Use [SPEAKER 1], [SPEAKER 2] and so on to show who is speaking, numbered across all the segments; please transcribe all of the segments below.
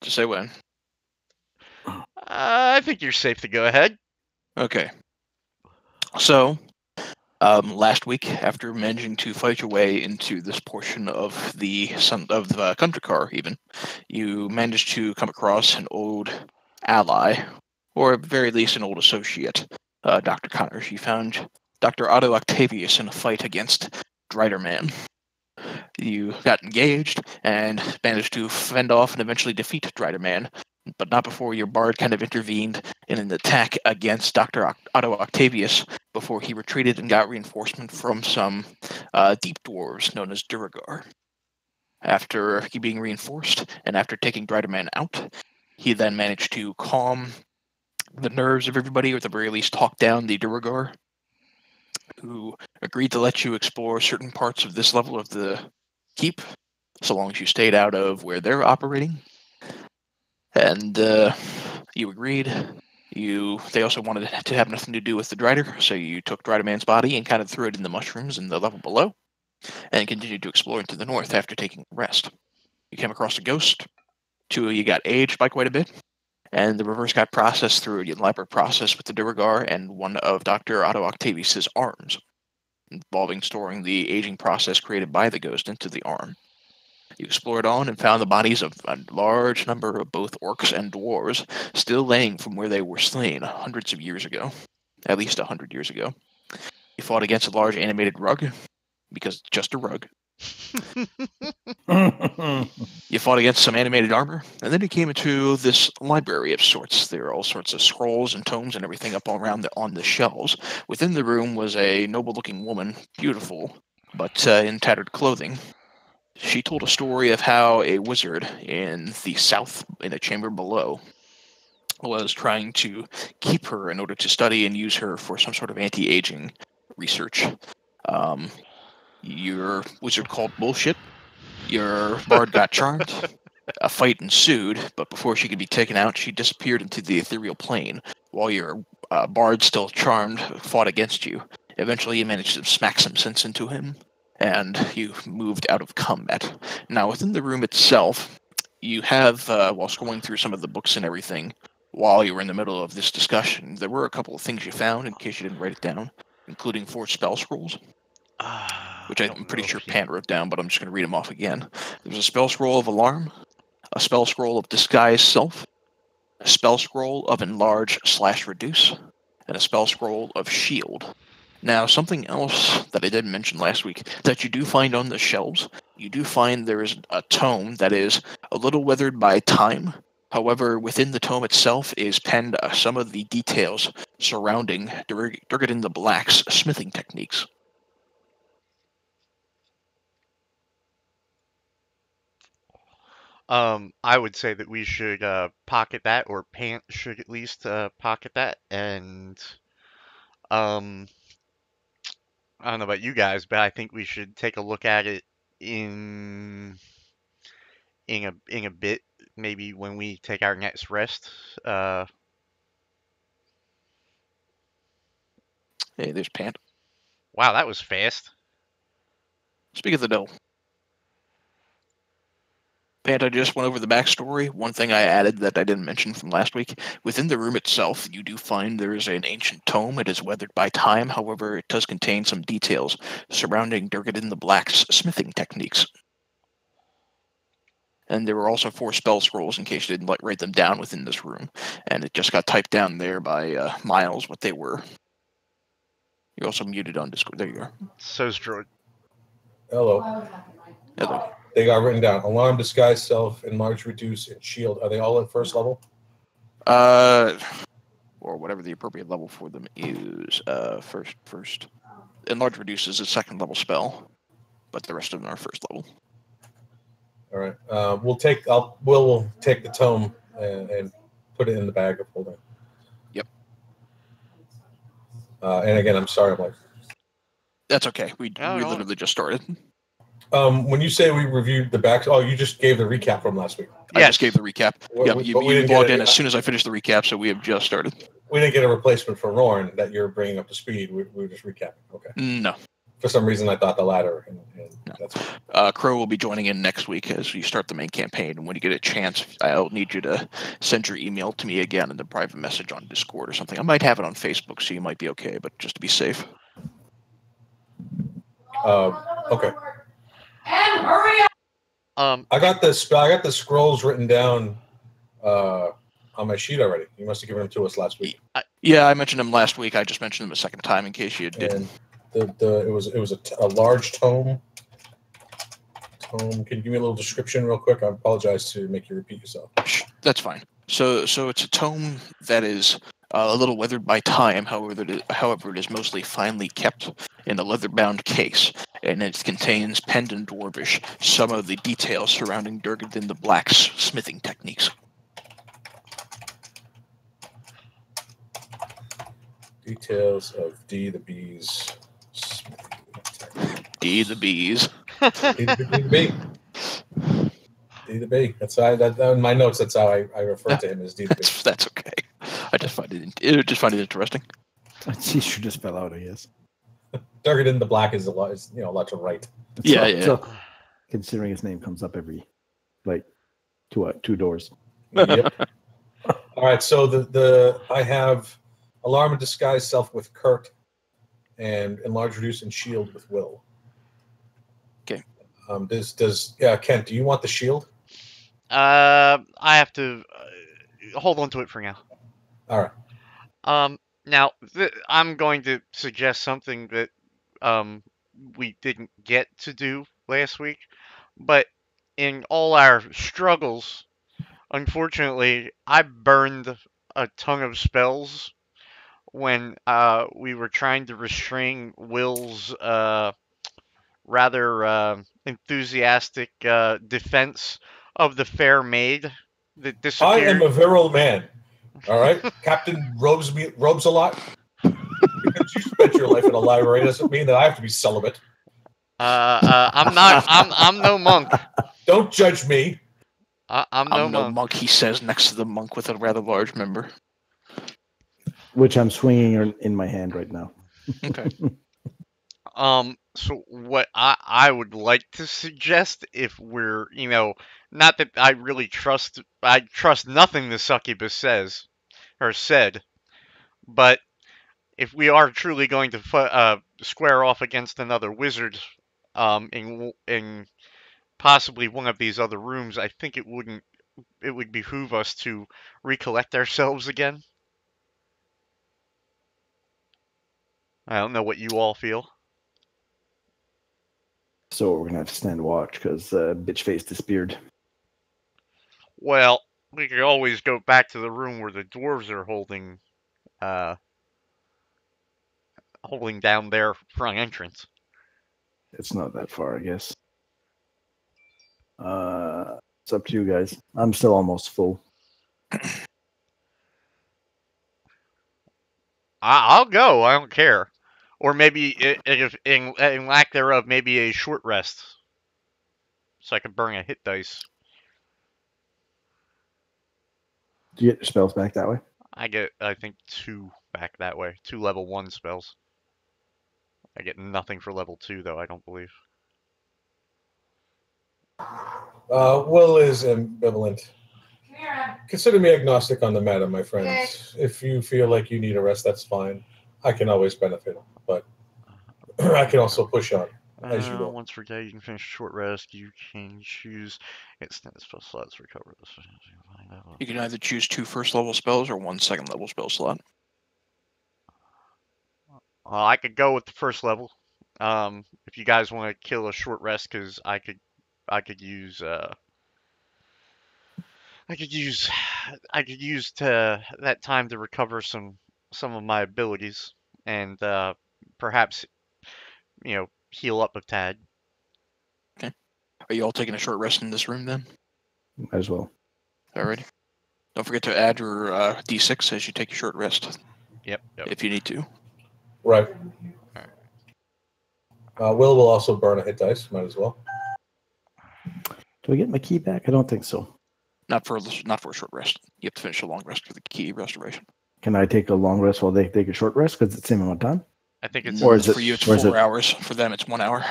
[SPEAKER 1] Just say when.
[SPEAKER 2] I think you're safe to go ahead.
[SPEAKER 1] Okay. So, last week, after managing to fight your way into this portion of the Khundrakar, even, you managed to come across an old ally, or at the very least an old associate, Dr. Connors. You found Doctor Octavius in a fight against Drider Man. You got engaged and managed to fend off and eventually defeat Drider Man, but not before your bard kind of intervened in an attack against Dr. Octavius before he retreated and got reinforcement from some deep dwarves known as Duragar. After he being reinforced and after taking Drider Man out, he then managed to calm the nerves of everybody, or at the very least talk down the Duragar, who agreed to let you explore certain parts of this level of the keep, so long as you stayed out of where they're operating. And you agreed. They also wanted to have nothing to do with the Drider, so you took Drider Man's body and kind of threw it in the mushrooms in the level below, and continued to explore into the north after taking a rest. You came across a ghost. Two of you got aged by quite a bit, and the reverse got processed through an elaborate process with the Duragar and one of Dr. Otto Octavius' arms, involving storing the aging process created by the ghost into the arm. You explored on and found the bodies of a large number of both orcs and dwarves still laying from where they were slain hundreds of years ago, at least 100 years ago. You fought against a large animated rug, because it's just a rug. You fought against some animated armor, and then you came into this library of sorts. There are all sorts of scrolls and tomes and everything up all around on the shelves. Within the room was a noble-looking woman, beautiful, but in tattered clothing. She told a story of how a wizard in the south, in a chamber below, was trying to keep her in order to study and use her for some sort of anti-aging research. Your wizard called bullshit. Your bard got charmed. A fight ensued, but before she could be taken out, she disappeared into the ethereal plane, while your bard, still charmed, fought against you. Eventually, you managed to smack some sense into him, and you moved out of combat. Now, within the room itself, you have, while scrolling through some of the books and everything, while you were in the middle of this discussion, there were a couple of things you found, in case you didn't write it down, including 4 spell scrolls, which I'm pretty sure Pan wrote down, but I'm just going to read them off again. There's a spell scroll of Alarm, a spell scroll of Disguise Self, a spell scroll of Enlarge/Reduce, and a spell scroll of Shield. Now, something else that I didn't mention last week that you do find on the shelves, you do find there is a tome that is a little weathered by time. However, within the tome itself is penned some of the details surrounding Durgadin the Black's smithing techniques.
[SPEAKER 2] I would say that we should pocket that, or Pant should at least pocket that, and I don't know about you guys, but I think we should take a look at it in a bit, maybe when we take our next rest.
[SPEAKER 1] Hey, there's Pant.
[SPEAKER 2] Wow, that was fast.
[SPEAKER 1] Speak of the devil. Pant, I just went over the backstory. One thing I added that I didn't mention from last week, within the room itself, you do find there is an ancient tome. It is weathered by time, however, it does contain some details surrounding Durgadin the Black's smithing techniques. And there were also 4 spell scrolls, in case you didn't write them down within this room. And it just got typed down there by Miles what they were. You're also muted on Discord. There you are.
[SPEAKER 2] So's Droid.
[SPEAKER 3] Hello.
[SPEAKER 1] Hello.
[SPEAKER 3] They got written down. Alarm, Disguise Self, Enlarge, Reduce, and Shield. Are they all at first level?
[SPEAKER 1] Or whatever the appropriate level for them is. First. Enlarge, Reduce is a 2nd level spell, but the rest of them are 1st level.
[SPEAKER 3] All right. We'll take the tome and put it in the bag of holding.
[SPEAKER 1] Yep.
[SPEAKER 3] And again, I'm sorry, Mike.
[SPEAKER 1] That's okay. We literally just started.
[SPEAKER 3] When you say we reviewed the back, you just gave the recap from last week.
[SPEAKER 1] I just gave the recap. You logged in as soon as I finished the recap, so we have just started.
[SPEAKER 3] We didn't get a replacement for Roran that you're bringing up to speed. We were just recapping. Okay.
[SPEAKER 1] No.
[SPEAKER 3] For some reason, I thought the latter. And that's
[SPEAKER 1] Crow will be joining in next week as you start the main campaign. And when you get a chance, I'll need you to send your email to me again in the private message on Discord or something. I might have it on Facebook, so you might be okay, but just to be safe.
[SPEAKER 3] okay.
[SPEAKER 4] And hurry up!
[SPEAKER 3] I got the scrolls written down on my sheet already. You must have given them to us last week.
[SPEAKER 1] Yeah, I mentioned them last week. I just mentioned them a second time in case you didn't.
[SPEAKER 3] And it was a large tome. Can you give me a little description real quick? I apologize to make you repeat yourself.
[SPEAKER 1] That's fine. So it's a tome that is a little weathered by time. However, it is mostly finely kept in a leather-bound case, and it contains penned in Dwarvish some of the details surrounding Durgadin the Black's smithing techniques.
[SPEAKER 3] Details of D the Bees.
[SPEAKER 1] D the Bees.
[SPEAKER 3] D the B. D the B. That's how in my notes. That's how I refer to him as D the B.
[SPEAKER 1] That's okay. I just find it interesting.
[SPEAKER 5] T-shirt just fell out, I guess.
[SPEAKER 3] Durgadin the Black is a lot to write.
[SPEAKER 5] So, considering his name comes up every two doors.
[SPEAKER 3] Yep. All right. So I have Alarm and Disguise Self with Kurt, and Enlarge, Reduce, and Shield with Will.
[SPEAKER 1] Okay.
[SPEAKER 3] Kent, do you want the shield?
[SPEAKER 2] I have to hold on to it for now.
[SPEAKER 3] All right.
[SPEAKER 2] Now I'm going to suggest something that we didn't get to do last week, but in all our struggles, unfortunately, I burned a ton of spells when we were trying to restrain Will's rather enthusiastic defense of the fair maid that disappeared.
[SPEAKER 3] I am a virile man. All right, Captain robes a lot. Because you spent your life in a library doesn't mean that I have to be celibate.
[SPEAKER 2] I'm not. I'm no monk.
[SPEAKER 3] Don't judge me.
[SPEAKER 2] I'm no monk.
[SPEAKER 1] He says next to the monk with a rather large member,
[SPEAKER 5] which I'm swinging in my hand right now.
[SPEAKER 1] Okay.
[SPEAKER 2] So what I would like to suggest, if we're, not that I really trust nothing the succubus says or said, but if we are truly going to square off against another wizard, in possibly one of these other rooms, I think it would behoove us to recollect ourselves again. I don't know what you all feel.
[SPEAKER 5] So we're gonna have to stand watch because bitch face disappeared.
[SPEAKER 2] Well, we could always go back to the room where the dwarves are holding down their front entrance.
[SPEAKER 5] It's not that far, I guess. It's up to you guys. I'm still almost full.
[SPEAKER 2] I'll go. I don't care. Or maybe, if in lack thereof, maybe a short rest, so I can burn a hit dice.
[SPEAKER 5] Do you get your spells back that way?
[SPEAKER 2] I get, I think, 2 back that way. 2 level 1 spells. I get nothing for level 2, though, I don't believe.
[SPEAKER 3] Will is ambivalent. Consider me agnostic on the matter, my friends. If you feel like you need a rest, that's fine. I can always benefit, but I can also push on, as you will.
[SPEAKER 2] Once per day, you can finish a short rest. You can choose extended spell slots to recover this.
[SPEAKER 1] You can either choose 2 first-level spells or 1 second-level spell slot.
[SPEAKER 2] I could go with the first level. If you guys want to kill a short rest, because I could use that time to recover some of my abilities and perhaps heal up a tad.
[SPEAKER 1] Okay. Are you all taking a short rest in this room then?
[SPEAKER 5] Might as well.
[SPEAKER 1] Alrighty. Don't forget to add your D6 as you take your short rest.
[SPEAKER 2] Yep.
[SPEAKER 1] If you need to.
[SPEAKER 3] Right. Will also burn a hit dice. Might as well.
[SPEAKER 5] Do I get my key back? I don't think so.
[SPEAKER 1] Not for a short rest. You have to finish a long rest for the key restoration.
[SPEAKER 5] Can I take a long rest while they take a short rest? Because it's the same amount of time?
[SPEAKER 2] I think it's
[SPEAKER 5] Or is it-
[SPEAKER 1] for you it's
[SPEAKER 5] or is
[SPEAKER 1] 4
[SPEAKER 5] it-
[SPEAKER 1] hours. For them it's 1 hour.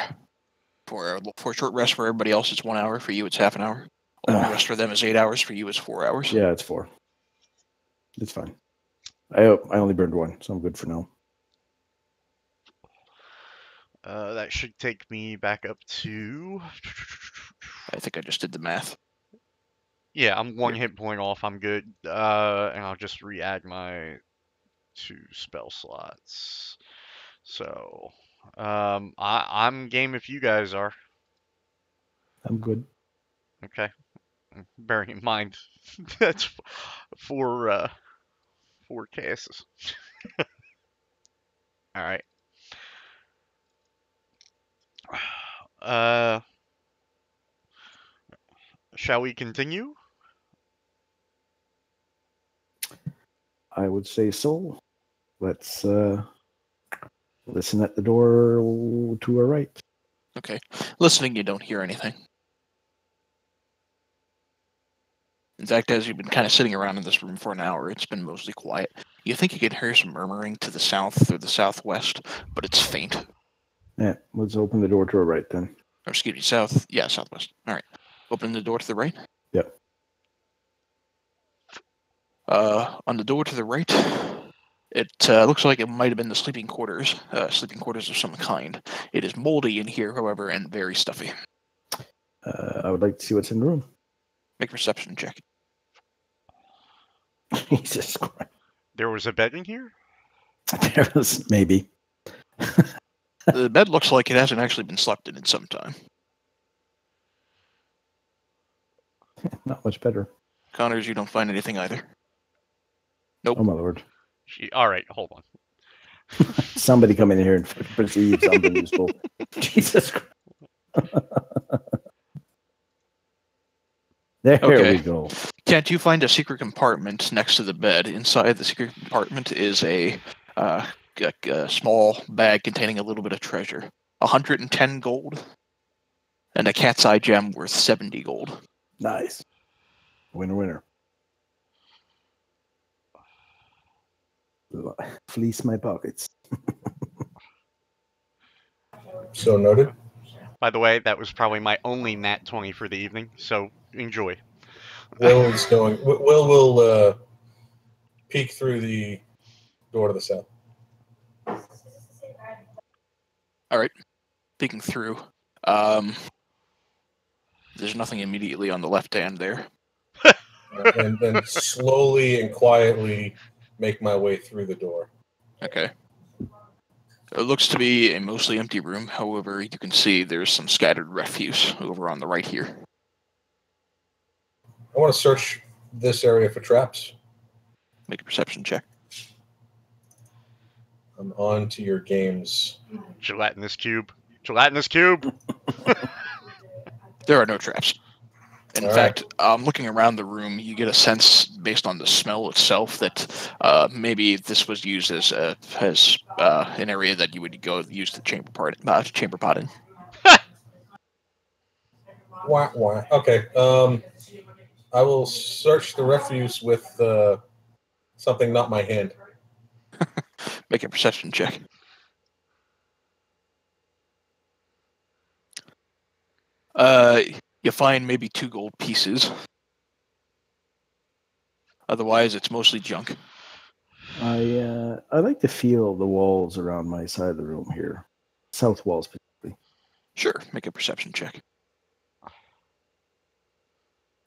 [SPEAKER 1] For a short rest for everybody else it's 1 hour. For you it's half an hour. A long rest for them is 8 hours. For you is 4 hours.
[SPEAKER 5] Yeah, it's 4. It's fine. I only burned 1, so I'm good for now.
[SPEAKER 2] that should take me back up to.
[SPEAKER 1] I think I just did the math.
[SPEAKER 2] Yeah, I'm 1 hit point off. I'm good. And I'll just re-add my 2 spell slots. So, I'm game if you guys are.
[SPEAKER 5] I'm good.
[SPEAKER 2] Okay. Bearing in mind that's 4 cases. All right. Shall we continue?
[SPEAKER 5] I would say so. Let's listen at the door to our right.
[SPEAKER 1] Okay. Listening, you don't hear anything. In fact, as you've been kind of sitting around in this room for an hour, it's been mostly quiet. You think you can hear some murmuring to the south or the southwest, but it's faint.
[SPEAKER 5] Yeah, let's open the door to our right then.
[SPEAKER 1] Or excuse me, south. Yeah, southwest. All right. Open the door to the right.
[SPEAKER 5] Yep.
[SPEAKER 1] On the door to the right, it looks like it might have been the sleeping quarters of some kind. It is moldy in here, however, and very stuffy.
[SPEAKER 5] I would like to see what's in the room.
[SPEAKER 1] Make a perception check.
[SPEAKER 5] Jesus Christ.
[SPEAKER 2] There was a bed in here?
[SPEAKER 5] There was maybe.
[SPEAKER 1] The bed looks like it hasn't actually been slept in some time.
[SPEAKER 5] Not much better.
[SPEAKER 1] Connors, you don't find anything either. Nope.
[SPEAKER 5] Oh my lord.
[SPEAKER 2] All right, hold on.
[SPEAKER 5] Somebody come in here and perceive something useful. Jesus Christ. There
[SPEAKER 1] Okay.
[SPEAKER 5] we go.
[SPEAKER 1] Can't you find a secret compartment next to the bed? Inside the secret compartment is a small bag containing a little bit of treasure. 110 gold. And a cat's eye gem worth 70 gold.
[SPEAKER 5] Nice. Winner, winner. Fleece my pockets.
[SPEAKER 3] So noted.
[SPEAKER 2] By the way, that was probably my only nat 20 for the evening, so enjoy.
[SPEAKER 3] Will is going. Will will peek through the door to the south.
[SPEAKER 1] All right. Peeking through. There's nothing immediately on the left hand there.
[SPEAKER 3] And then slowly and quietly make my way through the door.
[SPEAKER 1] Okay. It looks to be a mostly empty room. However, you can see there's some scattered refuse over on the right here.
[SPEAKER 3] I want to search this area for traps.
[SPEAKER 1] Make a perception check.
[SPEAKER 3] I'm on to your games.
[SPEAKER 2] Gelatinous cube. Gelatinous cube!
[SPEAKER 1] There are no traps. In
[SPEAKER 3] All
[SPEAKER 1] fact, looking around the room, you get a sense, based on the smell itself, that maybe this was used as an area that you would go use the chamber pot in.
[SPEAKER 3] Wah, wah. Okay. I will search the refuse with something not my hand.
[SPEAKER 1] Make a perception check. You find maybe 2 gold pieces. Otherwise, it's mostly junk.
[SPEAKER 5] I like to feel the walls around my side of the room here. South wall specifically.
[SPEAKER 1] Sure, make a perception check.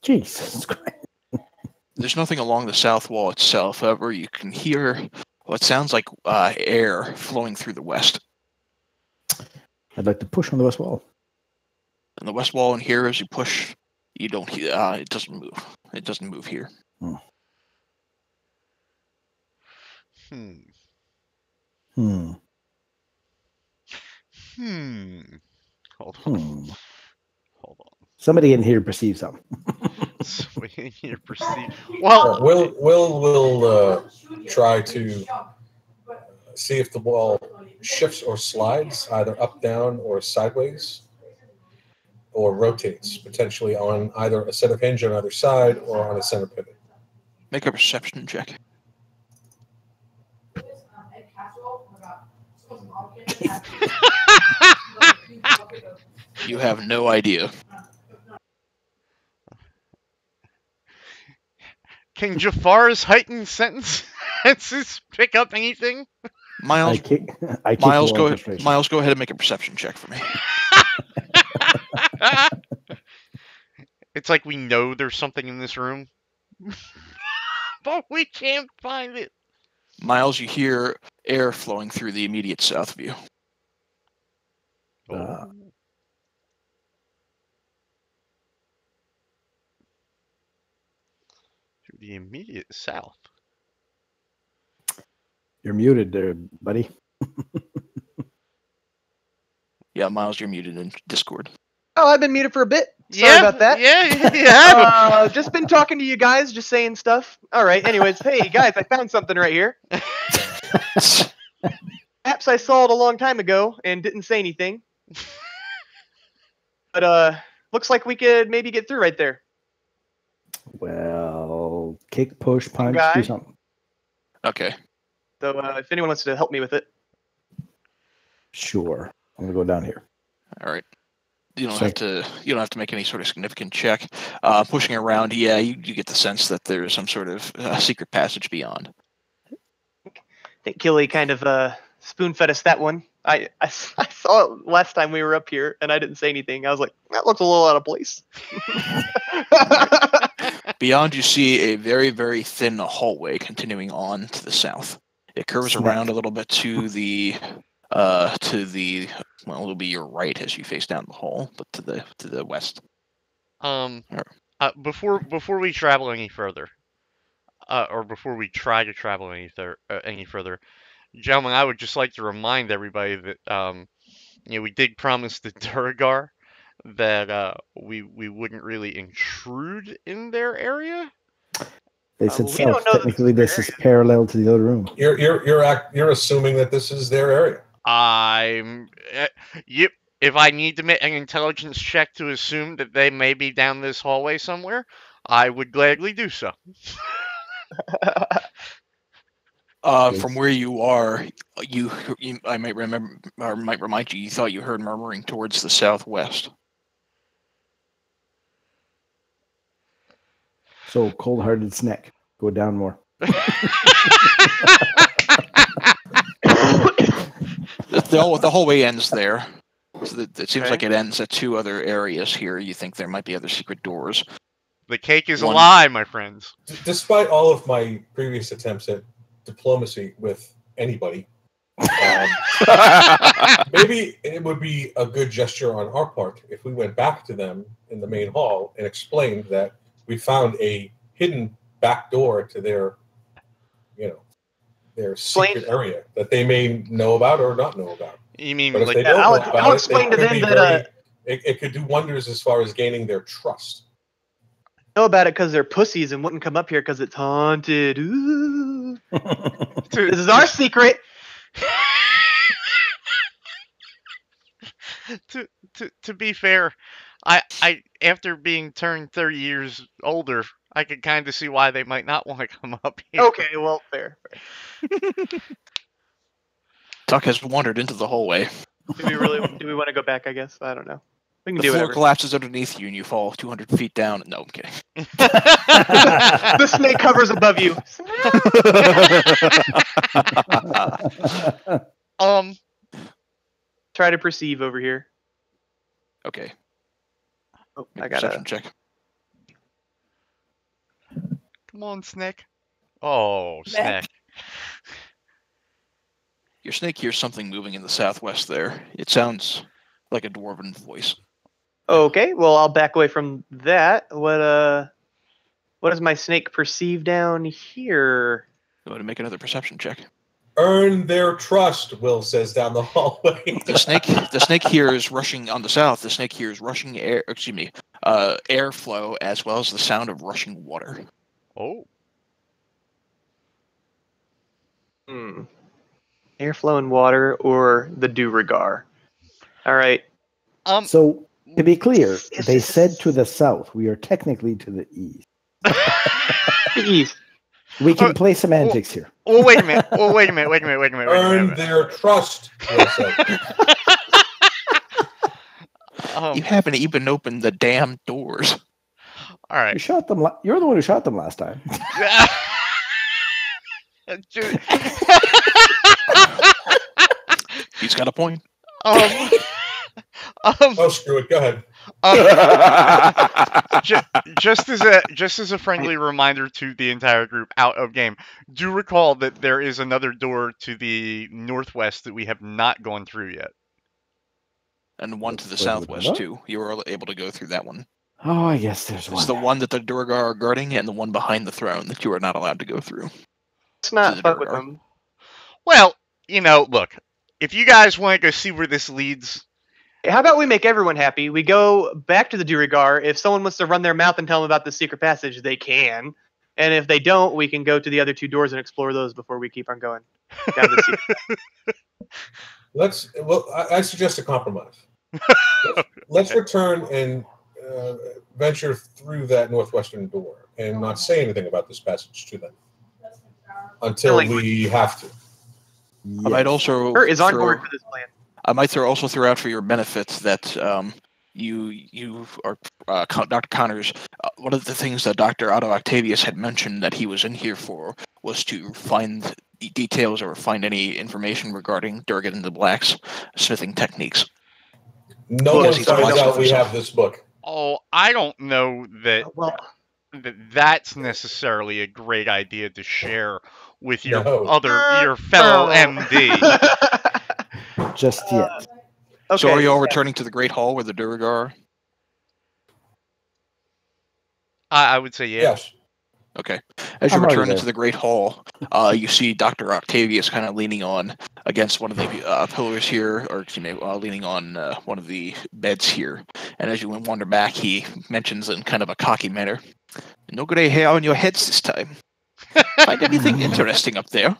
[SPEAKER 5] Jesus Christ.
[SPEAKER 1] There's nothing along the south wall itself. However, you can hear what sounds like air flowing through the west.
[SPEAKER 5] I'd like to push on the west wall.
[SPEAKER 1] And the west wall in here, as you push, you don't hear. It doesn't move. It doesn't move here.
[SPEAKER 5] Hmm.
[SPEAKER 2] Hold on. Hold on.
[SPEAKER 5] Somebody in here perceives something.
[SPEAKER 2] Somebody in here perceive. Well,
[SPEAKER 3] Will try to see if the wall shifts or slides, either up, down, or sideways, or rotates, potentially on either a set of hinge on either side or on a center pivot.
[SPEAKER 1] Make a perception check. You have no idea.
[SPEAKER 2] Can Jafar's heightened sentences pick up anything?
[SPEAKER 1] Miles,
[SPEAKER 5] I kick
[SPEAKER 1] Miles,
[SPEAKER 5] the
[SPEAKER 1] go
[SPEAKER 5] orchestration.
[SPEAKER 1] Miles, go ahead and make a perception check for me.
[SPEAKER 2] It's like we know there's something in this room, but we can't find it.
[SPEAKER 1] Miles, you hear air flowing through the immediate south of you.
[SPEAKER 5] Uh,
[SPEAKER 2] To the immediate south.
[SPEAKER 5] You're muted there, buddy.
[SPEAKER 1] Yeah, Miles, you're muted in Discord.
[SPEAKER 6] Oh, I've been muted for a bit. Sorry about that.
[SPEAKER 2] Yeah.
[SPEAKER 6] Just been talking to you guys, just saying stuff. All right. Anyways, hey guys, I found something right here. Perhaps I saw it a long time ago and didn't say anything. But looks like we could maybe get through right there.
[SPEAKER 5] Well, kick, push, punch,
[SPEAKER 6] guy.
[SPEAKER 5] do something.
[SPEAKER 1] Okay.
[SPEAKER 6] So if anyone wants to help me with it.
[SPEAKER 5] Sure. I'm gonna go down here.
[SPEAKER 1] All right. You don't
[SPEAKER 5] So-
[SPEAKER 1] have to. You don't have to make any sort of significant check. Pushing around, yeah, you get the sense that there's some sort of secret passage beyond.
[SPEAKER 6] I think Killy kind of spoon-fed us that one. I saw it last time we were up here, and I didn't say anything. I was like, that looks a little out of place.
[SPEAKER 1] Beyond, you see a very, very thin hallway continuing on to the south. It curves
[SPEAKER 5] Snack.
[SPEAKER 1] around a little bit to the well, it'll be your right as you face down the hall, but to the west.
[SPEAKER 2] Before we travel any further, or before we try to travel any further, gentlemen, I would just like to remind everybody that we did promise the Drider that we wouldn't really intrude in their area.
[SPEAKER 5] They said
[SPEAKER 6] we
[SPEAKER 5] south.
[SPEAKER 6] don't know that
[SPEAKER 5] Technically,
[SPEAKER 6] this
[SPEAKER 5] this
[SPEAKER 6] is
[SPEAKER 5] is parallel to the other room.
[SPEAKER 3] You're assuming that this is their area.
[SPEAKER 2] Yep. If I need to make an intelligence check to assume that they may be down this hallway somewhere, I would gladly do so.
[SPEAKER 1] From where you are, I might remember, or might remind you, you thought you heard murmuring towards the southwest.
[SPEAKER 5] So cold-hearted snack. Go down more.
[SPEAKER 1] The hallway ends there. So it seems
[SPEAKER 6] Okay.
[SPEAKER 1] like it ends at two other areas here. You think there might be other secret doors.
[SPEAKER 2] The cake is a
[SPEAKER 1] One-
[SPEAKER 2] lie, my friends.
[SPEAKER 3] Despite all of my previous attempts at diplomacy with anybody, maybe it would be a good gesture on our part if we went back to them in the main hall and explained that we found a hidden back door to their secret area that they may know about or not know about.
[SPEAKER 2] You mean
[SPEAKER 3] But if
[SPEAKER 2] like
[SPEAKER 3] they don't
[SPEAKER 6] I'll-
[SPEAKER 3] know about
[SPEAKER 6] I'll
[SPEAKER 3] it,
[SPEAKER 6] explain
[SPEAKER 3] it
[SPEAKER 6] to
[SPEAKER 3] could
[SPEAKER 6] them
[SPEAKER 3] be
[SPEAKER 6] that,
[SPEAKER 3] it could do wonders as far as gaining their trust.
[SPEAKER 6] know about it because they're pussies and wouldn't come up here because it's haunted. Ooh. This is our secret.
[SPEAKER 2] to be fair, I after being turned 30 years older, I could kind of see why they might not want to come up here.
[SPEAKER 6] Okay, well, fair.
[SPEAKER 1] Tuck has wandered into the hallway.
[SPEAKER 6] Do we want to go back? I guess I don't know. We can
[SPEAKER 1] The
[SPEAKER 6] do
[SPEAKER 1] floor
[SPEAKER 6] whatever.
[SPEAKER 1] collapses underneath you, and you fall 200 feet down. No, I'm kidding.
[SPEAKER 6] The snake hovers above you. Try to perceive over here.
[SPEAKER 1] Okay.
[SPEAKER 6] Oh,
[SPEAKER 1] Make
[SPEAKER 6] I
[SPEAKER 1] a
[SPEAKER 6] gotta.
[SPEAKER 1] perception check.
[SPEAKER 2] Come on, Snick. Oh, Snick.
[SPEAKER 1] Your snake hears something moving in the southwest there. It sounds like a dwarven voice.
[SPEAKER 6] Okay, well, I'll back away from that. What does my snake perceive down here?
[SPEAKER 1] Go ahead and make another perception check.
[SPEAKER 3] Earn their trust, Will says down the hallway.
[SPEAKER 1] The snake hears rushing on the south. The snake hears rushing air. Excuse me, airflow as well as the sound of rushing water.
[SPEAKER 2] Oh.
[SPEAKER 6] Airflow and water, or the Durigar. All right.
[SPEAKER 5] So, to be clear, they said to the south. We are technically to the east.
[SPEAKER 6] East.
[SPEAKER 5] We can play semantics here.
[SPEAKER 2] Well, wait a minute. Wait a minute.
[SPEAKER 3] Earn their trust. Will said.
[SPEAKER 1] You haven't even opened the damn doors.
[SPEAKER 2] All right.
[SPEAKER 5] You shot them. You're the one who shot them last time.
[SPEAKER 2] Dude.
[SPEAKER 1] He's got a point.
[SPEAKER 3] Oh, screw it. Go ahead.
[SPEAKER 2] Just as a friendly reminder to the entire group out of game, do recall that there is another door to the northwest that we have not gone through yet.
[SPEAKER 1] And one to the southwest, too. You were able to go through that one.
[SPEAKER 5] Oh, I guess there's one.
[SPEAKER 1] It's the one that the Durgar are guarding, and the one behind the throne that you are not allowed to go through.
[SPEAKER 6] Let's not fuck with them.
[SPEAKER 2] Well, look, if you guys want to go see where this leads...
[SPEAKER 6] How about we make everyone happy? We go back to the Durigar. If someone wants to run their mouth and tell them about the secret passage, they can. And if they don't, we can go to the other two doors and explore those before we keep on going down the secret.
[SPEAKER 3] I suggest a compromise. Let's return and venture through that northwestern door and not say anything about this passage to them until we have to.
[SPEAKER 1] I might also
[SPEAKER 6] is on board for this plan.
[SPEAKER 1] I might also throw out for your benefit that you are Dr. Connors. One of the things that Doctor Octavius had mentioned that he was in here for was to find details or find any information regarding Durgan and the Black's smithing techniques.
[SPEAKER 3] No one finds out we have this book.
[SPEAKER 2] Oh, I don't know that that's necessarily a great idea to share with your fellow MD.
[SPEAKER 5] Just yet.
[SPEAKER 1] Okay. So are you all returning to the Great Hall where the Durgar are?
[SPEAKER 2] I would say
[SPEAKER 3] yes.
[SPEAKER 1] Okay. As you return into the Great Hall, you see Dr. Octavius kind of leaning on against one of the pillars here, or excuse me, leaning on one of the beds here. And as you wander back, he mentions in kind of a cocky manner, "No gray hair on your heads this time. Find anything interesting up there?"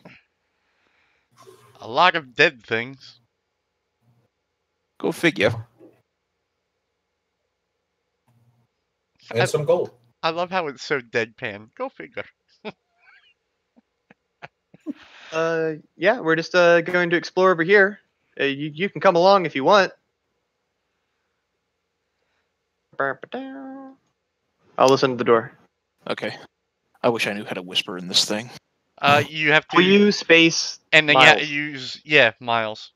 [SPEAKER 2] A lot of dead things.
[SPEAKER 1] Go figure.
[SPEAKER 3] And some gold.
[SPEAKER 2] I love how it's so deadpan. Go figure.
[SPEAKER 6] Yeah, we're just going to explore over here. You can come along if you want. I'll listen to the door.
[SPEAKER 1] Okay. I wish I knew how to whisper in this thing.
[SPEAKER 2] You have to
[SPEAKER 6] use space
[SPEAKER 2] and then
[SPEAKER 6] Miles.
[SPEAKER 2] use Miles.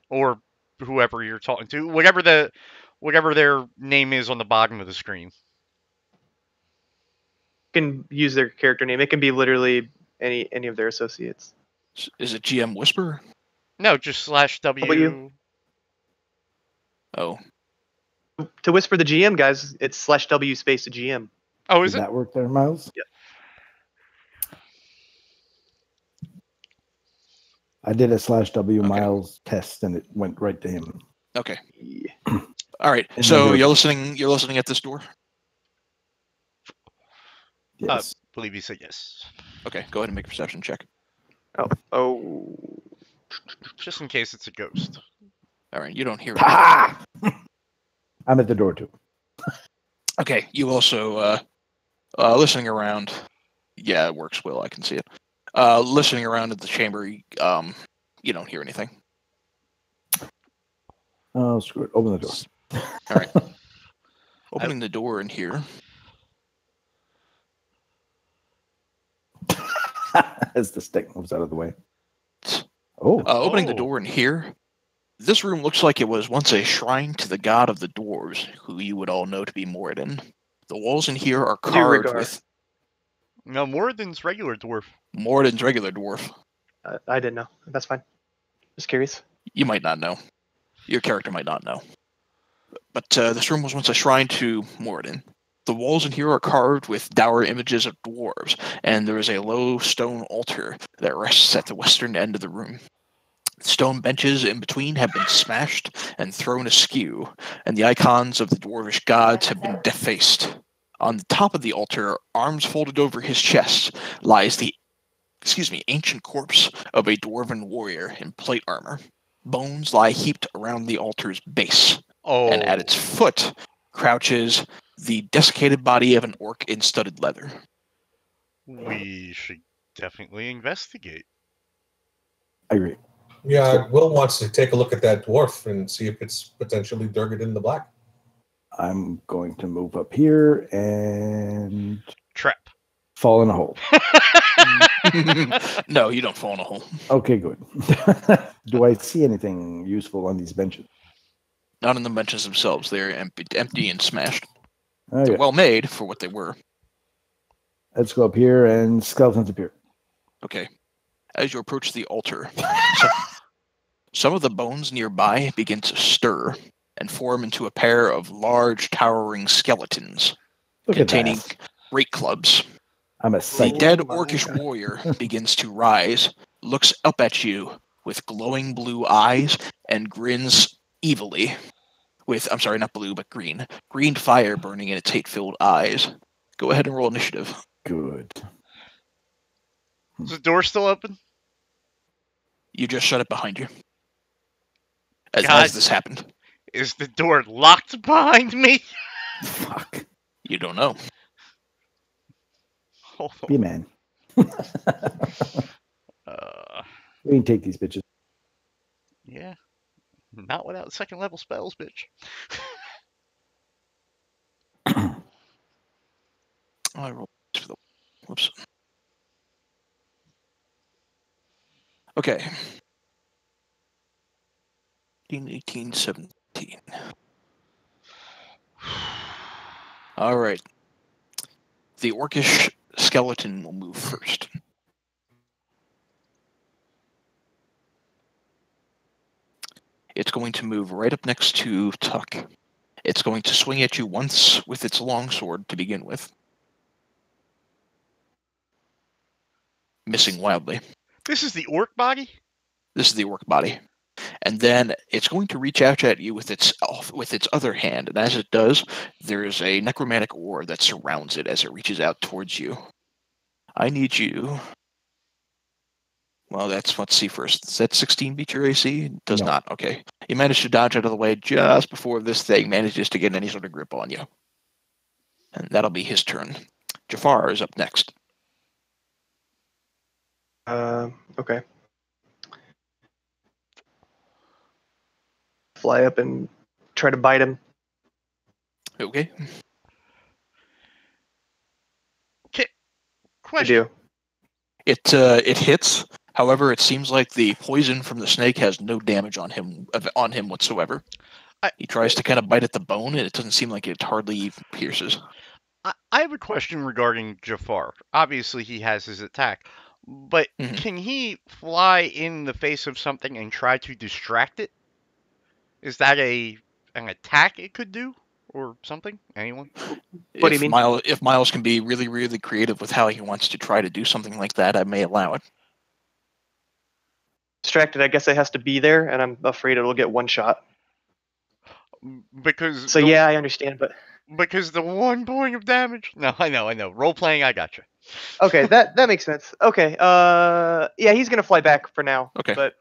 [SPEAKER 2] Or whoever you're talking to. Whatever their name is on the bottom of the screen.
[SPEAKER 6] You can use their character name. It can be literally any of their associates.
[SPEAKER 1] Is it GM Whisper?
[SPEAKER 2] No, just /W.
[SPEAKER 1] Oh.
[SPEAKER 6] To whisper the GM, guys, it's /W space the GM.
[SPEAKER 2] Oh, is
[SPEAKER 5] Did
[SPEAKER 2] it?
[SPEAKER 5] that work there, Miles?
[SPEAKER 6] Yep.
[SPEAKER 5] I did a /W Miles test and it went right to him.
[SPEAKER 1] Okay.
[SPEAKER 6] Yeah.
[SPEAKER 1] All right. So you're listening at this door?
[SPEAKER 5] Yes.
[SPEAKER 2] I believe you said yes.
[SPEAKER 1] Okay, go ahead and make a perception check.
[SPEAKER 6] Oh.
[SPEAKER 2] Just in case it's a ghost.
[SPEAKER 1] All right, you don't hear it.
[SPEAKER 5] I'm at the door too.
[SPEAKER 1] Okay, you also listening around. Yeah, it works well. I can see it. Listening around at the chamber, you don't hear anything.
[SPEAKER 5] Oh, screw it. Open the door.
[SPEAKER 1] All right. Opening the door in here.
[SPEAKER 5] As the stick moves out of the way.
[SPEAKER 1] Opening the door in here. This room looks like it was once a shrine to the god of the dwarves, who you would all know to be Moradin. The walls in here are carved with...
[SPEAKER 2] No, Moradin's regular dwarf.
[SPEAKER 1] Moradin's regular dwarf.
[SPEAKER 6] I didn't know. That's fine. Just curious.
[SPEAKER 1] You might not know. Your character might not know. But this room was once a shrine to Moradin. The walls in here are carved with dour images of dwarves, and there is a low stone altar that rests at the western end of the room. Stone benches in between have been smashed and thrown askew, and the icons of the dwarvish gods have been defaced. On the top of the altar, arms folded over his chest, lies the ancient corpse of a dwarven warrior in plate armor. Bones lie heaped around the altar's base, and at its foot crouches the desiccated body of an orc in studded leather.
[SPEAKER 2] We should definitely investigate.
[SPEAKER 5] I agree.
[SPEAKER 3] Yeah, Will wants to take a look at that dwarf and see if it's potentially Durgard in the black.
[SPEAKER 5] I'm going to move up here and
[SPEAKER 2] Trap.
[SPEAKER 5] fall in a hole.
[SPEAKER 1] No, you don't fall in a hole.
[SPEAKER 5] Okay, good. Do I see anything useful on these benches?
[SPEAKER 1] Not on the benches themselves. They're empty and smashed.
[SPEAKER 5] Okay.
[SPEAKER 1] They're well made for what they were.
[SPEAKER 5] Let's go up here and skeletons appear.
[SPEAKER 1] Okay. As you approach the altar, some of the bones nearby begin to stir and form into a pair of large, towering skeletons
[SPEAKER 5] Look
[SPEAKER 1] containing
[SPEAKER 5] at that.
[SPEAKER 1] great clubs.
[SPEAKER 5] I'm a
[SPEAKER 1] The
[SPEAKER 5] psychic.
[SPEAKER 1] dead orcish warrior begins to rise, looks up at you with glowing blue eyes, and grins evilly. I'm sorry, not blue, but green. Green fire burning in its hate-filled eyes. Go ahead and roll initiative.
[SPEAKER 5] Good.
[SPEAKER 2] Is the door still open?
[SPEAKER 1] You just shut it behind you. As
[SPEAKER 2] God.
[SPEAKER 1] this happened.
[SPEAKER 2] Is the door locked behind me?
[SPEAKER 5] Fuck.
[SPEAKER 1] You don't know.
[SPEAKER 2] Hold
[SPEAKER 5] Be a
[SPEAKER 2] on.
[SPEAKER 5] man.
[SPEAKER 2] Uh,
[SPEAKER 5] We can take these bitches.
[SPEAKER 2] yeah. Not without second level spells, bitch.
[SPEAKER 1] I rolled for the. Whoops. Okay. 18, 17. All right. The orcish skeleton will move first. It's going to move right up next to Tuck. It's going to swing at you once with its longsword to begin with. Missing wildly.
[SPEAKER 2] This is the orc body?
[SPEAKER 1] This is the orc body. And then it's going to reach out at you with its other hand. And as it does, there is a necromantic ore that surrounds it as it reaches out towards you. I need you. Well, let's see first. Does that 16 beat your AC? It does
[SPEAKER 5] No.
[SPEAKER 1] not. Okay. You managed to dodge out of the way just before this thing manages to get any sort of grip on you. And that'll be his turn. Jafar is up next.
[SPEAKER 6] Okay. Fly up and try to bite him.
[SPEAKER 1] Okay.
[SPEAKER 6] I
[SPEAKER 2] Question.
[SPEAKER 6] do.
[SPEAKER 1] It hits. However, it seems like the poison from the snake has no damage on him whatsoever. He tries to kind of bite at the bone, and it doesn't seem like it hardly pierces.
[SPEAKER 2] I have a question regarding Jafar. Obviously, he has his attack, but
[SPEAKER 1] Mhm.
[SPEAKER 2] can he fly in the face of something and try to distract it? Is that an attack it could do, or something? Anyone?
[SPEAKER 6] What do you mean?
[SPEAKER 1] If Miles can be really, really creative with how he wants to try to do something like that, I may allow it.
[SPEAKER 6] Distracted, I guess it has to be there, and I'm afraid it'll get one shot.
[SPEAKER 2] Because
[SPEAKER 6] So yeah, I understand, but
[SPEAKER 2] because the 1 point of damage. No, I know. Role playing, I gotcha.
[SPEAKER 6] okay, that makes sense. Okay, yeah, he's gonna fly back for now.
[SPEAKER 1] Okay.
[SPEAKER 6] But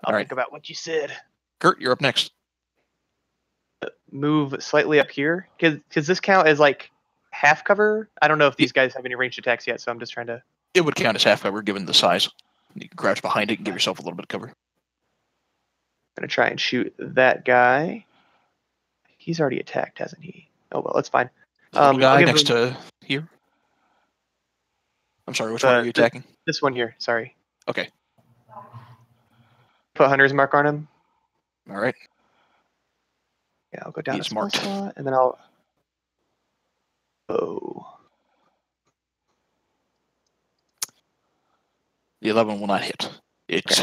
[SPEAKER 6] I'll
[SPEAKER 1] All right.
[SPEAKER 6] think about what you said.
[SPEAKER 1] Kurt, you're up next.
[SPEAKER 6] Move slightly up here, because this count as like half cover. I don't know if these guys have any ranged attacks yet, so I'm just trying to.
[SPEAKER 1] It would count as half cover given the size. You can crouch behind it and give yourself a little bit of cover.
[SPEAKER 6] Gonna try and shoot that guy. He's already attacked, hasn't he? Oh well, that's fine.
[SPEAKER 1] The little
[SPEAKER 6] I'll
[SPEAKER 1] guy
[SPEAKER 6] give
[SPEAKER 1] next
[SPEAKER 6] him-
[SPEAKER 1] to here. I'm sorry, which one are you attacking?
[SPEAKER 6] This one here. Sorry.
[SPEAKER 1] Okay.
[SPEAKER 6] Put Hunter's mark on him.
[SPEAKER 1] All right.
[SPEAKER 6] Yeah, I'll go down
[SPEAKER 1] He's
[SPEAKER 6] a spell
[SPEAKER 1] marked.
[SPEAKER 6] slot, and then I'll. Oh.
[SPEAKER 1] The 11 will not hit. It's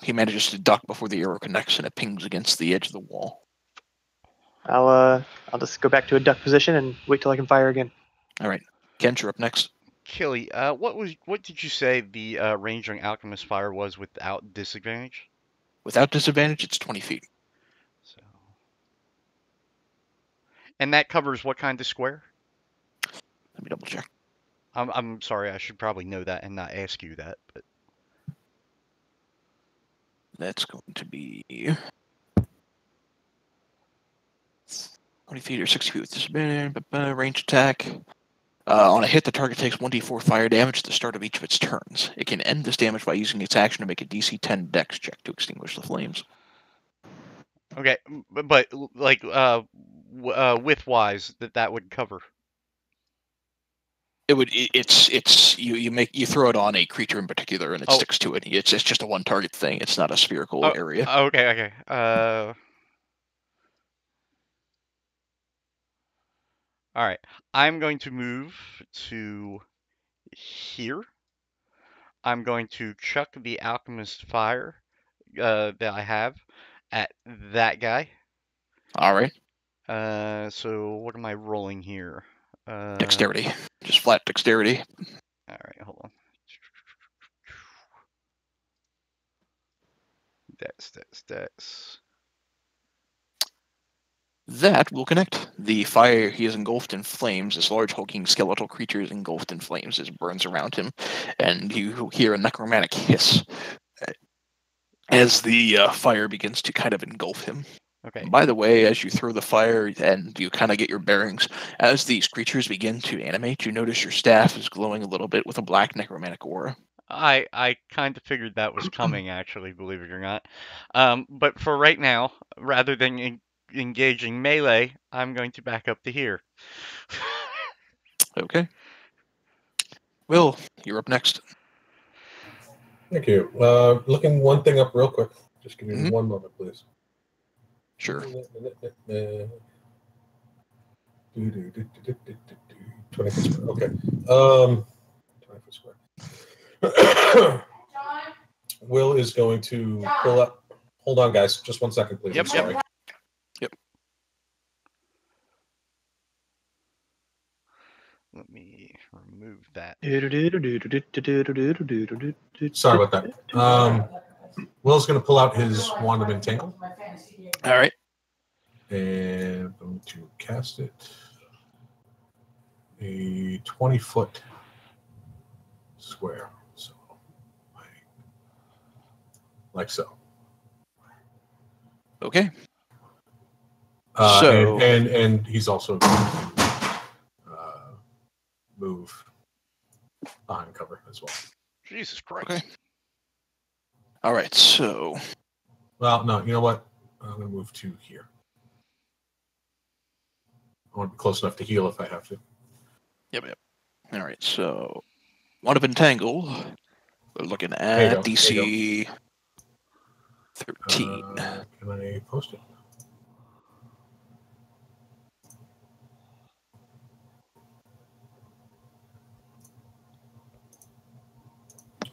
[SPEAKER 1] he manages to duck before the arrow connects, and it pings against the edge of the wall.
[SPEAKER 6] I'll just go back to a duck position and wait till I can fire again.
[SPEAKER 1] All right, Kent, you're up next.
[SPEAKER 2] Killy, what did you say the range on Alchemist Fire was without disadvantage?
[SPEAKER 1] Without disadvantage, it's 20 feet.
[SPEAKER 2] So, and that covers what kind of square?
[SPEAKER 1] Let me double check.
[SPEAKER 2] I'm sorry, I should probably know that and not ask you that, but
[SPEAKER 1] That's going to be 20 feet or 60 feet with disadvantage. Range attack. On a hit, the target takes 1d4 fire damage at the start of each of its turns. It can end this damage by using its action to make a DC 10 Dex check to extinguish the flames.
[SPEAKER 2] Okay, but like with wise that would cover.
[SPEAKER 1] You throw it on a creature in particular and it sticks to it. It's just a one target thing. It's not a spherical area.
[SPEAKER 2] Okay. All right. I'm going to move to here. I'm going to chuck the alchemist fire that I have at that guy.
[SPEAKER 1] All right.
[SPEAKER 2] So what am I rolling here?
[SPEAKER 1] Dexterity. Just flat dexterity.
[SPEAKER 2] All right, hold on. Dex.
[SPEAKER 1] That will connect. The fire, he is engulfed in flames. This large hulking skeletal creature is engulfed in flames as it burns around him, and you hear a necromantic hiss as the fire begins to kind of engulf him.
[SPEAKER 2] Okay.
[SPEAKER 1] By the way, as you throw the fire and you kind of get your bearings, as these creatures begin to animate, you notice your staff is glowing a little bit with a black necromantic aura.
[SPEAKER 2] I kind of figured that was coming, actually, believe it or not. But for right now, rather than engaging melee, I'm going to back up to here.
[SPEAKER 1] Okay. Will, you're up next.
[SPEAKER 3] Thank you. Looking one thing up real quick. Just give me 1 moment, please.
[SPEAKER 1] Sure.
[SPEAKER 3] 20 foot square. Okay. 20 foot square. Will is going to pull up. Hold on, guys. Just 1 second, please.
[SPEAKER 2] Yep,
[SPEAKER 3] I'm sorry.
[SPEAKER 1] Yep.
[SPEAKER 2] Let me remove that.
[SPEAKER 3] Sorry about that. Will's going to pull out his Wand of Entangle.
[SPEAKER 1] All right.
[SPEAKER 3] And I'm going to cast it. A 20-foot square. So, like so.
[SPEAKER 1] Okay.
[SPEAKER 3] And he's also going to move behind cover as well.
[SPEAKER 2] Jesus Christ.
[SPEAKER 1] Okay. All right, so...
[SPEAKER 3] Well, no, you know what? I'm going to move to here. I want to be close enough to heal if I have to.
[SPEAKER 1] Yep. All right, so... Wand of Entangle. We're looking at DC 13.
[SPEAKER 3] Can I post it?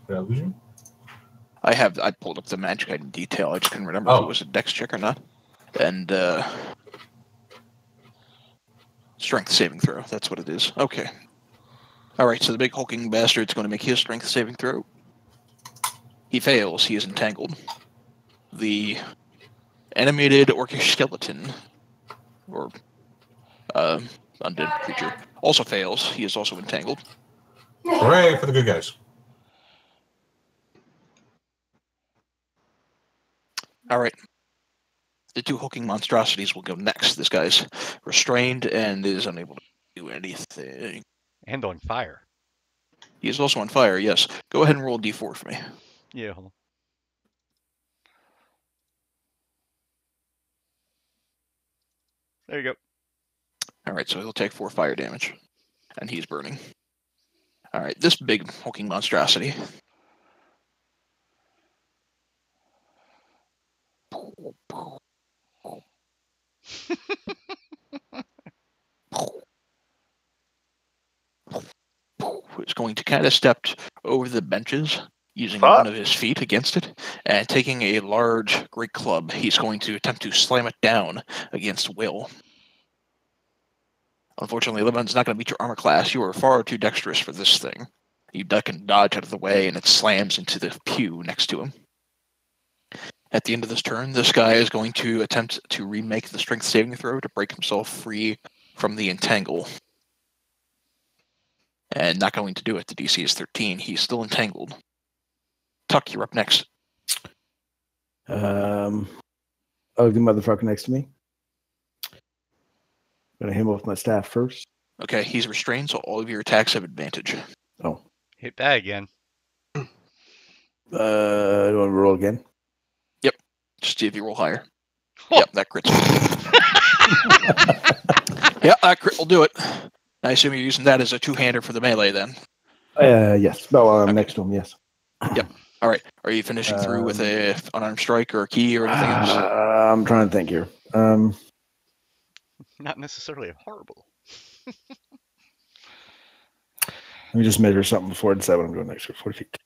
[SPEAKER 3] Did I lose you?
[SPEAKER 1] I pulled up the magic item detail. I just couldn't remember if it was a dex check or not. And strength saving throw. That's what it is. Okay. All right. So the big hulking bastard's going to make his strength saving throw. He fails. He is entangled. The animated orcish skeleton, or undead creature, also fails. He is also entangled.
[SPEAKER 3] Hooray for the good guys.
[SPEAKER 1] All right. The two hulking monstrosities will go next. This guy's restrained and is unable to do anything.
[SPEAKER 2] And on fire.
[SPEAKER 1] He is also on fire, yes. Go ahead and roll a d4 for me.
[SPEAKER 2] Yeah, hold on. There you go.
[SPEAKER 1] All right, so he'll take 4 fire damage. And he's burning. All right, this big hulking monstrosity. Is going to kind of step over the benches using one of his feet against it, and taking a large great club, he's going to attempt to slam it down against Will. Unfortunately, Lebanon's not going to meet your armor class. You are far too dexterous for this thing. You duck and dodge out of the way, and it slams into the pew next to him. At the end of this turn, this guy is going to attempt to remake the strength saving throw to break himself free from the entangle. And not going to do it. The DC is 13. He's still entangled. Tuck, you're up next.
[SPEAKER 5] The motherfucker next to me. Gonna hit him with my staff first.
[SPEAKER 1] Okay, he's restrained, so all of your attacks have advantage.
[SPEAKER 5] Oh.
[SPEAKER 2] Hit that again.
[SPEAKER 5] Do you want to roll again?
[SPEAKER 1] Just see if you roll higher. Yep, that crits. Yep, that crit will do it. I assume you're using that as a two-hander for the melee then.
[SPEAKER 5] Yes. Well, I'm
[SPEAKER 1] Okay.
[SPEAKER 5] next to him, yes.
[SPEAKER 1] Yep. All right. Are you finishing through with a unarmed strike or a key or anything else?
[SPEAKER 5] I'm trying to think here.
[SPEAKER 2] Not necessarily horrible.
[SPEAKER 5] Let me just measure something before I decide what I'm doing next. 40 feet.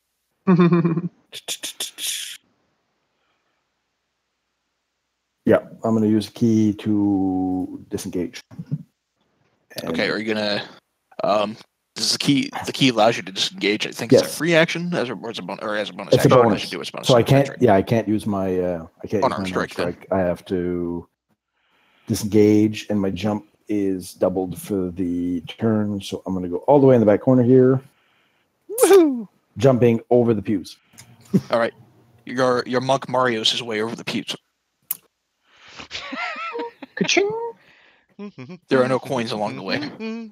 [SPEAKER 5] Yeah, I'm going to use a key to disengage. And
[SPEAKER 1] Okay. Are you gonna? This is the key. The key allows you to disengage. I think it's a
[SPEAKER 5] Yes.
[SPEAKER 1] free action as a bonus, or as a bonus
[SPEAKER 5] It's a
[SPEAKER 1] action. I
[SPEAKER 5] bonus.
[SPEAKER 1] should do it as a bonus
[SPEAKER 5] So I
[SPEAKER 1] action,
[SPEAKER 5] can't.
[SPEAKER 1] that's right.
[SPEAKER 5] Yeah, I can't use my. I can't use my
[SPEAKER 1] Unarmed strike, then.
[SPEAKER 5] I have to disengage, and my jump is doubled for the turn. So I'm going to go all the way in the back corner here,
[SPEAKER 1] Woohoo!
[SPEAKER 5] jumping over the pews.
[SPEAKER 1] All right. Your monk Mario's his way over the pews.
[SPEAKER 6] Ka-ching!
[SPEAKER 1] There are no coins along the way.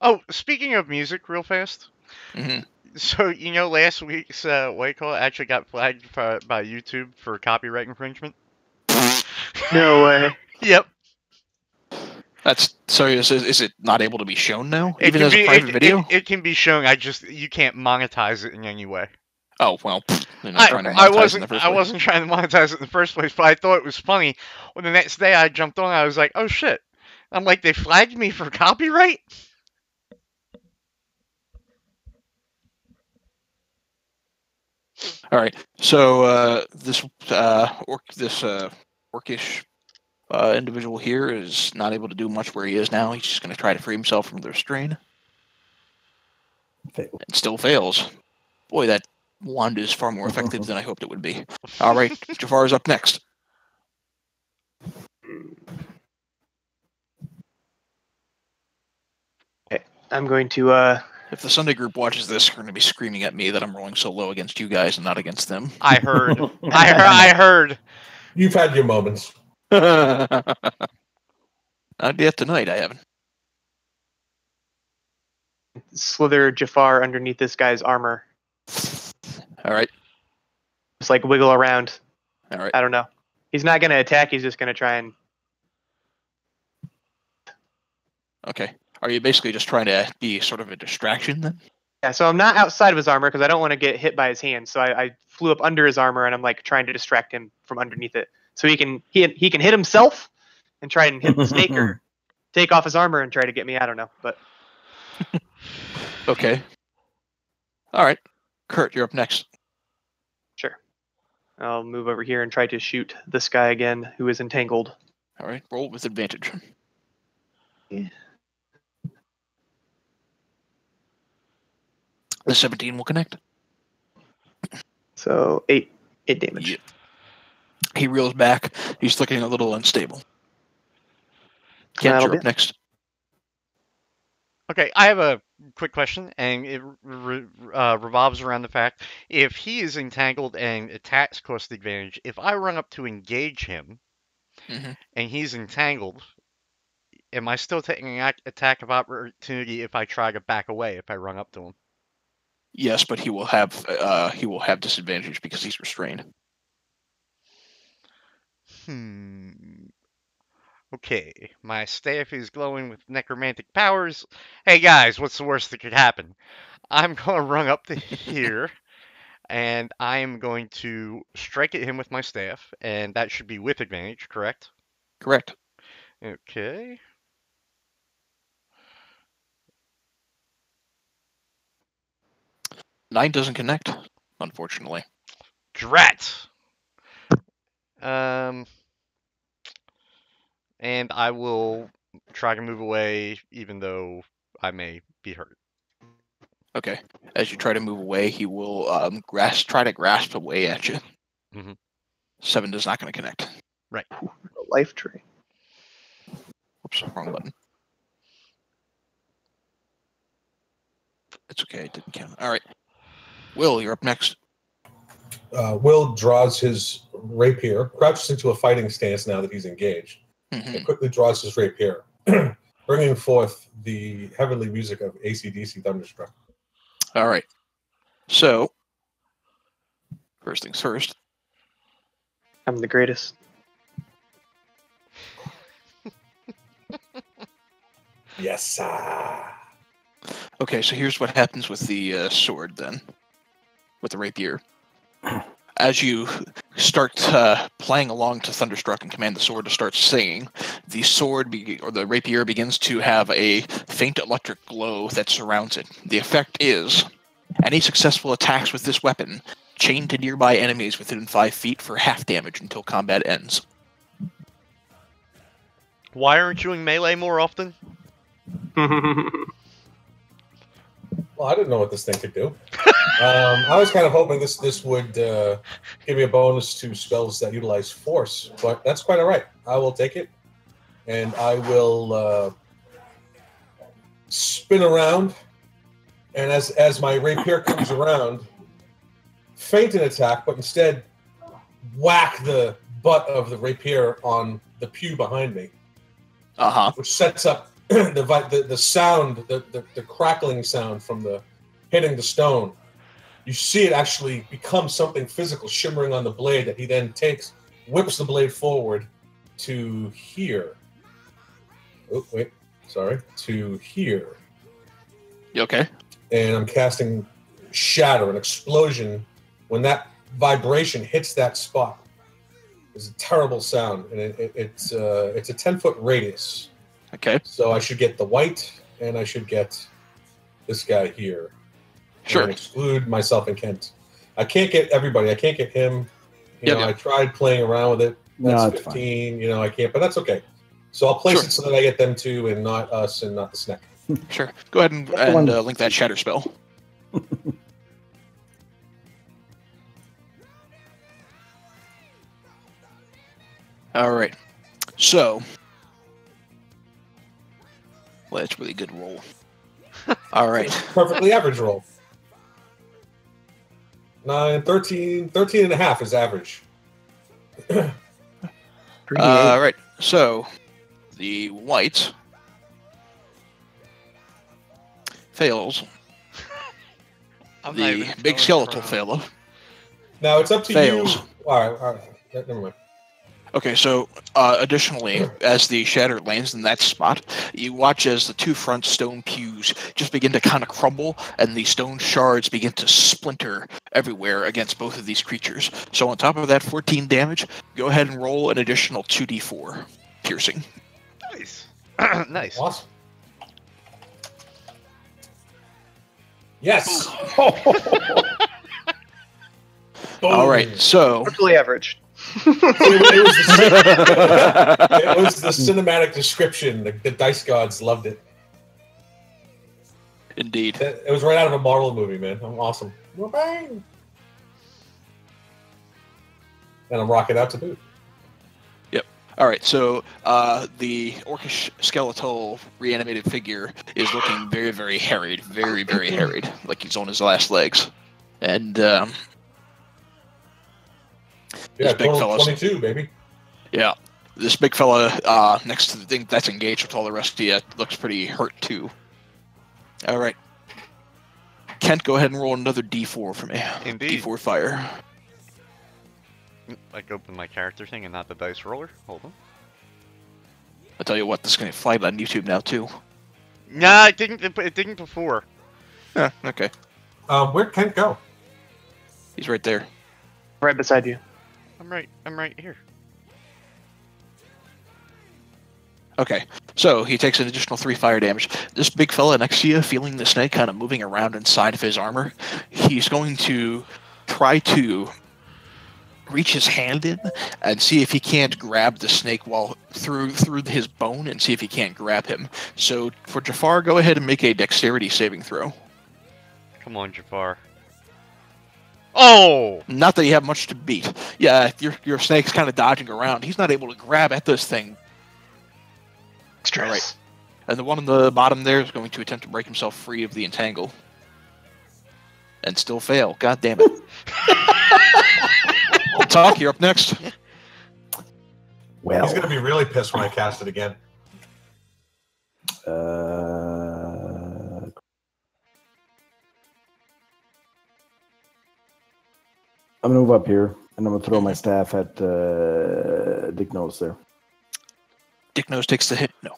[SPEAKER 2] Oh, speaking of music, real fast.
[SPEAKER 1] hmm
[SPEAKER 2] So, last week's what you call it actually got flagged by YouTube for copyright infringement.
[SPEAKER 6] No way.
[SPEAKER 2] Yep.
[SPEAKER 1] That's so. Is it not able to be shown now,
[SPEAKER 2] It
[SPEAKER 1] even
[SPEAKER 2] can
[SPEAKER 1] as a
[SPEAKER 2] be-
[SPEAKER 1] private video?
[SPEAKER 2] It can be shown. You can't monetize it in any way.
[SPEAKER 1] Oh well, they're not trying to monetize it in the first
[SPEAKER 2] I
[SPEAKER 1] place.
[SPEAKER 2] wasn't trying to monetize it in the first place, but I thought it was funny. When the next day I jumped on, I was like, "Oh shit!" I'm like, "They flagged me for copyright."
[SPEAKER 1] All right. So this orcish individual here is not able to do much where he is now. He's just going to try to free himself from the restraint.
[SPEAKER 5] Fail.
[SPEAKER 1] And still fails. Boy, that wand is far more effective than I hoped it would be. All right, Jafar is up next.
[SPEAKER 6] I'm going to
[SPEAKER 1] If the Sunday group watches this, they're going to be screaming at me that I'm rolling so low against you guys and not against them.
[SPEAKER 2] I heard. I heard.
[SPEAKER 3] You've had your moments.
[SPEAKER 1] Not yet tonight, I haven't.
[SPEAKER 6] slither Jafar underneath this guy's armor.
[SPEAKER 1] All right.
[SPEAKER 6] Just like wiggle around.
[SPEAKER 1] All right.
[SPEAKER 6] I don't know. He's not going to attack. He's just going to try and...
[SPEAKER 1] Okay. Are you basically just trying to be sort of a distraction then?
[SPEAKER 6] Yeah, so I'm not outside of his armor because I don't want to get hit by his hand. So I flew up under his armor and I'm like trying to distract him from underneath it. So he can hit himself and try and hit the snake or take off his armor and try to get me. I don't know, but
[SPEAKER 1] Okay. All right. Kurt, you're up next.
[SPEAKER 6] sure. I'll move over here and try to shoot this guy again who is entangled.
[SPEAKER 1] All right. Roll with advantage.
[SPEAKER 6] Yeah.
[SPEAKER 1] The 17 will connect.
[SPEAKER 6] So 8 damage.
[SPEAKER 1] Yep. He reels back. He's looking a little unstable. Kent,
[SPEAKER 6] That'll
[SPEAKER 1] you're
[SPEAKER 6] be
[SPEAKER 1] up next.
[SPEAKER 2] Okay, I have a quick question, and it revolves around the fact if he is entangled and attacks cost advantage, if I run up to engage him and he's entangled, am I still taking an attack of opportunity if I try to back away if I run up to him?
[SPEAKER 1] Yes, but he will have disadvantage because he's restrained.
[SPEAKER 2] Okay, my staff is glowing with necromantic powers. Hey guys, what's the worst that could happen? I'm going to run up to here, and I am going to strike at him with my staff, and that should be with advantage, correct?
[SPEAKER 1] Correct.
[SPEAKER 2] Okay.
[SPEAKER 1] Nine doesn't connect, unfortunately.
[SPEAKER 2] Drat! And I will try to move away, even though I may be hurt.
[SPEAKER 1] Okay. As you try to move away, he will try to grasp away at you. 7 is not going to connect.
[SPEAKER 2] Right.
[SPEAKER 6] A life tree.
[SPEAKER 1] Oops, wrong button. It's okay, it didn't count. All right. Will, you're up next.
[SPEAKER 3] Will draws his rapier, crouches into a fighting stance now that he's engaged.
[SPEAKER 1] Mhm.
[SPEAKER 3] And quickly draws his rapier. bringing forth the heavenly music of AC/DC Thunderstruck.
[SPEAKER 1] All right. So, first things first.
[SPEAKER 6] I'm the greatest.
[SPEAKER 3] Yes, sir.
[SPEAKER 1] Okay, so here's what happens with the sword then, with the rapier. As you start playing along to Thunderstruck and command the sword to start singing, the sword or the rapier begins to have a faint electric glow that surrounds it. The effect is any successful attacks with this weapon chained to nearby enemies within 5 feet for half damage until combat ends.
[SPEAKER 2] Why aren't you in melee more often?
[SPEAKER 3] Well, I didn't know what this thing could do. I was kind of hoping this would give me a bonus to spells that utilize force, but that's quite all right. I will take it, and I will spin around, and as my rapier comes around, feint an attack, but instead whack the butt of the rapier on the pew behind me, which sets up the sound, the crackling sound from the hitting the stone. You see it actually become something physical, shimmering on the blade that he then takes, whips the blade forward to here. Oh, wait, sorry, to here.
[SPEAKER 1] You okay?
[SPEAKER 3] And I'm casting Shatter, an explosion. When that vibration hits that spot, it's a terrible sound, and it's a 10-foot radius.
[SPEAKER 1] Okay.
[SPEAKER 3] So I should get the white, and I should get this guy here.
[SPEAKER 1] Sure.
[SPEAKER 3] And exclude myself and Kent. I can't get everybody. I can't get him. You know, I tried playing around with it. That's 15. Fine. You know, I can't, but that's okay. So I'll place it so that I get them too, and not us, and not the snack.
[SPEAKER 1] Sure. Go ahead and link that shatter spell. All right. So, well, that's a really good roll. All right.
[SPEAKER 3] Perfectly average roll. 9, 13 and a half is average.
[SPEAKER 1] All right. So, the white fails. The big skeletal fellow.
[SPEAKER 3] Now it's up to
[SPEAKER 1] fails.
[SPEAKER 3] you. All right. Never mind.
[SPEAKER 1] Okay, so additionally, as the shatter lands in that spot, you watch as the two front stone pews just begin to kind of crumble, and the stone shards begin to splinter everywhere against both of these creatures. So on top of that 14 damage, go ahead and roll an additional 2d4 piercing.
[SPEAKER 2] Nice. Nice.
[SPEAKER 3] Awesome. Yes.
[SPEAKER 1] All right, so...
[SPEAKER 6] Perfectly average.
[SPEAKER 3] It was the cinematic description. The dice gods loved it.
[SPEAKER 1] Indeed.
[SPEAKER 3] It was right out of a Marvel movie, man. I'm awesome. Bang! And I'm rocking out to boot.
[SPEAKER 1] Yep. All right, so the orcish skeletal reanimated figure is looking very, very harried. Very, very harried. Like he's on his last legs. And...
[SPEAKER 3] yeah,
[SPEAKER 1] big fella,
[SPEAKER 3] 22, baby.
[SPEAKER 1] Yeah, this big fella next to the thing that's engaged with all the rest of you looks pretty hurt too. All right, Kent, go ahead and roll another D4 for me.
[SPEAKER 2] Indeed.
[SPEAKER 1] D4 fire.
[SPEAKER 2] I open my character thing and not the dice roller. Hold on.
[SPEAKER 1] I'll tell you what, this is going to fly on YouTube now too.
[SPEAKER 2] Nah, it didn't before.
[SPEAKER 1] Yeah, okay.
[SPEAKER 3] Where'd Kent go?
[SPEAKER 1] He's right there.
[SPEAKER 6] Right beside you.
[SPEAKER 2] I'm right here.
[SPEAKER 1] Okay, so he takes an additional 3 fire damage. This big fella next to you, feeling the snake kind of moving around inside of his armor, he's going to try to reach his hand in and see if he can't grab the snake while through his bone, and see if he can't grab him. So for Jafar, go ahead and make a dexterity saving throw.
[SPEAKER 2] Come on, Jafar. Oh!
[SPEAKER 1] Not that you have much to beat. Yeah, your snake's kind of dodging around. He's not able to grab at this thing.
[SPEAKER 6] Stress.
[SPEAKER 1] All right. And the one on the bottom there is going to attempt to break himself free of the entangle. And still fail. God damn it. Talk, you're up next.
[SPEAKER 5] Well,
[SPEAKER 3] he's going to be really pissed when I cast it again.
[SPEAKER 5] I'm gonna move up here, and I'm gonna throw my staff at Dick Nose there.
[SPEAKER 1] Dick Nose takes the hit. No.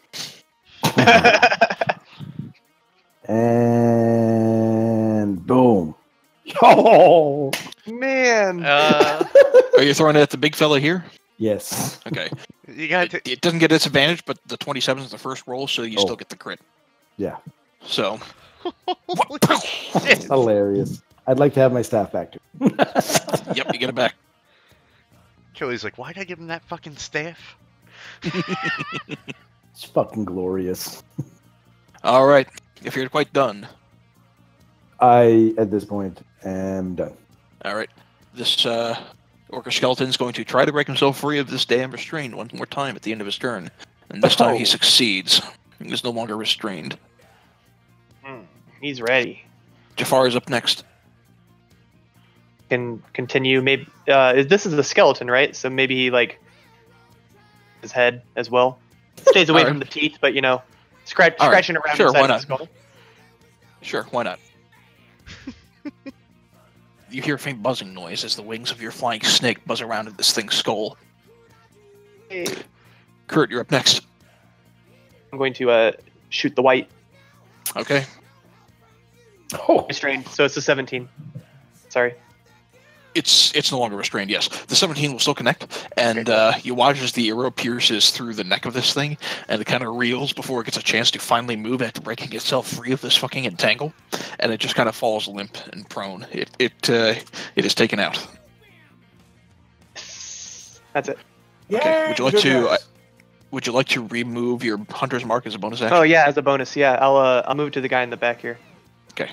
[SPEAKER 5] And boom! Oh
[SPEAKER 6] Man.
[SPEAKER 1] Are you throwing it at the big fella here?
[SPEAKER 5] yes.
[SPEAKER 1] Okay.
[SPEAKER 2] You got to.
[SPEAKER 1] It doesn't get disadvantage, but the 27 is the first roll, so you still get the crit.
[SPEAKER 5] Yeah.
[SPEAKER 1] So.
[SPEAKER 2] Shit.
[SPEAKER 5] Hilarious. I'd like to have my staff back too.
[SPEAKER 1] Yep, you get it back.
[SPEAKER 2] Kelly's like, why'd I give him that fucking staff?
[SPEAKER 5] It's fucking glorious.
[SPEAKER 1] All right. If you're quite done.
[SPEAKER 5] I, at this point, am done.
[SPEAKER 1] All right. This Orca skeleton is going to try to break himself free of this damn restraint one more time at the end of his turn. And this time he succeeds. He is no longer restrained.
[SPEAKER 6] He's ready.
[SPEAKER 1] Jafar is up next.
[SPEAKER 6] Can continue. Maybe this is a skeleton, right? So maybe he like his head as well. Stays away from the teeth, but scratching around
[SPEAKER 1] Sure,
[SPEAKER 6] inside
[SPEAKER 1] why
[SPEAKER 6] of the
[SPEAKER 1] not?
[SPEAKER 6] skull.
[SPEAKER 1] Sure, why not? You hear a faint buzzing noise as the wings of your flying snake buzz around at this thing's skull.
[SPEAKER 6] Hey.
[SPEAKER 1] Kurt, you're up next.
[SPEAKER 6] I'm going to shoot the white
[SPEAKER 1] Okay.
[SPEAKER 5] Oh,
[SPEAKER 6] restrained. So it's a 17. Sorry.
[SPEAKER 1] It's no longer restrained, yes. The 17 will still connect, and you watch as the arrow pierces through the neck of this thing, and it kind of reels before it gets a chance to finally move after breaking itself free of this fucking entangle, and it just kind of falls limp and prone. It is taken out.
[SPEAKER 6] That's it.
[SPEAKER 1] Okay.
[SPEAKER 3] Yay,
[SPEAKER 1] Would you like to remove your hunter's mark as a bonus action?
[SPEAKER 6] Oh yeah, as a bonus. Yeah, I'll move to the guy in the back here.
[SPEAKER 1] Okay.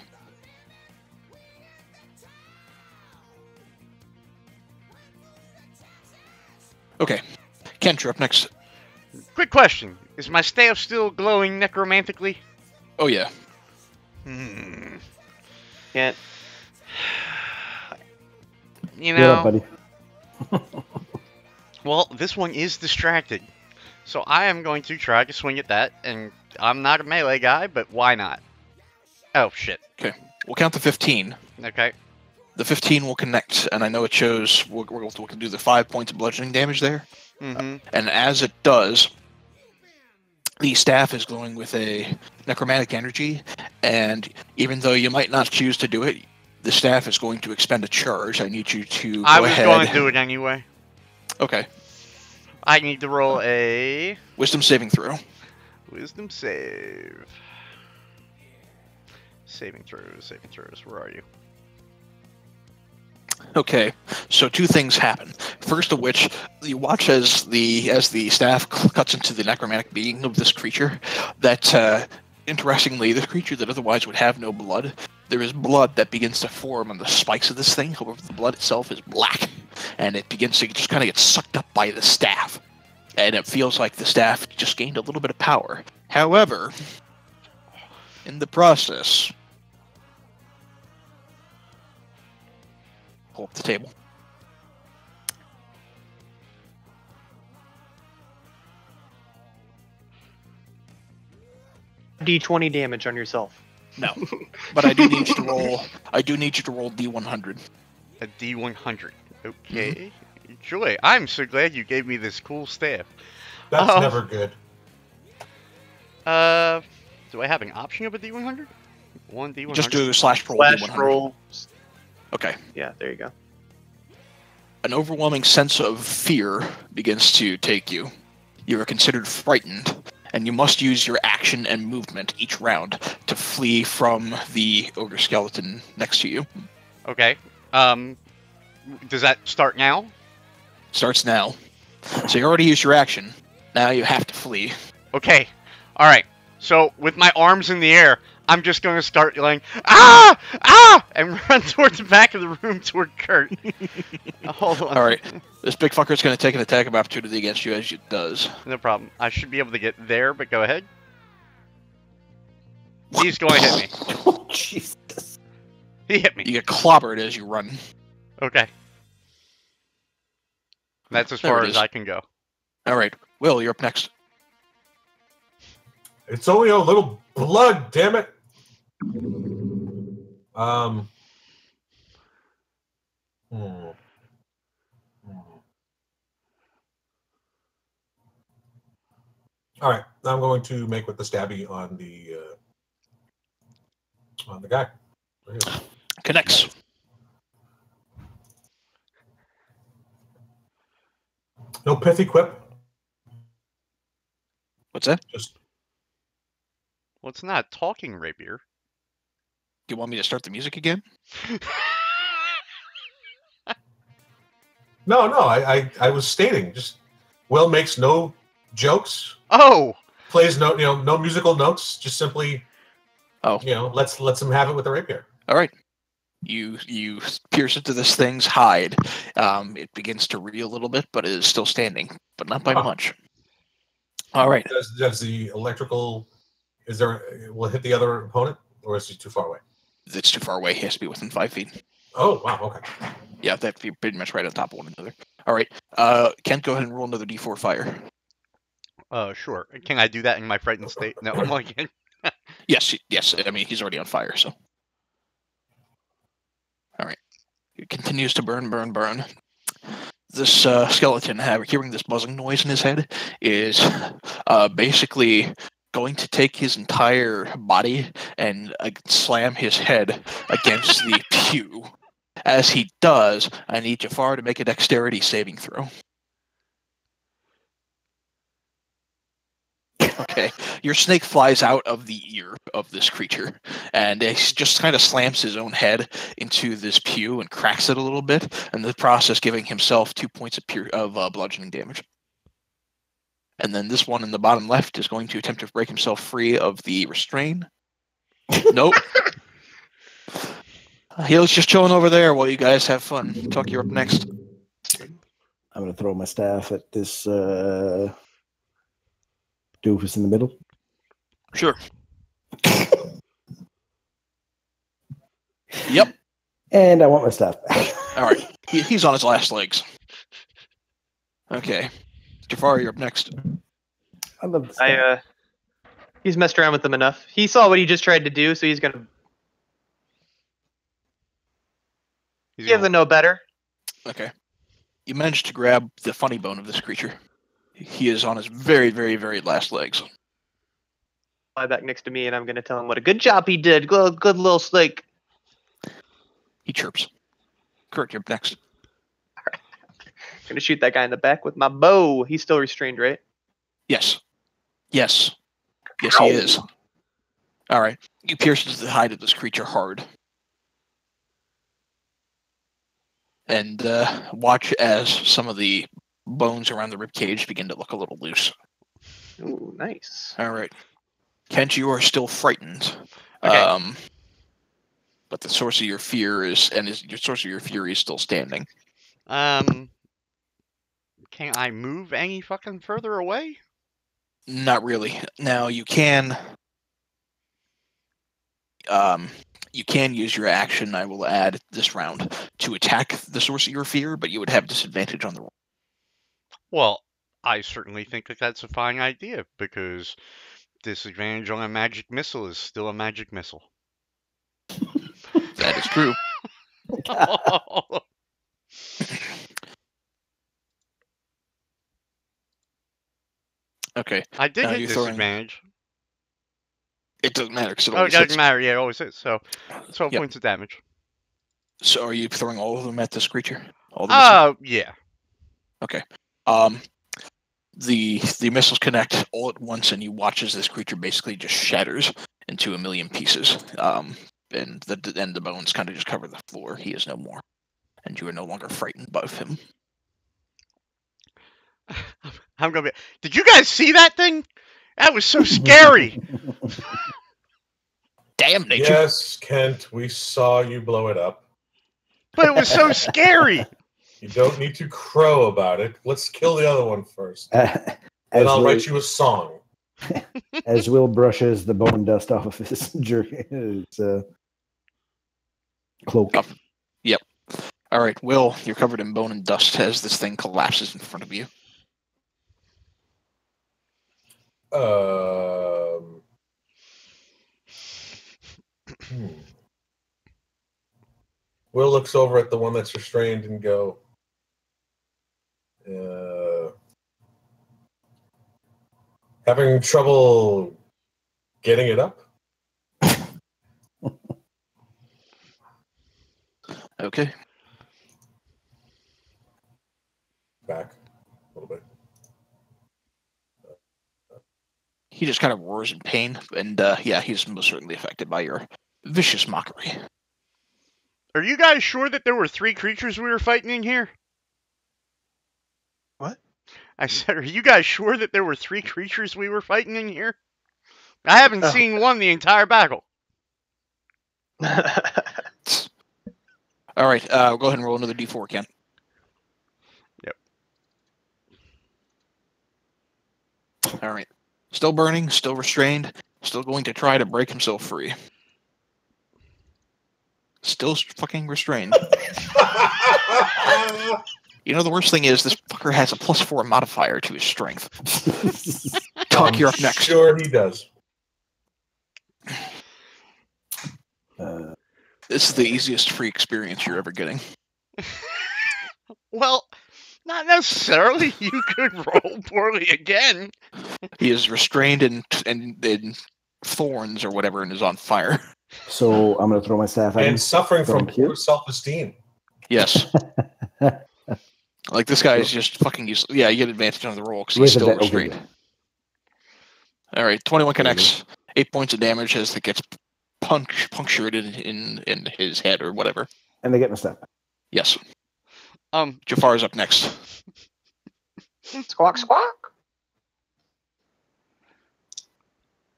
[SPEAKER 1] Okay. Kent, you're up next.
[SPEAKER 2] Quick question. Is my staff still glowing necromantically?
[SPEAKER 1] Oh, yeah.
[SPEAKER 6] Can't.
[SPEAKER 2] You
[SPEAKER 5] get up,
[SPEAKER 2] know,
[SPEAKER 5] buddy.
[SPEAKER 2] well, this one is distracted. So I am going to try to swing at that, and I'm not a melee guy, but why not? Oh, shit.
[SPEAKER 1] Okay. We'll count to 15.
[SPEAKER 2] Okay.
[SPEAKER 1] The 15 will connect, and I know it shows we can do the 5 points of bludgeoning damage there.
[SPEAKER 2] Mm-hmm.
[SPEAKER 1] And as it does, the staff is glowing with a necromantic energy, and even though you might not choose to do it, the staff is going to expend a charge. I need you to go
[SPEAKER 2] I was
[SPEAKER 1] ahead.
[SPEAKER 2] going to do it anyway.
[SPEAKER 1] Okay.
[SPEAKER 2] I need to roll a
[SPEAKER 1] Wisdom saving throw.
[SPEAKER 2] wisdom save. Saving throws. Where are you?
[SPEAKER 1] Okay, so two things happen. First of which, you watch as the staff cuts into the necromantic being of this creature. That, interestingly, this creature that otherwise would have no blood, there is blood that begins to form on the spikes of this thing. However, the blood itself is black, and it begins to just kind of get sucked up by the staff. And it feels like the staff just gained a little bit of power. However, in the process, pull up the table.
[SPEAKER 6] D20 damage on yourself.
[SPEAKER 1] No, but I do need you to roll. I do need you to roll D100.
[SPEAKER 2] A D100. Okay. Joy, I'm so glad you gave me this cool staff.
[SPEAKER 3] That's
[SPEAKER 2] Oh.
[SPEAKER 3] never good.
[SPEAKER 2] Do I have an option of a D100? One D100.
[SPEAKER 1] Just do slash roll
[SPEAKER 6] Flash
[SPEAKER 1] D100.
[SPEAKER 6] roll.
[SPEAKER 1] Okay.
[SPEAKER 6] Yeah, there you go.
[SPEAKER 1] An overwhelming sense of fear begins to take you. You are considered frightened, and you must use your action and movement each round to flee from the ogre skeleton next to you.
[SPEAKER 2] Okay. Does that start now?
[SPEAKER 1] Starts now. So you already used your action. Now you have to flee.
[SPEAKER 2] Okay. All right. So with my arms in the air, I'm just going to start yelling, "Ah! Ah!" and run towards the back of the room toward Kurt. Hold on.
[SPEAKER 1] All right. This big fucker is going to take an attack of opportunity against you as it does.
[SPEAKER 2] No problem. I should be able to get there, but go ahead. He's going to hit me.
[SPEAKER 5] Oh, Jesus.
[SPEAKER 2] He hit me.
[SPEAKER 1] You get clobbered as you run.
[SPEAKER 2] Okay. That's as
[SPEAKER 1] There
[SPEAKER 2] far
[SPEAKER 1] it
[SPEAKER 2] as
[SPEAKER 1] is.
[SPEAKER 2] I can go.
[SPEAKER 1] All right. Will, you're up next.
[SPEAKER 3] It's only a little blood, damn it. All right, I'm going to make with the stabby on the guy. Right here.
[SPEAKER 1] Connects.
[SPEAKER 3] No pithy quip.
[SPEAKER 1] What's that?
[SPEAKER 3] Just
[SPEAKER 2] Well, it's not a talking rapier.
[SPEAKER 1] You want me to start the music again?
[SPEAKER 3] no. I was stating just Will makes no jokes.
[SPEAKER 2] Oh,
[SPEAKER 3] Plays no musical notes. Just simply,
[SPEAKER 1] Oh.
[SPEAKER 3] lets him have it with the rapier.
[SPEAKER 1] All right. You pierce into this thing's hide. It begins to reel a little bit, but it is still standing, but not by much. All right.
[SPEAKER 3] Does the electrical? Will it hit the other opponent, or is he too far away?
[SPEAKER 1] It's too far away. He has to be within 5 feet.
[SPEAKER 3] Oh wow. Okay.
[SPEAKER 1] Yeah, that'd be pretty much right on top of one another. All right. Kent, go ahead and roll another D4 fire.
[SPEAKER 2] Sure. Can I do that in my frightened state? No, I'm like,
[SPEAKER 1] Yes. I mean, he's already on fire, so. All right. It continues to burn. This skeleton, hearing this buzzing noise in his head, is basically going to take his entire body and slam his head against the pew. As he does, I need Jafar to make a dexterity saving throw. Okay, your snake flies out of the ear of this creature, and he just kind of slams his own head into this pew and cracks it a little bit, in the process giving himself 2 points of bludgeoning damage. And then this one in the bottom left is going to attempt to break himself free of the restraint. Nope. He was just chilling over there while you guys have fun. Tuck, you're up next.
[SPEAKER 5] I'm going to throw my staff at this doofus in the middle.
[SPEAKER 1] Sure. Yep.
[SPEAKER 5] And I want my staff back.
[SPEAKER 1] All right. He's on his last legs. Okay. Jafar, you're up next.
[SPEAKER 5] I love the staff.
[SPEAKER 6] He's messed around with them enough. He saw what he just tried to do, so he's gonna give the no better.
[SPEAKER 1] Okay. You managed to grab the funny bone of this creature. He is on his very, very, very last legs.
[SPEAKER 6] Fly back next to me, and I'm gonna tell him what a good job he did. Good little snake.
[SPEAKER 1] He chirps. Kurt, you're up next.
[SPEAKER 6] Gonna shoot that guy in the back with my bow. He's still restrained, right?
[SPEAKER 1] Yes, he is. All right. You pierce into the hide of this creature hard. And watch as some of the bones around the ribcage begin to look a little loose.
[SPEAKER 6] Ooh, nice.
[SPEAKER 1] All right. Kent, you are still frightened.
[SPEAKER 2] Okay.
[SPEAKER 1] But the source of your fear is still standing.
[SPEAKER 2] Can I move any fucking further away?
[SPEAKER 1] Not really. Now you can use your action, I will add this round, to attack the source of your fear, but you would have disadvantage on the roll.
[SPEAKER 2] Well, I certainly think that that's a fine idea, because disadvantage on a magic missile is still a magic missile.
[SPEAKER 1] That is true. Okay.
[SPEAKER 2] I did
[SPEAKER 1] Now
[SPEAKER 2] hit
[SPEAKER 1] you're throwing-
[SPEAKER 2] disadvantage.
[SPEAKER 1] It doesn't matter because it
[SPEAKER 2] Oh, it
[SPEAKER 1] always
[SPEAKER 2] doesn't
[SPEAKER 1] hits.
[SPEAKER 2] matter. Yeah, it always hits. So 12
[SPEAKER 1] Yep.
[SPEAKER 2] points of damage.
[SPEAKER 1] So are you throwing all of them at this creature? All the missiles?
[SPEAKER 2] Yeah.
[SPEAKER 1] Okay. The missiles connect all at once, and you watch as this creature basically just shatters into a million pieces. And the bones kind of just cover the floor. He is no more, and you are no longer frightened by him.
[SPEAKER 2] I'm gonna be. Did you guys see that thing? That was so scary.
[SPEAKER 1] Damn nature!
[SPEAKER 3] Yes, Kent, we saw you blow it up.
[SPEAKER 2] But it was so scary.
[SPEAKER 3] You don't need to crow about it. Let's kill the other one first. Then I'll write you a song.
[SPEAKER 5] As Will brushes the bone dust off of his cloak.
[SPEAKER 1] Oh, yep. All right, Will, you're covered in bone and dust as this thing collapses in front of you.
[SPEAKER 3] Will looks over at the one that's restrained and go, having trouble getting it up?
[SPEAKER 1] Okay.
[SPEAKER 3] Back a little bit.
[SPEAKER 1] He just kind of roars in pain, and yeah, he's most certainly affected by your vicious mockery.
[SPEAKER 2] Are you guys sure that there were 3 creatures we were fighting in here?
[SPEAKER 6] What?
[SPEAKER 2] I said, are you guys sure that there were 3 creatures we were fighting in here? I haven't seen one the entire battle.
[SPEAKER 1] All right, go ahead and roll another d4, Ken.
[SPEAKER 2] Yep.
[SPEAKER 1] All right. Still burning, still restrained, still going to try to break himself free. Still fucking restrained. You know, the worst thing is this fucker has a +4 modifier to his strength. Talk, you're up next.
[SPEAKER 3] Sure he does.
[SPEAKER 1] This is the easiest free experience you're ever getting.
[SPEAKER 2] Well, not necessarily. You could roll poorly again.
[SPEAKER 1] He is restrained in thorns or whatever and is on fire.
[SPEAKER 5] So I'm going to throw my staff at him.
[SPEAKER 3] And suffering from
[SPEAKER 5] Thank you.
[SPEAKER 3] poor self-esteem.
[SPEAKER 1] Yes. Like, this guy is just fucking useless. Yeah, you get advantage on the roll because he's still restrained.
[SPEAKER 5] Okay.
[SPEAKER 1] All right, 21 connects. 8 points of damage as it gets punctured in his head or whatever.
[SPEAKER 5] And they get my staff.
[SPEAKER 1] Yes. Jafar's up next.
[SPEAKER 6] Squawk, squawk.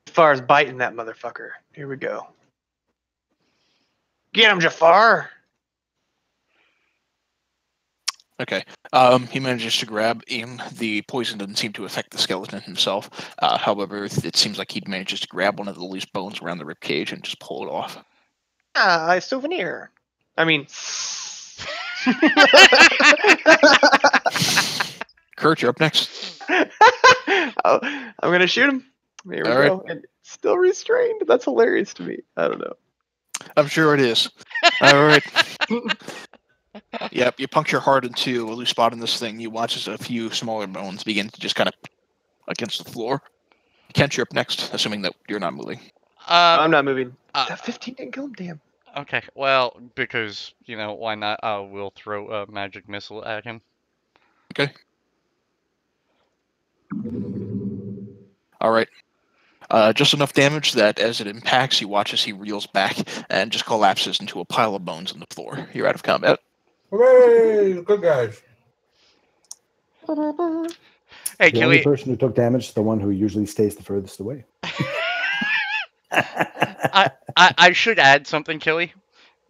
[SPEAKER 6] Jafar's biting that motherfucker. Here we go. Get him, Jafar.
[SPEAKER 1] Okay. He manages to grab Ian. The poison doesn't seem to affect the skeleton himself. However, it seems like he manages to grab one of the loose bones around the ribcage and just pull it off.
[SPEAKER 6] A souvenir. I mean...
[SPEAKER 1] Kurt, you're up next.
[SPEAKER 6] Oh, I'm going to shoot him. Here we go. And still restrained. That's hilarious to me. I don't know.
[SPEAKER 1] I'm sure it is. All right. Yep, you puncture hard into a loose spot in this thing. You watch as a few smaller bones begin to just kind of against the floor. Kent, you're up next, assuming that you're not moving.
[SPEAKER 6] I'm not moving. That 15 didn't kill him, damn.
[SPEAKER 2] Okay, well, because, you know, why not? We'll throw a magic missile at him.
[SPEAKER 1] Okay. All right. Just enough damage that as it impacts, you watch as he reels back and just collapses into a pile of bones on the floor. You're out of combat.
[SPEAKER 3] Hooray! Good guys.
[SPEAKER 2] Hey,
[SPEAKER 5] The only
[SPEAKER 2] Killy.
[SPEAKER 5] person who took damage is the one who usually stays the furthest away.
[SPEAKER 2] I should add something, Killy.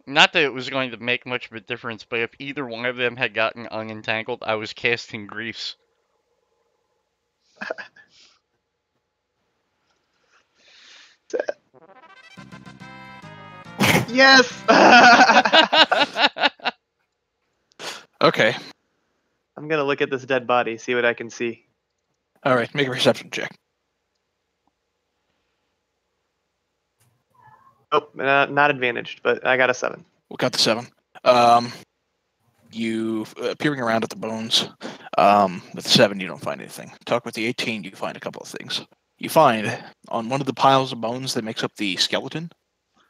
[SPEAKER 2] Not that it was going to make much of a difference, but if either one of them had gotten unentangled, I was casting griefs.
[SPEAKER 6] Yes!
[SPEAKER 1] Okay.
[SPEAKER 6] I'm going to look at this dead body, see what I can see.
[SPEAKER 1] All right, make a perception check.
[SPEAKER 6] Oh, not advantaged, but I got a 7.
[SPEAKER 1] We'll cut the 7. You peering around at the bones. With the 7, you don't find anything. Talk with the 18, you find a couple of things. You find on one of the piles of bones that makes up the skeleton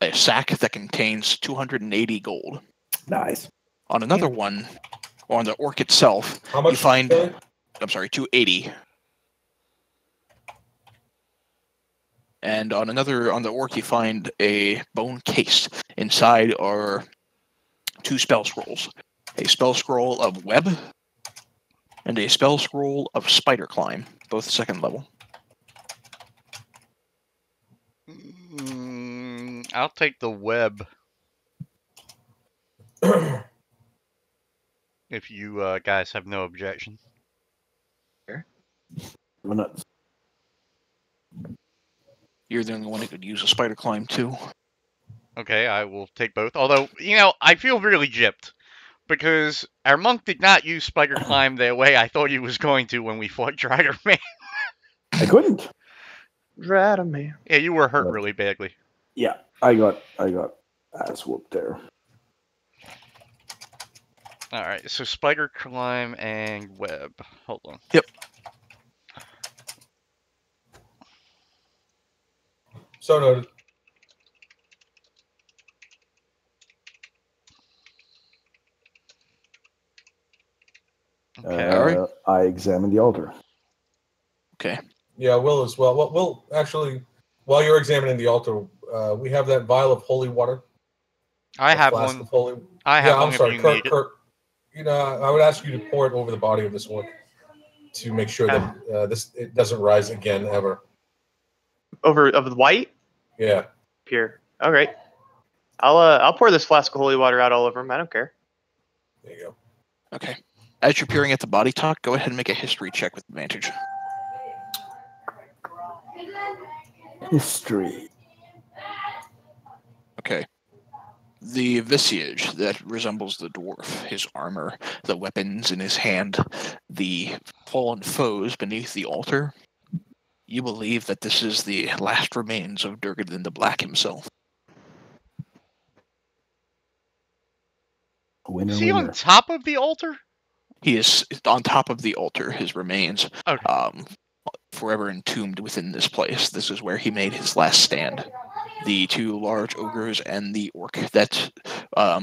[SPEAKER 1] a sack that contains 280 gold.
[SPEAKER 5] Nice.
[SPEAKER 1] On another one, or on the orc itself,
[SPEAKER 3] How much
[SPEAKER 1] you find,
[SPEAKER 3] Billy?
[SPEAKER 1] I'm sorry, 280. And on the orc, you find a bone case. Inside are 2 spell scrolls. A spell scroll of web and a spell scroll of spider climb, both 2nd level.
[SPEAKER 2] I'll take the web. If you guys have no objection.
[SPEAKER 5] Well, nuts.
[SPEAKER 1] You're the only one who could use a spider climb too.
[SPEAKER 2] Okay, I will take both. Although, you know, I feel really gypped. Because our monk did not use spider climb the way I thought he was going to when we fought Drider Man.
[SPEAKER 5] I couldn't.
[SPEAKER 6] Drider Man.
[SPEAKER 2] Yeah, you were hurt really badly.
[SPEAKER 5] Yeah. I got ass whooped there.
[SPEAKER 2] All right, so spider climb and web. Hold on.
[SPEAKER 1] Yep.
[SPEAKER 3] So noted.
[SPEAKER 2] Okay.
[SPEAKER 1] All right.
[SPEAKER 5] I examined the altar.
[SPEAKER 1] Okay.
[SPEAKER 3] Yeah, Will as well. Will actually, while you're examining the altar, we have that vial of holy water.
[SPEAKER 2] I have
[SPEAKER 3] flask
[SPEAKER 2] one.
[SPEAKER 3] Of holy...
[SPEAKER 2] I have one
[SPEAKER 3] I'm sorry,
[SPEAKER 2] if you
[SPEAKER 3] Kurt.
[SPEAKER 2] need it.
[SPEAKER 3] Kurt, you know, I would ask you to pour it over the body of this one to make sure that it doesn't rise again ever.
[SPEAKER 6] Over of the white?
[SPEAKER 3] Yeah.
[SPEAKER 6] Pure. All right. I'll pour this flask of holy water out all over him. I don't care.
[SPEAKER 3] There you go.
[SPEAKER 1] Okay. As you're peering at the body talk, go ahead and make a history check with advantage.
[SPEAKER 5] History.
[SPEAKER 1] Okay. The visage that resembles the dwarf, his armor, the weapons in his hand, the fallen foes beneath the altar. You believe that this is the last remains of Durgadin the Black himself.
[SPEAKER 5] Winner,
[SPEAKER 2] Is he
[SPEAKER 5] winner.
[SPEAKER 2] on top of the altar?
[SPEAKER 1] He is on top of the altar, his remains,
[SPEAKER 2] Okay.
[SPEAKER 1] forever entombed within this place. This is where he made his last stand. The two large ogres and the orc that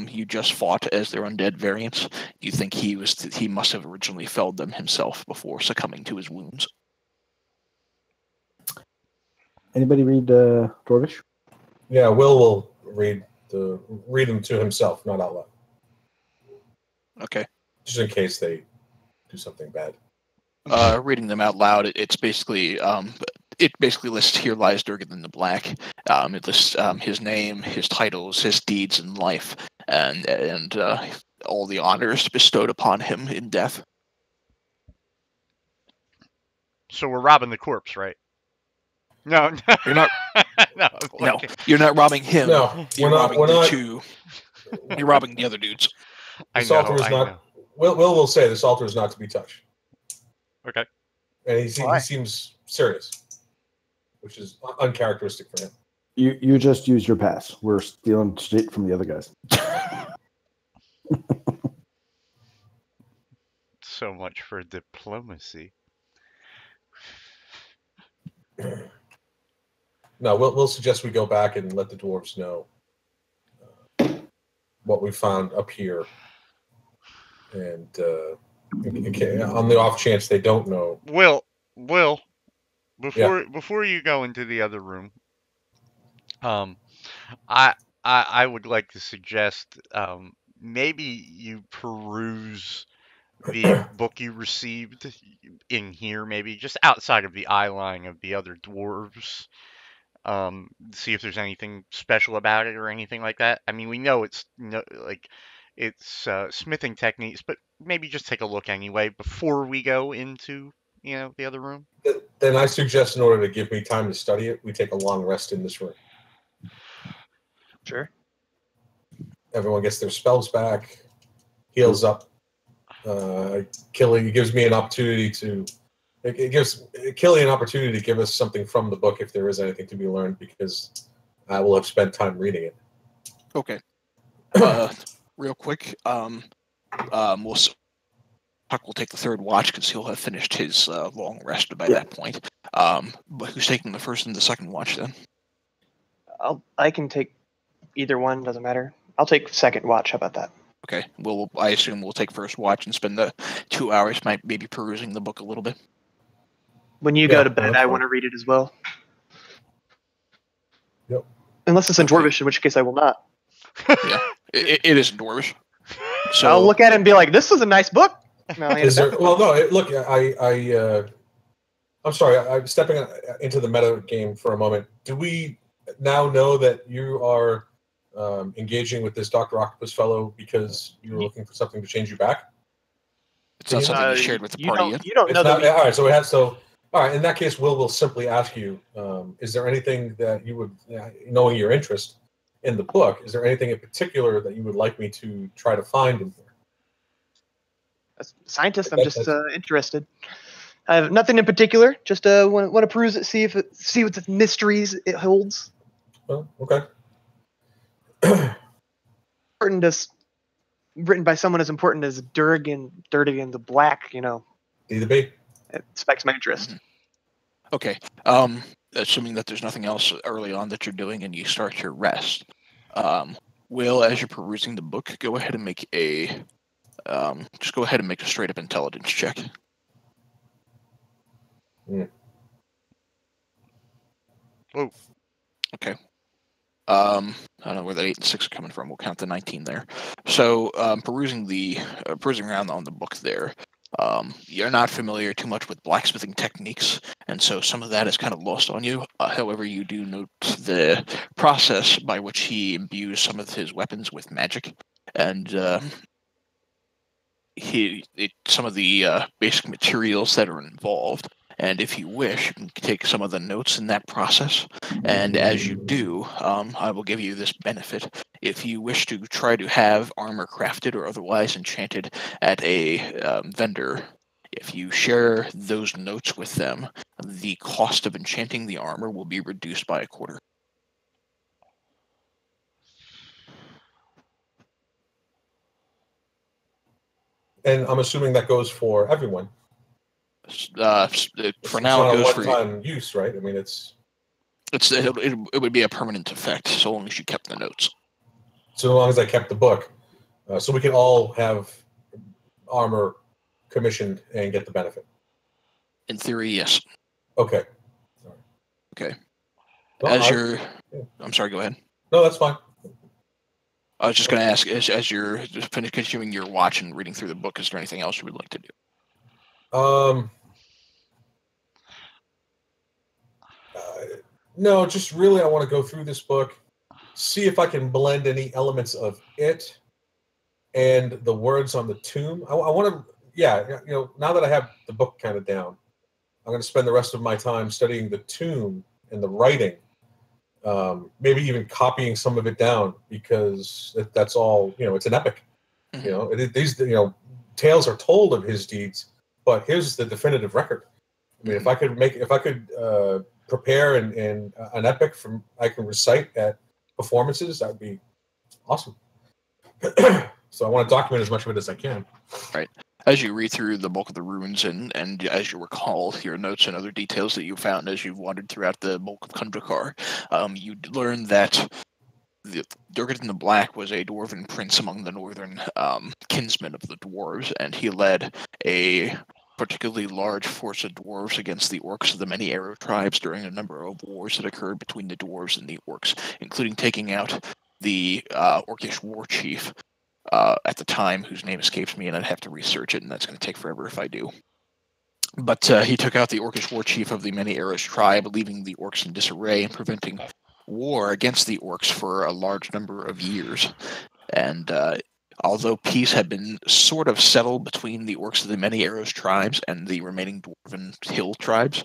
[SPEAKER 1] you just fought as their undead variants, you think he must have originally felled them himself before succumbing to his wounds.
[SPEAKER 5] Anybody read Dwarvish?
[SPEAKER 3] Yeah, Will read them to himself, not out loud.
[SPEAKER 1] Okay.
[SPEAKER 3] Just in case they do something bad.
[SPEAKER 1] Reading them out loud, it basically lists "Here lies Durgadin the Black." It lists his name, his titles, his deeds in life, and all the honors bestowed upon him in death.
[SPEAKER 2] So we're robbing the corpse, right? No,
[SPEAKER 1] You're not.
[SPEAKER 2] no,
[SPEAKER 1] No, you're not robbing him.
[SPEAKER 3] No,
[SPEAKER 1] You're robbing the two. You're robbing the other dudes.
[SPEAKER 3] This altar is not. Will will say this altar is not to be touched.
[SPEAKER 2] Okay.
[SPEAKER 3] And he seems serious, which is uncharacteristic for him.
[SPEAKER 5] You just use your pass. We're stealing shit from the other guys.
[SPEAKER 2] So much for diplomacy.
[SPEAKER 3] No, we'll suggest we go back and let the dwarves know what we found up here, and on the off chance they don't know.
[SPEAKER 2] Will, before you go into the other room, I would like to suggest maybe you peruse the book you received in here, maybe just outside of the eye line of the other dwarves. See if there's anything special about it or anything like that. I mean, we know it's smithing techniques, but maybe just take a look anyway before we go into the other room.
[SPEAKER 3] Then I suggest, in order to give me time to study it, we take a long rest in this room.
[SPEAKER 6] Sure.
[SPEAKER 3] Everyone gets their spells back, heals up. Killy gives me an opportunity to. It gives Killy an opportunity to give us something from the book if there is anything to be learned, because I will have spent time reading it.
[SPEAKER 1] Okay. Real quick, we'll take the third watch because he'll have finished his long rest by that point. But who's taking the first and the second watch then?
[SPEAKER 6] I can take either one. Doesn't matter. I'll take second watch. How about that?
[SPEAKER 1] Okay. I assume we'll take first watch and spend the 2 hours maybe perusing the book a little bit.
[SPEAKER 6] When you go to bed, I want to read it as well.
[SPEAKER 3] Yep.
[SPEAKER 6] Unless it's in Dwarvish, in which case I will not.
[SPEAKER 1] Yeah, it is in Dwarvish. So
[SPEAKER 6] I'll look at it and be like, "This is a nice book." No,
[SPEAKER 3] look, I'm sorry. I'm stepping into the meta game for a moment. Do we now know that you are engaging with this Doctor Octopus fellow because you were looking for something to change you back?
[SPEAKER 1] It's not something you shared with the party yet.
[SPEAKER 6] You don't know that.
[SPEAKER 3] All right. All right. In that case, will simply ask you: is there anything that you would, knowing your interest in the book, is there anything in particular that you would like me to try to find in here?
[SPEAKER 6] As a scientist, I'm just interested. I have nothing in particular. Just want to peruse it, see what mysteries it holds.
[SPEAKER 3] Well, okay.
[SPEAKER 6] important as written by someone as important as Durgan the Black,
[SPEAKER 3] Either be.
[SPEAKER 6] it spikes my interest.
[SPEAKER 1] Okay. Assuming that there's nothing else early on that you're doing and you start your rest, Will, as you're perusing the book, go ahead and make a straight up intelligence check.
[SPEAKER 2] Oh.
[SPEAKER 1] Okay. I don't know where the 8 and 6 are coming from. We'll count the 19 there. So, perusing around on the book there, you're not familiar too much with blacksmithing techniques, and so some of that is kind of lost on you. However, you do note the process by which he imbues some of his weapons with magic, and some of the basic materials that are involved. And if you wish, you can take some of the notes in that process. And as you do, I will give you this benefit. If you wish to try to have armor crafted or otherwise enchanted at a vendor, if you share those notes with them, the cost of enchanting the armor will be reduced by a quarter.
[SPEAKER 3] And I'm assuming that goes for everyone.
[SPEAKER 1] For now, it goes for
[SPEAKER 3] one-time use, right? I mean, it
[SPEAKER 1] would be a permanent effect so long as you kept the notes.
[SPEAKER 3] So long as I kept the book, so we can all have armor commissioned and get the benefit.
[SPEAKER 1] In theory, yes.
[SPEAKER 3] Okay.
[SPEAKER 1] Okay.
[SPEAKER 3] Well,
[SPEAKER 1] I'm sorry. Go ahead.
[SPEAKER 3] No, that's fine.
[SPEAKER 1] I was just going to ask, as you're continuing your watch and reading through the book, is there anything else you would like to do?
[SPEAKER 3] No, just really I want to go through this book, see if I can blend any elements of it and the words on the tomb. I want to, now that I have the book kind of down, I'm going to spend the rest of my time studying the tomb and the writing, maybe even copying some of it down, because that's all, it's an epic.
[SPEAKER 1] Mm-hmm.
[SPEAKER 3] These tales are told of his deeds, but here's the definitive record. I mean, if I could prepare an epic I can recite at performances, that would be awesome. So I want to document as much of it as I can.
[SPEAKER 1] Right. As you read through the bulk of the runes and as you recall your notes and other details that you found as you've wandered throughout the bulk of Khundrakar, you learn that Durgan the Black was a dwarven prince among the northern kinsmen of the dwarves, and he led a particularly large force of dwarves against the orcs of the many arrow tribes during a number of wars that occurred between the dwarves and the orcs, including taking out the orcish war chief at the time, whose name escapes me, and I'd have to research it, and that's going to take forever if I do. But he took out the orcish war chief of the many arrows tribe, leaving the orcs in disarray and preventing war against the orcs for a large number of years. And although peace had been sort of settled between the orcs of the many arrows tribes and the remaining dwarven hill tribes,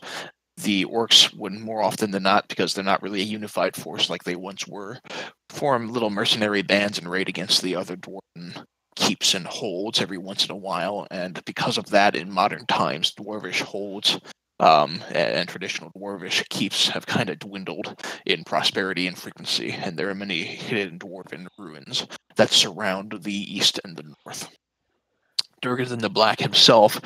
[SPEAKER 1] the orcs would more often than not, because they're not really a unified force like they once were, form little mercenary bands and raid against the other dwarven keeps and holds every once in a while. And because of that, in modern times, dwarvish holds and traditional dwarvish keeps have kind of dwindled in prosperity and frequency, and there are many hidden dwarven ruins that surround the east and the north. Durgan the Black himself,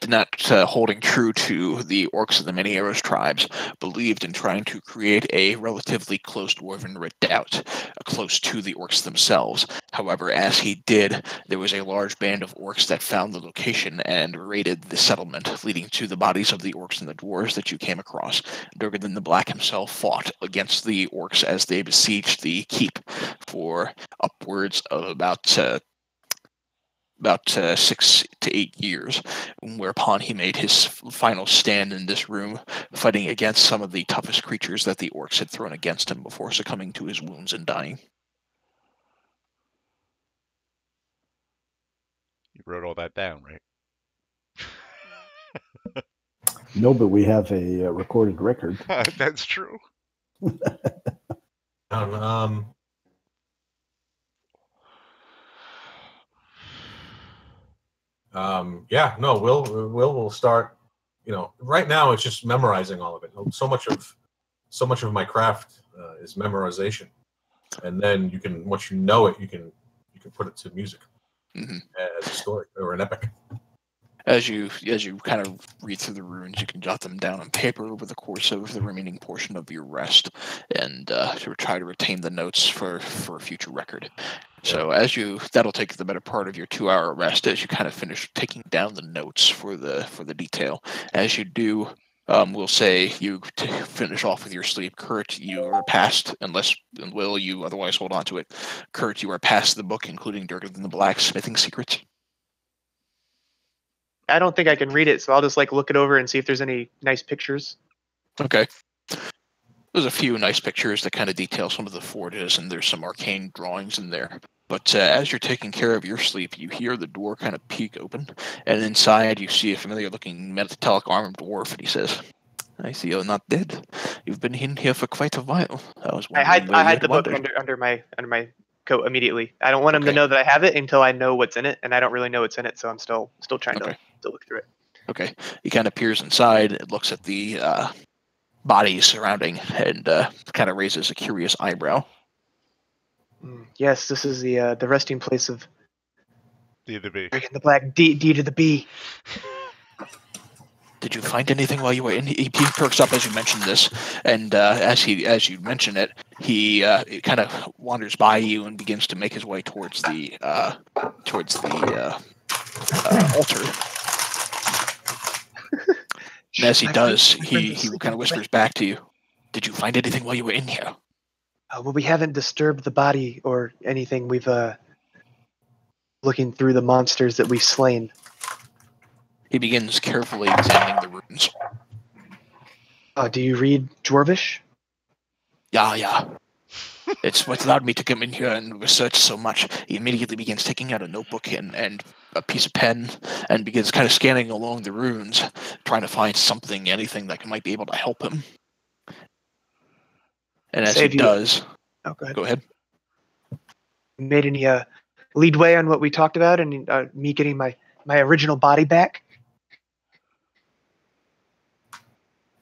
[SPEAKER 1] not holding true to the orcs of the many arrows tribes, believed in trying to create a relatively close dwarven redoubt, close to the orcs themselves. However, as he did, there was a large band of orcs that found the location and raided the settlement, leading to the bodies of the orcs and the dwarves that you came across. Durgan the Black himself fought against the orcs as they besieged the keep for upwards of about 6 to 8 years, whereupon he made his final stand in this room, fighting against some of the toughest creatures that the orcs had thrown against him before succumbing to his wounds and dying.
[SPEAKER 2] You wrote all that down, right?
[SPEAKER 5] No, but we have a recorded record.
[SPEAKER 2] That's true.
[SPEAKER 3] We'll start. Right now it's just memorizing all of it. So much of my craft is memorization, and then once you know it, you can put it to music
[SPEAKER 1] Mhm.
[SPEAKER 3] as a story or an epic.
[SPEAKER 1] As you kind of read through the runes, you can jot them down on paper over the course of the remaining portion of your rest, and to try to retain the notes for future record. So that'll take the better part of your 2-hour rest as you kind of finish taking down the notes for the detail. As you do, we'll say you finish off with your sleep. Kurt, you are past, unless Will you otherwise hold on to it. Kurt, you are past the book, including Dirk and the Blacksmithing Secrets.
[SPEAKER 6] I don't think I can read it, so I'll just look it over and see if there's any nice pictures.
[SPEAKER 1] Okay. There's a few nice pictures that kind of detail some of the forges, and there's some arcane drawings in there. But as you're taking care of your sleep, you hear the door kind of peek open, and inside you see a familiar-looking metallic armed dwarf, and he says, "I see you're not dead. You've been in here for quite a while.
[SPEAKER 6] I hide the book under my coat immediately. I don't want him to know that I have it until I know what's in it, and I don't really know what's in it, so I'm still trying to look through it."
[SPEAKER 1] Okay. He kind of peers inside and looks at the bodies surrounding and kind of raises a curious eyebrow.
[SPEAKER 6] Yes, this is the resting place of
[SPEAKER 2] D to the B.
[SPEAKER 6] the Black D to the B.
[SPEAKER 1] Did you find anything while you were in? He perks up as you mention this, and as you mention it, he kind of wanders by you and begins to make his way towards the altar. And as he does, he kind of whispers back to you, "Did you find anything while you were in here?"
[SPEAKER 6] Well, we haven't disturbed the body or anything. We've looking through the monsters that we've slain.
[SPEAKER 1] He begins carefully examining the runes.
[SPEAKER 6] Do you read Dwarvish?
[SPEAKER 1] Yeah. It's what allowed me to come in here and research so much. He immediately begins taking out a notebook and a piece of pen and begins kind of scanning along the runes, trying to find anything that might be able to help him. And as he does...
[SPEAKER 6] Oh,
[SPEAKER 1] go ahead.
[SPEAKER 6] Made any leadway on what we talked about and me getting my original body back?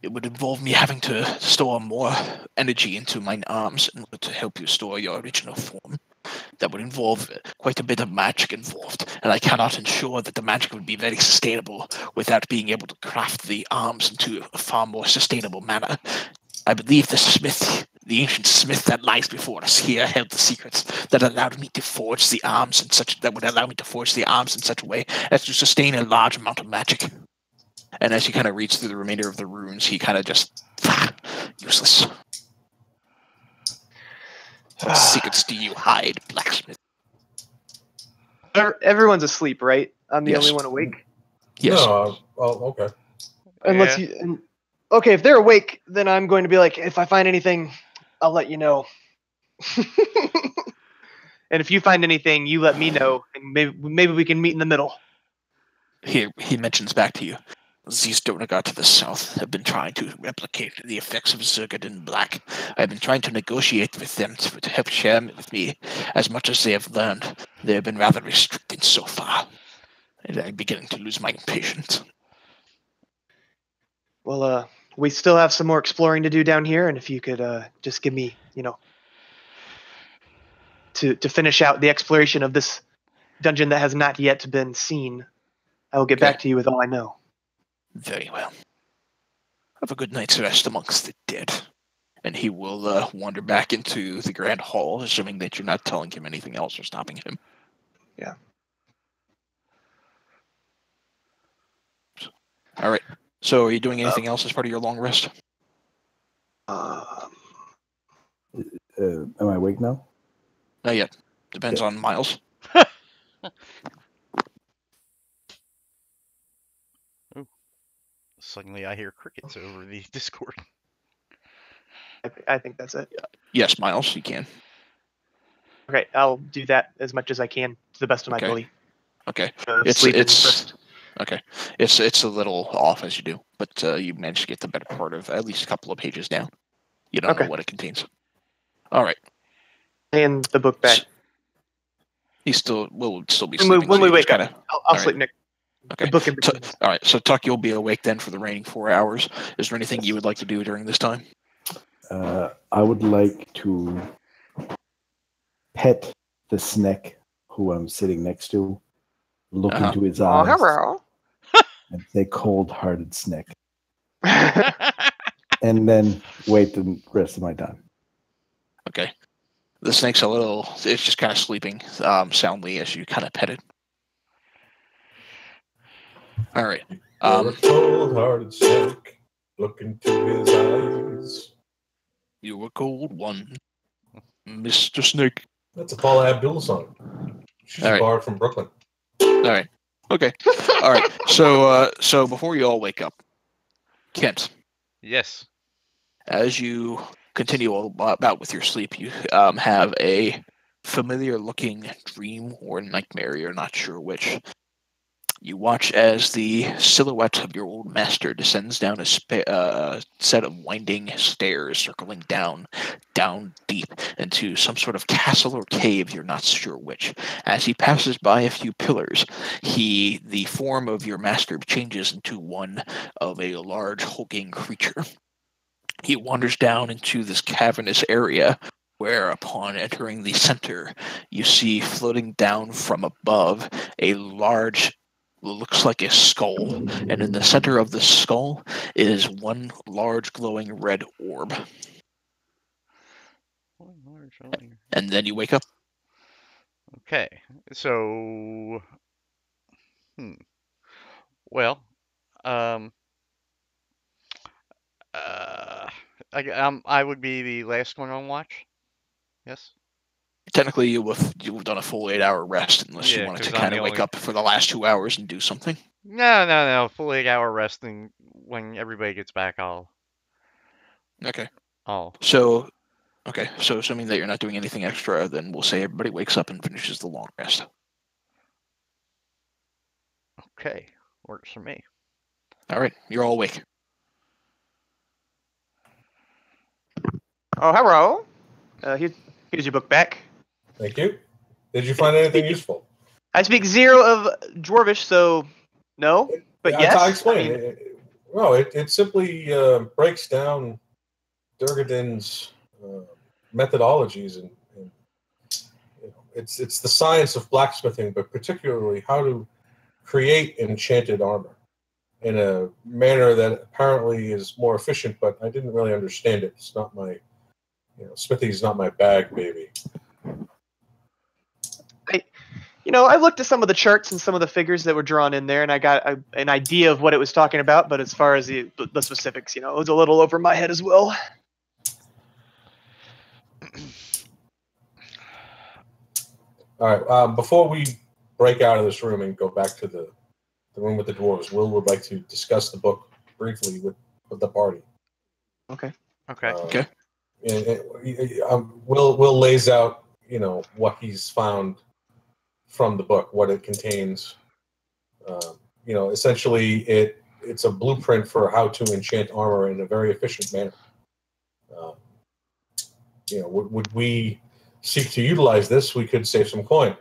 [SPEAKER 1] It would involve me having to store more energy into my arms in order to help you store your original form. That would involve quite a bit of magic involved, and I cannot ensure that the magic would be very sustainable without being able to craft the arms into a far more sustainable manner. I believe the ancient smith that lies before us here held the secrets that allowed me to forge the arms in such a way as to sustain a large amount of magic. And as he kind of reads through the remainder of the runes, he kind of just useless. What secrets do you hide, blacksmith?
[SPEAKER 6] Everyone's asleep, right? I'm the only one awake.
[SPEAKER 1] Yes.
[SPEAKER 3] No. Okay.
[SPEAKER 6] Unless okay, if they're awake, then I'm going to be like, if I find anything, I'll let you know. And if you find anything, you let me know, and maybe we can meet in the middle.
[SPEAKER 1] He mentions back to you. These Donagar to the south have been trying to replicate the effects of Zergad Black. I've been trying to negotiate with them to help share with me as much as they have learned. They have been rather restricted so far, and I'm beginning to lose my patience.
[SPEAKER 6] Well, we still have some more exploring to do down here, and if you could just give me, to finish out the exploration of this dungeon that has not yet been seen, I will get back to you with all I know.
[SPEAKER 1] Very well. Have a good night's rest amongst the dead. And he will wander back into the Grand Hall, assuming that you're not telling him anything else or stopping him.
[SPEAKER 6] Yeah.
[SPEAKER 1] All right. So are you doing anything else as part of your long rest?
[SPEAKER 5] Am I awake now?
[SPEAKER 1] Not yet. Depends on Miles.
[SPEAKER 2] Suddenly I hear crickets over the Discord.
[SPEAKER 6] I think that's it.
[SPEAKER 1] Yes, Miles, you can.
[SPEAKER 6] Okay, I'll do that as much as I can to the best of my ability.
[SPEAKER 1] Okay.
[SPEAKER 6] It's
[SPEAKER 1] okay. It's a little off as you do, but you managed to get the better part of at least a couple of pages down. You don't know what it contains. All right.
[SPEAKER 6] And the book back.
[SPEAKER 1] He will still be sleeping.
[SPEAKER 6] When we wake up, I'll sleep, Nick.
[SPEAKER 1] Okay. All right. So Tuck, you'll be awake then for the remaining 4 hours. Is there anything you would like to do during this time?
[SPEAKER 5] I would like to pet the snake who I'm sitting next to, look
[SPEAKER 1] Uh-huh.
[SPEAKER 5] into his
[SPEAKER 6] Oh,
[SPEAKER 5] eyes,
[SPEAKER 6] hello.
[SPEAKER 5] and say cold-hearted snake. And then wait the rest of my time.
[SPEAKER 1] Okay. The snake's it's just kind of sleeping soundly as you kind of pet it. All right.
[SPEAKER 3] You're a cold-hearted snake. Look into his eyes.
[SPEAKER 1] You a cold one, Mr. Snake.
[SPEAKER 3] That's a Paula Abdul song. She's
[SPEAKER 1] All right.
[SPEAKER 3] borrowed from Brooklyn.
[SPEAKER 1] All right. Okay. All right. So before you all wake up, Kent,
[SPEAKER 2] Yes.
[SPEAKER 1] as you continue about with your sleep, you have a familiar-looking dream or nightmare. You're not sure which. You watch as the silhouette of your old master descends down a set of winding stairs, circling down deep into some sort of castle or cave, you're not sure which. As he passes by a few pillars, the form of your master changes into one of a large hulking creature. He wanders down into this cavernous area where, upon entering the center, you see floating down from above a large, looks like a skull, and in the center of the skull is one large glowing red orb. And then you wake up.
[SPEAKER 2] Okay. So, well, I would be the last one on watch. Yes.
[SPEAKER 1] Technically, you've done a full 8-hour rest, unless you
[SPEAKER 2] Yeah,
[SPEAKER 1] wanted
[SPEAKER 2] 'cause
[SPEAKER 1] to
[SPEAKER 2] I'm
[SPEAKER 1] kind
[SPEAKER 2] the
[SPEAKER 1] of wake
[SPEAKER 2] only-
[SPEAKER 1] up for the last 2 hours and do something.
[SPEAKER 2] No. Full 8-hour resting. When everybody gets back,
[SPEAKER 1] Okay.
[SPEAKER 2] I'll.
[SPEAKER 1] So assuming that you're not doing anything extra, then we'll say everybody wakes up and finishes the long rest.
[SPEAKER 2] Okay, works for me.
[SPEAKER 1] All right, you're all awake.
[SPEAKER 6] Oh, hello. Here's your book back.
[SPEAKER 3] Thank you. Did you find anything useful?
[SPEAKER 6] I speak 0 of Dwarvish, so no. But
[SPEAKER 3] Yeah,
[SPEAKER 6] yes.
[SPEAKER 3] I'll explain.
[SPEAKER 6] I mean,
[SPEAKER 3] It simply breaks down Durgadin's methodologies, and it's the science of blacksmithing, but particularly how to create enchanted armor in a manner that apparently is more efficient. But I didn't really understand it. It's not my, smithy's not my bag, baby.
[SPEAKER 6] I looked at some of the charts and some of the figures that were drawn in there, and I got an idea of what it was talking about. But as far as the specifics, it was a little over my head as well.
[SPEAKER 3] All right. Before we break out of this room and go back to the room with the dwarves, Will would like to discuss the book briefly with the party.
[SPEAKER 6] Okay.
[SPEAKER 1] Okay.
[SPEAKER 3] Will lays out, what he's found from the book, what it contains. Essentially, it's a blueprint for how to enchant armor in a very efficient manner. Would we seek to utilize this, we could save some coin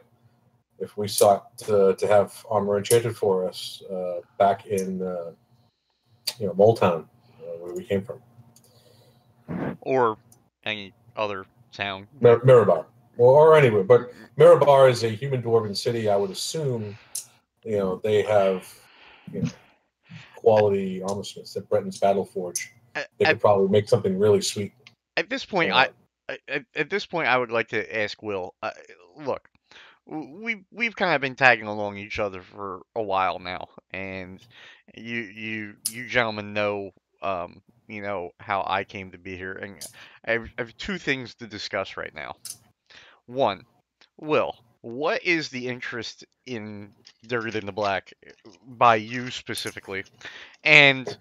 [SPEAKER 3] if we sought to have armor enchanted for us back in Moletown, where we came from,
[SPEAKER 2] Or any other town.
[SPEAKER 3] Mirabar, or anywhere. But Mirabar is a human dwarven city. I would assume, they have quality armorsmiths at Breton's Battleforge. They could probably make something really sweet.
[SPEAKER 2] At this point, I would like to ask Will. Look, we've kind of been tagging along each other for a while now, and you gentlemen know how I came to be here, and I have two things to discuss right now. One, Will, what is the interest in Durgadin the Black by you specifically, and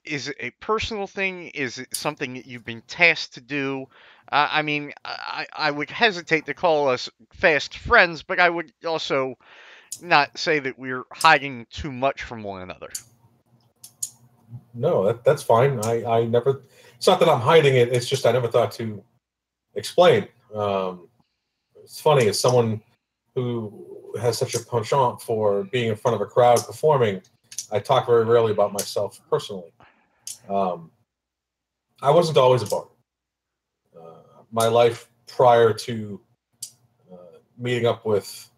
[SPEAKER 2] is it a personal thing? Is it something that you've been tasked to do? I would hesitate to call us fast friends, but I would also not say that we're hiding too much from one another.
[SPEAKER 3] No, that's fine. I never. It's not that I'm hiding it. It's just I never thought to explain. It's funny, as someone who has such a penchant for being in front of a crowd performing, I talk very rarely about myself personally. I wasn't always a bard. My life prior to meeting up with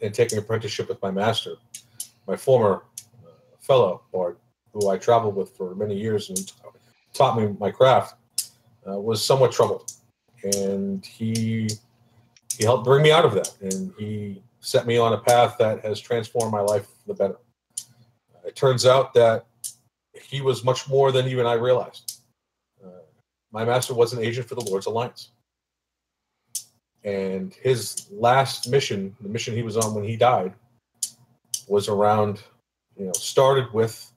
[SPEAKER 3] and taking apprenticeship with my master, my former fellow bard, who I traveled with for many years and taught me my craft, was somewhat troubled. And he helped bring me out of that, and he set me on a path that has transformed my life for the better. It turns out that he was much more than even I realized. My master was an agent for the Lord's Alliance. And his last mission, the mission he was on when he died, was around, started with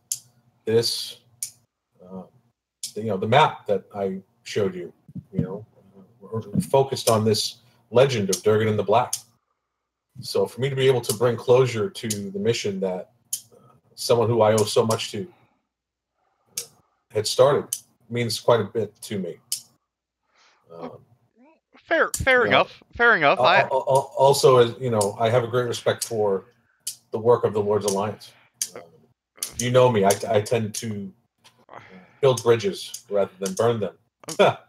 [SPEAKER 3] this, the map that I showed you, focused on this legend of Durgan and the Black. So for me to be able to bring closure to the mission that someone who I owe so much to had started means quite a bit to me.
[SPEAKER 2] Fair enough. Fair enough.
[SPEAKER 3] Also, as I have a great respect for the work of the Lord's Alliance. You know me; I tend to build bridges rather than burn them,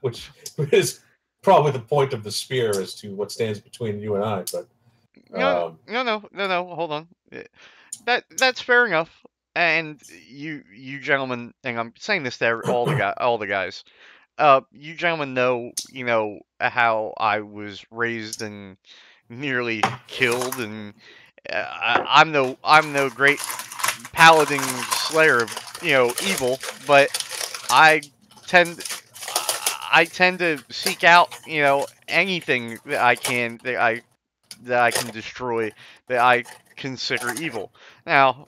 [SPEAKER 3] which is probably the point of the spear as to what stands between you and I. But
[SPEAKER 2] no. Hold on. That's fair enough. And you gentlemen, and I'm saying this to all the guys. You gentlemen know, how I was raised and nearly killed, and I'm no great paladin slayer of evil, but I tend to seek out anything that I can destroy that I consider evil. Now,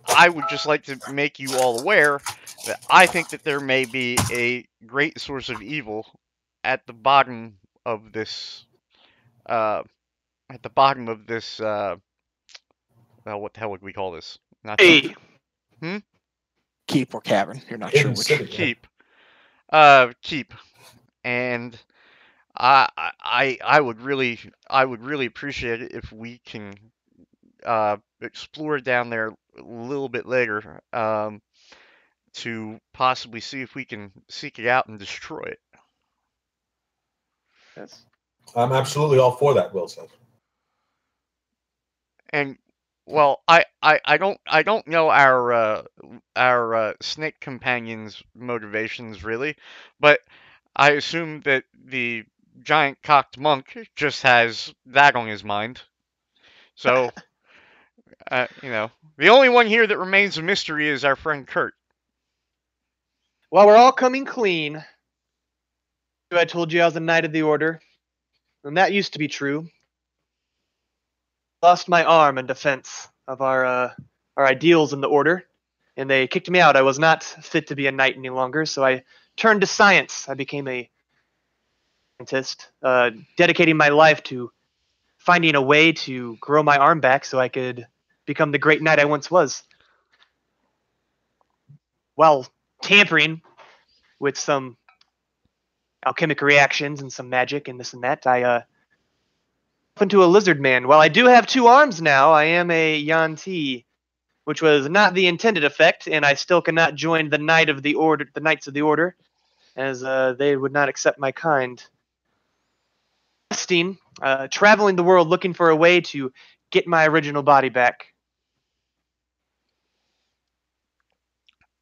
[SPEAKER 2] I would just like to make you all aware that I think that there may be a great source of evil at the bottom of this. Well, what the hell would we call this? Not
[SPEAKER 6] Hey,
[SPEAKER 1] Keep or cavern. You're not
[SPEAKER 3] Hidden
[SPEAKER 1] sure which.
[SPEAKER 3] city.
[SPEAKER 2] keep. Keep. And I would really appreciate it if we can explore down there a little bit later, to possibly see if we can seek it out and destroy it.
[SPEAKER 6] yes.
[SPEAKER 3] I'm absolutely all for that, Will says.
[SPEAKER 2] And well, I don't know our snake companion's motivations really, but I assume that the giant cocked monk just has that on his mind. So, the only one here that remains a mystery is our friend Kurt.
[SPEAKER 6] Well, we're all coming clean. I told you I was a knight of the order, and that used to be true. Lost my arm in defense of our ideals in the order, and they kicked me out. I was not fit to be a knight any longer, so I turned to science. I became a scientist, dedicating my life to finding a way to grow my arm back so I could become the great knight I once was. While tampering with some alchemic reactions and some magic and this and that, I into a lizard man. While I do have 2 arms now, I am a Yanti, which was not the intended effect, and I still cannot join the Knights of the Order, as they would not accept my kind. Traveling the world looking for a way to get my original body back.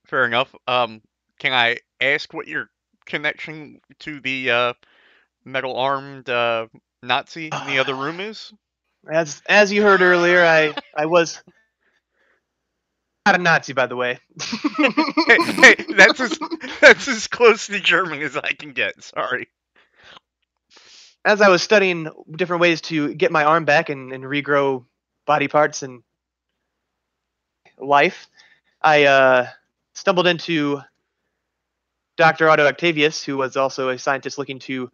[SPEAKER 2] Fair enough. Can I ask what your connection to the metal-armed Nazi in the other room is?
[SPEAKER 6] As you heard earlier, I was not a Nazi, by the way.
[SPEAKER 2] Hey, that's as close to German as I can get. Sorry.
[SPEAKER 6] As I was studying different ways to get my arm back and regrow body parts and life, I stumbled into Doctor Octavius, who was also a scientist looking to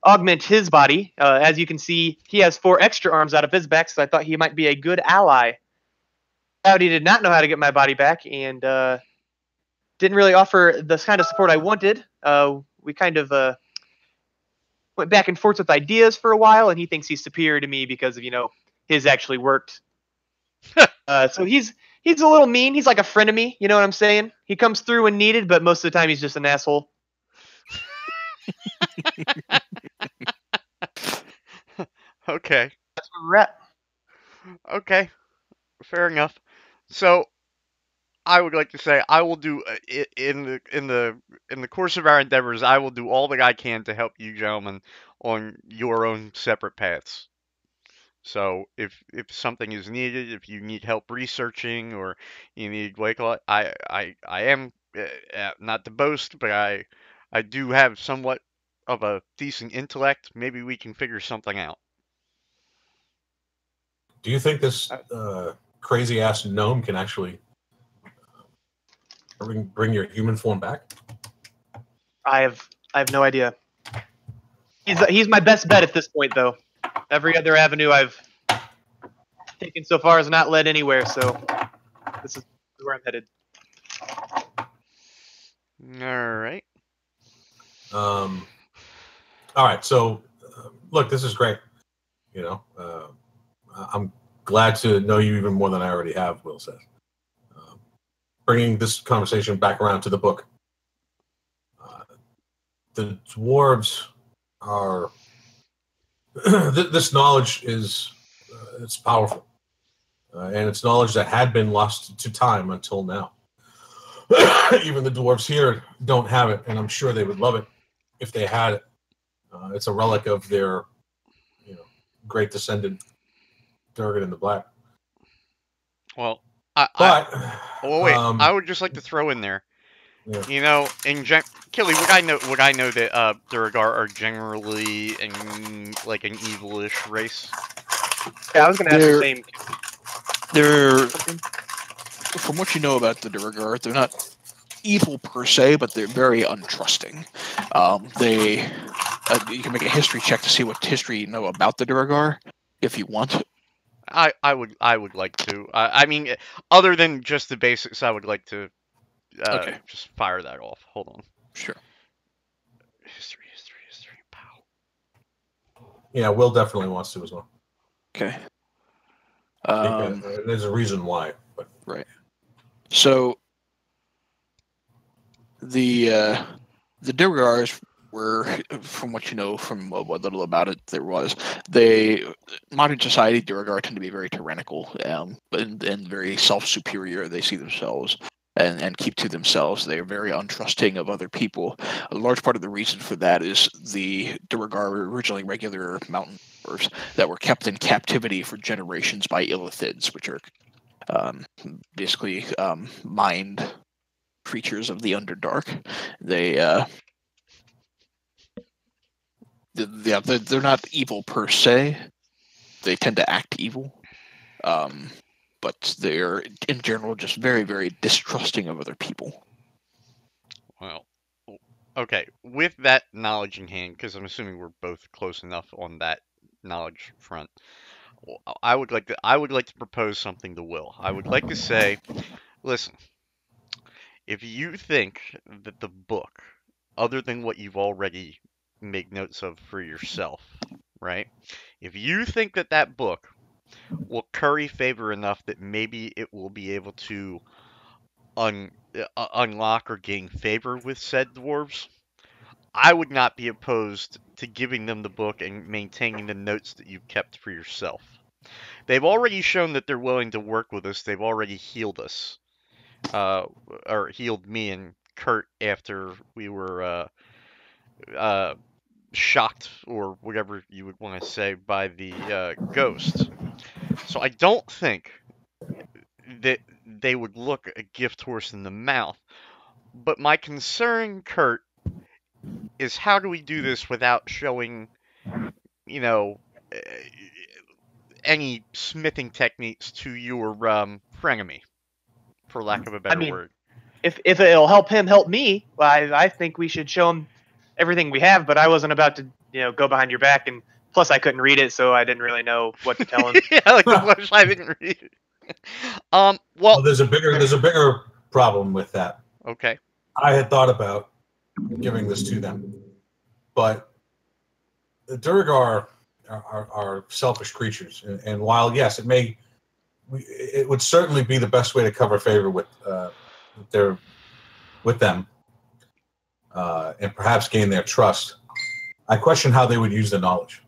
[SPEAKER 6] augment his body. As you can see, he has 4 extra arms out of his back, so I thought he might be a good ally. He did not know how to get my body back, and didn't really offer the kind of support I wanted. We kind of went back and forth with ideas for a while, and he thinks he's superior to me because of his actually worked. So he's a little mean. He's like a friend of me. You know what I'm saying? He comes through when needed, but most of the time he's just an asshole.
[SPEAKER 2] Okay.
[SPEAKER 6] That's where we're at.
[SPEAKER 2] Okay. Fair enough. So I would like to say I will do in the course of our endeavors. I will do all that I can to help you gentlemen on your own separate paths. So if something is needed, if you need help researching or you need I am not to boast, but I do have somewhat of a decent intellect. Maybe we can figure something out.
[SPEAKER 3] Do you think this crazy ass gnome can actually bring your human form back?
[SPEAKER 6] I have no idea. He's my best bet at this point, though. Every other avenue I've taken so far has not led anywhere, so this is where I'm headed.
[SPEAKER 2] All right.
[SPEAKER 3] All right. So, look, this is great. You know, I'm glad to know you even more than I already have. Will says, bringing this conversation back around to the book. The dwarves are. This knowledge is it's powerful, and it's knowledge that had been lost to time until now. Even the dwarves here don't have it, and I'm sure they would love it if they had it. It's a relic of their, great descendant, Durgan in the Black.
[SPEAKER 2] Well,
[SPEAKER 3] I
[SPEAKER 2] would just like to throw in there.
[SPEAKER 3] Yeah.
[SPEAKER 2] You know, Killy, would I know that Duragar are generally like an evilish race?
[SPEAKER 6] Yeah, I was going to ask the same.
[SPEAKER 1] They're, from what you know about the Duragar, they're not evil per se, but they're very untrusting. You can make a history check to see what history you know about the Duragar, if you want.
[SPEAKER 2] I would like to. I mean, other than just the basics, I would like to just fire that off. Hold on.
[SPEAKER 1] Sure.
[SPEAKER 2] History. Pow.
[SPEAKER 3] Yeah, Will definitely wants to as well.
[SPEAKER 1] Okay.
[SPEAKER 3] There's a reason why. But.
[SPEAKER 1] Right. So the Durgars were, from what you know, from what little about it there was, modern society, Durgar tend to be very tyrannical and very self-superior. They see themselves and keep to themselves. They are very untrusting of other people. A large part of the reason for that is the Durgar were originally regular mountain dwarves that were kept in captivity for generations by illithids, which are basically mind creatures of the Underdark. They're not evil per se. They tend to act evil, but they're in general just very, very distrusting of other people.
[SPEAKER 2] Well, okay. With that knowledge in hand, because I'm assuming we're both close enough on that knowledge front, I would like to propose something to Will. I would like to say, listen, if you think that the book, other than what you've already made notes of for yourself, right? If you think that book will curry favor enough that maybe it will be able to unlock or gain favor with said dwarves, I would not be opposed to giving them the book and maintaining the notes that you've kept for yourself. They've already shown that they're willing to work with us. They've already healed us, or healed me and Kurt after we were shocked, or whatever you would want to say, by the ghost. So I don't think that they would look a gift horse in the mouth. But my concern, Kurt, is how do we do this without showing, any smithing techniques to your frenemy, for lack of a better word.
[SPEAKER 6] If it'll help him help me, I think we should show him everything we have, but I wasn't about to, go behind your back, and plus I couldn't read it, so I didn't really know what to tell him.
[SPEAKER 2] Yeah, like the flesh, I didn't read it.
[SPEAKER 3] Well, there's a bigger problem with that.
[SPEAKER 2] Okay.
[SPEAKER 3] I had thought about giving this to them, but the Durgar are selfish creatures, and while yes, it would certainly be the best way to cover favor with them, and perhaps gain their trust. I question how they would use the knowledge.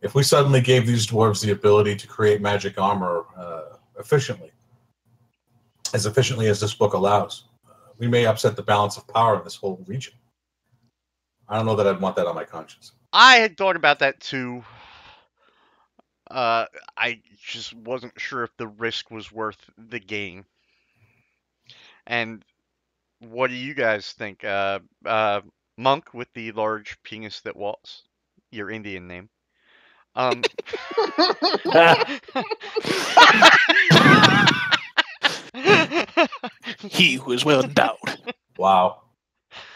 [SPEAKER 3] if we suddenly gave these dwarves the ability to create magic armor efficiently as this book allows, we may upset the balance of power in this whole region. I don't know that I'd want that on my conscience.
[SPEAKER 2] I had thought about that too. I just wasn't sure if the risk was worth the gain. And what do you guys think? Monk with the large penis that walks, your Indian name.
[SPEAKER 1] He who is well endowed.
[SPEAKER 3] Wow.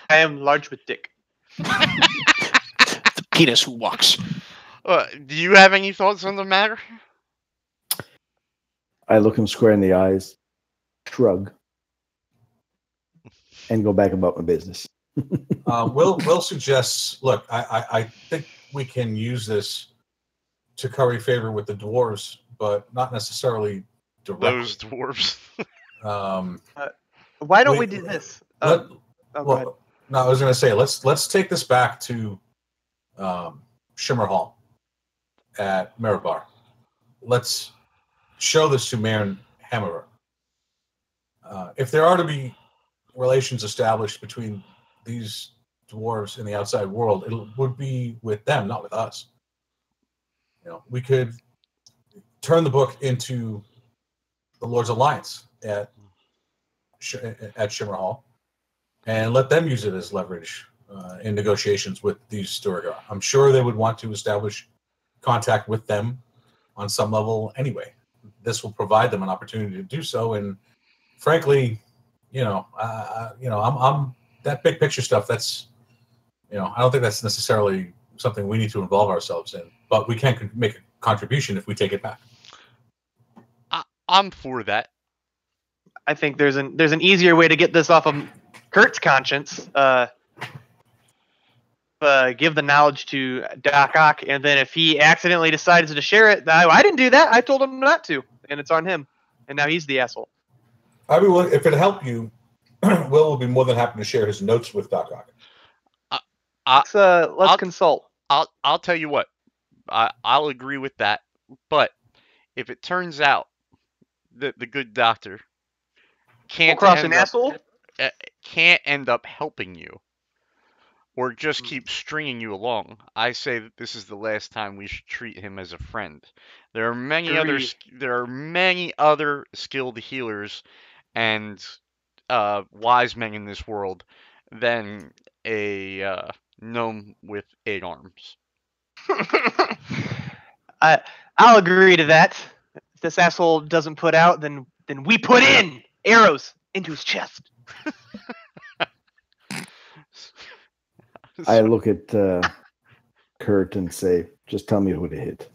[SPEAKER 6] I am large with dick.
[SPEAKER 1] The penis who walks.
[SPEAKER 2] Do you have any thoughts on the matter?
[SPEAKER 5] I look him square in the eyes, shrug, and go back about my business.
[SPEAKER 3] Will suggests, look, I think we can use this to curry favor with the dwarves, but not necessarily directly.
[SPEAKER 2] Those dwarves.
[SPEAKER 6] Why don't we do this?
[SPEAKER 3] No, I was going to say, let's take this back to Shimmer Hall at Mirabar. Let's show this to Marin Hammerer. If there are to be relations established between these dwarves in the outside world, it would be with them, not with us. We could turn the book into the Lord's Alliance at Shimmer Hall and let them use it as leverage in negotiations with these Duergar. I'm sure they would want to establish contact with them on some level anyway. This will provide them an opportunity to do so, and frankly, I'm that big picture stuff. That's, I don't think that's necessarily something we need to involve ourselves in, but we can make a contribution if we take it back.
[SPEAKER 2] I'm for that.
[SPEAKER 6] I think there's an easier way to get this off of Kurt's conscience. Give the knowledge to Doc Ock, and then if he accidentally decides to share it, I didn't do that. I told him not to, and it's on him. And now he's the asshole.
[SPEAKER 3] I mean, if it helped you, Will be more than happy to share his notes with Doc Ock.
[SPEAKER 6] Let's consult.
[SPEAKER 2] I'll tell you what. I'll agree with that. But if it turns out that the good doctor can't end up helping you, or just keep stringing you along, I say that this is the last time we should treat him as a friend. There are many other skilled healers and wise men in this world than a gnome with 8 arms.
[SPEAKER 6] I'll agree to that. If this asshole doesn't put out, then we put in arrows into his chest.
[SPEAKER 5] I look at Kurt and say, just tell me who to hit.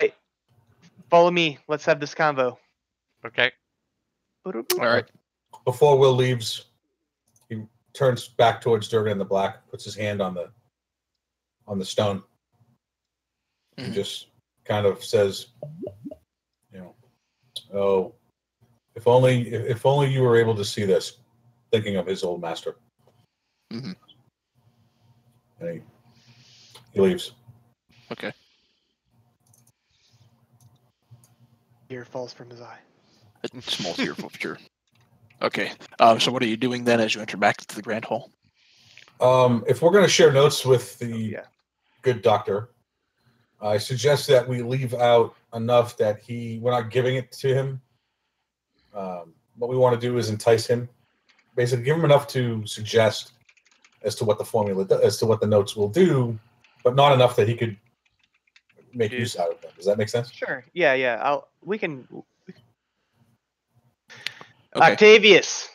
[SPEAKER 6] Hey, follow me. Let's have this convo.
[SPEAKER 2] Okay.
[SPEAKER 1] All right.
[SPEAKER 3] Before Will leaves, he turns back towards Durgan in the Black, puts his hand on the stone, and just kind of says, "Oh, if only you were able to see this," thinking of his old master.
[SPEAKER 1] Mm-hmm.
[SPEAKER 3] And he leaves.
[SPEAKER 1] Okay.
[SPEAKER 6] Tear falls from his eye.
[SPEAKER 1] A small tear for sure. Okay. So what are you doing then as you enter back to the Grand Hall?
[SPEAKER 3] If we're going to share notes with the good doctor, I suggest that we leave out enough that we're not giving it to him. What we want to do is entice him. Basically, give him enough to suggest as to what the formula, as to what the notes will do, but not enough that he could make use out of them. Does that make sense?
[SPEAKER 6] Sure. Yeah. We can.
[SPEAKER 1] Okay.
[SPEAKER 6] Octavius,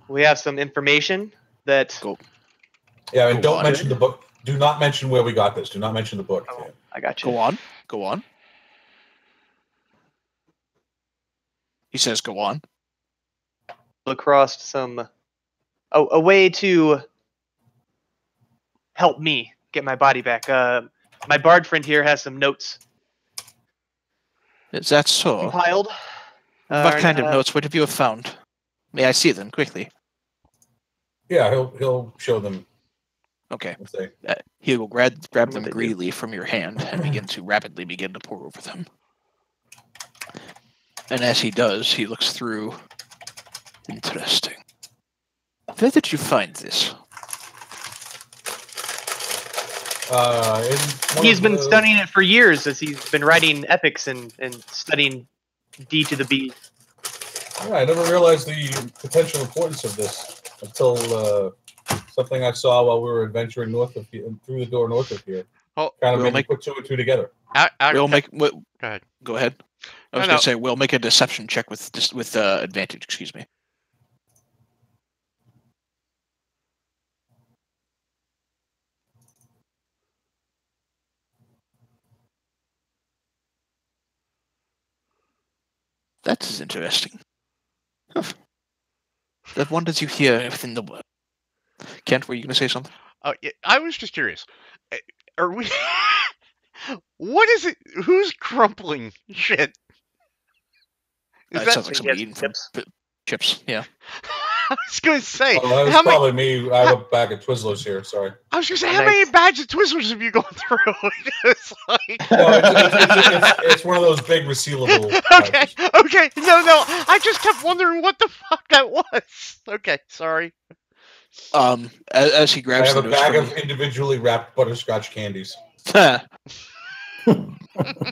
[SPEAKER 6] we have some information that.
[SPEAKER 1] Cool.
[SPEAKER 3] Yeah, and don't mention the book. Do not mention where we got this. Do not mention the book.
[SPEAKER 6] Oh, I got you.
[SPEAKER 1] Go on. He says, "Go on."
[SPEAKER 6] Across some a way to help me get my body back. My bard friend here has some notes
[SPEAKER 1] Is that so?
[SPEAKER 6] compiled.
[SPEAKER 1] What kind of notes? What have you found? May I see them quickly?
[SPEAKER 3] Yeah, he'll show them
[SPEAKER 1] Okay.
[SPEAKER 3] Let's see.
[SPEAKER 1] He will grab
[SPEAKER 6] What
[SPEAKER 1] them
[SPEAKER 6] they do.
[SPEAKER 1] greedily from your hand and begin to pour over them. And as he does, he looks through. Interesting. Where did you find this?
[SPEAKER 6] He's been studying it for years as he's been writing epics and studying D to the B.
[SPEAKER 3] Yeah, I never realized the potential importance of this until something I saw while we were adventuring north of here, through the door north of here.
[SPEAKER 2] Oh,
[SPEAKER 3] Kind of
[SPEAKER 1] we'll
[SPEAKER 3] made me
[SPEAKER 1] make-
[SPEAKER 3] put two and two together.
[SPEAKER 1] We'll make.
[SPEAKER 2] Go ahead.
[SPEAKER 1] Go ahead. I was
[SPEAKER 2] No,
[SPEAKER 1] going
[SPEAKER 2] no.
[SPEAKER 1] to say we'll make a deception check with advantage. Excuse me. That is interesting. Huh. That wonders you hear within the world. Kent, were you going to say something?
[SPEAKER 2] Oh, yeah, I was just curious. Are we? What is it? Who's crumpling shit? Is
[SPEAKER 1] It
[SPEAKER 2] that?
[SPEAKER 1] sounds like somebody eating from
[SPEAKER 6] chips?
[SPEAKER 1] chips. Yeah.
[SPEAKER 2] I was going to say.
[SPEAKER 3] Oh, that was
[SPEAKER 2] how many?
[SPEAKER 3] probably me. I have a bag of Twizzlers here. Sorry.
[SPEAKER 2] I was going to say,
[SPEAKER 6] Oh,
[SPEAKER 2] how many
[SPEAKER 6] nice.
[SPEAKER 2] bags of Twizzlers have you gone through? It's like.
[SPEAKER 3] No, it's one of those big resealable.
[SPEAKER 2] Okay.
[SPEAKER 3] pouches.
[SPEAKER 2] Okay. No. I just kept wondering what the fuck that was. Okay. Sorry.
[SPEAKER 1] As he
[SPEAKER 3] I
[SPEAKER 1] grabs
[SPEAKER 3] have
[SPEAKER 1] the
[SPEAKER 3] a
[SPEAKER 1] notes
[SPEAKER 3] bag
[SPEAKER 1] from
[SPEAKER 3] of individually wrapped butterscotch candies.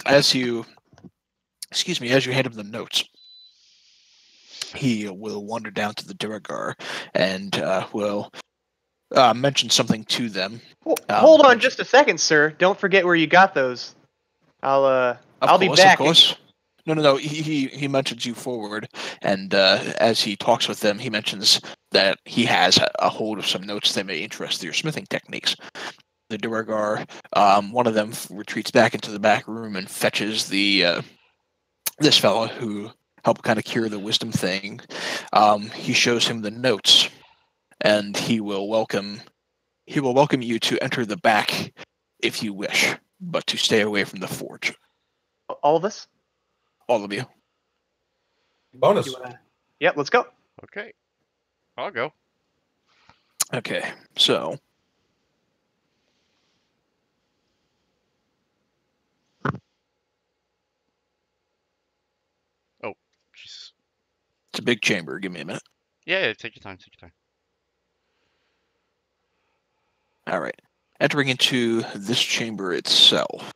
[SPEAKER 1] as you hand him the notes, he will wander down to the Duragar and will mention something to them.
[SPEAKER 6] Hold on just a second, sir. Don't forget where you got those. I'll be back.
[SPEAKER 1] Of course. No. He mentions you forward, and as he talks with them, he mentions that he has a hold of some notes that may interest your smithing techniques. The Duragar, one of them retreats back into the back room and fetches the this fellow who helped kind of cure the wisdom thing. He shows him the notes, and he will welcome you to enter the back if you wish, but to stay away from the forge.
[SPEAKER 6] All of us?
[SPEAKER 1] All of you.
[SPEAKER 3] Bonus.
[SPEAKER 6] Yep, let's go.
[SPEAKER 2] Okay. I'll go.
[SPEAKER 1] Okay, so
[SPEAKER 2] Jesus.
[SPEAKER 1] it's a big chamber. Give me a minute.
[SPEAKER 2] Yeah. Take your time.
[SPEAKER 1] All right. Entering into this chamber itself.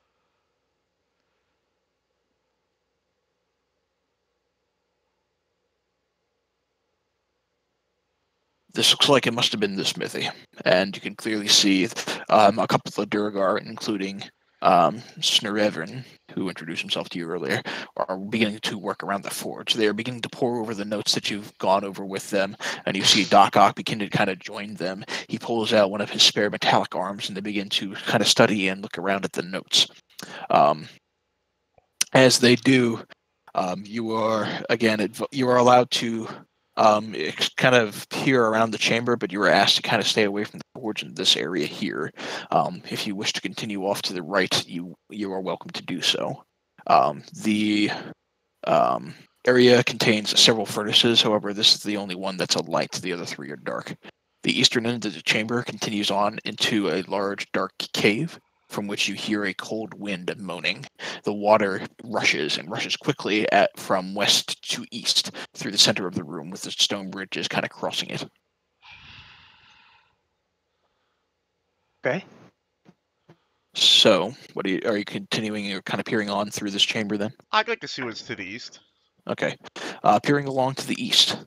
[SPEAKER 1] This looks like it must have been the smithy, and you can clearly see a couple of Duragar, including Snerevrin, who introduced himself to you earlier, are beginning to work around the forge. They are beginning to pour over the notes that you've gone over with them, and you see Doc Ock begin to kind of join them. He pulls out one of his spare metallic arms, and they begin to kind of study and look around at the notes. As they do, you are allowed to kind of peer around the chamber, but you were asked to kind of stay away from the forge in this area here. If you wish to continue off to the right, you are welcome to do so. The area contains several furnaces. However, this is the only one that's alight. The other three are dark. The eastern end of the chamber continues on into a large dark cave, from which you hear a cold wind moaning. The water rushes quickly from west to east through the center of the room, with the stone bridges kind of crossing it.
[SPEAKER 6] Okay.
[SPEAKER 1] So, are you continuing or kind of peering on through this chamber then?
[SPEAKER 2] I'd like to see what's to the east.
[SPEAKER 1] Okay. Peering along to the east,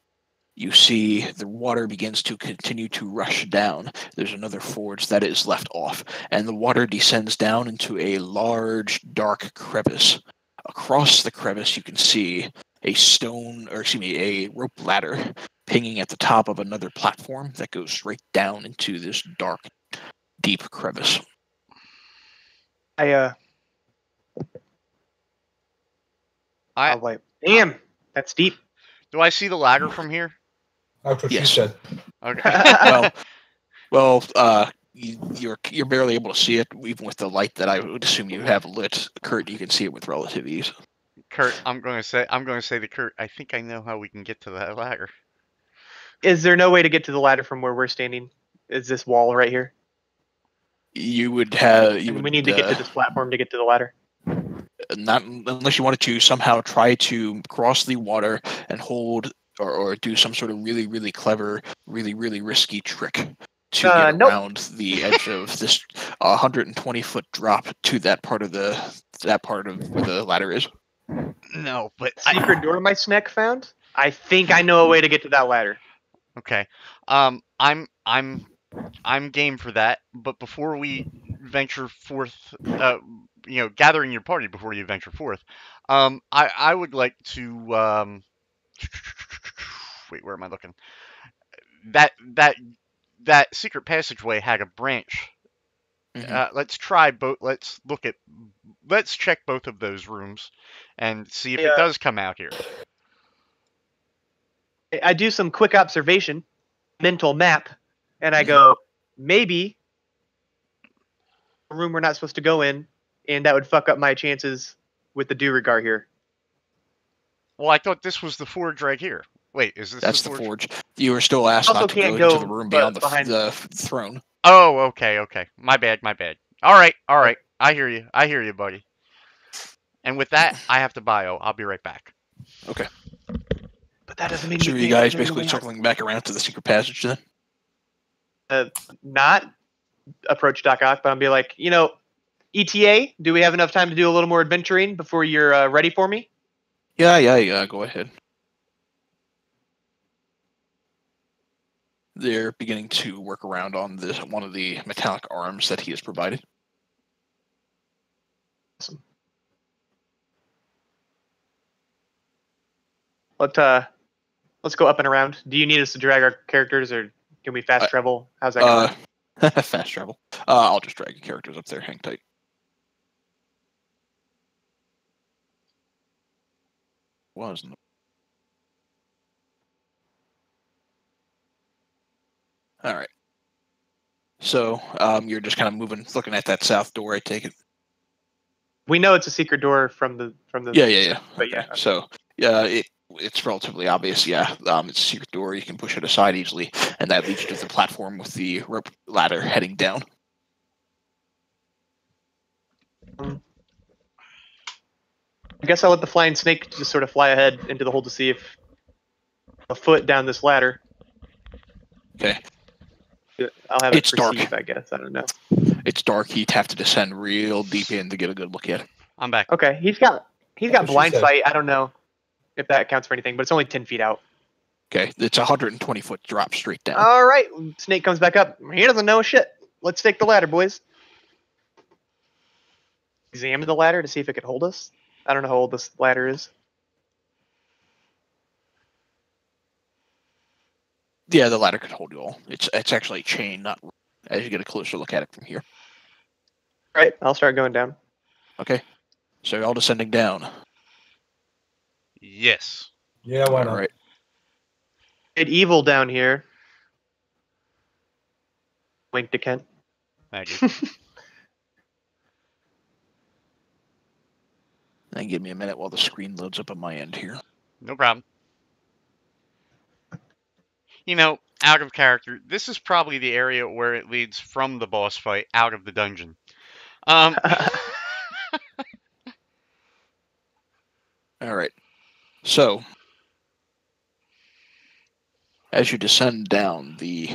[SPEAKER 1] you see the water begins to continue to rush down. There's another forge that is left off, and the water descends down into a large, dark crevice. Across the crevice, you can see a rope ladder pinging at the top of another platform that goes straight down into this dark, deep crevice.
[SPEAKER 6] I'll wipe. Damn, that's deep.
[SPEAKER 2] Do I see the ladder from here?
[SPEAKER 3] That's what
[SPEAKER 1] Yes.
[SPEAKER 3] she said.
[SPEAKER 2] Okay.
[SPEAKER 1] You're barely able to see it, even with the light that I would assume you have lit. Kurt, you can see it with relative ease.
[SPEAKER 2] Kurt, I'm going to say to Kurt, I think I know how we can get to that ladder.
[SPEAKER 6] Is there no way to get to the ladder from where we're standing? Is this wall right here?
[SPEAKER 1] You would have.
[SPEAKER 6] And we need to get to this platform to get to the ladder.
[SPEAKER 1] Not unless you wanted to somehow try to cross the water and hold or do some sort of really, really clever, really, really risky trick to get
[SPEAKER 6] Nope.
[SPEAKER 1] around the edge of this 120-foot drop to that part of where the ladder is.
[SPEAKER 2] No, but
[SPEAKER 6] Secret door my snack found? I think I know a way to get to that ladder.
[SPEAKER 2] Okay. I'm game for that, but before we venture forth, gathering your party before you venture forth, I would like to wait, where am I looking? That secret passageway had a branch.
[SPEAKER 1] Mm-hmm.
[SPEAKER 2] Let's check both of those rooms and see if it does come out here.
[SPEAKER 6] I do some quick observation, mental map, and I go, maybe a room we're not supposed to go in, and that would fuck up my chances with the Durigar here.
[SPEAKER 2] Well, I thought this was the forge right here. Wait, is this
[SPEAKER 1] That's
[SPEAKER 2] the
[SPEAKER 1] forge? You were still asked
[SPEAKER 6] Also
[SPEAKER 1] not to
[SPEAKER 6] can't
[SPEAKER 1] go into
[SPEAKER 6] go
[SPEAKER 1] the room beyond
[SPEAKER 6] behind-
[SPEAKER 1] the throne.
[SPEAKER 2] Oh, okay. My bad. All right. I hear you, buddy. And with that, I have to bio. I'll be right back.
[SPEAKER 1] Okay.
[SPEAKER 6] But that doesn't mean
[SPEAKER 1] So
[SPEAKER 6] we
[SPEAKER 1] you
[SPEAKER 6] can't
[SPEAKER 1] guys
[SPEAKER 6] get in the
[SPEAKER 1] basically
[SPEAKER 6] way out.
[SPEAKER 1] circling back around to the secret passage then?
[SPEAKER 6] Not approach Doc Ock, but I'll be like, ETA, do we have enough time to do a little more adventuring before you're ready for me?
[SPEAKER 1] Yeah. Go ahead. They're beginning to work around on one of the metallic arms that he has provided.
[SPEAKER 6] Awesome. Let's go up and around. Do you need us to drag our characters, or can we fast travel? How's that going?
[SPEAKER 1] Fast travel. I'll just drag your characters up there. Hang tight. Wasn't. All right. So you're just kind of moving, looking at that south door. I take it.
[SPEAKER 6] We know it's a secret door from the.
[SPEAKER 1] Yeah.
[SPEAKER 6] But yeah.
[SPEAKER 1] So it's relatively obvious. Yeah, it's a secret door. You can push it aside easily, and that leads you to the platform with the rope ladder heading down.
[SPEAKER 6] I guess I'll let the flying snake just sort of fly ahead into the hole to see if a foot down this ladder.
[SPEAKER 1] Okay.
[SPEAKER 6] I'll have
[SPEAKER 1] It's
[SPEAKER 6] it
[SPEAKER 1] dark.
[SPEAKER 6] perceive, I guess. I don't know.
[SPEAKER 1] It's dark. You'd have to descend real deep in to get a good look at it.
[SPEAKER 2] I'm back.
[SPEAKER 6] Okay, he's got
[SPEAKER 3] That's what she
[SPEAKER 6] blind
[SPEAKER 3] said.
[SPEAKER 6] sight. I don't know if that counts for anything, but it's only 10 feet out.
[SPEAKER 1] Okay, it's a 120-foot drop straight down.
[SPEAKER 6] All right, snake comes back up. He doesn't know shit. Let's take the ladder, boys. Examine the ladder to see if it could hold us. I don't know how old this ladder is.
[SPEAKER 1] Yeah, the ladder could hold you all. It's actually a chain, not as you get a closer look at it from here.
[SPEAKER 6] All right, I'll start going down.
[SPEAKER 1] Okay, so you're all descending down.
[SPEAKER 2] Yes.
[SPEAKER 3] Yeah, why
[SPEAKER 1] All
[SPEAKER 3] not?
[SPEAKER 1] right.
[SPEAKER 6] It's evil down here. Wink to Kent.
[SPEAKER 2] Thank you.
[SPEAKER 1] Then give me a minute while the screen loads up on my end here.
[SPEAKER 2] No problem. Out of character, this is probably the area where it leads from the boss fight out of the dungeon.
[SPEAKER 1] All right. So, as you descend down, the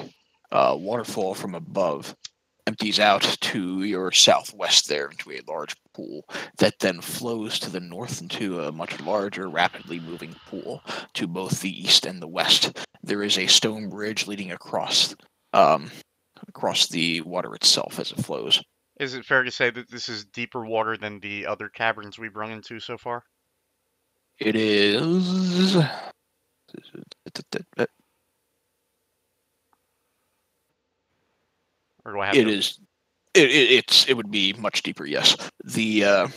[SPEAKER 1] waterfall from above empties out to your southwest there into a large pool that then flows to the north into a much larger, rapidly moving pool to both the east and the west. There is a stone bridge leading across the water itself as it flows.
[SPEAKER 2] Is it fair to say that this is deeper water than the other caverns we've run into so far?
[SPEAKER 1] It is.
[SPEAKER 2] Or do I have
[SPEAKER 1] It
[SPEAKER 2] to...
[SPEAKER 1] is. It would be much deeper. Yes. I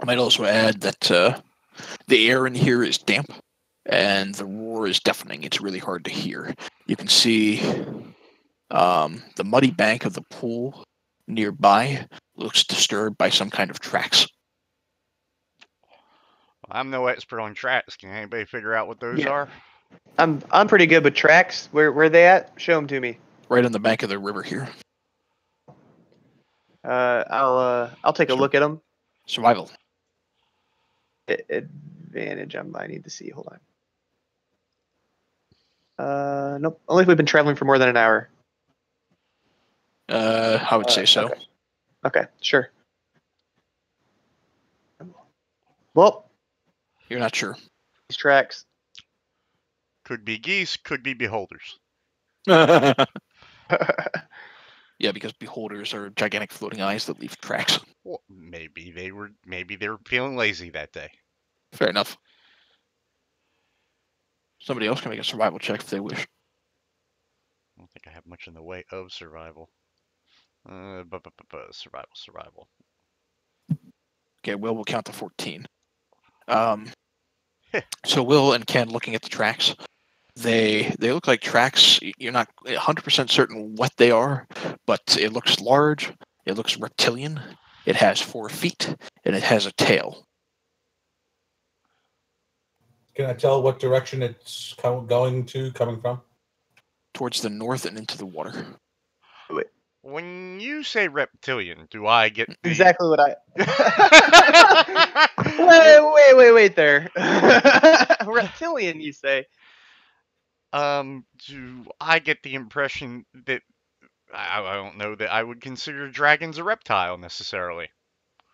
[SPEAKER 1] might also add that the air in here is damp, and the roar is deafening. It's really hard to hear. You can see the muddy bank of the pool nearby looks disturbed by some kind of tracks.
[SPEAKER 2] I'm no expert on tracks. Can anybody figure out what those
[SPEAKER 6] Yeah.
[SPEAKER 2] are?
[SPEAKER 6] I'm pretty good with tracks. Where are they at? Show them to me.
[SPEAKER 1] Right on the bank of the river here.
[SPEAKER 6] I'll take a
[SPEAKER 1] Sure.
[SPEAKER 6] look at them.
[SPEAKER 1] Survival.
[SPEAKER 6] Advantage. I need to see. Hold on. Nope. Only if we've been traveling for more than an hour.
[SPEAKER 1] I would say so.
[SPEAKER 6] Okay, sure. Well,
[SPEAKER 1] You're not sure.
[SPEAKER 6] these tracks.
[SPEAKER 2] Could be geese, could be beholders.
[SPEAKER 1] Yeah, because beholders are gigantic floating eyes that leave tracks.
[SPEAKER 2] Well, maybe they were feeling lazy that day.
[SPEAKER 1] Fair enough. Somebody else can make a survival check if they wish.
[SPEAKER 2] I don't think I have much in the way of survival. Survival.
[SPEAKER 1] Okay, Will count to 14. So Will and Ken, looking at the tracks, they look like tracks. You're not 100% certain what they are, but it looks large. It looks reptilian. It has 4 feet, and it has a tail.
[SPEAKER 3] Can I tell what direction it's coming from?
[SPEAKER 1] Towards the north and into the water.
[SPEAKER 2] When you say reptilian, do I get the...
[SPEAKER 6] Exactly what I. Wait there. Reptilian, you say?
[SPEAKER 2] Do I get the impression that I don't know that I would consider dragons a reptile necessarily?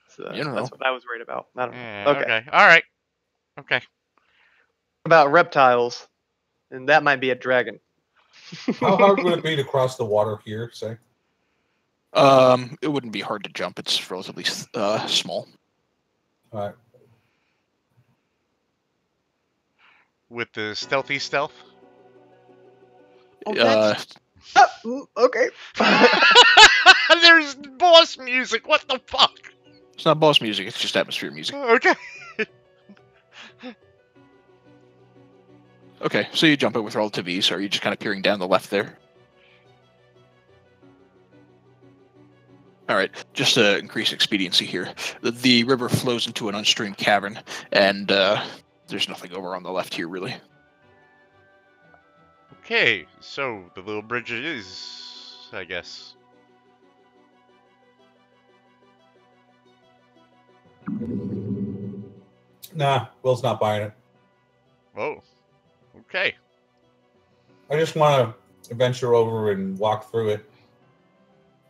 [SPEAKER 6] So
[SPEAKER 1] You don't
[SPEAKER 6] that's
[SPEAKER 1] know.
[SPEAKER 6] what I was worried about. I don't know.
[SPEAKER 2] Yeah,
[SPEAKER 6] Okay.
[SPEAKER 2] All right. Okay.
[SPEAKER 6] About reptiles, and that might be a dragon.
[SPEAKER 3] How hard would it be to cross the water here, say?
[SPEAKER 1] It wouldn't be hard to jump. It's relatively small.
[SPEAKER 3] All right.
[SPEAKER 2] With the stealthy stealth?
[SPEAKER 6] Okay.
[SPEAKER 2] There's boss music. What the fuck?
[SPEAKER 1] It's not boss music. It's just atmosphere music.
[SPEAKER 2] Okay.
[SPEAKER 1] Okay, so you jump it with relative ease, or are you just kind of peering down the left there? All right, just to increase expediency here, the river flows into an unstreamed cavern, and there's nothing over on the left here, really.
[SPEAKER 2] Okay, so the little bridge it is, I guess.
[SPEAKER 3] Nah, Will's not buying it.
[SPEAKER 2] Oh, okay.
[SPEAKER 3] I just want to venture over and walk through it.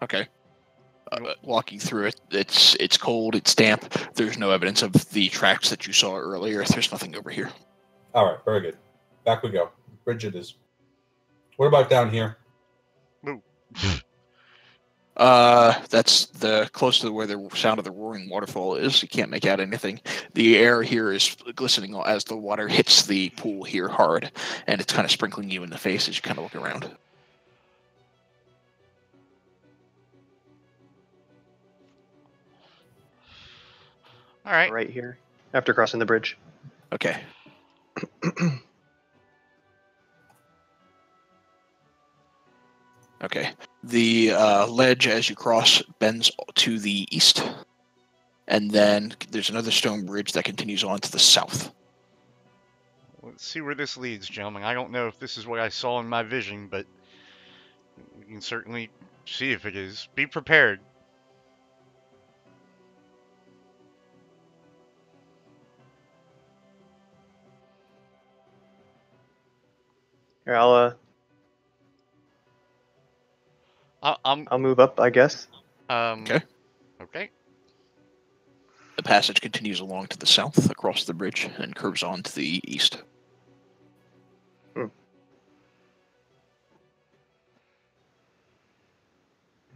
[SPEAKER 1] Okay. Walking through it, it's cold, it's damp. There's no evidence of the tracks that you saw earlier. There's nothing over here.
[SPEAKER 3] All right, very good. Back we go. Bridge it is. What about down here?
[SPEAKER 1] That's the close to where the sound of the roaring waterfall is. You can't make out anything. The air here is glistening as the water hits the pool here hard, and it's kind of sprinkling you in the face as you kind of look around.
[SPEAKER 2] All right.
[SPEAKER 6] Right here, after crossing the bridge.
[SPEAKER 1] Okay. Okay. The ledge, as you cross, bends to the east, and then there's another stone bridge that continues on to the south.
[SPEAKER 2] Let's see where this leads, gentlemen. I don't know if this is what I saw in my vision, but we can certainly see if it is. Be prepared.
[SPEAKER 6] Here, I'll move up, I guess.
[SPEAKER 1] Okay.
[SPEAKER 2] Okay.
[SPEAKER 1] The passage continues along to the south, across the bridge, and curves on to the east.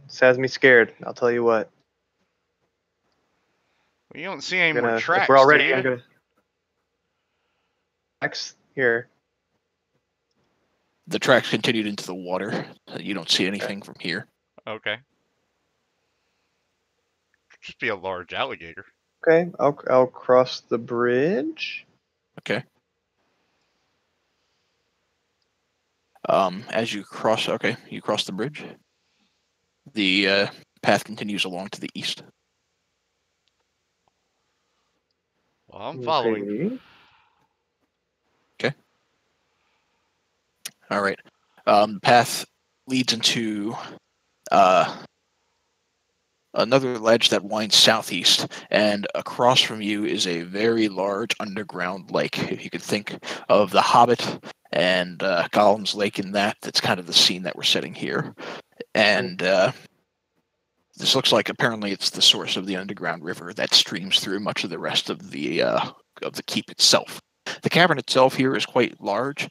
[SPEAKER 6] This has me scared. I'll tell you what.
[SPEAKER 2] Well, you don't see any more
[SPEAKER 6] If
[SPEAKER 2] tracks,
[SPEAKER 6] we're all ready,
[SPEAKER 2] do you?
[SPEAKER 6] I'm gonna. Tracks here.
[SPEAKER 1] The tracks continued into the water. You don't see anything from here.
[SPEAKER 2] Okay. Just be a large alligator.
[SPEAKER 6] Okay, I'll cross the bridge.
[SPEAKER 1] Okay. As you cross, you cross the bridge. The path continues along to the east.
[SPEAKER 2] Well, I'm following.
[SPEAKER 6] Okay.
[SPEAKER 1] All right. The path leads into another ledge that winds southeast, and across from you is a very large underground lake. If you could think of The Hobbit and Gollum's Lake in that's kind of the scene that we're setting here. And this looks like apparently it's the source of the underground river that streams through much of the rest of the keep itself. The cavern itself here is quite large.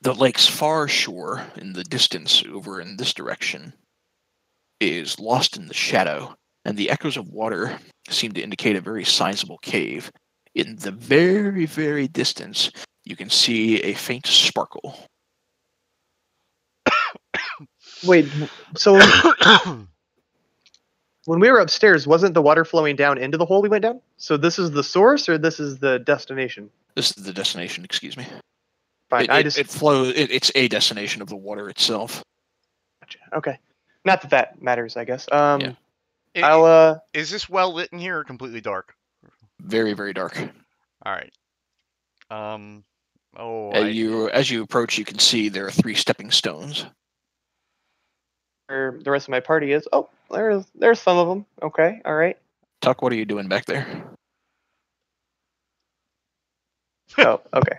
[SPEAKER 1] The lake's far shore in the distance over in this direction is lost in the shadow, and the echoes of water seem to indicate a very sizable cave. In the very, very distance, you can see a faint sparkle.
[SPEAKER 6] Wait, so when we were upstairs, wasn't the water flowing down into the hole we went down? So this is the source, or this is the destination?
[SPEAKER 1] This is the destination, excuse me.
[SPEAKER 6] Fine,
[SPEAKER 1] It flows. It's a destination of the water itself.
[SPEAKER 6] Gotcha. Okay. Not that matters, I guess.
[SPEAKER 1] Yeah.
[SPEAKER 6] I'll
[SPEAKER 2] Is this well lit in here or completely dark?
[SPEAKER 1] Very, very dark.
[SPEAKER 2] All right.
[SPEAKER 1] As you approach, you can see there are 3 stepping stones.
[SPEAKER 6] where the rest of my party is. Oh, there's some of them. Okay, all right.
[SPEAKER 1] Tuck, what are you doing back there?
[SPEAKER 6] Oh, okay.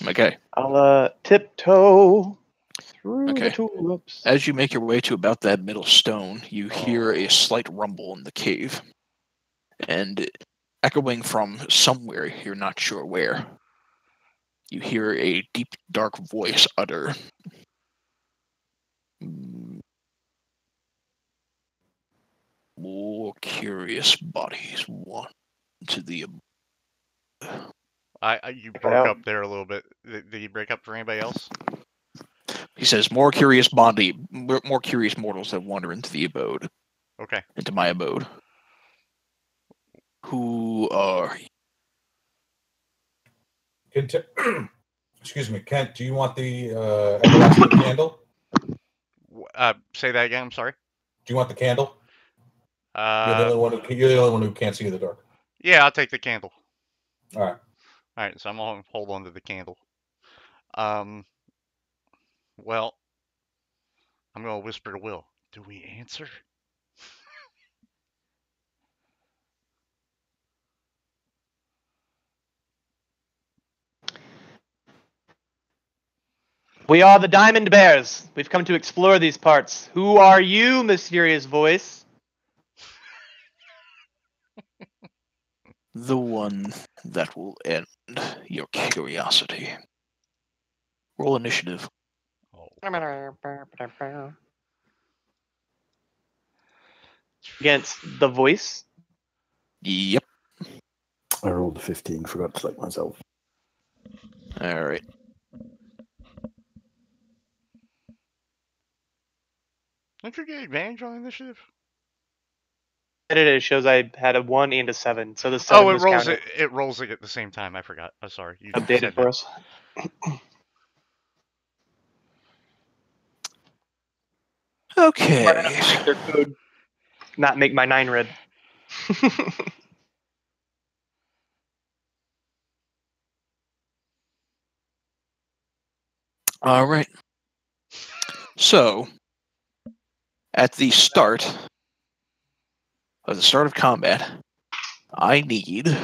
[SPEAKER 1] Okay.
[SPEAKER 6] I'll tiptoe through the tulips.
[SPEAKER 1] As you make your way to about that middle stone, you hear a slight rumble in the cave. And echoing from somewhere, you're not sure where, you hear a deep, dark voice utter, "More curious bodies want to the..."
[SPEAKER 2] You broke up there a little bit. Did you break up for anybody else?
[SPEAKER 1] He says, more curious mortals that wander into the abode.
[SPEAKER 2] Okay.
[SPEAKER 1] Into my abode. Who are you?
[SPEAKER 3] Excuse me, Kent, do you want the everlasting candle?
[SPEAKER 2] Say that again, I'm sorry.
[SPEAKER 3] Do you want the candle? You're the only one who can't see in the dark.
[SPEAKER 2] Yeah, I'll take the candle.
[SPEAKER 3] All right.
[SPEAKER 2] All right, so I'm going to hold on to the candle. Well, I'm going to whisper to Will. Do we answer?
[SPEAKER 6] We are the Diamond Bears. We've come to explore these parts. Who are you, mysterious voice?
[SPEAKER 1] The one that will end your curiosity. Roll initiative.
[SPEAKER 6] Against the voice?
[SPEAKER 1] Yep.
[SPEAKER 5] I rolled a 15, forgot to select myself.
[SPEAKER 1] Alright.
[SPEAKER 2] Don't you get advantage on initiative?
[SPEAKER 6] It shows I had a 1 and a 7, so the 7 was counted.
[SPEAKER 2] It rolls it at the same time. I forgot. I'm sorry. You
[SPEAKER 6] Update it for us.
[SPEAKER 1] Okay.
[SPEAKER 6] Smart enough to make their code not make my 9 red.
[SPEAKER 1] All right. So, at the start of combat, I need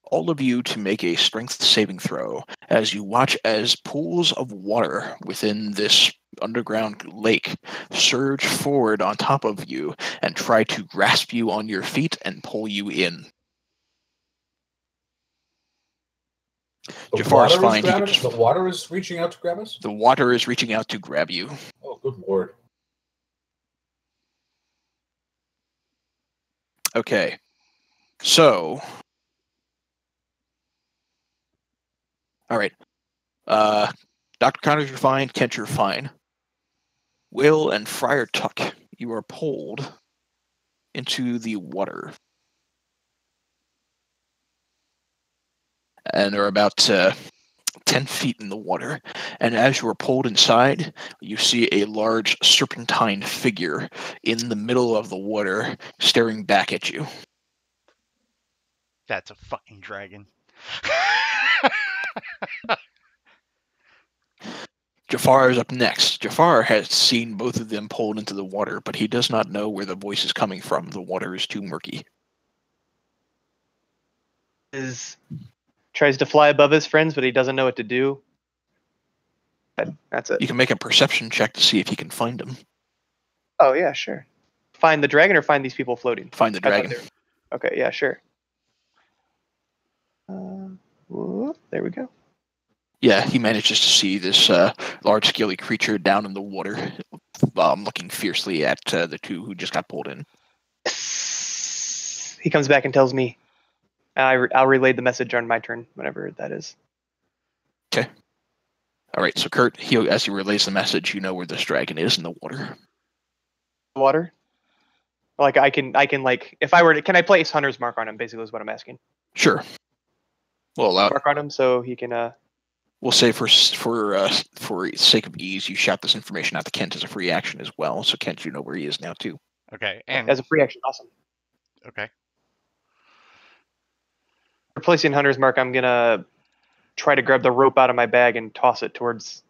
[SPEAKER 1] all of you to make a strength saving throw as you watch as pools of water within this underground lake surge forward on top of you and try to grasp you on your feet and pull you in. Jafar's fine.
[SPEAKER 3] The water is reaching out to grab us?
[SPEAKER 1] The water is reaching out to grab you.
[SPEAKER 3] Oh, good lord.
[SPEAKER 1] Okay. So. All right. Dr. Connors, you're fine. Kent, you're fine. Will and Friar Tuck, you are pulled into the water. And are about 10 feet in the water. And as you are pulled inside, you see a large serpentine figure in the middle of the water staring back at you.
[SPEAKER 2] That's a fucking dragon.
[SPEAKER 1] Jafar is up next. Jafar has seen both of them pulled into the water, but he does not know where the voice is coming from. The water is too murky.
[SPEAKER 6] Tries to fly above his friends, but he doesn't know what to do. That's it.
[SPEAKER 1] You can make a perception check to see if you can find them.
[SPEAKER 6] Oh, yeah, sure. Find the dragon or find these people floating?
[SPEAKER 1] Find the dragon.
[SPEAKER 6] Okay, yeah, sure. There we go.
[SPEAKER 1] Yeah, he manages to see this large, scaly creature down in the water, looking fiercely at the two who just got pulled in.
[SPEAKER 6] He comes back and tells me. I'll relay the message on my turn, whenever that is.
[SPEAKER 1] Okay. All right, so Kurt, as he relays the message, you know where this dragon is in the water.
[SPEAKER 6] Water? Like, I can, like, if I were to, can I place Hunter's Mark on him, basically is what I'm asking.
[SPEAKER 1] Sure. We'll allow
[SPEAKER 6] Mark on him so he can,
[SPEAKER 1] We'll say for sake of ease, you shout this information out to Kent as a free action as well, so Kent, you know where he is now, too.
[SPEAKER 2] Okay, and...
[SPEAKER 6] as a free action, awesome.
[SPEAKER 2] Okay.
[SPEAKER 6] For placing Hunter's Mark, I'm going to try to grab the rope out of my bag and toss it towards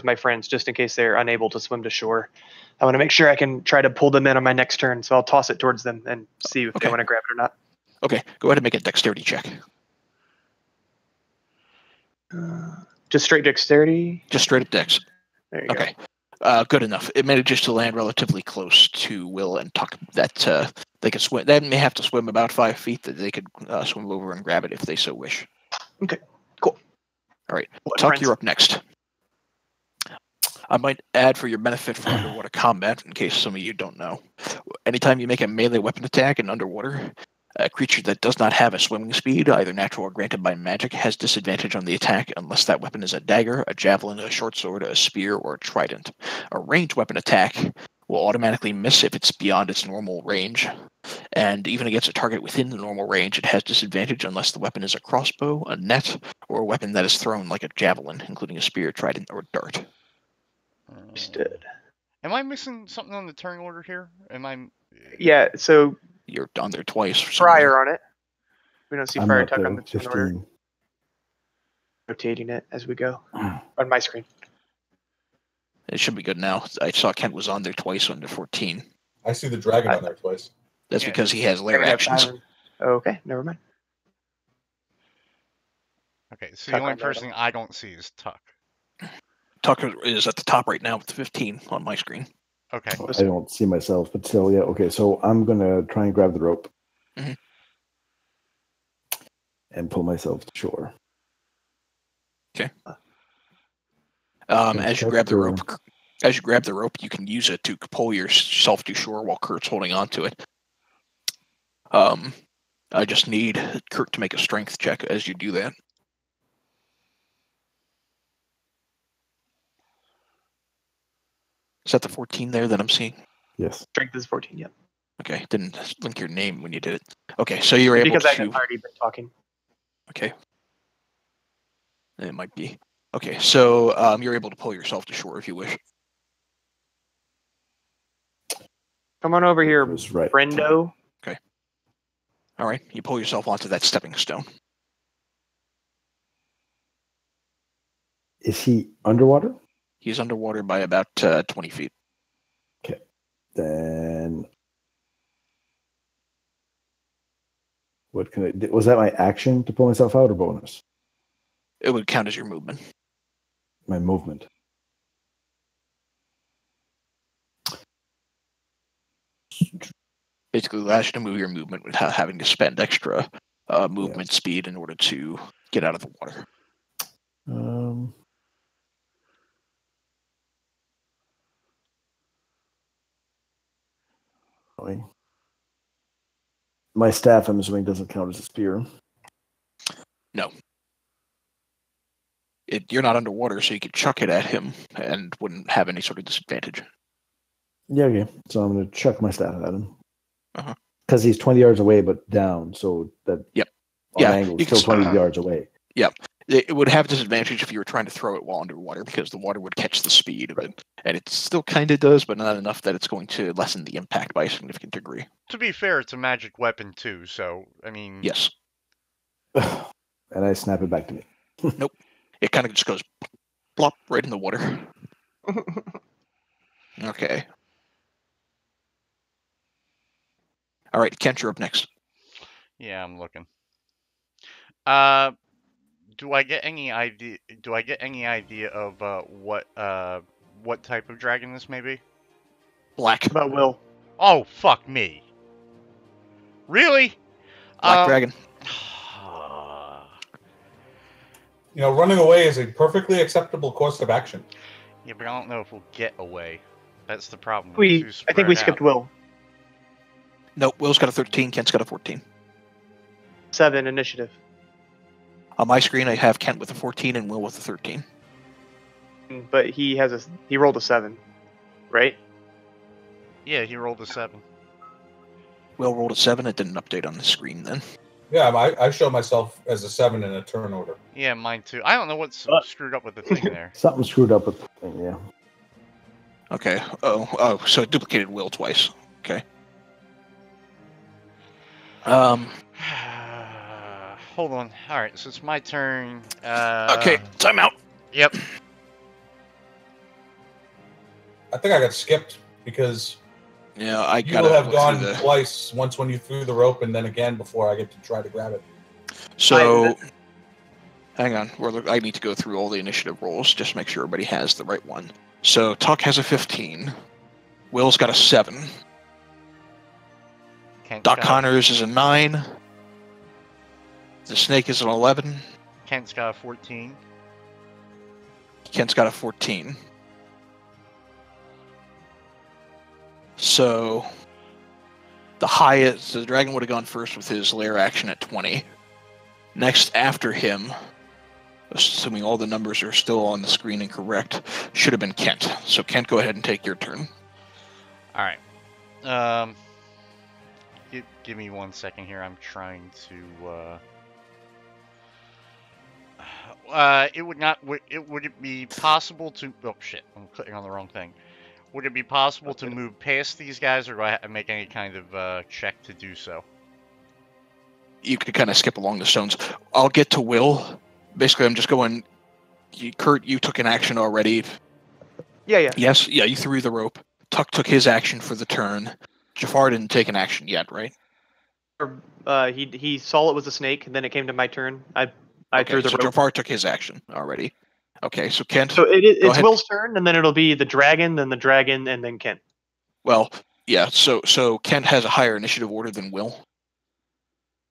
[SPEAKER 6] my friends, just in case they're unable to swim to shore. I want to make sure I can try to pull them in on my next turn, so I'll toss it towards them and see if they want to grab it or not.
[SPEAKER 1] Okay, go ahead and make a dexterity check.
[SPEAKER 6] Just straight dexterity?
[SPEAKER 1] Just straight up dex.
[SPEAKER 6] There you
[SPEAKER 1] go. Good enough. It manages to land relatively close to Will and Tuck. That they could swim. They may have to swim about 5 feet. That they could swim over and grab it if they so wish.
[SPEAKER 6] Okay, cool.
[SPEAKER 1] All right, Tuck, you're up next. I might add for your benefit for underwater combat, in case some of you don't know. Anytime you make a melee weapon attack in underwater, a creature that does not have a swimming speed, either natural or granted by magic, has disadvantage on the attack unless that weapon is a dagger, a javelin, a short sword, a spear, or a trident. A ranged weapon attack will automatically miss if it's beyond its normal range, and even against a target within the normal range, it has disadvantage unless the weapon is a crossbow, a net, or a weapon that is thrown like a javelin, including a spear, trident, or dart.
[SPEAKER 6] Understood.
[SPEAKER 2] Am I missing something on the turn order here?
[SPEAKER 6] Yeah, so
[SPEAKER 1] You're on there twice.
[SPEAKER 6] Friar on it. We don't see
[SPEAKER 5] I'm
[SPEAKER 6] Friar
[SPEAKER 5] up
[SPEAKER 6] Tuck
[SPEAKER 5] there,
[SPEAKER 6] on the turn order.
[SPEAKER 5] 15.
[SPEAKER 6] Rotating it as we go on my screen.
[SPEAKER 1] It should be good now. I saw Kent was on there twice under 14.
[SPEAKER 3] I see the dragon on there twice.
[SPEAKER 1] That's
[SPEAKER 2] Yeah.
[SPEAKER 1] because he has lair
[SPEAKER 6] Maybe
[SPEAKER 1] actions.
[SPEAKER 6] Okay, never mind.
[SPEAKER 2] Okay, so
[SPEAKER 6] Tuck
[SPEAKER 2] the only
[SPEAKER 6] on that
[SPEAKER 2] person I don't see is Tuck.
[SPEAKER 1] Tucker is at the top right now with 15 on my screen.
[SPEAKER 2] Okay.
[SPEAKER 5] I don't see myself, but still, yeah. Okay, so I'm gonna try and grab the rope and pull myself to shore.
[SPEAKER 1] Okay. As you grab the rope, you can use it to pull yourself to shore while Kurt's holding on to it. I just need Kurt to make a strength check as you do that. Is that the 14 there that I'm seeing?
[SPEAKER 5] Yes.
[SPEAKER 6] Strength is 14, yep.
[SPEAKER 1] Okay, didn't link your name when you did it. Okay, so you're able
[SPEAKER 6] Because
[SPEAKER 1] to...
[SPEAKER 6] I had already been talking.
[SPEAKER 1] Okay. It might be. Okay, so you're able to pull yourself to shore if you wish.
[SPEAKER 6] Come on over here,
[SPEAKER 5] It was right.
[SPEAKER 6] friendo.
[SPEAKER 1] All right, you pull yourself onto that stepping stone.
[SPEAKER 5] Is he underwater?
[SPEAKER 1] He's underwater by about 20 feet.
[SPEAKER 5] Okay. Then what can I do? Was that my action to pull myself out or bonus?
[SPEAKER 1] It would count as your movement.
[SPEAKER 5] My movement.
[SPEAKER 1] Basically allows you to move your movement without having to spend extra movement speed in order to get out of the water.
[SPEAKER 5] My staff, I'm assuming, doesn't count as a spear.
[SPEAKER 1] No. You're not underwater, so you could chuck it at him and wouldn't have any sort of disadvantage.
[SPEAKER 5] Yeah, okay. So I'm going to chuck my staff at him.
[SPEAKER 1] Uh-huh.
[SPEAKER 5] Because he's 20 yards away, but down, so that angle is still 20 yards away.
[SPEAKER 1] Yep. It would have disadvantage if you were trying to throw it while underwater, because the water would catch the speed of it. And it still kind of does, but not enough that it's going to lessen the impact by a significant degree.
[SPEAKER 2] To be fair, it's a magic weapon too, so, I mean...
[SPEAKER 1] Yes.
[SPEAKER 5] And I snap it back to me.
[SPEAKER 1] Nope. It kind of just goes plop right in the water. Okay. All right, Kent, you're up next.
[SPEAKER 2] Yeah, I'm looking. Do I get any idea? Do I get any idea of what type of dragon this may be?
[SPEAKER 1] Black.
[SPEAKER 6] About Will.
[SPEAKER 2] Oh, fuck me. Really?
[SPEAKER 1] Black dragon.
[SPEAKER 3] You know, running away is a perfectly acceptable course of action.
[SPEAKER 2] Yeah, but I don't know if we'll get away. That's the problem.
[SPEAKER 6] I think we skipped Will.
[SPEAKER 1] Nope, Will's got a 13, Kent's got a 14.
[SPEAKER 6] 7 initiative.
[SPEAKER 1] On my screen, I have Kent with a 14 and Will with a 13.
[SPEAKER 6] But he rolled a 7, right?
[SPEAKER 2] Yeah, he rolled a 7.
[SPEAKER 1] Will rolled a 7. It didn't update on the screen then.
[SPEAKER 3] Yeah, I show myself as a 7 in a turn order.
[SPEAKER 2] Yeah, mine too. I don't know what's screwed up with the thing there.
[SPEAKER 5] Something screwed up with the thing, yeah.
[SPEAKER 1] Okay. Oh, so it duplicated Will twice. Okay.
[SPEAKER 2] Hold on. All right, so it's my turn.
[SPEAKER 1] Okay, time out.
[SPEAKER 2] Yep.
[SPEAKER 3] I think I got skipped because
[SPEAKER 1] Yeah, I
[SPEAKER 3] you
[SPEAKER 1] got
[SPEAKER 3] will have gone twice. Once when you threw the rope, and then again before I get to try to grab it.
[SPEAKER 1] So, hang on. I need to go through all the initiative rolls just to make sure everybody has the right one. So, Tuck has a 15. Will's got a 7. Doc Connors is a 9. The Snake is an 11.
[SPEAKER 2] Kent's got a 14.
[SPEAKER 1] Kent's got a 14. So, the dragon would have gone first with his lair action at 20. Next after him, assuming all the numbers are still on the screen and correct, should have been Kent. So Kent, go ahead and take your turn.
[SPEAKER 2] All right. Give me 1 second here. I'm trying to. Would it be possible to? Oh shit! I'm clicking on the wrong thing. Would it be possible to move past these guys, or do I have to make any kind of check to do so?
[SPEAKER 1] You could kind of skip along the stones. I'll get to Will. Basically, I'm just going. Kurt, you took an action already.
[SPEAKER 6] Yeah.
[SPEAKER 1] Yes, yeah, you threw the rope. Tuck took his action for the turn. Jafar didn't take an action yet, right?
[SPEAKER 6] He saw it was a snake, and then it came to my turn. I threw the rope.
[SPEAKER 1] Jafar took his action already. Okay, so Kent.
[SPEAKER 6] So it's Will's turn, and then it'll be the dragon, and then Kent.
[SPEAKER 1] Well, yeah. So Kent has a higher initiative order than Will.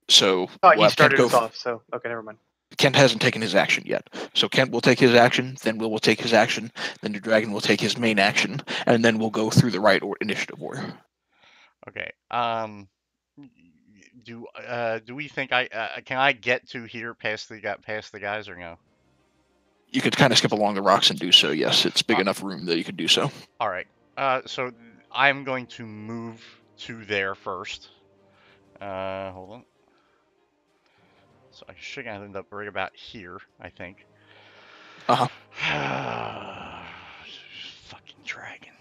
[SPEAKER 1] So
[SPEAKER 6] he started us off. So okay, never mind.
[SPEAKER 1] Kent hasn't taken his action yet. So Kent will take his action, then Will take his action, then the dragon will take his main action, and then we'll go through the right initiative order.
[SPEAKER 2] Okay. Do we think can I get to here past the guys or no?
[SPEAKER 1] You could kind of skip along the rocks and do so. Yes, it's big enough room that you could do so.
[SPEAKER 2] All right. So I'm going to move to there first. Hold on. So I should end up right about here, I think.
[SPEAKER 1] Uh-huh.
[SPEAKER 2] Fucking dragon.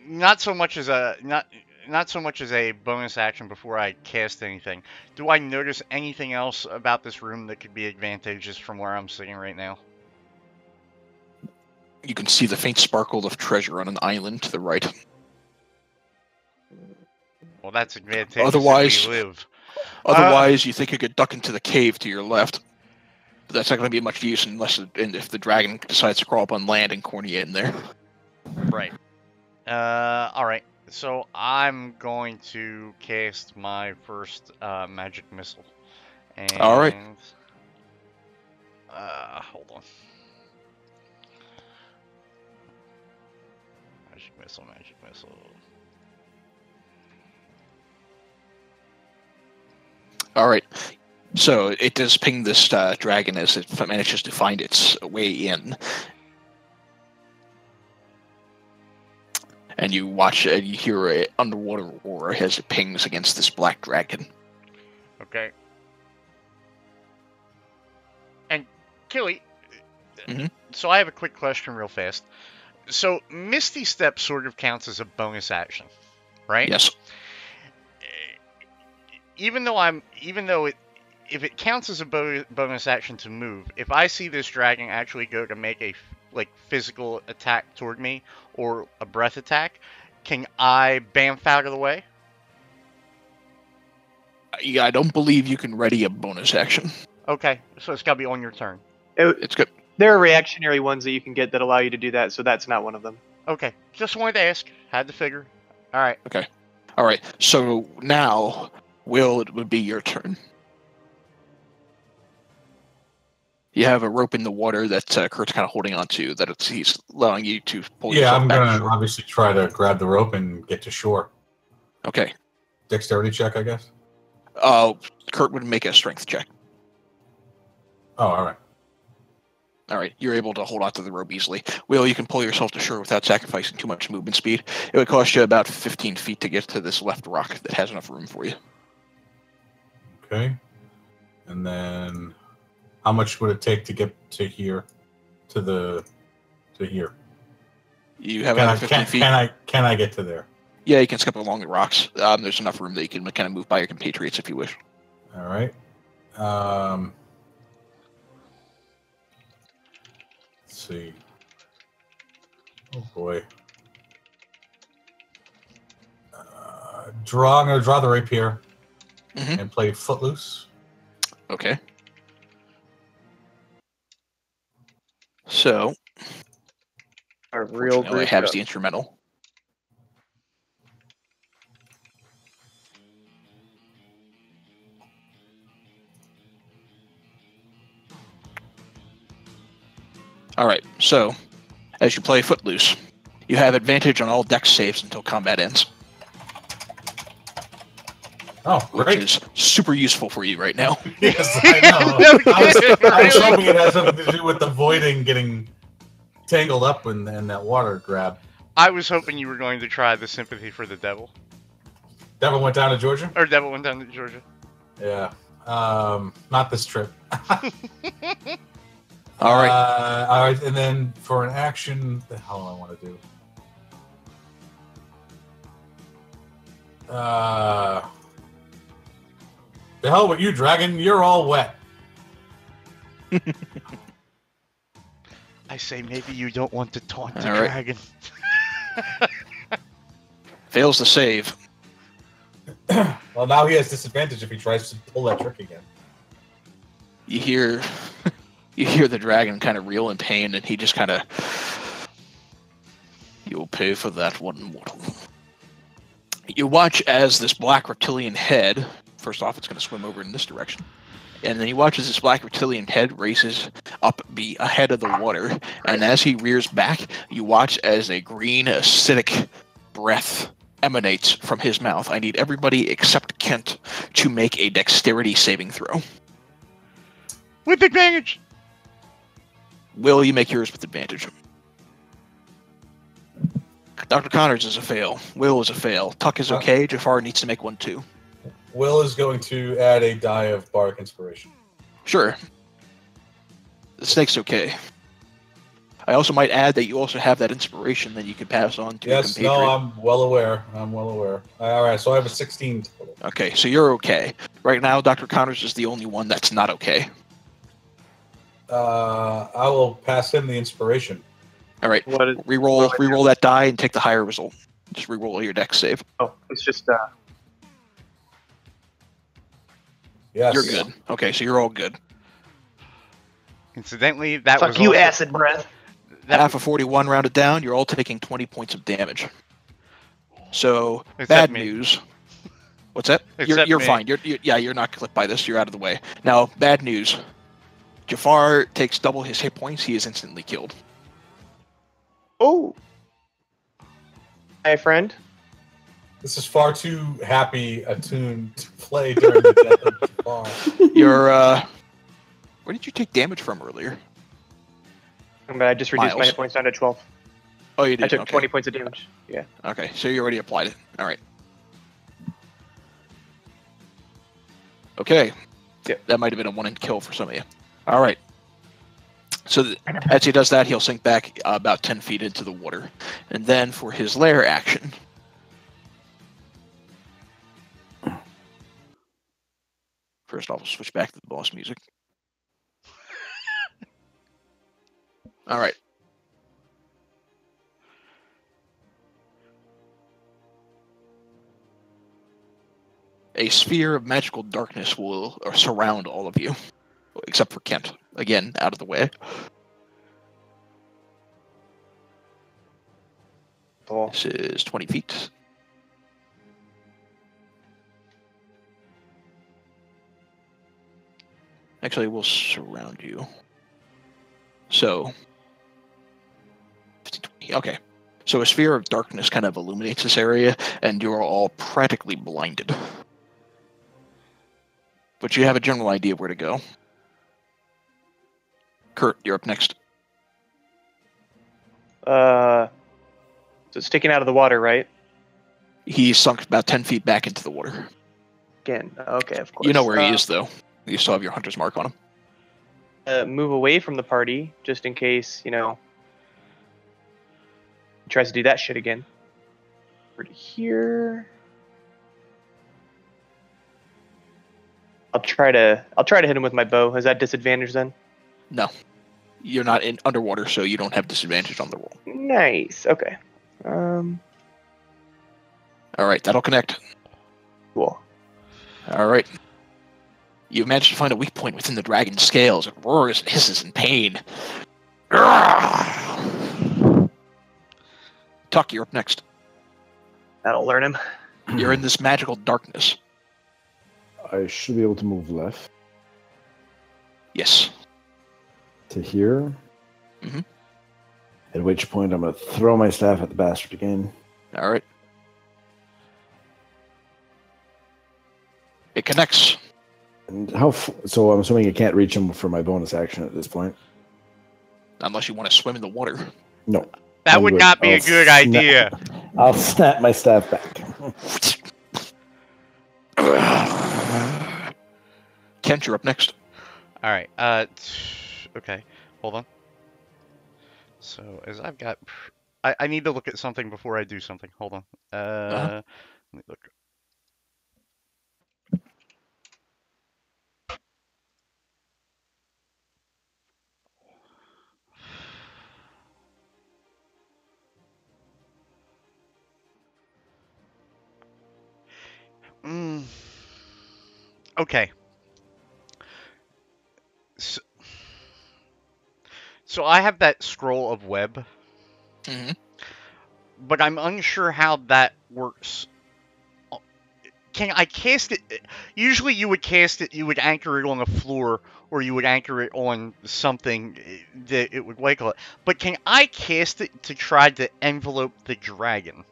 [SPEAKER 2] Not so much as a bonus action before I cast anything. Do I notice anything else about this room that could be advantageous from where I'm sitting right now?
[SPEAKER 1] You can see the faint sparkle of treasure on an island to the right.
[SPEAKER 2] Well, that's advantageous.
[SPEAKER 1] Otherwise, you think you could duck into the cave to your left. But that's not going to be much use if the dragon decides to crawl up on land and corner you in there.
[SPEAKER 2] Right. Alright. So I'm going to cast my first magic missile. And,
[SPEAKER 1] alright.
[SPEAKER 2] Hold on. Magic missile.
[SPEAKER 1] Alright. So it does ping this dragon as it manages to find its way in. And you watch and you hear an underwater roar as it pings against this black dragon.
[SPEAKER 2] Okay. And Killy, so I have a quick question real fast. So Misty Step sort of counts as a bonus action, right?
[SPEAKER 1] Yes.
[SPEAKER 2] Even though if it counts as a bonus action to move, if I see this dragon actually go to make a physical attack toward me or a breath attack, can I bamf out of the way?
[SPEAKER 1] Yeah, I don't believe you can ready a bonus action.
[SPEAKER 2] Okay, so it's got to be on your turn.
[SPEAKER 1] It's good.
[SPEAKER 6] There are reactionary ones that you can get that allow you to do that, so that's not one of them.
[SPEAKER 2] Okay, just wanted to ask. Had to figure. All right.
[SPEAKER 1] Okay. All right. So now, Will, it would be your turn. You have a rope in the water that Kurt's kind of holding onto. He's allowing you to pull
[SPEAKER 3] Yeah,
[SPEAKER 1] yourself
[SPEAKER 3] I'm
[SPEAKER 1] back to
[SPEAKER 3] gonna
[SPEAKER 1] shore.
[SPEAKER 3] obviously try to grab the rope and get to shore.
[SPEAKER 1] Okay.
[SPEAKER 3] Dexterity check, I guess.
[SPEAKER 1] Kurt would make a strength check.
[SPEAKER 3] Oh, all right.
[SPEAKER 1] All right, you're able to hold on to the rope easily. Will, you can pull yourself to shore without sacrificing too much movement speed. It would cost you about 15 feet to get to this left rock that has enough room for you.
[SPEAKER 3] Okay. And then, how much would it take to get to here, to here?
[SPEAKER 1] You have another 15 feet.
[SPEAKER 3] Can I get to there?
[SPEAKER 1] Yeah, you can skip along the rocks. There's enough room that you can kind of move by your compatriots if you wish.
[SPEAKER 3] All right. Let's see. Oh boy. I'm gonna draw the rapier and play Footloose.
[SPEAKER 1] Okay. So,
[SPEAKER 6] A real
[SPEAKER 1] I have the instrumental. All right, so as you play Footloose, you have advantage on all dex saves until combat ends.
[SPEAKER 3] Oh,
[SPEAKER 1] which
[SPEAKER 3] great.
[SPEAKER 1] is super useful for you right now.
[SPEAKER 3] Yes, I know.
[SPEAKER 2] No
[SPEAKER 3] I was
[SPEAKER 2] kidding.
[SPEAKER 3] hoping it has something to do with avoiding getting tangled up in that water grab.
[SPEAKER 2] I was hoping you were going to try the sympathy for the devil.
[SPEAKER 3] Devil went down to Georgia?
[SPEAKER 2] Or devil went down to Georgia.
[SPEAKER 3] Yeah. Not this trip.
[SPEAKER 1] All right.
[SPEAKER 3] All right, and then for an action, the hell do I want to do? The hell with you, dragon. You're all wet.
[SPEAKER 2] I say maybe you don't want to taunt the
[SPEAKER 1] All right.
[SPEAKER 2] dragon.
[SPEAKER 1] Fails to save.
[SPEAKER 3] Well, now he has disadvantage if he tries to pull that trick again.
[SPEAKER 1] You hear the dragon kind of reel in pain, and he just kind of, you'll pay for that one, mortal. You watch as this black reptilian head, first off, it's going to swim over in this direction, and then you watch as this black reptilian head races up ahead of the water, and as he rears back, you watch as a green, acidic breath emanates from his mouth. I need everybody except Kent to make a dexterity saving throw.
[SPEAKER 2] With advantage!
[SPEAKER 1] Will, you make yours with advantage. Dr. Connors is a fail. Will is a fail. Tuck is okay. Jafar needs to make one too.
[SPEAKER 3] Will is going to add a die of Bardic Inspiration.
[SPEAKER 1] Sure. The snake's okay. I also might add that you also have that inspiration that you could pass on to your
[SPEAKER 3] Yes,
[SPEAKER 1] compatriot.
[SPEAKER 3] no, I'm well aware. All right, so I have a 16 total.
[SPEAKER 1] Okay, so you're okay. Right now, Dr. Connors is the only one that's not okay.
[SPEAKER 3] I will pass him the inspiration.
[SPEAKER 1] All right, reroll that die and take the higher result. Just reroll your dex save.
[SPEAKER 6] Oh, it's just
[SPEAKER 3] Yes.
[SPEAKER 1] You're good. Okay, so you're all good.
[SPEAKER 2] Incidentally, that
[SPEAKER 6] fuck
[SPEAKER 2] was
[SPEAKER 6] you,
[SPEAKER 2] also,
[SPEAKER 6] acid breath.
[SPEAKER 1] Half of 41 rounded down, you're all taking 20 points of damage. So,
[SPEAKER 2] Except
[SPEAKER 1] bad
[SPEAKER 2] me.
[SPEAKER 1] news. What's that?
[SPEAKER 2] Except
[SPEAKER 1] You're
[SPEAKER 2] me.
[SPEAKER 1] fine. You're not clipped by this. You're out of the way. Now, bad news. Jafar takes double his hit points. He is instantly killed.
[SPEAKER 6] Oh. Hey, friend.
[SPEAKER 3] This is far too happy a tune to play during the death of Jafar.
[SPEAKER 1] You're, where did you take damage from earlier?
[SPEAKER 6] But I just reduced my
[SPEAKER 1] Miles.
[SPEAKER 6] hit points down to 12.
[SPEAKER 1] Oh, you did?
[SPEAKER 6] I took
[SPEAKER 1] Okay.
[SPEAKER 6] 20 points of damage. Yeah.
[SPEAKER 1] Okay, so you already applied it. All right. Okay.
[SPEAKER 6] Yep.
[SPEAKER 1] That might have been a one-in kill for some of you. All right. So as he does that, he'll sink back about 10 feet into the water. And then for his lair action, First off, we'll switch back to the boss music. All right. A sphere of magical darkness will surround all of you, except for Kent. Again, out of the way.
[SPEAKER 6] Cool.
[SPEAKER 1] This is 20 feet. Actually, we'll surround you. So, 15, 20. Okay. So a sphere of darkness kind of illuminates this area, and you're all practically blinded. But you have a general idea of where to go. Kurt, you're up next.
[SPEAKER 6] So it's sticking out of the water, right?
[SPEAKER 1] He sunk about 10 feet back into the water.
[SPEAKER 6] Again, okay, of course.
[SPEAKER 1] You know where he is, though. You still have your hunter's mark on him.
[SPEAKER 6] Move away from the party, just in case, he tries to do that shit again. Over to here. I'll try to hit him with my bow. Is that disadvantage then?
[SPEAKER 1] No. You're not in underwater, so you don't have disadvantage on the roll.
[SPEAKER 6] Nice. Okay.
[SPEAKER 1] Alright, that'll connect.
[SPEAKER 6] Cool.
[SPEAKER 1] Alright. You've managed to find a weak point within the dragon's scales. It roars and hisses in pain. Tuck, you're up next.
[SPEAKER 6] That'll learn him.
[SPEAKER 1] You're in this magical darkness.
[SPEAKER 5] I should be able to move left
[SPEAKER 1] Yes.
[SPEAKER 5] to here.
[SPEAKER 1] Mhm.
[SPEAKER 5] At which point I'm going to throw my staff at the bastard again.
[SPEAKER 1] Alright. It connects.
[SPEAKER 5] And so I'm assuming I can't reach him for my bonus action at this point.
[SPEAKER 1] Unless you want to swim in the water.
[SPEAKER 5] No.
[SPEAKER 2] That
[SPEAKER 5] I'm
[SPEAKER 2] would
[SPEAKER 5] good.
[SPEAKER 2] not be a
[SPEAKER 5] I'll
[SPEAKER 2] good idea.
[SPEAKER 5] I'll snap my staff back.
[SPEAKER 1] Kent, you're up next.
[SPEAKER 2] All right. Okay. Hold on. So as I've got, I need to look at something before I do something. Hold on. Let me look. Okay. So I have that scroll of web,
[SPEAKER 1] Mm-hmm.
[SPEAKER 2] but I'm unsure how that works. Can I cast it? Usually you would cast it, you would anchor it on the floor, or you would anchor it on something that it would wake up. But can I cast it to try to envelope the dragon?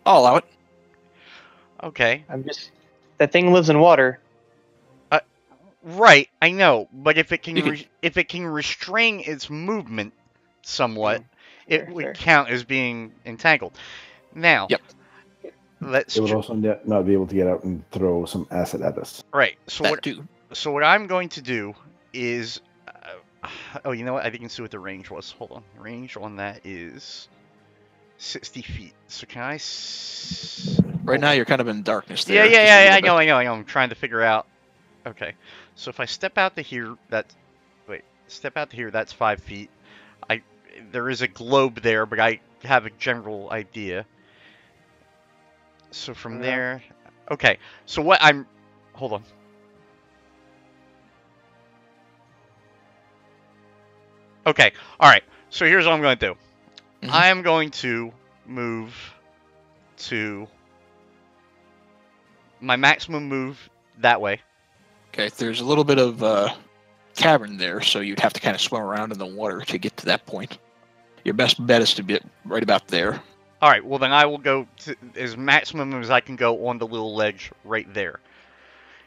[SPEAKER 1] I'll allow it.
[SPEAKER 2] Okay.
[SPEAKER 6] That thing lives in water.
[SPEAKER 2] Right, I know, but if it can
[SPEAKER 1] You can-
[SPEAKER 2] if it can restrain its movement somewhat, it would
[SPEAKER 6] Fair.
[SPEAKER 2] count as being entangled. Now,
[SPEAKER 1] Yep.
[SPEAKER 2] let's
[SPEAKER 5] It would also not be able to get out and throw some acid at us.
[SPEAKER 2] right. So
[SPEAKER 1] That
[SPEAKER 2] what?
[SPEAKER 1] too.
[SPEAKER 2] So what I'm going to do is, oh, you know what? I didn't see what the range was. Hold on, range on that is 60 feet. So can I?
[SPEAKER 1] Right now, you're kind of in darkness
[SPEAKER 2] Yeah,
[SPEAKER 1] there. just a
[SPEAKER 2] I
[SPEAKER 1] little bit.
[SPEAKER 2] know, I know. I'm trying to figure out. Okay, so if I step out to here, step out to here. That's 5 feet. There is a globe there, but I have a general idea. So from there, okay. So what hold on. Okay, all right. So here's what I'm going to do.
[SPEAKER 1] Mhm.
[SPEAKER 2] I am going to move to my maximum move that way.
[SPEAKER 1] Okay, there's a little bit of cavern there, so you'd have to kind of swim around in the water to get to that point. Your best bet is to be right about there.
[SPEAKER 2] All right. Well, then I will go to as maximum as I can go on the little ledge right there.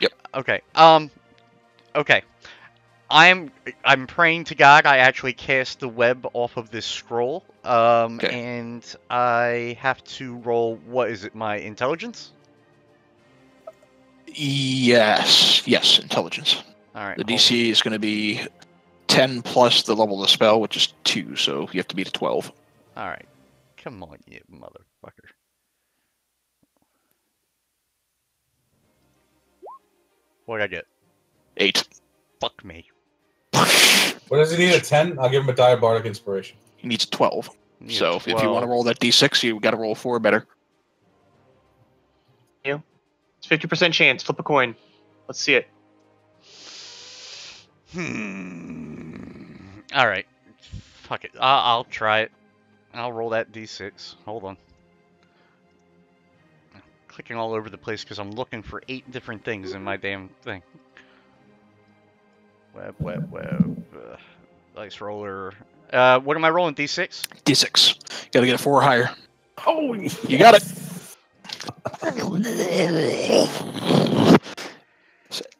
[SPEAKER 1] Yep.
[SPEAKER 2] Okay. Okay. I'm praying to God. I actually cast the web off of this scroll.
[SPEAKER 1] Okay.
[SPEAKER 2] And I have to roll. What is it? My intelligence.
[SPEAKER 1] Yes, intelligence.
[SPEAKER 2] All right.
[SPEAKER 1] The
[SPEAKER 2] hold
[SPEAKER 1] DC is going to be 10 plus the level of the spell, which is 2, so you have to beat a 12.
[SPEAKER 2] on. All right. Come on, you motherfucker. What'd I get?
[SPEAKER 1] 8.
[SPEAKER 2] Fuck me.
[SPEAKER 3] What does he need? A 10? I'll give him a diabolic inspiration.
[SPEAKER 1] He needs 12.
[SPEAKER 2] Need
[SPEAKER 1] So if you want
[SPEAKER 2] 12.
[SPEAKER 1] to roll that d6, you got to roll 4 better.
[SPEAKER 6] It's 50% chance. Flip a coin. Let's see it.
[SPEAKER 2] All right. Fuck it. I'll try it. I'll roll that d6. Hold on. I'm clicking all over the place because I'm looking for 8 different things in my damn thing. Web. Dice roller. What am I rolling? D6?
[SPEAKER 1] D6. Got to get a 4 or higher.
[SPEAKER 5] Oh,
[SPEAKER 1] You got it.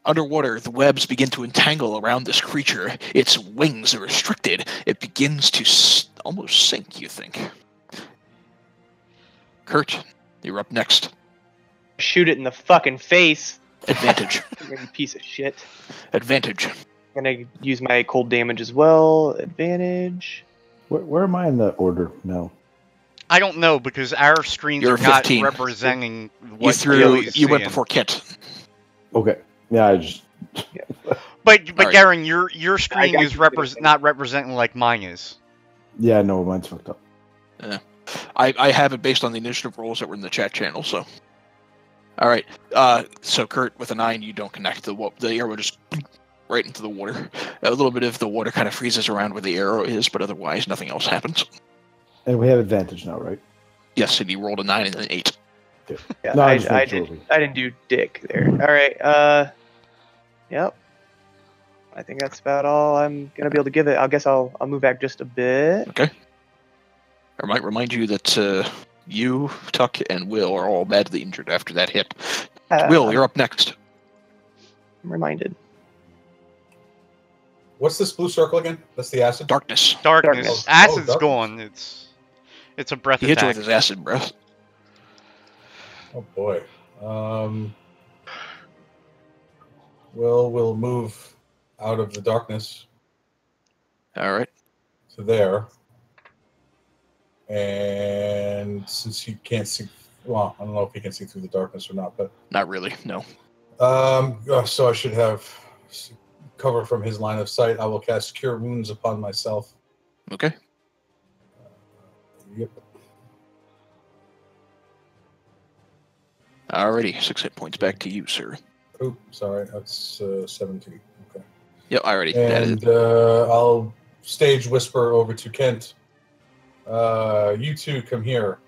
[SPEAKER 1] Underwater, the webs begin to entangle around this creature. Its wings are restricted. It begins to almost sink, you think. Kurt, you're up next.
[SPEAKER 6] Shoot it in the fucking face.
[SPEAKER 1] Advantage.
[SPEAKER 6] You piece of shit.
[SPEAKER 1] Advantage.
[SPEAKER 6] I'm gonna use my cold damage as well. Advantage.
[SPEAKER 5] where am I in the order now?
[SPEAKER 2] I don't know because our screens
[SPEAKER 1] You're
[SPEAKER 2] are not
[SPEAKER 1] 15.
[SPEAKER 2] representing
[SPEAKER 1] You
[SPEAKER 2] what
[SPEAKER 1] threw.
[SPEAKER 2] Joey's
[SPEAKER 1] You went
[SPEAKER 2] seeing.
[SPEAKER 1] before Kent.
[SPEAKER 5] Okay. Yeah, I just.
[SPEAKER 2] But
[SPEAKER 1] Alright.
[SPEAKER 2] Garen, your screen
[SPEAKER 6] got
[SPEAKER 2] is
[SPEAKER 6] you.
[SPEAKER 2] not representing like mine is.
[SPEAKER 5] Yeah, no, mine's fucked up.
[SPEAKER 1] I have it based on the initiative rolls that were in the chat channel. So, all right. So Kurt, with a 9, you don't connect. The arrow just right into the water. A little bit of the water kind of freezes around where the arrow is, but otherwise nothing else happens.
[SPEAKER 5] And we have advantage now, right?
[SPEAKER 1] Yes, and you rolled a 9 and an 8.
[SPEAKER 6] Yeah,
[SPEAKER 5] No,
[SPEAKER 6] I
[SPEAKER 5] just make sure
[SPEAKER 6] didn't do dick there. All right. Yep. I think that's about all I'm gonna be able to give it. I guess I'll move back just a bit.
[SPEAKER 1] Okay. I might remind you that you, Tuck, and Will are all badly injured after that hit. Will, you're up next.
[SPEAKER 6] I'm reminded.
[SPEAKER 3] What's this blue circle again? That's the acid?
[SPEAKER 1] Darkness.
[SPEAKER 2] Darkness.
[SPEAKER 6] Darkness.
[SPEAKER 2] Acid's
[SPEAKER 3] Darkness.
[SPEAKER 2] gone. It's a breath
[SPEAKER 1] He hit you
[SPEAKER 2] attack.
[SPEAKER 1] with his acid breath.
[SPEAKER 3] Oh boy. We'll move out of the darkness
[SPEAKER 1] All right.
[SPEAKER 3] to there. And since he can't see, well, I don't know if he can see through the darkness or not, but
[SPEAKER 1] Not really. No.
[SPEAKER 3] so I should have cover from his line of sight. I will cast Cure Wounds upon myself.
[SPEAKER 1] Okay.
[SPEAKER 3] Yep.
[SPEAKER 1] Alrighty. 6 hit points back to you, sir.
[SPEAKER 3] Oh, sorry, that's 17. Okay.
[SPEAKER 1] Yep, I already added
[SPEAKER 3] And
[SPEAKER 1] it.
[SPEAKER 3] I'll stage whisper over to Kent. You two come here.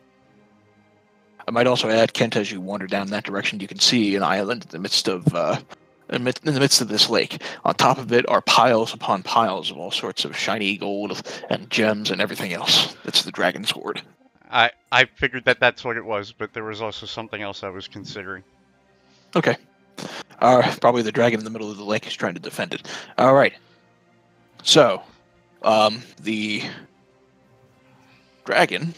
[SPEAKER 1] I might also add, Kent, as you wander down that direction, you can see an island in the midst of this lake. On top of it are piles upon piles of all sorts of shiny gold and gems and everything else. It's the dragon's hoard.
[SPEAKER 2] I figured that's what it was, but there was also something else I was considering.
[SPEAKER 1] Okay. Probably the dragon in the middle of the lake is trying to defend it. All right. So, the dragon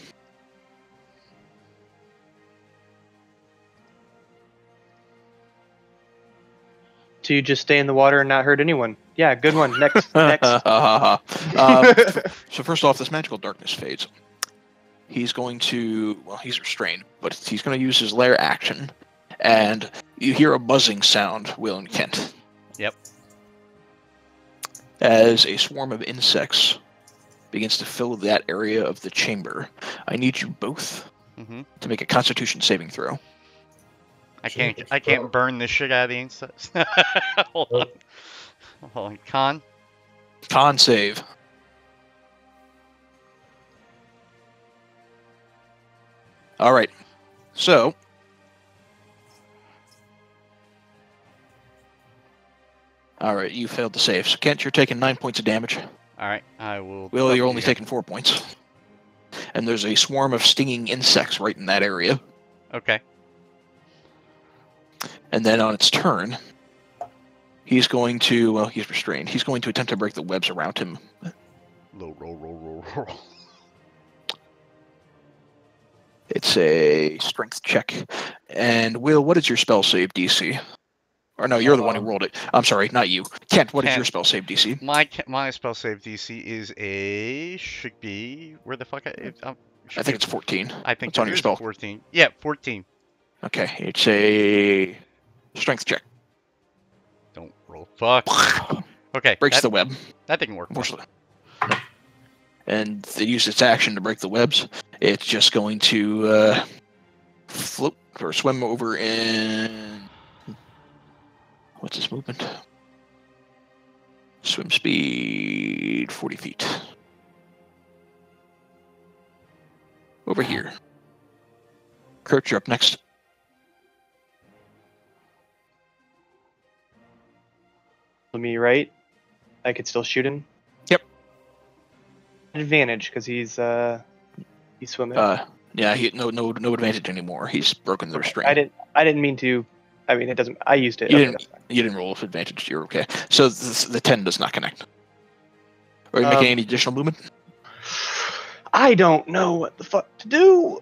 [SPEAKER 6] To just stay in the water and not hurt anyone. Yeah, good one. Next.
[SPEAKER 1] So first off, this magical darkness fades. He's going to, well, he's restrained, but he's going to use his lair action, and you hear a buzzing sound, Will and Kent.
[SPEAKER 2] Yep.
[SPEAKER 1] As a swarm of insects begins to fill that area of the chamber. I need you both to make a Constitution saving throw.
[SPEAKER 2] I can't burn the shit out of the insects. Hold on.
[SPEAKER 1] Con save. All right. So, all right, you failed to save. So, Kent, you're taking 9 points of damage.
[SPEAKER 2] All right, I will.
[SPEAKER 1] Will, you're only taking 4 points. And there's a swarm of stinging insects right in that area.
[SPEAKER 2] Okay.
[SPEAKER 1] And then on its turn, he's going to, well, he's restrained. He's going to attempt to break the webs around him.
[SPEAKER 2] Roll.
[SPEAKER 1] It's a strength check. And Will, what is your spell save DC? Or no, you're the one who rolled it. I'm sorry, not you. Kent, what is your spell save DC?
[SPEAKER 2] My spell save DC should be where the fuck
[SPEAKER 1] I think it's 14.
[SPEAKER 2] I think
[SPEAKER 1] it's on your spell.
[SPEAKER 2] 14. Yeah, 14.
[SPEAKER 1] Okay, it's a strength check.
[SPEAKER 2] roll. Fuck. Okay.
[SPEAKER 1] Breaks the web.
[SPEAKER 2] That didn't work.
[SPEAKER 1] Unfortunately. And it used its action to break the webs. It's just going to float or swim over in... What's its movement? Swim speed, 40 feet. Over here. Kurt, you're up next.
[SPEAKER 6] Let me right. I could still shoot him.
[SPEAKER 1] Yep.
[SPEAKER 6] Advantage because he's swimming.
[SPEAKER 1] Yeah, no advantage anymore. He's broken the restraint.
[SPEAKER 6] I didn't mean to. I mean, it doesn't. I used it.
[SPEAKER 1] You didn't roll with advantage. You're okay. So the 10 does not connect. Are you making any additional movement?
[SPEAKER 6] I don't know what the fuck to do.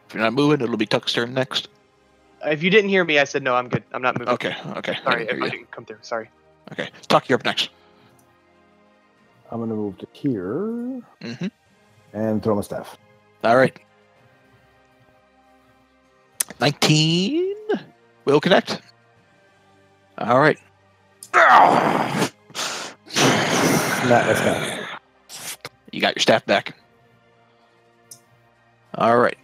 [SPEAKER 1] If you're not moving, it'll be Tuck's turn next.
[SPEAKER 6] If you didn't hear me, I said no. I'm good. I'm not moving.
[SPEAKER 1] Okay.
[SPEAKER 6] Sorry if I didn't come through. Sorry.
[SPEAKER 1] Okay. Tuck, you're up next.
[SPEAKER 5] I'm going to move to here
[SPEAKER 1] Mm-hmm.
[SPEAKER 5] and throw my staff.
[SPEAKER 1] All right. 19 will connect. All right.
[SPEAKER 5] That's not.
[SPEAKER 1] You got your staff back. All right.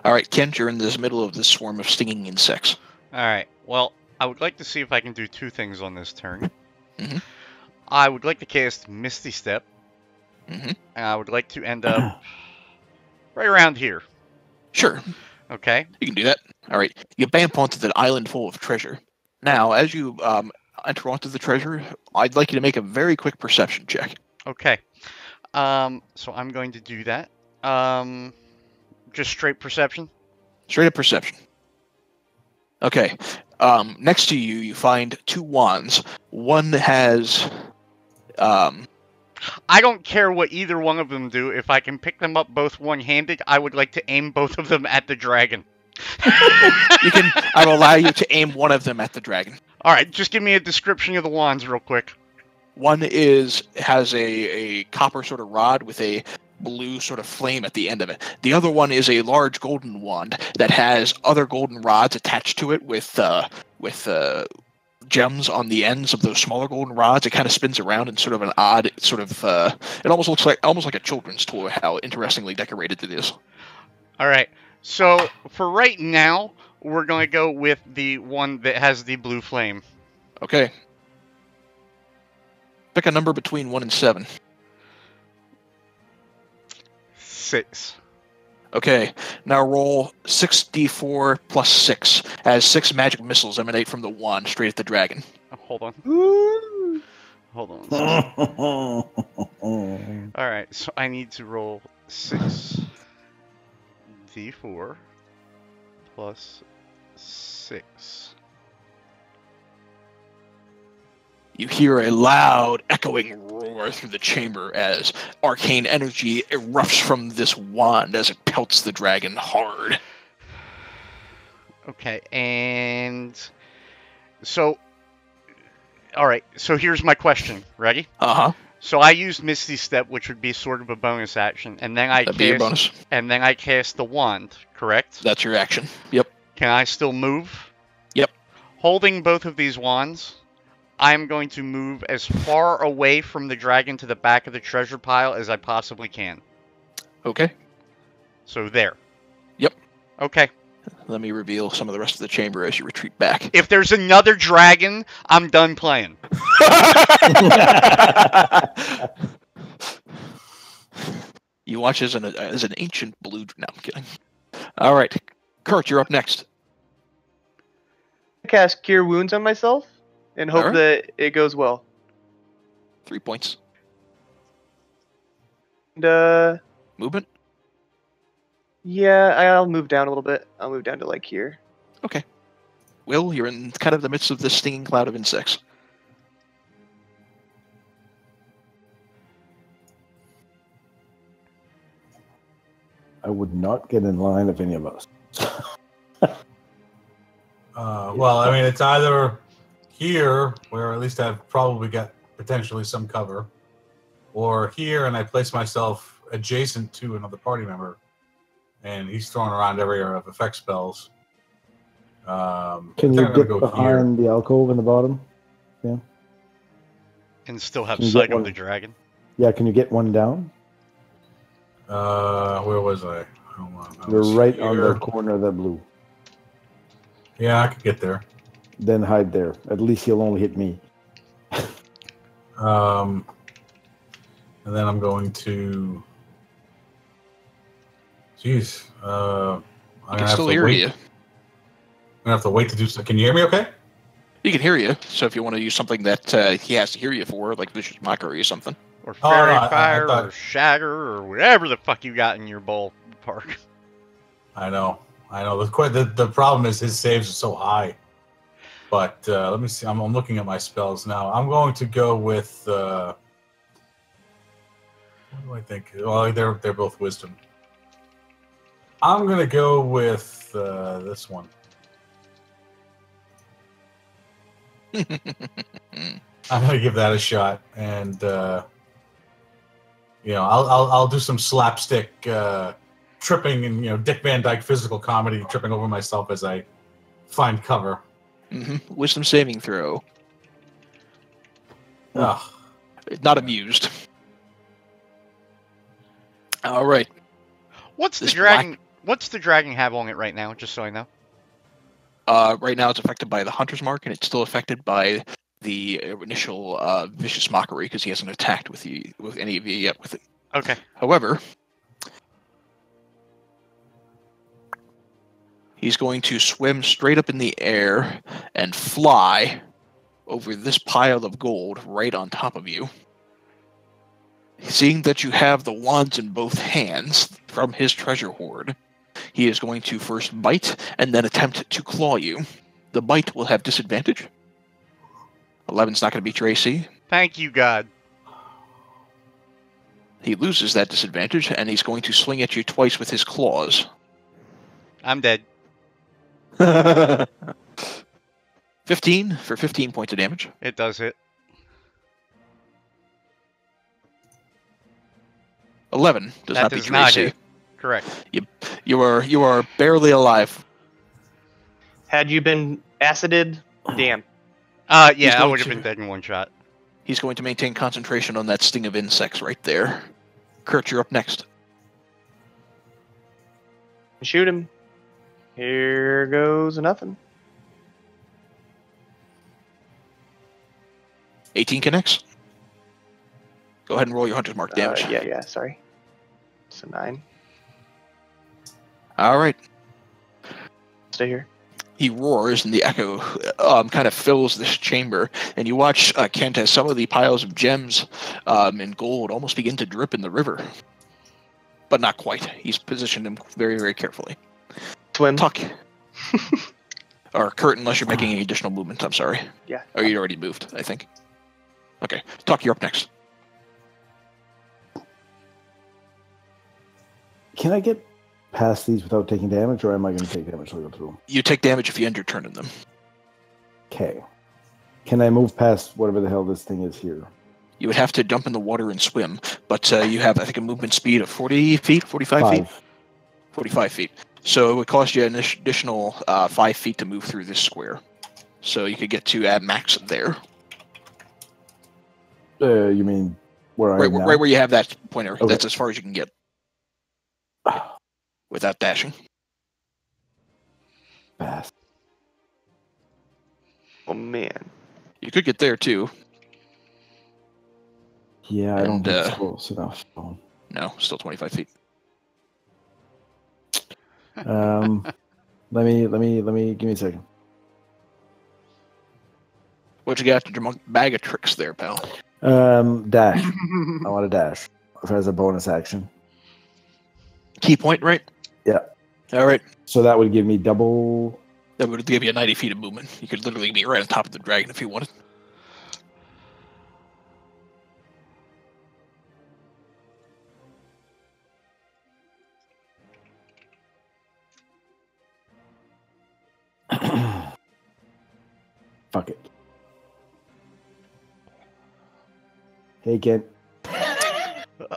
[SPEAKER 1] All right, Kent, you're in the middle of this swarm of stinging insects.
[SPEAKER 2] Alright, well, I would like to see if I can do two things on this turn.
[SPEAKER 1] Mm-hmm.
[SPEAKER 2] I would like to cast Misty Step.
[SPEAKER 1] Mm-hmm.
[SPEAKER 2] And I would like to end up right around here.
[SPEAKER 1] Sure,
[SPEAKER 2] Okay?
[SPEAKER 1] you can do that. All right, you bamp onto the island full of treasure. Now, as you enter onto the treasure, I'd like you to make a very quick perception check.
[SPEAKER 2] Okay. So I'm going to do that. Just straight perception.
[SPEAKER 1] Straight up perception. Okay. Next to you, you find two wands. One has...
[SPEAKER 2] I don't care what either one of them do. If I can pick them up both one-handed, I would like to aim both of them at the dragon.
[SPEAKER 1] I will allow you to aim one of them at the dragon.
[SPEAKER 2] Alright, just give me a description of the wands real quick.
[SPEAKER 1] One has a copper sort of rod with a blue sort of flame at the end of it. The other one is a large golden wand that has other golden rods attached to it with gems on the ends of those smaller golden rods. It kind of spins around in sort of an odd sort of it almost looks like a children's toy. How interestingly decorated it is.
[SPEAKER 2] Alright, so for right now, we're going to go with the one that has the blue flame.
[SPEAKER 1] Okay. Pick a number between 1 and 7.
[SPEAKER 2] 6.
[SPEAKER 1] Okay, now roll 6d4 plus 6, as 6 magic missiles emanate from the wand straight at the dragon.
[SPEAKER 2] Oh, hold on. Hold on. Alright, so I need to roll 6d4 plus 6.
[SPEAKER 1] You hear a loud, echoing roar through the chamber as arcane energy erupts from this wand as it pelts the dragon hard.
[SPEAKER 2] Okay, and so, alright, so here's my question. Ready?
[SPEAKER 1] Uh-huh.
[SPEAKER 2] So I used Misty Step, which would be sort of a bonus action, and then
[SPEAKER 1] That'd be a bonus.
[SPEAKER 2] I cast the wand, correct?
[SPEAKER 1] That's your action. Yep.
[SPEAKER 2] Can I still move?
[SPEAKER 1] Yep.
[SPEAKER 2] Holding both of these wands, I'm going to move as far away from the dragon to the back of the treasure pile as I possibly can.
[SPEAKER 1] Okay.
[SPEAKER 2] So there.
[SPEAKER 1] Yep.
[SPEAKER 2] Okay.
[SPEAKER 1] Let me reveal some of the rest of the chamber as you retreat back.
[SPEAKER 2] If there's another dragon, I'm done playing.
[SPEAKER 1] You watch as an ancient blue... No, I'm kidding. All right. Kurt, you're up next.
[SPEAKER 6] I cast Cure Wounds on myself and hope
[SPEAKER 1] Alright.
[SPEAKER 6] that it goes well.
[SPEAKER 1] 3 points.
[SPEAKER 6] And,
[SPEAKER 1] Movement?
[SPEAKER 6] yeah, I'll move down a little bit. I'll move down to, like, here.
[SPEAKER 1] Okay. Will, you're in kind of the midst of this stinging cloud of insects.
[SPEAKER 5] I would not get in line of any of us.
[SPEAKER 3] Well, I mean, it's either here, where at least I've probably got potentially some cover, or here, and I place myself adjacent to another party member, and he's throwing around every area of effect spells.
[SPEAKER 5] Can you get behind the alcove in the bottom? Yeah.
[SPEAKER 2] And still have sight of the dragon?
[SPEAKER 5] Yeah, can you get one down?
[SPEAKER 3] Where was I? Hold on.
[SPEAKER 5] You're right on the corner of the blue.
[SPEAKER 3] Yeah, I could get there.
[SPEAKER 5] Then hide there. At least you'll only hit me.
[SPEAKER 3] And then I'm going to. Jeez.
[SPEAKER 1] I can still hear you.
[SPEAKER 3] I'm gonna have to wait to do so. Can you hear me? Okay.
[SPEAKER 1] He can hear you. So if you want to use something that he has to hear you for, like vicious mockery or something,
[SPEAKER 2] or fairy fire, or shagger, or whatever the fuck you got in your ballpark.
[SPEAKER 3] I know. The problem is his saves are so high. But let me see. I'm looking at my spells now. I'm going to go with. What do I think? Well, they're both wisdom. I'm gonna go with this one. I'm gonna give that a shot, and I'll do some slapstick tripping and Dick Van Dyke physical comedy, tripping over myself as I find cover.
[SPEAKER 1] Mm-hmm. Wisdom saving throw.
[SPEAKER 3] Ugh.
[SPEAKER 1] Not amused. All right.
[SPEAKER 2] What's the dragon? What's the dragon have on it right now? Just so I know.
[SPEAKER 1] Right now, it's affected by the hunter's mark, and it's still affected by the initial vicious mockery because he hasn't attacked with any of you yet with it.
[SPEAKER 2] Okay.
[SPEAKER 1] However, he's going to swim straight up in the air and fly over this pile of gold right on top of you. Seeing that you have the wands in both hands from his treasure hoard, he is going to first bite and then attempt to claw you. The bite will have disadvantage. 11's not going to beat your AC.
[SPEAKER 2] Thank you, God.
[SPEAKER 1] He loses that disadvantage, and he's going to swing at you twice with his claws.
[SPEAKER 2] I'm dead.
[SPEAKER 1] 15 for 15 points of damage.
[SPEAKER 2] It does hit.
[SPEAKER 1] 11 does not beat your AC.
[SPEAKER 2] Hit. Correct.
[SPEAKER 1] You are barely alive.
[SPEAKER 6] Had you been acided, damn.
[SPEAKER 2] Yeah, I would have been dead in one shot.
[SPEAKER 1] He's going to maintain concentration on that sting of insects right there. Kurt, you're up next.
[SPEAKER 6] Shoot him. Here goes nothing.
[SPEAKER 1] 18 connects. Go ahead and roll your hunter's mark damage.
[SPEAKER 6] Yeah, sorry. It's a 9.
[SPEAKER 1] All right.
[SPEAKER 6] Stay here.
[SPEAKER 1] He roars, and the echo kind of fills this chamber. And you watch Kent as some of the piles of gems and gold almost begin to drip in the river. But not quite. He's positioned them very, very carefully.
[SPEAKER 6] Swim.
[SPEAKER 1] Tuck. Or Kurt, unless you're making any additional movement, I'm sorry.
[SPEAKER 6] Yeah.
[SPEAKER 1] Oh, you already moved, I think. Okay. Tuck, you're up next.
[SPEAKER 5] Can I get past these without taking damage, or am I going to take damage to go through them?
[SPEAKER 1] You take damage if you end your turn in them.
[SPEAKER 5] Okay. Can I move past whatever the hell this thing is here?
[SPEAKER 1] You would have to jump in the water and swim, but you have, I think, a movement speed of 40 feet, 45 feet? 45 feet. So it would cost you an additional 5 feet to move through this square. So you could get to at max there.
[SPEAKER 5] You mean where I am now?
[SPEAKER 1] Right where you have that pointer.
[SPEAKER 5] Okay.
[SPEAKER 1] That's as far as you can get. Without dashing.
[SPEAKER 5] Fast.
[SPEAKER 6] Oh, man.
[SPEAKER 1] You could get there, too.
[SPEAKER 5] Yeah, I don't think it's close enough. So.
[SPEAKER 1] No, still 25 feet.
[SPEAKER 5] Let me give me a second.
[SPEAKER 1] What you got to your bag of tricks there, pal?
[SPEAKER 5] Dash. I want to dash as a bonus action.
[SPEAKER 1] Key point, right?
[SPEAKER 5] Yeah.
[SPEAKER 1] All right.
[SPEAKER 5] So that would give me double.
[SPEAKER 1] That would give you 90 feet of movement. You could literally be right on top of the dragon if you wanted.
[SPEAKER 5] Hey, Kent.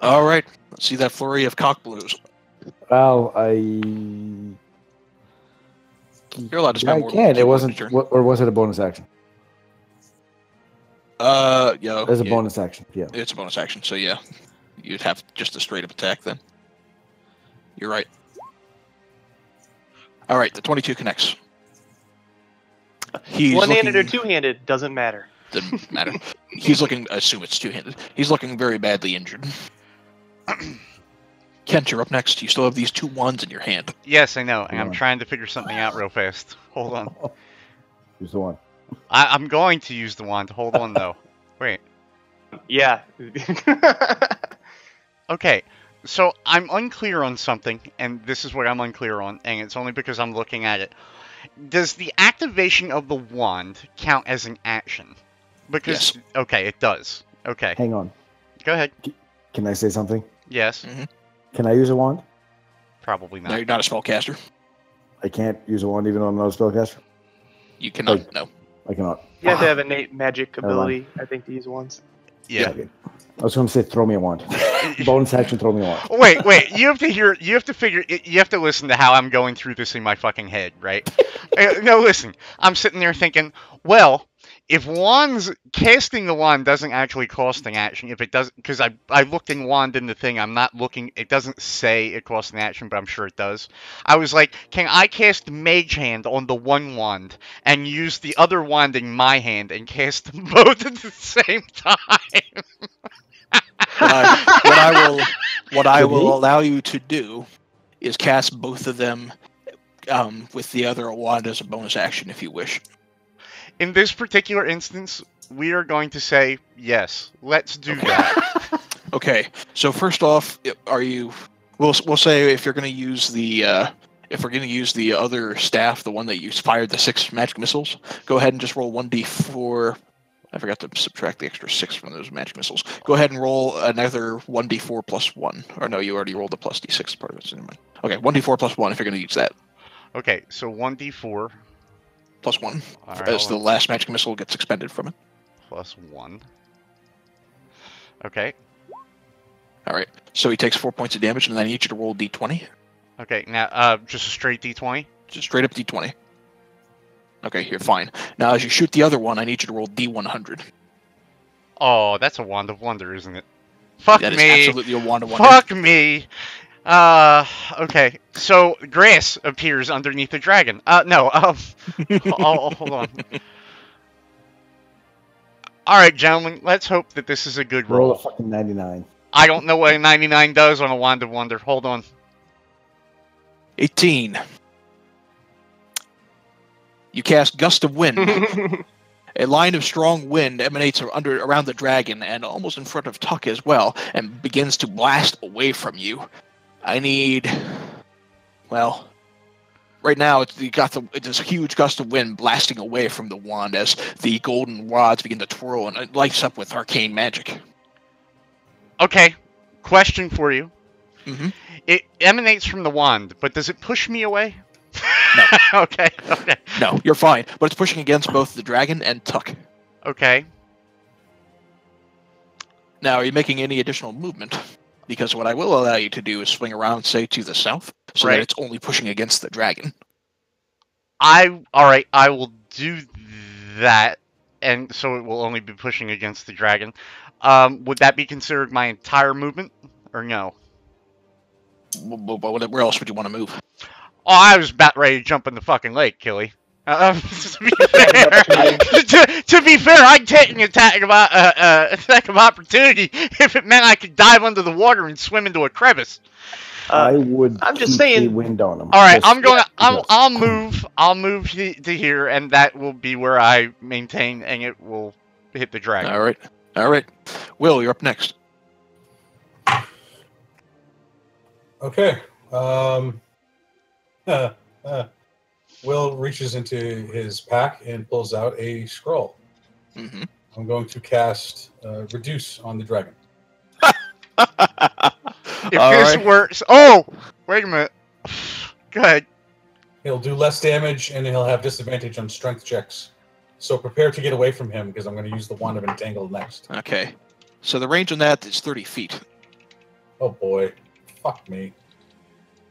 [SPEAKER 1] All right. Let's see that flurry of cock blows.
[SPEAKER 5] Well,
[SPEAKER 1] You're allowed to spend more.
[SPEAKER 5] I can. It wasn't,
[SPEAKER 1] turn.
[SPEAKER 5] or was it a bonus action?
[SPEAKER 1] Yeah.
[SPEAKER 5] It was a bonus action. Yeah.
[SPEAKER 1] It's a bonus action, so yeah, you'd have just a straight up attack then. You're right. All right, the 22 connects. He's
[SPEAKER 6] One-handed
[SPEAKER 1] looking,
[SPEAKER 6] or two-handed doesn't matter.
[SPEAKER 1] Doesn't matter. He's looking. Assume it's two-handed. He's looking very badly injured. Kent, you're up next. You still have these 2 wands in your hand.
[SPEAKER 2] Yes, I know, and
[SPEAKER 5] Hold
[SPEAKER 2] I'm
[SPEAKER 5] on.
[SPEAKER 2] trying to figure something out real fast. Hold on.
[SPEAKER 5] Use the one.
[SPEAKER 2] I'm going to use the wand. Hold on, though. Wait.
[SPEAKER 6] Yeah.
[SPEAKER 2] Okay, so I'm unclear on something, and this is what I'm unclear on, and it's only because I'm looking at it. Does the activation of the wand count as an action? Because
[SPEAKER 1] Yes.
[SPEAKER 2] Okay, it does. Okay,
[SPEAKER 5] Hang on.
[SPEAKER 2] go ahead.
[SPEAKER 5] Can I say something?
[SPEAKER 2] Yes,
[SPEAKER 5] Can I use a wand?
[SPEAKER 2] probably
[SPEAKER 1] No,
[SPEAKER 2] not.
[SPEAKER 1] you're not a spellcaster.
[SPEAKER 5] I can't use a wand even though I'm not a spellcaster?
[SPEAKER 1] You cannot.
[SPEAKER 5] Like-
[SPEAKER 1] No.
[SPEAKER 5] I cannot.
[SPEAKER 6] You have to have innate magic
[SPEAKER 5] Never mind.
[SPEAKER 6] ability, I think, to use wands.
[SPEAKER 2] Yeah.
[SPEAKER 5] Okay. I was going to say throw me a wand. Bonus action, throw me a wand.
[SPEAKER 2] Wait. You have to hear. You have to figure. You have to listen to how I'm going through this in my fucking head, right? No, listen. I'm sitting there thinking, well, if casting the wand doesn't actually cost an action, if it does, because I looked in wand in the thing, I'm not looking. It doesn't say it costs an action, but I'm sure it does. I was like, can I cast Mage Hand on the one wand and use the other wand in my hand and cast them both at the same time?
[SPEAKER 1] What I will allow you to do is cast both of them with the other wand as a bonus action if you wish.
[SPEAKER 2] In this particular instance, we are going to say yes. Let's do that.
[SPEAKER 1] Okay. So first off, are you? We'll say if you're going to use the if we're going to use the other staff, the one that you fired the 6 magic missiles, go ahead and just roll 1d4. I forgot to subtract the extra 6 from those magic missiles. Go ahead and roll another 1d4 plus 1. Or no, you already rolled the plus d6 part of it. So never mind. Okay, 1d4 plus 1 if you're going to use that.
[SPEAKER 2] Okay, so 1d4
[SPEAKER 1] Plus 1.
[SPEAKER 2] All right,
[SPEAKER 1] as
[SPEAKER 2] hold
[SPEAKER 1] the
[SPEAKER 2] on.
[SPEAKER 1] last magic missile gets expended from it.
[SPEAKER 2] plus 1. Okay.
[SPEAKER 1] Alright. So he takes 4 points of damage, and then I need you to roll d20.
[SPEAKER 2] Okay, now just a straight d20.
[SPEAKER 1] Just straight up d20. Okay, you're fine. Now, as you shoot the other one, I need you to roll d100.
[SPEAKER 2] Oh, that's a wand of wonder, isn't it? Fuck
[SPEAKER 1] That is
[SPEAKER 2] me.
[SPEAKER 1] absolutely a wand of wonder.
[SPEAKER 2] Fuck me. Okay. So grass appears underneath the dragon. No. Hold on. All right, gentlemen. Let's hope that this is a good
[SPEAKER 5] Roll a
[SPEAKER 2] roll.
[SPEAKER 5] fucking 99.
[SPEAKER 2] I don't know what a 99 does on a wand of wonder. Hold on.
[SPEAKER 1] 18. You cast Gust of Wind. A line of strong wind emanates around the dragon and almost in front of Tuck as well, and begins to blast away from you. I need... Well... Right now, it's a huge gust of wind blasting away from the wand as the golden rods begin to twirl, and it lights up with arcane magic.
[SPEAKER 2] Okay. Question for you.
[SPEAKER 1] Mhm.
[SPEAKER 2] It emanates from the wand, but does it push me away?
[SPEAKER 1] No.
[SPEAKER 2] Okay.
[SPEAKER 1] No, you're fine, but it's pushing against both the dragon and Tuck.
[SPEAKER 2] Okay.
[SPEAKER 1] Now, are you making any additional movement? Because what I will allow you to do is swing around, say, to the south, so
[SPEAKER 2] Right.
[SPEAKER 1] that it's only pushing against the dragon.
[SPEAKER 2] All right, I will do that, and so it will only be pushing against the dragon. Would that be considered my entire movement, or no?
[SPEAKER 1] Where else would you want to move?
[SPEAKER 2] Oh, I was about ready to jump in the fucking lake, Killy. To be fair, I'd take an attack of opportunity if it meant I could dive under the water and swim into a crevice.
[SPEAKER 5] I would
[SPEAKER 6] I'm just
[SPEAKER 5] keep
[SPEAKER 6] saying-
[SPEAKER 5] the wind on him.
[SPEAKER 2] All right,
[SPEAKER 5] Just-
[SPEAKER 2] I'll move to here, and that will be where I maintain, and it will hit the dragon.
[SPEAKER 1] All right. Will, you're up next.
[SPEAKER 3] Okay. Will reaches into his pack and pulls out a scroll.
[SPEAKER 1] Mm-hmm.
[SPEAKER 3] I'm going to cast Reduce on the dragon.
[SPEAKER 2] If this works, oh, wait a minute. Go ahead.
[SPEAKER 3] He'll do less damage and he'll have disadvantage on strength checks. So prepare to get away from him because I'm going to use the Wand of Entangle next.
[SPEAKER 1] Okay. So the range on that is 30 feet.
[SPEAKER 3] Oh boy. Fuck me.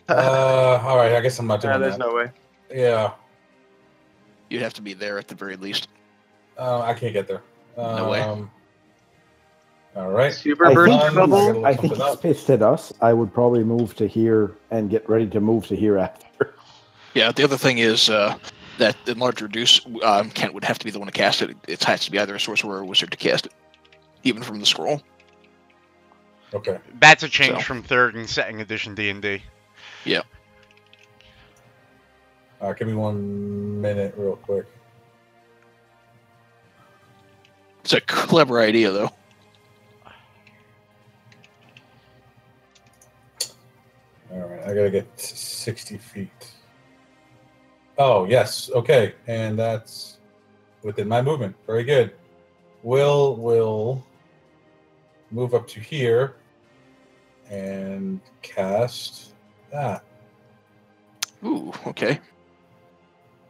[SPEAKER 3] Alright, I guess I'm not doing
[SPEAKER 6] There's
[SPEAKER 3] that.
[SPEAKER 6] no way.
[SPEAKER 3] Yeah.
[SPEAKER 1] You'd have to be there at the very least.
[SPEAKER 3] I can't get there.
[SPEAKER 1] No way.
[SPEAKER 3] Alright.
[SPEAKER 6] Super
[SPEAKER 5] I
[SPEAKER 6] burst
[SPEAKER 5] think-
[SPEAKER 6] bubble.
[SPEAKER 5] I think he's pissed at us. I would probably move to here and get ready to move to here after.
[SPEAKER 1] Yeah, the other thing is that the enlarged reduce, Kent would have to be the one to cast it. It has to be either a sorcerer or a wizard to cast it, even from the scroll.
[SPEAKER 3] Okay.
[SPEAKER 2] That's a change
[SPEAKER 1] So.
[SPEAKER 2] from 3rd and 2nd edition D&D.
[SPEAKER 1] Yeah.
[SPEAKER 3] Give me 1 minute real quick.
[SPEAKER 1] It's a clever idea, though.
[SPEAKER 3] Alright, I gotta get 60 feet. Oh, yes. Okay. And that's within my movement. Very good. Will move up to here and cast that.
[SPEAKER 1] Ooh, okay.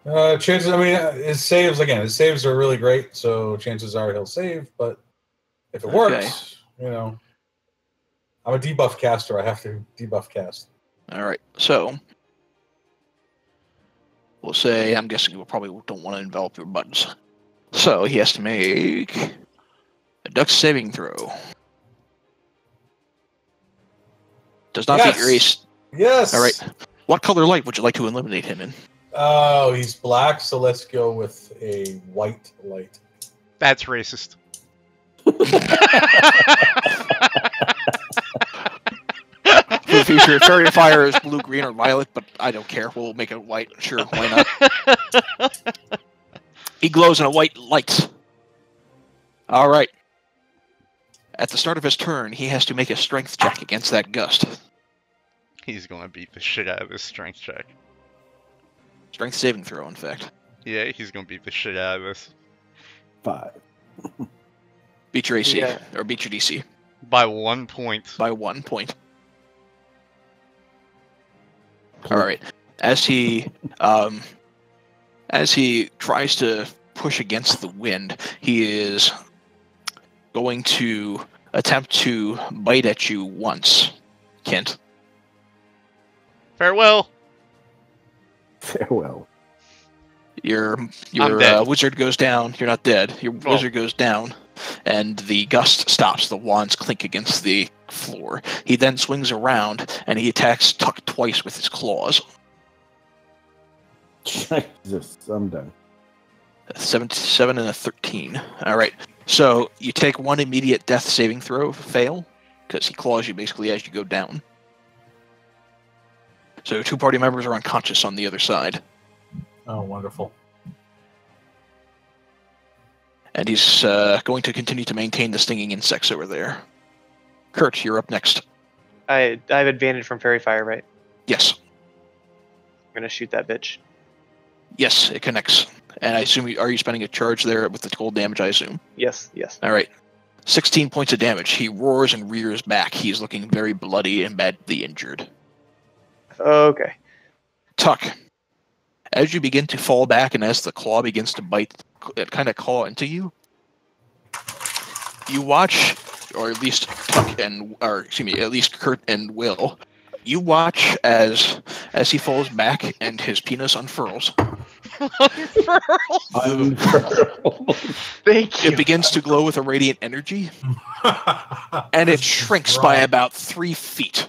[SPEAKER 3] Chances, I mean, his saves are really great, so chances are he'll save, but if it works, you know, I'm a debuff caster. I have to debuff cast.
[SPEAKER 1] All right. So we'll say, I'm guessing you probably don't want to envelop your buttons. So he has to make a Dex saving throw. Does not beat your ace.
[SPEAKER 3] Yes.
[SPEAKER 1] All right. What color light would you like to eliminate him in?
[SPEAKER 3] Oh, he's black, so let's go with a white light.
[SPEAKER 2] That's racist.
[SPEAKER 1] For the future, fairy fire is blue, green, or violet, but I don't care. We'll make it white. Sure, why not? He glows in a white light. All right. At the start of his turn, he has to make a strength check against that gust.
[SPEAKER 2] He's gonna beat the shit out of his strength check.
[SPEAKER 1] Strength saving throw, in fact.
[SPEAKER 2] Yeah, he's gonna beat the shit out of this.
[SPEAKER 5] 5.
[SPEAKER 1] Beat your AC,
[SPEAKER 6] Yeah.
[SPEAKER 1] or beat your DC
[SPEAKER 2] By 1 point.
[SPEAKER 1] by 1 point. All right. As he tries to push against the wind, he is going to attempt to bite at you once, Kent.
[SPEAKER 2] Farewell.
[SPEAKER 5] Farewell.
[SPEAKER 1] Your
[SPEAKER 2] I'm dead.
[SPEAKER 1] wizard goes down. You're not dead. Your
[SPEAKER 2] Oh.
[SPEAKER 1] wizard goes down, and the gust stops. The wands clink against the floor. He then swings around, and he attacks Tuck twice with his claws.
[SPEAKER 5] Jesus, I'm done.
[SPEAKER 1] A 7 and a 13. All right. So you take 1 immediate death saving throw, fail, because he claws you basically as you go down. So 2 party members are unconscious on the other side.
[SPEAKER 3] Oh, wonderful.
[SPEAKER 1] And he's going to continue to maintain the stinging insects over there. Kurt, you're up next.
[SPEAKER 6] I have advantage from fairy fire, right?
[SPEAKER 1] Yes.
[SPEAKER 6] I'm gonna shoot that bitch.
[SPEAKER 1] Yes, it connects. And I assume, are you spending a charge there with the cold damage, I assume?
[SPEAKER 6] Yes, yes.
[SPEAKER 1] All right. 16 points of damage. He roars and rears back. He's looking very bloody and badly injured.
[SPEAKER 6] Okay.
[SPEAKER 1] Tuck, as you begin to fall back and as the claw begins to bite, kind of claw into you, you watch, or at least Tuck and, or excuse me, at least Kurt and Will, you watch as he falls back and his penis unfurls.
[SPEAKER 6] Thank you.
[SPEAKER 1] It begins to glow with a radiant energy, and it shrinks by about 3 feet.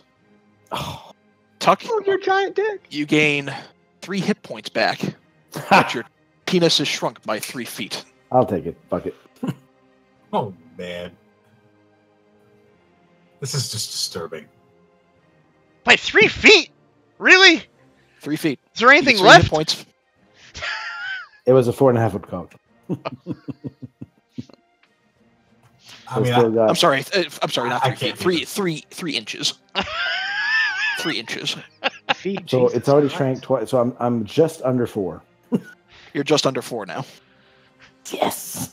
[SPEAKER 1] Tuck,
[SPEAKER 6] Oh, your giant dick.
[SPEAKER 1] you gain 3 hit points back, but your penis is shrunk by 3 feet.
[SPEAKER 5] I'll take it. Fuck it.
[SPEAKER 3] Oh, man. This is just disturbing.
[SPEAKER 2] By 3 feet? Really?
[SPEAKER 1] 3 feet.
[SPEAKER 2] Is there anything
[SPEAKER 1] 3 hit
[SPEAKER 2] left?
[SPEAKER 1] points.
[SPEAKER 5] It was a 4.5 foot cock.
[SPEAKER 3] I mean,
[SPEAKER 5] still got-
[SPEAKER 1] I'm sorry, not
[SPEAKER 3] I
[SPEAKER 1] 3 feet.
[SPEAKER 3] can't
[SPEAKER 1] 3 inches. 3 inches.
[SPEAKER 6] Feet.
[SPEAKER 5] So
[SPEAKER 6] Jesus
[SPEAKER 5] it's already
[SPEAKER 6] Christ.
[SPEAKER 5] shrank twice. So I'm just under 4.
[SPEAKER 1] You're just under 4 now.
[SPEAKER 5] Yes.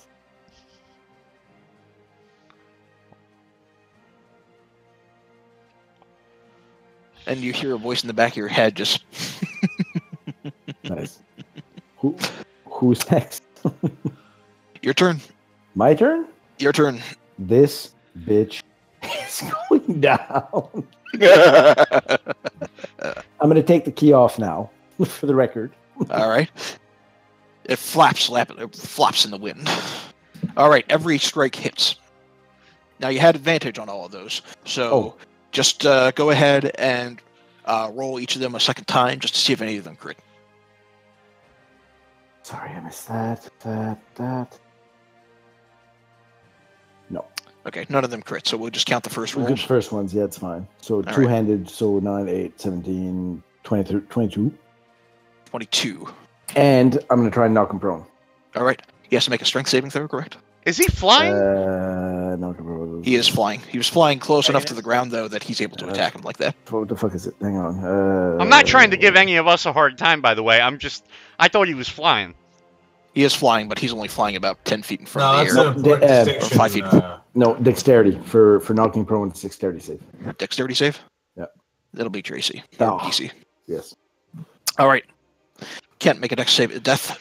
[SPEAKER 1] And you hear a voice in the back of your head just,
[SPEAKER 5] Nice. Who's next?
[SPEAKER 1] your turn.
[SPEAKER 5] My turn?
[SPEAKER 1] Your turn.
[SPEAKER 5] This bitch is going down. I'm going to take the key off now, for the record.
[SPEAKER 1] All right. It flops in the wind. All right, every strike hits. Now you had advantage on all of those, so just go ahead and roll each of them a second time just to see if any of them crit.
[SPEAKER 5] Sorry, I missed that. No.
[SPEAKER 1] Okay, none of them crit, so we'll just count the first
[SPEAKER 5] Good
[SPEAKER 1] rolls.
[SPEAKER 5] first ones, yeah, it's fine. So
[SPEAKER 1] All
[SPEAKER 5] two-handed, so 9, 8, 17, 22.
[SPEAKER 1] 22.
[SPEAKER 5] And I'm going to try and knock him prone.
[SPEAKER 1] All right. He has to make a strength saving throw, correct?
[SPEAKER 2] Is he flying?
[SPEAKER 5] Knock him prone.
[SPEAKER 1] He is flying. He was flying close enough to the ground, though, that he's able to attack him like that.
[SPEAKER 5] What the fuck is it? Hang on.
[SPEAKER 2] I'm not trying to give any of us a hard time, by the way. I thought he was flying.
[SPEAKER 1] He is flying, but he's only flying about 10 feet in front
[SPEAKER 3] No,
[SPEAKER 1] of
[SPEAKER 3] that's
[SPEAKER 1] the
[SPEAKER 3] an
[SPEAKER 1] air.
[SPEAKER 3] important
[SPEAKER 5] or
[SPEAKER 3] distinction.
[SPEAKER 1] 5 feet.
[SPEAKER 5] No, dexterity. For knocking prone, it's dexterity save.
[SPEAKER 1] Dexterity save?
[SPEAKER 5] Yeah.
[SPEAKER 1] That'll be Tracy.
[SPEAKER 5] Oh.
[SPEAKER 1] DC.
[SPEAKER 5] Yes.
[SPEAKER 1] All right. Can't make a death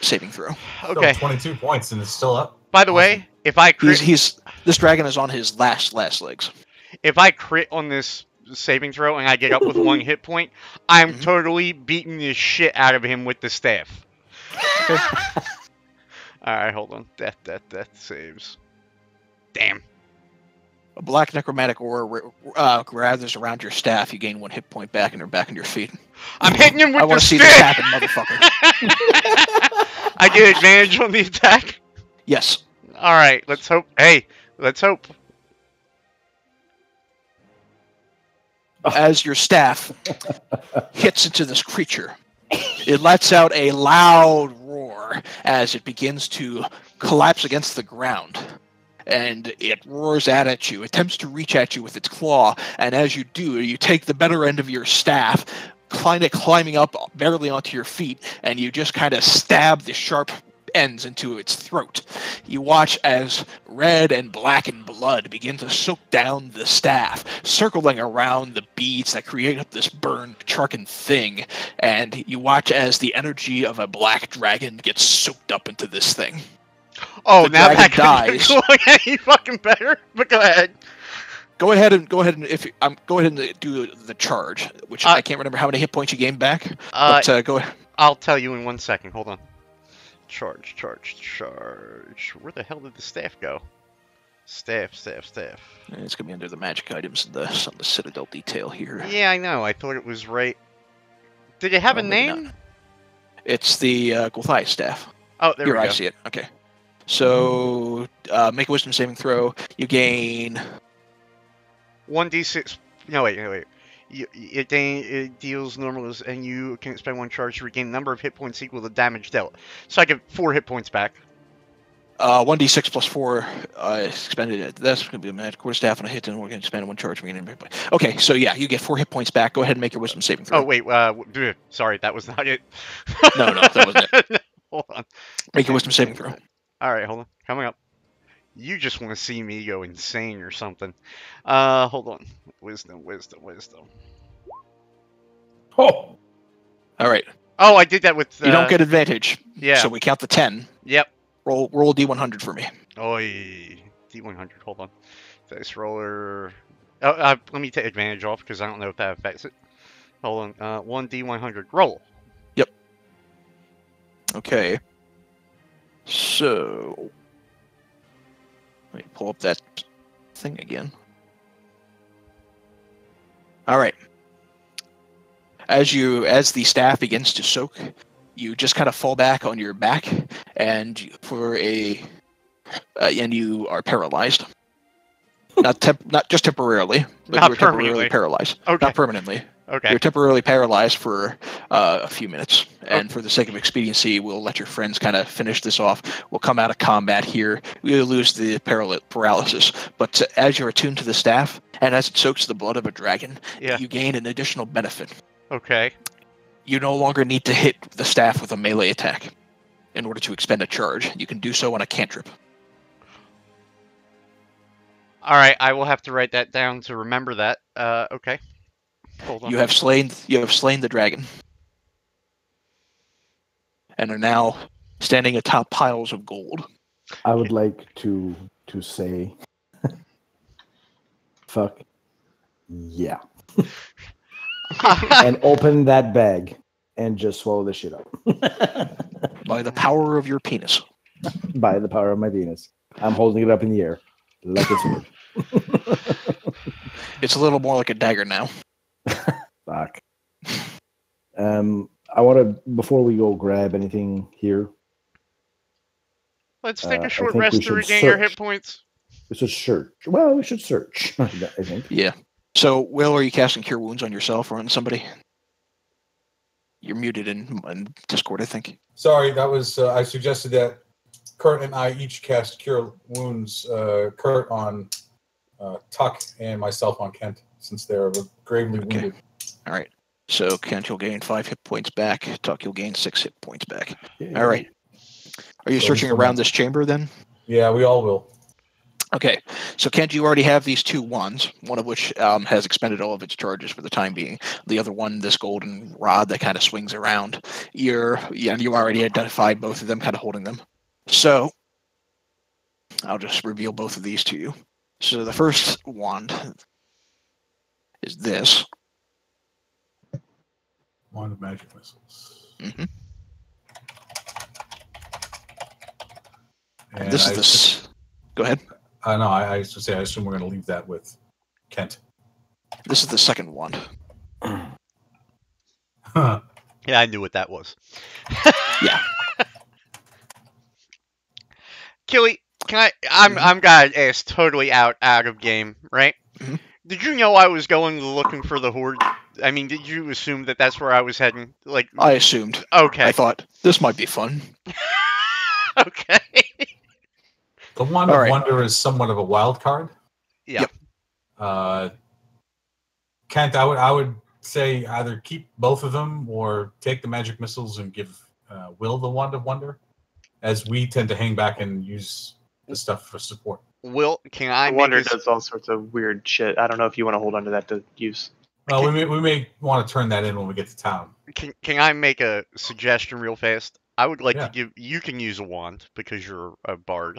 [SPEAKER 1] saving throw.
[SPEAKER 2] Okay.
[SPEAKER 3] Still 22 points, and it's still up.
[SPEAKER 2] By the way, if I crit,
[SPEAKER 1] This dragon is on his last legs.
[SPEAKER 2] if I crit on this saving throw and I get up with 1 hit point, I'm totally beating the shit out of him with the staff. All right, hold on. Death saves. Damn.
[SPEAKER 1] A black necromantic aura gathers around your staff. You gain 1 hit point back, and you're back on your feet.
[SPEAKER 2] I'm hitting him with
[SPEAKER 1] I want
[SPEAKER 2] the
[SPEAKER 1] to see this
[SPEAKER 2] staff.
[SPEAKER 1] happen, motherfucker.
[SPEAKER 2] I get advantage on the attack.
[SPEAKER 1] Yes.
[SPEAKER 2] All right, let's hope. Hey, let's hope.
[SPEAKER 1] As your staff hits into this creature, it lets out a loud roar as it begins to collapse against the ground. And it roars out at you, attempts to reach at you with its claw, and as you do, you take the better end of your staff, climbing up barely onto your feet, and you just kind of stab the sharp ends into its throat. You watch as red and blackened blood begin to soak down the staff, circling around the beads that create up this burned, charcoal thing, and you watch as the energy of a black dragon gets soaked up into this thing.
[SPEAKER 2] Oh,
[SPEAKER 1] The
[SPEAKER 2] now
[SPEAKER 1] dragon
[SPEAKER 2] that
[SPEAKER 1] dies.
[SPEAKER 2] going any fucking better. But go ahead.
[SPEAKER 1] Go ahead and go ahead and do the charge, which I can't remember how many hit points you gained back. But go ahead.
[SPEAKER 2] I'll tell you in 1 second. Hold on. Charge. Where the hell did the staff go? Staff.
[SPEAKER 1] It's gonna be under the magic items in the Citadel detail here.
[SPEAKER 2] Yeah, I know. I thought it was right. Did it have a
[SPEAKER 1] Maybe
[SPEAKER 2] name?
[SPEAKER 1] not. It's the Gulthias staff.
[SPEAKER 2] Oh, there
[SPEAKER 1] Here,
[SPEAKER 2] we go.
[SPEAKER 1] I see it. Okay. So make a wisdom saving throw. You gain
[SPEAKER 2] 1d6. No, wait. It deals normal, and you can spend 1 charge to regain a number of hit points equal to damage dealt. So I get 4 hit points back.
[SPEAKER 1] 1d6 plus 4 expended. That's going to be a magic quarterstaff and a hit, and we're going to spend 1 charge. Okay, so yeah, you get 4 hit points back. Go ahead and make your wisdom saving throw.
[SPEAKER 2] Oh, wait. Sorry, that was not it.
[SPEAKER 1] No, that wasn't it.
[SPEAKER 2] Hold on.
[SPEAKER 1] Make your wisdom saving throw.
[SPEAKER 2] All right, hold on. Coming up. You just want to see me go insane or something. Hold on. Wisdom.
[SPEAKER 3] Oh,
[SPEAKER 1] All right.
[SPEAKER 2] Oh, I did that with...
[SPEAKER 1] You don't get advantage.
[SPEAKER 2] Yeah.
[SPEAKER 1] So we count the 10.
[SPEAKER 2] Yep.
[SPEAKER 1] Roll a d100 for me.
[SPEAKER 2] Oi. D100. Hold on. Dice roller... let me take advantage off because I don't know if that affects it. Hold on. 1 D100. Roll.
[SPEAKER 1] Yep. Okay. So... Let me pull up that thing again. All right. As the staff begins to soak, you just kind of fall back on your back, and and you are paralyzed. Not just temporarily, but
[SPEAKER 2] Not
[SPEAKER 1] you're temporarily
[SPEAKER 2] permanently.
[SPEAKER 1] paralyzed.
[SPEAKER 2] Okay.
[SPEAKER 1] Not permanently.
[SPEAKER 2] Okay.
[SPEAKER 1] You're temporarily paralyzed for a few minutes, and for the sake of expediency, we'll let your friends kind of finish this off. We'll come out of combat here. We'll lose the paralysis, but as you're attuned to the staff, and as it soaks the blood of a dragon,
[SPEAKER 2] Yeah.
[SPEAKER 1] you gain an additional benefit.
[SPEAKER 2] Okay.
[SPEAKER 1] You no longer need to hit the staff with a melee attack in order to expend a charge. You can do so on a cantrip.
[SPEAKER 2] All right. I will have to write that down to remember that. Okay. Hold on.
[SPEAKER 1] You have slain the dragon, and are now standing atop piles of gold.
[SPEAKER 5] I would like to say fuck yeah. And open that bag and just swallow the shit up.
[SPEAKER 1] By the power of your penis.
[SPEAKER 5] By the power of my penis. I'm holding it up in the air like a sword.
[SPEAKER 1] It's a little more like a dagger now.
[SPEAKER 5] Fuck. I want to, before we go grab anything here.
[SPEAKER 2] Let's take
[SPEAKER 5] I
[SPEAKER 2] a short
[SPEAKER 5] think we
[SPEAKER 2] rest to
[SPEAKER 5] should
[SPEAKER 2] regain your
[SPEAKER 5] search.
[SPEAKER 2] hit points.
[SPEAKER 5] We should search. Well, we should search, I think.
[SPEAKER 1] Yeah. So, Will, are you casting Cure Wounds on yourself or on somebody? You're muted in Discord, I think.
[SPEAKER 3] Sorry, that was I suggested that Kurt and I each cast Cure Wounds. Kurt on Tuck and myself on Kent, since they're gravely wounded.
[SPEAKER 1] All right. So, Kent, you'll gain 5 hit points back. Tuck, you'll gain 6 hit points back.
[SPEAKER 5] Yeah.
[SPEAKER 1] All right. Are you
[SPEAKER 3] So
[SPEAKER 1] searching around this chamber then?
[SPEAKER 3] Yeah, we all will.
[SPEAKER 1] Okay. So, Kent, you already have these 2 wands, one of which has expended all of its charges for the time being. The other one, this golden rod that kind of swings around. You already identified both of them, kind of holding them. So, I'll just reveal both of these to you. So, the first wand is this.
[SPEAKER 3] Wand of Magic Missiles.
[SPEAKER 1] Mm-hmm.
[SPEAKER 3] And
[SPEAKER 1] This is this. Go ahead.
[SPEAKER 3] No, I used to say I assume we're going to leave that with Kent.
[SPEAKER 1] This is the second wand.
[SPEAKER 3] Huh.
[SPEAKER 2] Yeah, I knew what that was.
[SPEAKER 1] Yeah.
[SPEAKER 2] Killy, I'm gonna ask totally out of game, right?
[SPEAKER 1] Mhm.
[SPEAKER 2] Did you know I was going looking for the horde? I mean, did you assume that that's where I was heading? Like,
[SPEAKER 1] I assumed.
[SPEAKER 2] okay,
[SPEAKER 1] I thought this might be fun.
[SPEAKER 2] okay.
[SPEAKER 3] The Wand
[SPEAKER 1] All
[SPEAKER 3] of
[SPEAKER 1] right.
[SPEAKER 3] Wonder is somewhat of a wild card.
[SPEAKER 2] Yeah.
[SPEAKER 1] Yep.
[SPEAKER 3] Kent, I would say either keep both of them or take the magic missiles and give Will the Wand of Wonder, as we tend to hang back and use the stuff for support.
[SPEAKER 2] Will, can I
[SPEAKER 6] The Wonder
[SPEAKER 2] make a,
[SPEAKER 6] does all sorts of weird shit. I don't know if you want to hold on to that to use.
[SPEAKER 3] Well, we may want to turn that in when we get to town.
[SPEAKER 2] can I make a suggestion real fast? I would like
[SPEAKER 3] Yeah.
[SPEAKER 2] to give you can use a wand because you're a bard.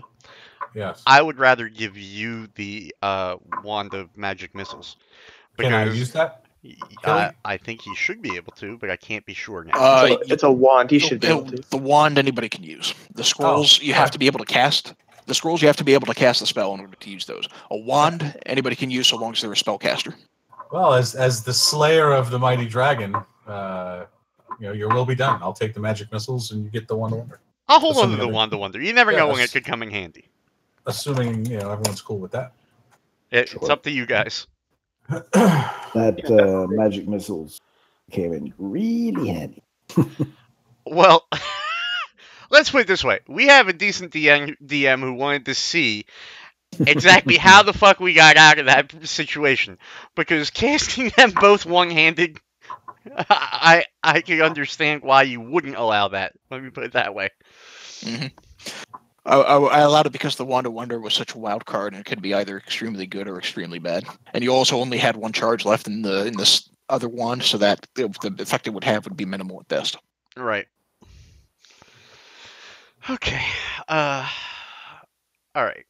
[SPEAKER 3] Yes.
[SPEAKER 2] I would rather give you the wand of magic missiles.
[SPEAKER 3] Can I
[SPEAKER 2] because
[SPEAKER 3] use that?
[SPEAKER 2] I think he should be able to, but I can't be sure now.
[SPEAKER 6] It's a wand. He should be able to.
[SPEAKER 1] The wand anybody can use. The scrolls you have to be able to cast. The scrolls you have to be able to cast the spell in order to use those. A wand anybody can use so long as they're a spellcaster.
[SPEAKER 3] Well, as the slayer of the mighty dragon, your will be done. I'll take the magic missiles and you get the Wand of Wonder.
[SPEAKER 2] I'll hold on to
[SPEAKER 3] assuming
[SPEAKER 2] the
[SPEAKER 3] every-
[SPEAKER 2] wand of wonder. You never know when
[SPEAKER 3] Yes.
[SPEAKER 2] it could come in handy.
[SPEAKER 3] Assuming everyone's cool with that.
[SPEAKER 2] It's
[SPEAKER 5] Sure.
[SPEAKER 2] up to you guys.
[SPEAKER 5] That magic missiles came in really handy.
[SPEAKER 2] Well, let's put it this way. We have a decent DM who wanted to see exactly how the fuck we got out of that situation. Because casting them both one-handed, I can understand why you wouldn't allow that. Let me put it that way.
[SPEAKER 1] Mm-hmm. I allowed it because the Wand of Wonder was such a wild card and it could be either extremely good or extremely bad. And you also only had one charge left in this other wand, so that the effect it would have would be minimal at best.
[SPEAKER 2] Right. Okay. All right.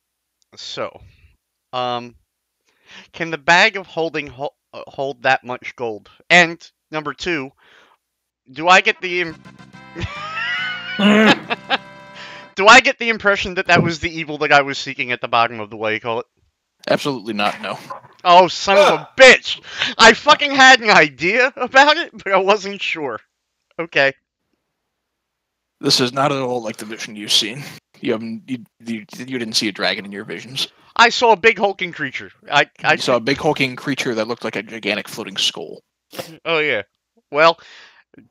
[SPEAKER 2] So, can the bag of holding hold that much gold? And number 2, do I get the do I get the impression that was the evil that I was seeking at the bottom of the what do you call it?
[SPEAKER 1] Absolutely not, no.
[SPEAKER 2] Oh, son of a bitch! I fucking had an idea about it, but I wasn't sure. Okay.
[SPEAKER 1] This is not at all like the vision you've seen. You didn't see a dragon in your visions.
[SPEAKER 2] I saw a big hulking creature. I
[SPEAKER 1] saw a big hulking creature that looked like a gigantic floating skull.
[SPEAKER 2] Oh yeah. Well,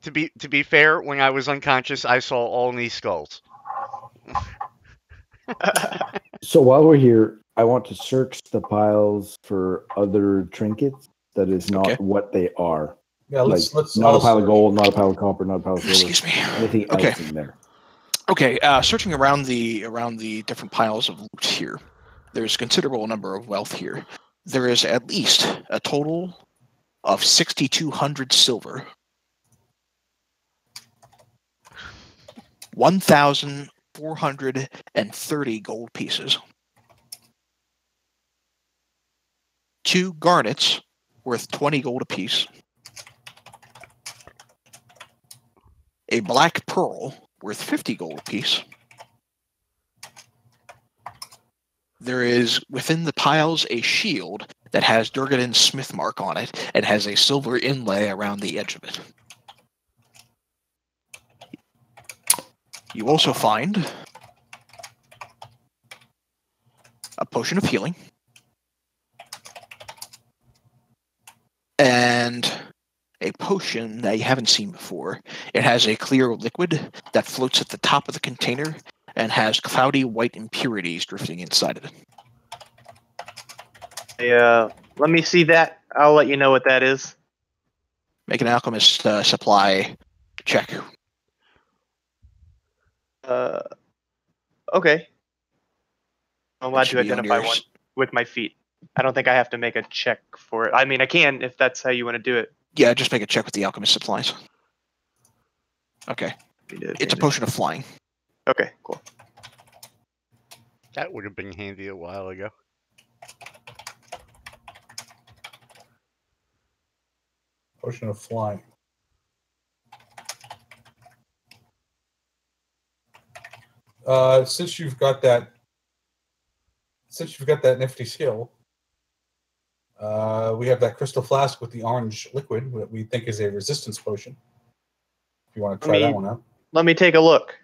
[SPEAKER 2] to be fair, when I was unconscious, I saw only skulls.
[SPEAKER 5] So while we're here, I want to search the piles for other trinkets that is not
[SPEAKER 1] Okay.
[SPEAKER 5] what they are.
[SPEAKER 3] Yeah, let's
[SPEAKER 5] Not a
[SPEAKER 3] all
[SPEAKER 5] pile of
[SPEAKER 3] search.
[SPEAKER 5] gold, not a pile of copper, not a pile of silver.
[SPEAKER 1] Excuse me.
[SPEAKER 5] Anything
[SPEAKER 1] Okay.
[SPEAKER 5] else in there?
[SPEAKER 1] Okay, searching around the different piles of loot here, there's a considerable number of wealth here. There is at least a total of 6,200 silver, 1,430 gold pieces, 2 garnets worth 20 gold apiece, a black pearl worth 50 gold apiece. There is within the piles a shield that has Durgadin's smith mark on it and has a silver inlay around the edge of it. You also find a potion of healing and a potion that you haven't seen before. It has a clear liquid that floats at the top of the container and has cloudy white impurities drifting inside of it.
[SPEAKER 6] Let me see that. I'll let you know what that is.
[SPEAKER 1] Make an alchemist supply check.
[SPEAKER 6] Okay. I'm allowed
[SPEAKER 1] should
[SPEAKER 6] to
[SPEAKER 1] be on
[SPEAKER 6] identify
[SPEAKER 1] your
[SPEAKER 6] one with my feet. I don't think I have to make a check for it. I mean, I can if that's how you want to do it.
[SPEAKER 1] Yeah, just make a check with the alchemist supplies. Okay. It's a potion of flying.
[SPEAKER 6] Okay, cool.
[SPEAKER 2] That would have been handy a while ago.
[SPEAKER 3] Potion of flying. Since you've got that nifty skill, we have that crystal flask with the orange liquid that we think is a resistance potion. If you want to try that one out.
[SPEAKER 6] Let me take a look.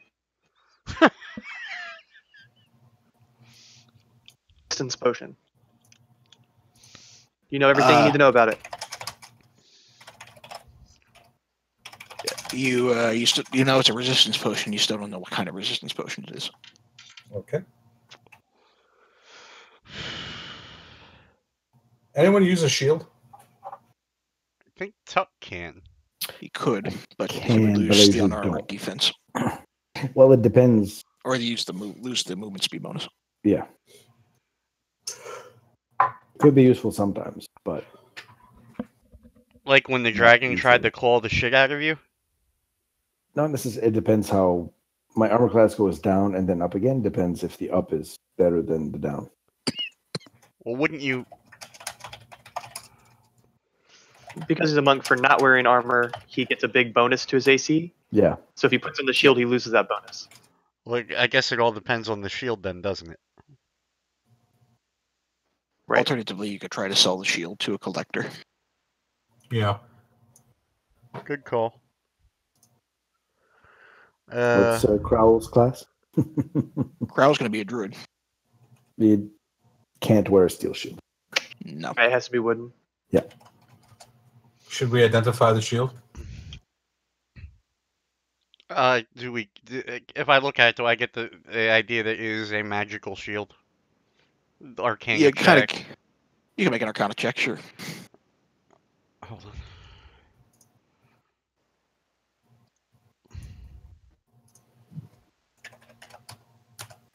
[SPEAKER 6] Resistance potion. You know everything you need to know about it.
[SPEAKER 1] You know it's a resistance potion. You still don't know what kind of resistance potion it is.
[SPEAKER 3] Okay. Anyone use a shield?
[SPEAKER 2] I think Tuck can.
[SPEAKER 1] He could, but he
[SPEAKER 5] Can,
[SPEAKER 1] would
[SPEAKER 5] but
[SPEAKER 1] lose
[SPEAKER 5] I
[SPEAKER 1] the
[SPEAKER 5] usually
[SPEAKER 1] unarmored
[SPEAKER 5] don't.
[SPEAKER 1] defense.
[SPEAKER 5] Well, it depends.
[SPEAKER 1] Or they lose the movement speed bonus.
[SPEAKER 5] Yeah. Could be useful sometimes, but
[SPEAKER 2] Like when the
[SPEAKER 5] Not
[SPEAKER 2] dragon tried
[SPEAKER 5] usually.
[SPEAKER 2] to claw the shit out of you?
[SPEAKER 5] not necessarily. It depends how my armor class goes down and then up again. Depends if the up is better than the down.
[SPEAKER 2] Well, wouldn't you...
[SPEAKER 6] Because he's a monk, for not wearing armor, he gets a big bonus to his AC.
[SPEAKER 5] Yeah.
[SPEAKER 6] So if he puts on the shield, he loses that bonus.
[SPEAKER 2] Like, I guess it all depends on the shield then, doesn't it?
[SPEAKER 6] Right.
[SPEAKER 1] Alternatively, you could try to sell the shield to a collector.
[SPEAKER 3] Yeah.
[SPEAKER 2] Good call.
[SPEAKER 5] What's Crowell's class?
[SPEAKER 1] Crow's going to be a druid.
[SPEAKER 5] You can't wear a steel shield.
[SPEAKER 1] No.
[SPEAKER 6] It has to be wooden.
[SPEAKER 3] Should we identify the shield?
[SPEAKER 2] If I look at it, do I get the idea that it is a magical shield? Arcana
[SPEAKER 1] Yeah,
[SPEAKER 2] check.
[SPEAKER 1] You can make an Arcana check, sure.
[SPEAKER 2] Hold on.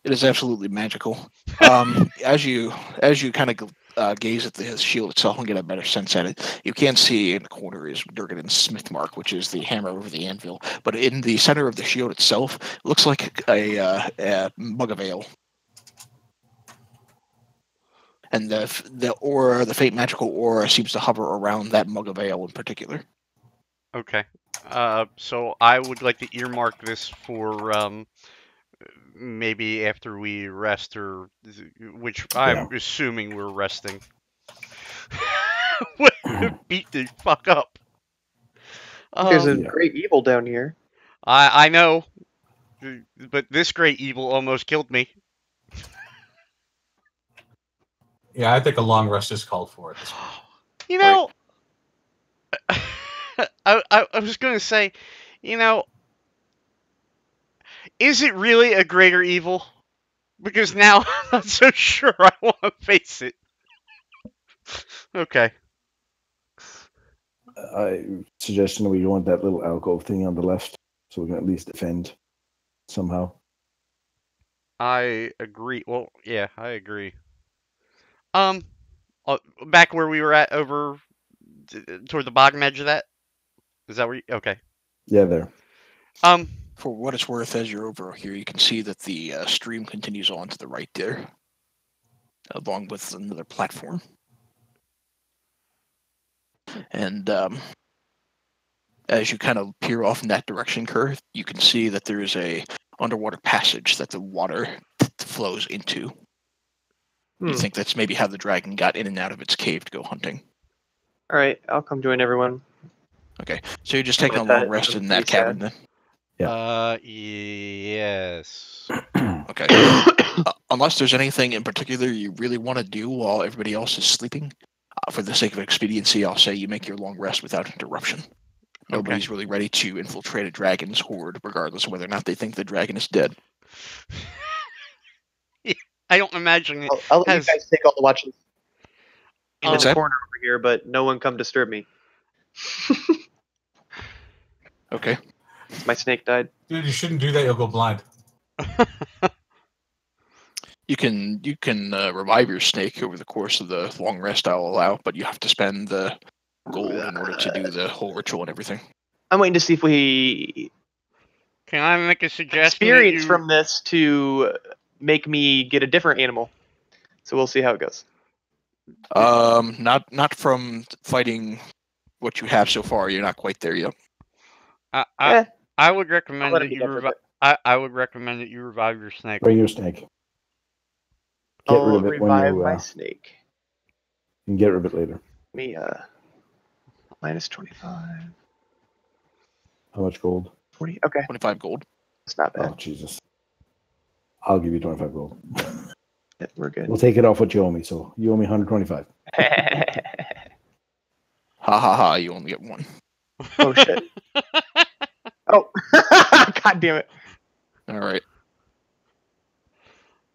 [SPEAKER 1] It is absolutely magical. As you kind of gaze at the shield itself and get a better sense at it, you can see in the corner is Durgadin's smith mark, which is the hammer over the anvil. But in the center of the shield itself, it looks like a mug of ale. And the aura, the faint magical aura, seems to hover around that mug of ale in particular.
[SPEAKER 2] Okay. So I would like to earmark this for maybe after we rest, or which I'm assuming we're resting. Beat the fuck up.
[SPEAKER 6] There's a great evil down here.
[SPEAKER 2] I know, but this great evil almost killed me.
[SPEAKER 3] Yeah, I think a long rest is called for at this point.
[SPEAKER 2] You know, I was going to say, you know, is it really a greater evil? Because now I'm not so sure I want to face it. Okay.
[SPEAKER 5] Suggestion: we want that little alcove thing on the left, so we can at least defend somehow.
[SPEAKER 2] I agree. Well, yeah, I agree. Back where we were at, over toward the bottom edge of that. Is that where? Okay.
[SPEAKER 5] Yeah, there.
[SPEAKER 1] For what it's worth, as you're over here, you can see that the stream continues on to the right there, along with another platform. And as you kind of peer off in that direction, Kerr, you can see that there is a underwater passage that the water flows into. You think that's maybe how the dragon got in and out of its cave to go hunting.
[SPEAKER 6] All right, I'll come join everyone.
[SPEAKER 1] Okay, so you're just taking a
[SPEAKER 6] With
[SPEAKER 1] long
[SPEAKER 6] that,
[SPEAKER 1] rest
[SPEAKER 6] I'm
[SPEAKER 1] in that
[SPEAKER 6] pretty
[SPEAKER 1] cavern
[SPEAKER 6] sad.
[SPEAKER 1] then?
[SPEAKER 2] Yes.
[SPEAKER 1] Okay. Unless there's anything in particular you really want to do while everybody else is sleeping, for the sake of expediency, I'll say you make your long rest without interruption. Nobody's really ready to infiltrate a dragon's horde, regardless of whether or not they think the dragon is dead.
[SPEAKER 2] I don't imagine it
[SPEAKER 6] I'll let
[SPEAKER 2] has...
[SPEAKER 6] you guys take all the watches in
[SPEAKER 1] What's
[SPEAKER 6] the
[SPEAKER 1] that?
[SPEAKER 6] corner over here, but no one come disturb me.
[SPEAKER 1] Okay.
[SPEAKER 6] My snake died.
[SPEAKER 3] Dude, you shouldn't do that. You'll go blind.
[SPEAKER 1] You can revive your snake over the course of the long rest I'll allow, but you have to spend the gold in order to do the whole ritual and everything.
[SPEAKER 6] I'm waiting to see if we
[SPEAKER 2] Can I make a suggestion?
[SPEAKER 6] experience from this to make me get a different animal. So we'll see how it goes.
[SPEAKER 1] Not from fighting what you have so far. You're not quite there yet.
[SPEAKER 2] I would recommend
[SPEAKER 6] let it
[SPEAKER 2] that
[SPEAKER 6] be
[SPEAKER 2] you
[SPEAKER 6] done for a
[SPEAKER 2] revive. I would recommend that you revive your snake.
[SPEAKER 5] Bring your snake. Get rid
[SPEAKER 6] I'll
[SPEAKER 5] of it when
[SPEAKER 6] revive
[SPEAKER 5] you
[SPEAKER 6] my snake.
[SPEAKER 5] can get rid of it later.
[SPEAKER 6] Me minus 25.
[SPEAKER 5] How much gold?
[SPEAKER 6] 40. Okay,
[SPEAKER 1] 25 gold.
[SPEAKER 6] it's not bad.
[SPEAKER 5] Oh Jesus! I'll give you 25 gold.
[SPEAKER 6] Yeah, we're good.
[SPEAKER 5] We'll take it off what you owe me. So you owe me 125.
[SPEAKER 1] Ha ha ha! You only get one.
[SPEAKER 6] Oh shit. Oh, god damn it.
[SPEAKER 1] All right.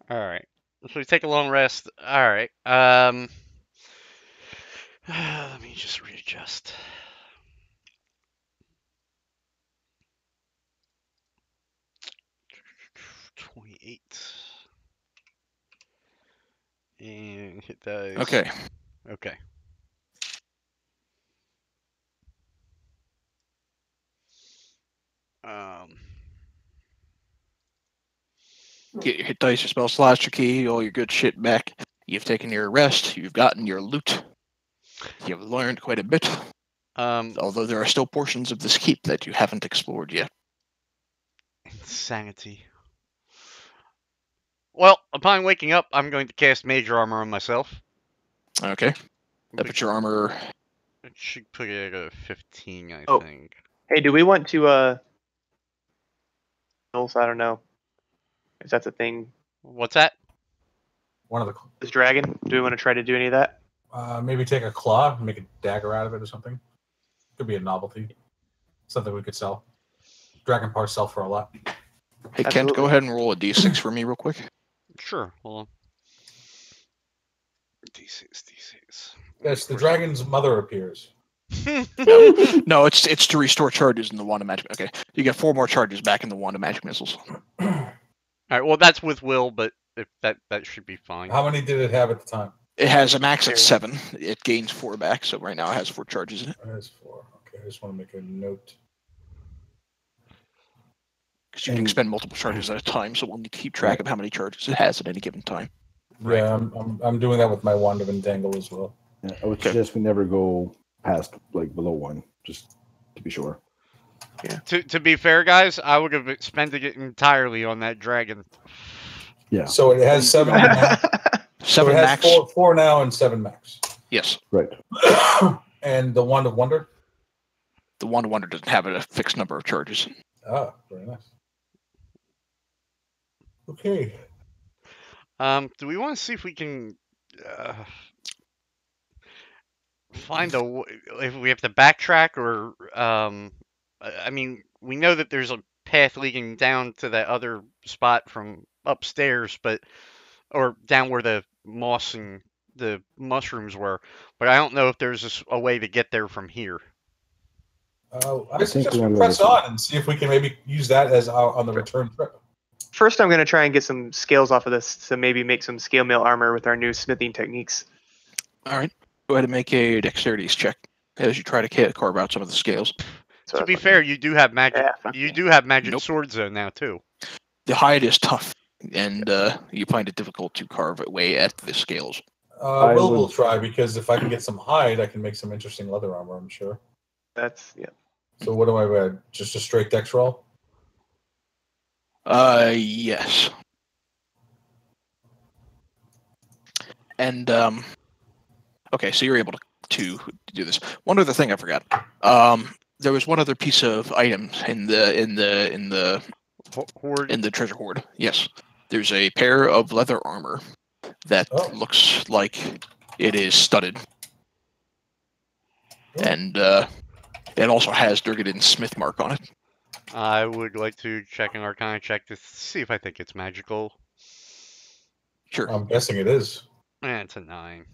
[SPEAKER 2] All right. So we take a long rest. All right. Let me just readjust. And hit those.
[SPEAKER 1] Okay.
[SPEAKER 2] Okay.
[SPEAKER 1] Get your hit dice, your spell slots, your key, all your good shit back. You've taken your rest. You've gotten your loot. You've learned quite a bit. Although there are still portions of this keep that you haven't explored yet.
[SPEAKER 2] Insanity. Well, upon waking up, I'm going to cast Major Armor on myself.
[SPEAKER 1] Okay. That puts your armor.
[SPEAKER 2] It should put it at a 15, I
[SPEAKER 6] Oh.
[SPEAKER 2] think.
[SPEAKER 6] Hey, do we want to I don't know. If that's a thing.
[SPEAKER 2] What's that?
[SPEAKER 3] One of the
[SPEAKER 6] This dragon? Do we want to try to do any of that?
[SPEAKER 3] maybe take a claw and make a dagger out of it or something. Could be a novelty. Something we could sell. Dragon parts sell for a lot.
[SPEAKER 1] Hey, Kent,
[SPEAKER 6] Absolutely.
[SPEAKER 1] go ahead and roll a d6 for me real quick.
[SPEAKER 2] Sure. Hold on. D6.
[SPEAKER 3] Yes, the dragon's mother appears.
[SPEAKER 1] No, it's to restore charges in the wand of magic. Okay, you get 4 more charges back in the wand of magic missiles.
[SPEAKER 2] All right. Well, that's with will, but if that should be fine.
[SPEAKER 3] How many did it have at the time?
[SPEAKER 1] It has a max of 7. It gains 4 back, so right now it has 4 charges in it.
[SPEAKER 3] It has 4. Okay, I just want to make a note.
[SPEAKER 1] Because you can expend multiple charges at a time, so we'll need to keep track of how many charges it has at any given time.
[SPEAKER 3] Yeah, I'm doing that with my wand of entangle as well.
[SPEAKER 5] Yeah, I would suggest we never go past like below 1, just to be sure.
[SPEAKER 6] Yeah.
[SPEAKER 2] To be fair, guys, I would have spent it entirely on that dragon.
[SPEAKER 5] Yeah.
[SPEAKER 3] So it has 7 now.
[SPEAKER 1] 7
[SPEAKER 3] So it has
[SPEAKER 1] max.
[SPEAKER 3] 4 now and 7 max.
[SPEAKER 1] Yes.
[SPEAKER 5] Right.
[SPEAKER 3] And the wand of wonder?
[SPEAKER 1] The wand of wonder doesn't have a fixed number of charges.
[SPEAKER 3] Ah, very nice. Okay.
[SPEAKER 2] Do we want to see if we can find if we have to backtrack or I mean, we know that there's a path leading down to that other spot from upstairs, or down where the moss and the mushrooms were, but I don't know if there's a way to get there from here.
[SPEAKER 3] I suggest we press on and see if we can maybe use that as on the return trip.
[SPEAKER 6] First, I'm going to try and get some scales off of this to maybe make some scale mail armor with our new smithing techniques.
[SPEAKER 1] All right. Go ahead and make a dexterities check as you try to carve out some of the scales.
[SPEAKER 6] So
[SPEAKER 2] To be fair, you do have magic.
[SPEAKER 6] Yeah.
[SPEAKER 2] You do have magic
[SPEAKER 1] Nope.
[SPEAKER 2] swords though now too.
[SPEAKER 1] The hide is tough, and you find it difficult to carve away at the scales.
[SPEAKER 3] Will try, because if I can get some hide, I can make some interesting leather armor, I'm sure.
[SPEAKER 6] That's yeah.
[SPEAKER 3] So what do I add? Just a straight dex roll?
[SPEAKER 1] Yes. And okay, so you're able to do this. One other thing I forgot. There was one other piece of item in the
[SPEAKER 2] Hoard.
[SPEAKER 1] in the treasure hoard. Yes, there's a pair of leather armor that looks like it is studded, and it also has Durgadin's smith mark on it.
[SPEAKER 2] I would like to check an Arcana check to see if I think it's magical.
[SPEAKER 1] Sure.
[SPEAKER 3] I'm guessing it is.
[SPEAKER 2] It's a 9.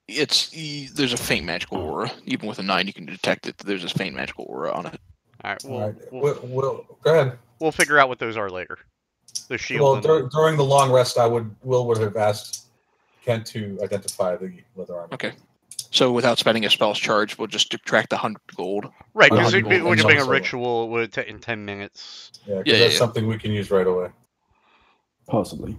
[SPEAKER 1] There's a faint magical aura. Even with a 9, you can detect it. There's a faint magical aura on it.
[SPEAKER 2] All right.
[SPEAKER 3] We'll go ahead.
[SPEAKER 2] We'll figure out what those are later. The shield.
[SPEAKER 3] Well, during the long rest, Will would have asked Kent to identify the leather armor.
[SPEAKER 1] Okay. So without spending a spell's charge, we'll just subtract 100 gold.
[SPEAKER 2] Right, because it
[SPEAKER 3] gold
[SPEAKER 2] would have been a
[SPEAKER 3] solo.
[SPEAKER 2] ritual. It would have taken 10 minutes.
[SPEAKER 3] Yeah, because that's something we can use right away.
[SPEAKER 5] Possibly.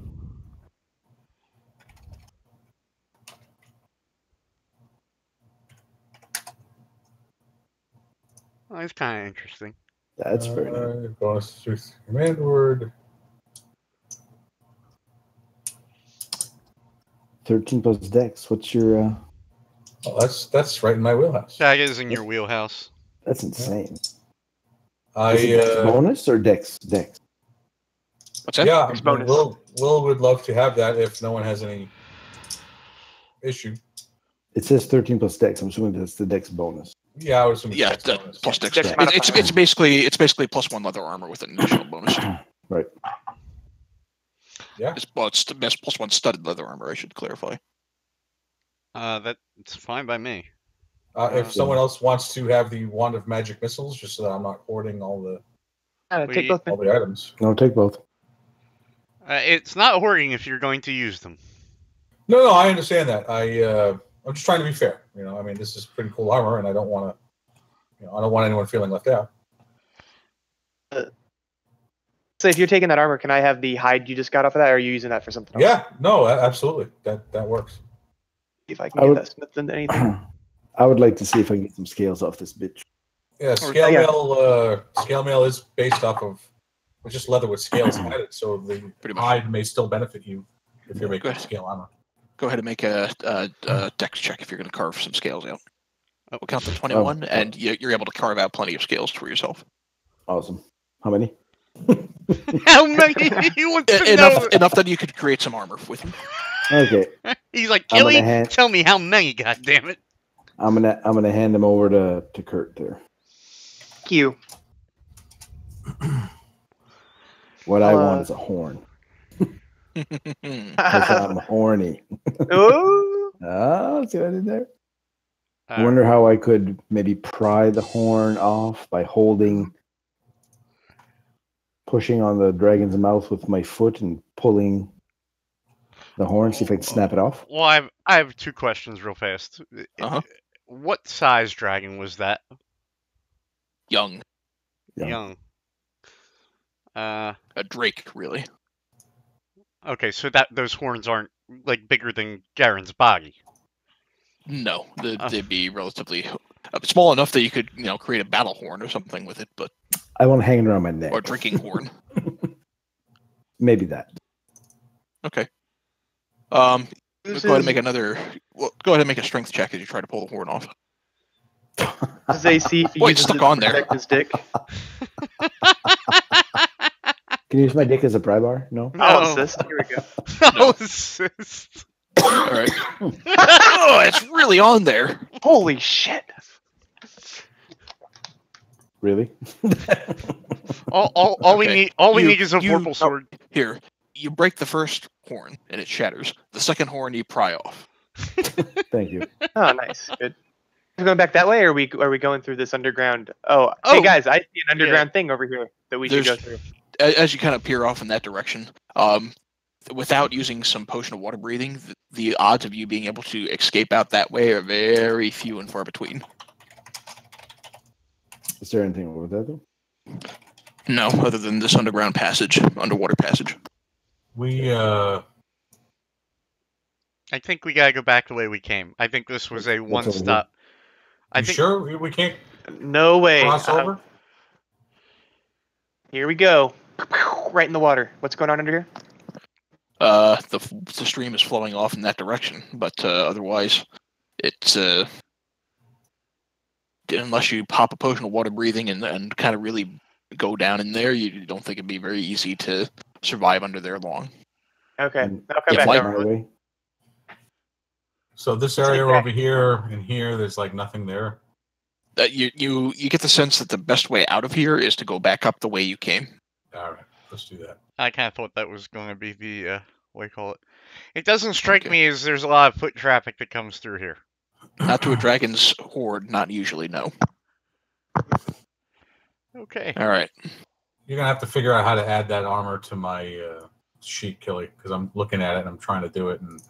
[SPEAKER 2] Oh, it's kind of interesting.
[SPEAKER 5] That's very nice.
[SPEAKER 3] Bonus to command word.
[SPEAKER 5] 13 plus dex. What's your...
[SPEAKER 3] Oh, that's right in my wheelhouse.
[SPEAKER 2] That is in your wheelhouse.
[SPEAKER 5] That's insane. Is
[SPEAKER 3] I
[SPEAKER 5] it dex bonus or dex? Dex.
[SPEAKER 1] What's that?
[SPEAKER 3] Yeah,
[SPEAKER 6] bonus.
[SPEAKER 3] Will would love to have that if no one has any issue.
[SPEAKER 5] It says 13 plus dex. I'm assuming that's the dex bonus.
[SPEAKER 3] Yeah, I would assume it's
[SPEAKER 1] Yeah,
[SPEAKER 3] dex bonus.
[SPEAKER 1] plus dex.
[SPEAKER 6] Dex
[SPEAKER 1] It's basically plus 1 leather armor with an additional bonus.
[SPEAKER 5] Right.
[SPEAKER 3] Yeah.
[SPEAKER 1] It's the best plus 1 studded leather armor. I should clarify.
[SPEAKER 2] That's fine by me.
[SPEAKER 3] If someone else wants to have the wand of magic missiles, just so that I'm not hoarding all the
[SPEAKER 6] Take both.
[SPEAKER 3] items.
[SPEAKER 5] No, take both.
[SPEAKER 2] It's not hoarding if you're going to use them.
[SPEAKER 3] No, I understand that. I'm just trying to be fair. You know, I mean, this is pretty cool armor, and I don't want to, I don't want anyone feeling left out.
[SPEAKER 6] So if you're taking that armor, can I have the hide you just got off of that, or are you using that for something else?
[SPEAKER 3] Yeah, no, absolutely. That works.
[SPEAKER 6] See if I can get that smith into anything.
[SPEAKER 5] I would like to see if I can get some scales off this bitch.
[SPEAKER 3] Yeah, scale mail is based off of just leather with scales added, so the hide may still benefit you if you're making scale armor.
[SPEAKER 1] Go ahead and make a dex check if you're going to carve some scales out. We'll count to 21, and you're able to carve out plenty of scales for yourself.
[SPEAKER 5] Awesome. How many?
[SPEAKER 2] How many? He wants to know.
[SPEAKER 1] Enough that you could create some armor with him.
[SPEAKER 5] Okay.
[SPEAKER 2] He's like, Kelly, tell me how many, goddammit.
[SPEAKER 5] I'm gonna hand them over to Kurt there.
[SPEAKER 6] Thank you.
[SPEAKER 5] What I want is a horn. Because I'm horny.
[SPEAKER 6] Oh,
[SPEAKER 5] see what I did there? I wonder how I could maybe pry the horn off by pushing on the dragon's mouth with my foot and pulling the horn, see if I can snap it off.
[SPEAKER 2] Well, I have 2 questions real fast. What size dragon was that?
[SPEAKER 1] Young.
[SPEAKER 2] Young.
[SPEAKER 1] A drake, really.
[SPEAKER 2] Okay, so those horns aren't like bigger than Garen's body.
[SPEAKER 1] No, they'd be relatively small enough that you could, create a battle horn or something with it, but
[SPEAKER 5] I want to hang it around my neck.
[SPEAKER 1] Or a drinking horn.
[SPEAKER 5] Maybe that.
[SPEAKER 1] Okay. Go ahead and make go ahead and make a strength check as you try to pull the horn off.
[SPEAKER 6] Does AC if he
[SPEAKER 1] Wait, stuck on there.
[SPEAKER 6] protect his dick?
[SPEAKER 5] Can you use my dick as a pry bar? No.
[SPEAKER 6] I'll assist. Here we go.
[SPEAKER 2] I'll assist.
[SPEAKER 1] All right. Oh, it's really on there.
[SPEAKER 6] Holy shit!
[SPEAKER 5] Really?
[SPEAKER 2] All we need is a vorpal sword.
[SPEAKER 1] Here, you break the first horn and it shatters. The second horn you pry off.
[SPEAKER 5] Thank you.
[SPEAKER 6] Oh, nice. Good. We're going back that way, or are we going through this underground? Oh, hey guys, I see an underground thing over here that we should go through.
[SPEAKER 1] As you kind of peer off in that direction, without using some potion of water breathing, the odds of you being able to escape out that way are very few and far between.
[SPEAKER 5] Is there anything over there, though?
[SPEAKER 1] No, other than this underwater passage.
[SPEAKER 3] We
[SPEAKER 2] I think we gotta go back the way we came. I think this was a
[SPEAKER 5] What's over
[SPEAKER 2] one-stop. I
[SPEAKER 3] You
[SPEAKER 2] think
[SPEAKER 3] sure we can't
[SPEAKER 6] No way.
[SPEAKER 3] cross over?
[SPEAKER 6] Here we go. Right in the water. What's going on under here?
[SPEAKER 1] The stream is flowing off in that direction, but otherwise, it's unless you pop a potion of water breathing and kind of really go down in there, you don't think it'd be very easy to survive under there long.
[SPEAKER 6] Okay.
[SPEAKER 5] And
[SPEAKER 6] I'll come
[SPEAKER 1] if
[SPEAKER 6] back
[SPEAKER 1] like-
[SPEAKER 6] over.
[SPEAKER 5] my way.
[SPEAKER 3] So this
[SPEAKER 6] Let's
[SPEAKER 3] area
[SPEAKER 6] get back.
[SPEAKER 3] over here and here, there's like nothing there.
[SPEAKER 1] You get the sense that the best way out of here is to go back up the way you came.
[SPEAKER 3] All right, let's do that.
[SPEAKER 2] I kind of thought that was going to be the what do you call it? It doesn't strike
[SPEAKER 1] Okay.
[SPEAKER 2] me as there's a lot of foot traffic that comes through here.
[SPEAKER 1] Not to a dragon's horde, not usually, no.
[SPEAKER 2] Okay.
[SPEAKER 1] All right.
[SPEAKER 3] You're gonna have to figure out how to add that armor to my sheet, Killy, because I'm looking at it and I'm trying to do it, and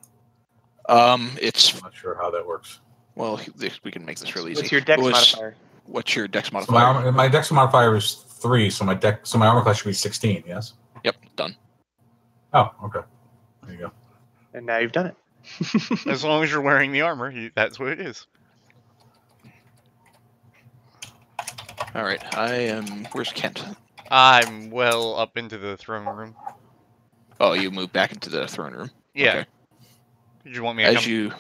[SPEAKER 1] It's
[SPEAKER 3] I'm not sure how that works.
[SPEAKER 1] well, we can make this really easy.
[SPEAKER 6] What's your dex
[SPEAKER 1] It was-
[SPEAKER 6] modifier?
[SPEAKER 1] What's your dex
[SPEAKER 3] So my
[SPEAKER 1] modifier?
[SPEAKER 3] my dex modifier is 3, so my armor class should be 16. Yes.
[SPEAKER 1] Yep, done.
[SPEAKER 3] Oh, okay. There you go.
[SPEAKER 6] And now you've done it.
[SPEAKER 2] As long as you're wearing the armor, that's what it is.
[SPEAKER 1] All right, I am. Where's Kent?
[SPEAKER 2] I'm well up into the throne room.
[SPEAKER 1] Oh, you moved back into the throne room.
[SPEAKER 2] Yeah.
[SPEAKER 1] Okay.
[SPEAKER 2] Did you want me to
[SPEAKER 1] As
[SPEAKER 2] come?
[SPEAKER 1] you.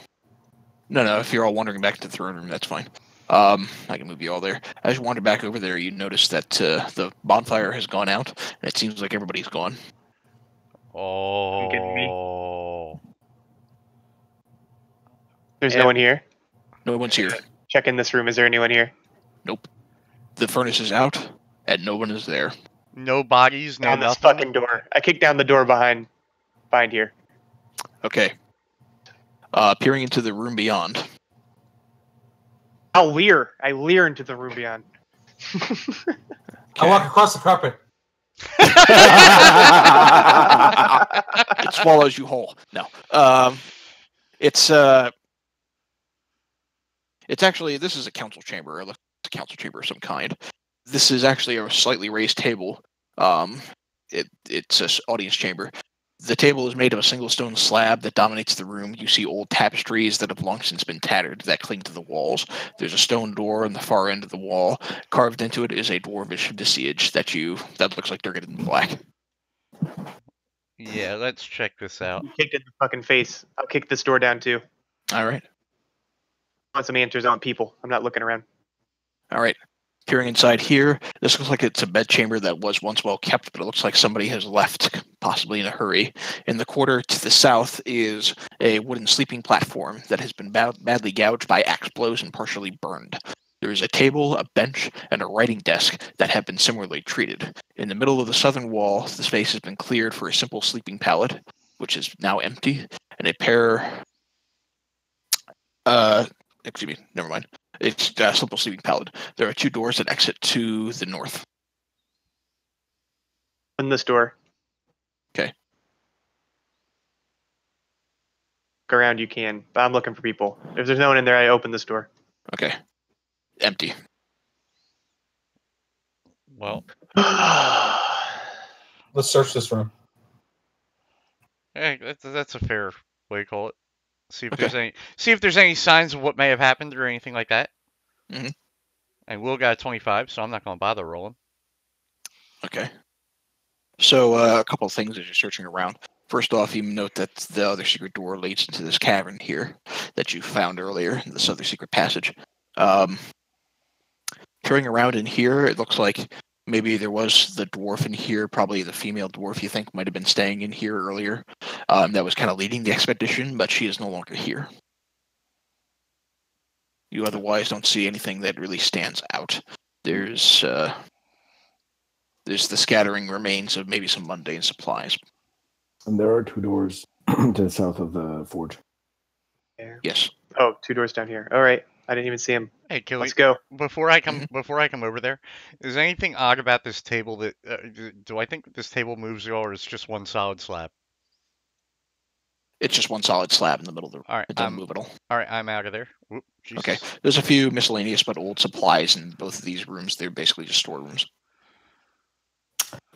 [SPEAKER 1] No. If you're all wandering back to the throne room, that's fine. I can move you all there. As you wander back over there, you notice that the bonfire has gone out, and it seems like everybody's gone.
[SPEAKER 2] Oh.
[SPEAKER 6] kidding me? There's no
[SPEAKER 2] Yeah.
[SPEAKER 6] one here.
[SPEAKER 1] No one's here.
[SPEAKER 6] Check in this room. Is there anyone here?
[SPEAKER 1] Nope. The furnace is out, and no one is there.
[SPEAKER 2] No bodies, no
[SPEAKER 6] Down this
[SPEAKER 2] nothing.
[SPEAKER 6] fucking door. I kicked down the door behind here.
[SPEAKER 1] Okay. Peering into the room beyond.
[SPEAKER 6] I leer into the room beyond.
[SPEAKER 3] I walk across the carpet.
[SPEAKER 1] It swallows you whole. No. It's actually, this is a council chamber. It looks like a council chamber of some kind. This is actually a slightly raised table. It's an audience chamber. The table is made of a single stone slab that dominates the room. You see old tapestries that have long since been tattered that cling to the walls. There's a stone door on the far end of the wall. Carved into it is a dwarvish visage that looks like they're getting black.
[SPEAKER 2] Yeah, let's check this out.
[SPEAKER 6] You kicked it in the fucking face. I'll kick this door down too.
[SPEAKER 1] All right.
[SPEAKER 6] I want some answers on people. I'm not looking around.
[SPEAKER 1] All right. Peering inside here, this looks like it's a bedchamber that was once well kept, but it looks like somebody has left, possibly in a hurry. In the quarter to the south is a wooden sleeping platform that has been badly gouged by axe blows and partially burned. There is a table, a bench, and a writing desk that have been similarly treated. In the middle of the southern wall, the space has been cleared for a simple sleeping pallet, which is now empty, and a pair... excuse me, never mind. It's a simple sleeping pallet. There are 2 doors that exit to the north.
[SPEAKER 6] Open this door.
[SPEAKER 1] Okay.
[SPEAKER 6] Look around you can, but I'm looking for people. If there's no one in there, I open this door.
[SPEAKER 1] Okay. Empty.
[SPEAKER 2] Well,
[SPEAKER 3] Let's search this room.
[SPEAKER 2] hey, that's a fair way to call it. See if
[SPEAKER 1] Okay.
[SPEAKER 2] there's any signs of what may have happened or anything like that.
[SPEAKER 1] Mhm.
[SPEAKER 2] And Will got a 25, so I'm not going to bother rolling.
[SPEAKER 1] Okay. So a couple of things as you're searching around. First off, you note that the other secret door leads into this cavern here that you found earlier, this other secret passage. Peering around in here, it looks like maybe there was the dwarf in here, probably the female dwarf you think might have been staying in here earlier. That was kind of leading the expedition, but she is no longer here. You otherwise don't see anything that really stands out. There's the scattering remains of maybe some mundane supplies.
[SPEAKER 5] And there are 2 doors to the south of the forge.
[SPEAKER 1] Yes.
[SPEAKER 6] Oh, 2 doors down here. All right. I didn't even see him.
[SPEAKER 2] Hey, Killy,
[SPEAKER 6] Let's go.
[SPEAKER 2] before I come over there, is there anything odd about this table that do I think this table moves at all, or it's just one solid slab?
[SPEAKER 1] It's just one solid slab in the middle of the room.
[SPEAKER 2] All right,
[SPEAKER 1] It doesn't move at all.
[SPEAKER 2] All right, I'm out of there. Whoop, Jesus.
[SPEAKER 1] Okay. There's a few miscellaneous but old supplies in both of these rooms. They're basically just storerooms.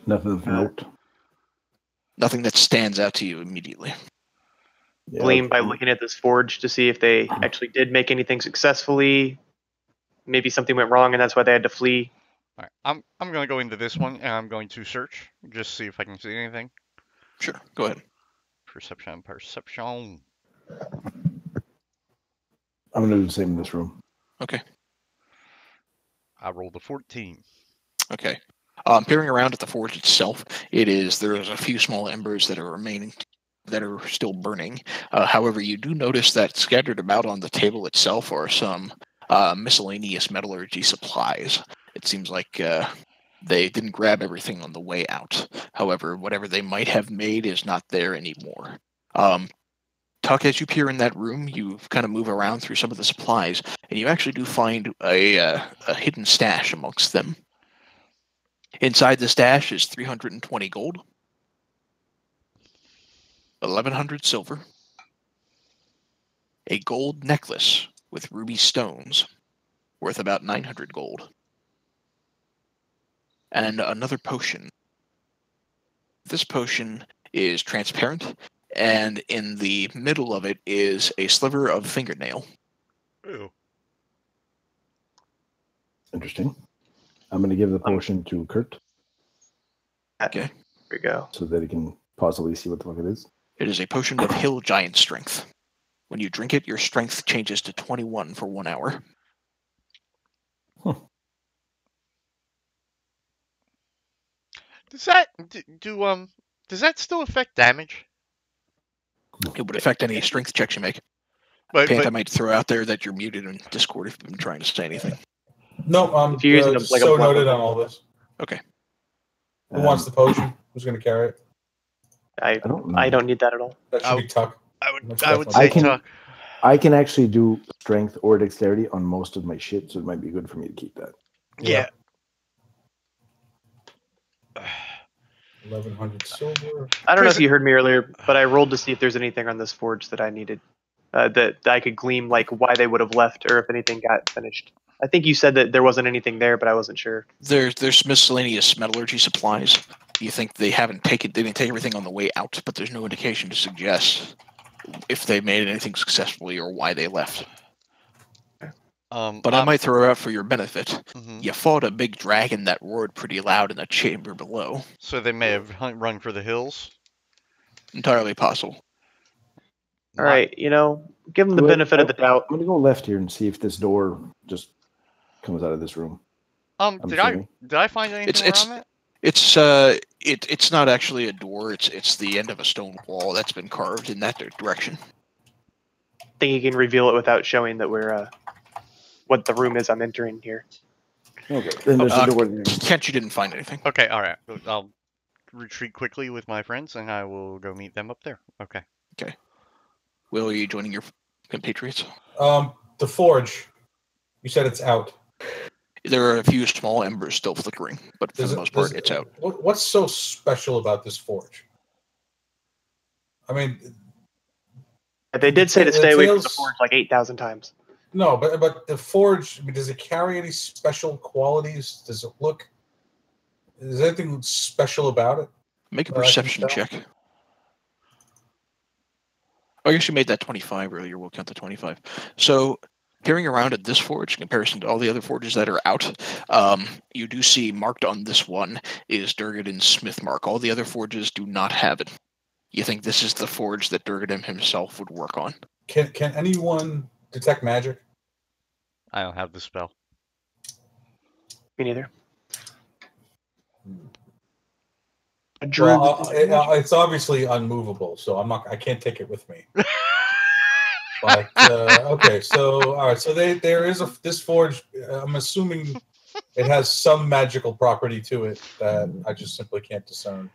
[SPEAKER 5] Nothing of note.
[SPEAKER 1] Nothing that stands out to you immediately.
[SPEAKER 6] glean by looking at this forge to see if they actually did make anything successfully. Maybe something went wrong and that's why they had to flee.
[SPEAKER 2] All right, I'm going to go into this one and I'm going to search, just see if I can see anything.
[SPEAKER 1] Sure, go ahead.
[SPEAKER 2] Perception.
[SPEAKER 5] I'm going to do the same in this room.
[SPEAKER 1] Okay.
[SPEAKER 2] I rolled a 14.
[SPEAKER 1] Okay. Peering around at the forge itself, there's a few small embers that are remaining, that are still burning. However, you do notice that scattered about on the table itself are some miscellaneous metallurgy supplies. It seems like they didn't grab everything on the way out. However, whatever they might have made is not there anymore. Tuck, as you peer in that room, you kind of move around through some of the supplies, and you actually do find a hidden stash amongst them. Inside the stash is 320 gold, 1,100 silver, a gold necklace with ruby stones worth about 900 gold, and another potion. This potion is transparent, and in the middle of it is a sliver of fingernail.
[SPEAKER 2] Ew.
[SPEAKER 5] Interesting. I'm going to give the potion to Kurt.
[SPEAKER 1] Okay.
[SPEAKER 6] Here we go.
[SPEAKER 5] So that he can possibly see what the fuck it is.
[SPEAKER 1] It is a potion of hill giant strength. When you drink it, your strength changes to 21 for 1 hour.
[SPEAKER 2] Does that does that still affect damage?
[SPEAKER 1] It would affect any strength checks you make.
[SPEAKER 2] But
[SPEAKER 1] Pant, I might throw out there that you're muted in Discord if you've been trying to say anything.
[SPEAKER 3] No, I'm
[SPEAKER 6] If you're using a
[SPEAKER 3] so
[SPEAKER 6] blood
[SPEAKER 3] noted
[SPEAKER 6] weapon.
[SPEAKER 3] on all this.
[SPEAKER 1] Okay.
[SPEAKER 3] Who wants the potion? Who's going to carry it?
[SPEAKER 6] I don't need that at all.
[SPEAKER 3] That should be Tuck.
[SPEAKER 2] I would
[SPEAKER 3] That's
[SPEAKER 2] say
[SPEAKER 5] definitely-
[SPEAKER 2] Tuck.
[SPEAKER 5] I can actually do strength or dexterity on most of my shit, so it might be good for me to keep that.
[SPEAKER 2] Yeah.
[SPEAKER 3] 1,100 silver.
[SPEAKER 6] I don't know if you heard me earlier, but I rolled to see if there's anything on this forge that I needed, that I could glean, like why they would have left or if anything got finished. I think you said that there wasn't anything there, but I wasn't sure.
[SPEAKER 1] There's miscellaneous metallurgy supplies. You think they didn't take everything on the way out, but there's no indication to suggest if they made anything successfully or why they left. But I might throw out for your benefit.
[SPEAKER 2] Mhm.
[SPEAKER 1] You fought a big dragon that roared pretty loud in the chamber below.
[SPEAKER 2] So they may have run for the hills.
[SPEAKER 1] Entirely possible.
[SPEAKER 6] All right, give them the
[SPEAKER 5] Wait,
[SPEAKER 6] benefit of the doubt.
[SPEAKER 5] I'm going to go left here and see if this door just comes out of this room.
[SPEAKER 2] Did I find anything around it?
[SPEAKER 1] It's not actually a door. It's the end of a stone wall that's been carved in that direction.
[SPEAKER 6] I think you can reveal it without showing that we're what the room is I'm entering here.
[SPEAKER 5] Okay. Then there's a door there.
[SPEAKER 1] Kent, you didn't find anything.
[SPEAKER 2] Okay, all right. I'll retreat quickly with my friends, and I will go meet them up there. Okay.
[SPEAKER 1] Will, are you joining your compatriots?
[SPEAKER 3] The forge. You said it's out.
[SPEAKER 1] There are a few small embers still flickering, but for the most part, it's out.
[SPEAKER 3] What's so special about this forge? I mean,
[SPEAKER 6] They did say to
[SPEAKER 3] It
[SPEAKER 6] stay away from the
[SPEAKER 3] feels-
[SPEAKER 6] forge like 8,000 times.
[SPEAKER 3] no, but the forge, does it carry any special qualities? Does it look? Is there anything special about it?
[SPEAKER 1] Make a
[SPEAKER 3] I can
[SPEAKER 1] perception
[SPEAKER 3] tell.
[SPEAKER 1] check. I guess you made that 25 earlier. We'll count the 25. So, peering around at this forge, in comparison to all the other forges that are out, you do see marked on this one is Durgadin's Smith mark. All the other forges do not have it. You think this is the forge that Durgadin himself would work on?
[SPEAKER 3] Can anyone detect magic?
[SPEAKER 2] I don't have the spell.
[SPEAKER 6] Me neither.
[SPEAKER 3] Well, it's obviously unmovable, so I can't take it with me. But okay, so all right, so there is this forge. I'm assuming it has some magical property to it that I just simply can't discern.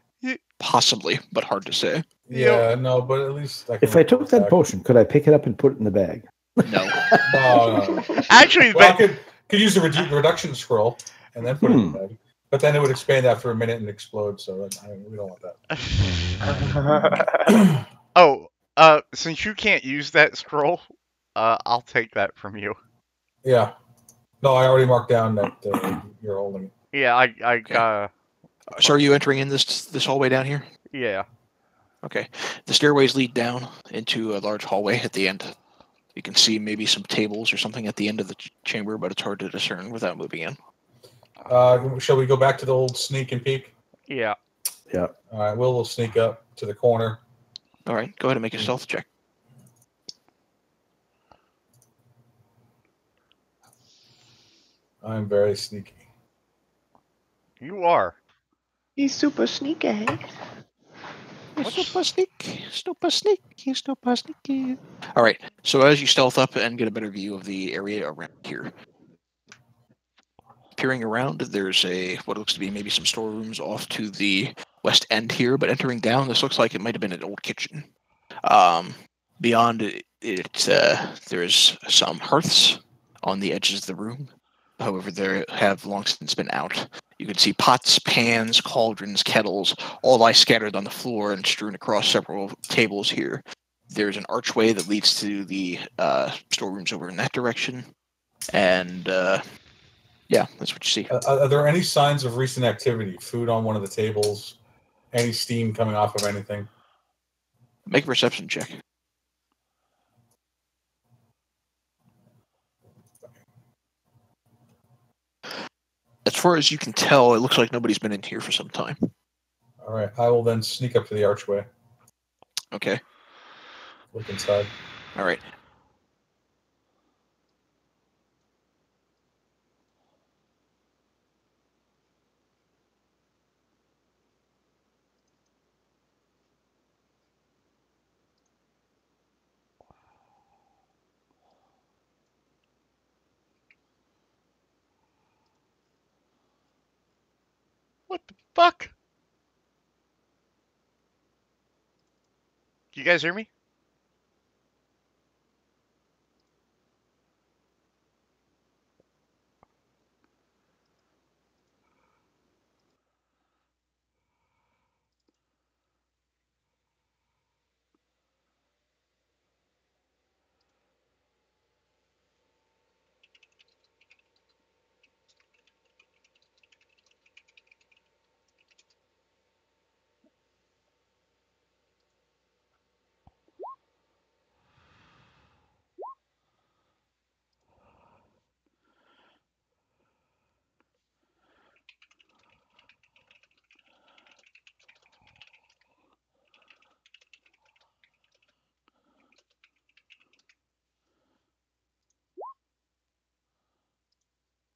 [SPEAKER 1] Possibly, but hard to say.
[SPEAKER 3] Yeah, no, but at least
[SPEAKER 5] If I took that potion, could I pick it up and put it in the bag?
[SPEAKER 1] No.
[SPEAKER 3] No.
[SPEAKER 2] Actually,
[SPEAKER 3] Well, I could use the reduction scroll and then put it in the bag. But then it would expand after a minute and explode, so we don't want that.
[SPEAKER 2] since you can't use that scroll, I'll take that from you.
[SPEAKER 3] Yeah. No, I already marked down that you're holding it.
[SPEAKER 2] Yeah, I
[SPEAKER 1] So are you entering in this hallway down here?
[SPEAKER 2] yeah.
[SPEAKER 1] Okay. The stairways lead down into a large hallway at the end. You can see maybe some tables or something at the end of the chamber, but it's hard to discern without moving in.
[SPEAKER 3] Shall we go back to the old sneak and peek?
[SPEAKER 2] Yeah.
[SPEAKER 5] Yeah.
[SPEAKER 3] All right, we'll sneak up to the corner.
[SPEAKER 1] All right, go ahead and make a stealth check.
[SPEAKER 3] I'm very sneaky.
[SPEAKER 2] You are.
[SPEAKER 6] He's super sneaky.
[SPEAKER 1] Super sneaky, super sneaky, super sneaky. All right, so as you stealth up and get a better view of the area around here, peering around, there's what looks to be maybe some storerooms off to the west end here, but entering down, this looks like it might have been an old kitchen. Beyond it, there's some hearths on the edges of the room. However, they have long since been out. You can see pots, pans, cauldrons, kettles, all lie scattered on the floor and strewn across several tables here. There's an archway that leads to the storerooms over in that direction. And, yeah, that's what you see.
[SPEAKER 3] Are there any signs of recent activity? Food on one of the tables? Any steam coming off of anything?
[SPEAKER 1] Make a perception check. As far as you can tell, it looks like nobody's been in here for some time.
[SPEAKER 3] All right, I will then sneak up to the archway.
[SPEAKER 1] Okay.
[SPEAKER 3] Look inside.
[SPEAKER 1] All right.
[SPEAKER 2] What the fuck? Do you guys hear me?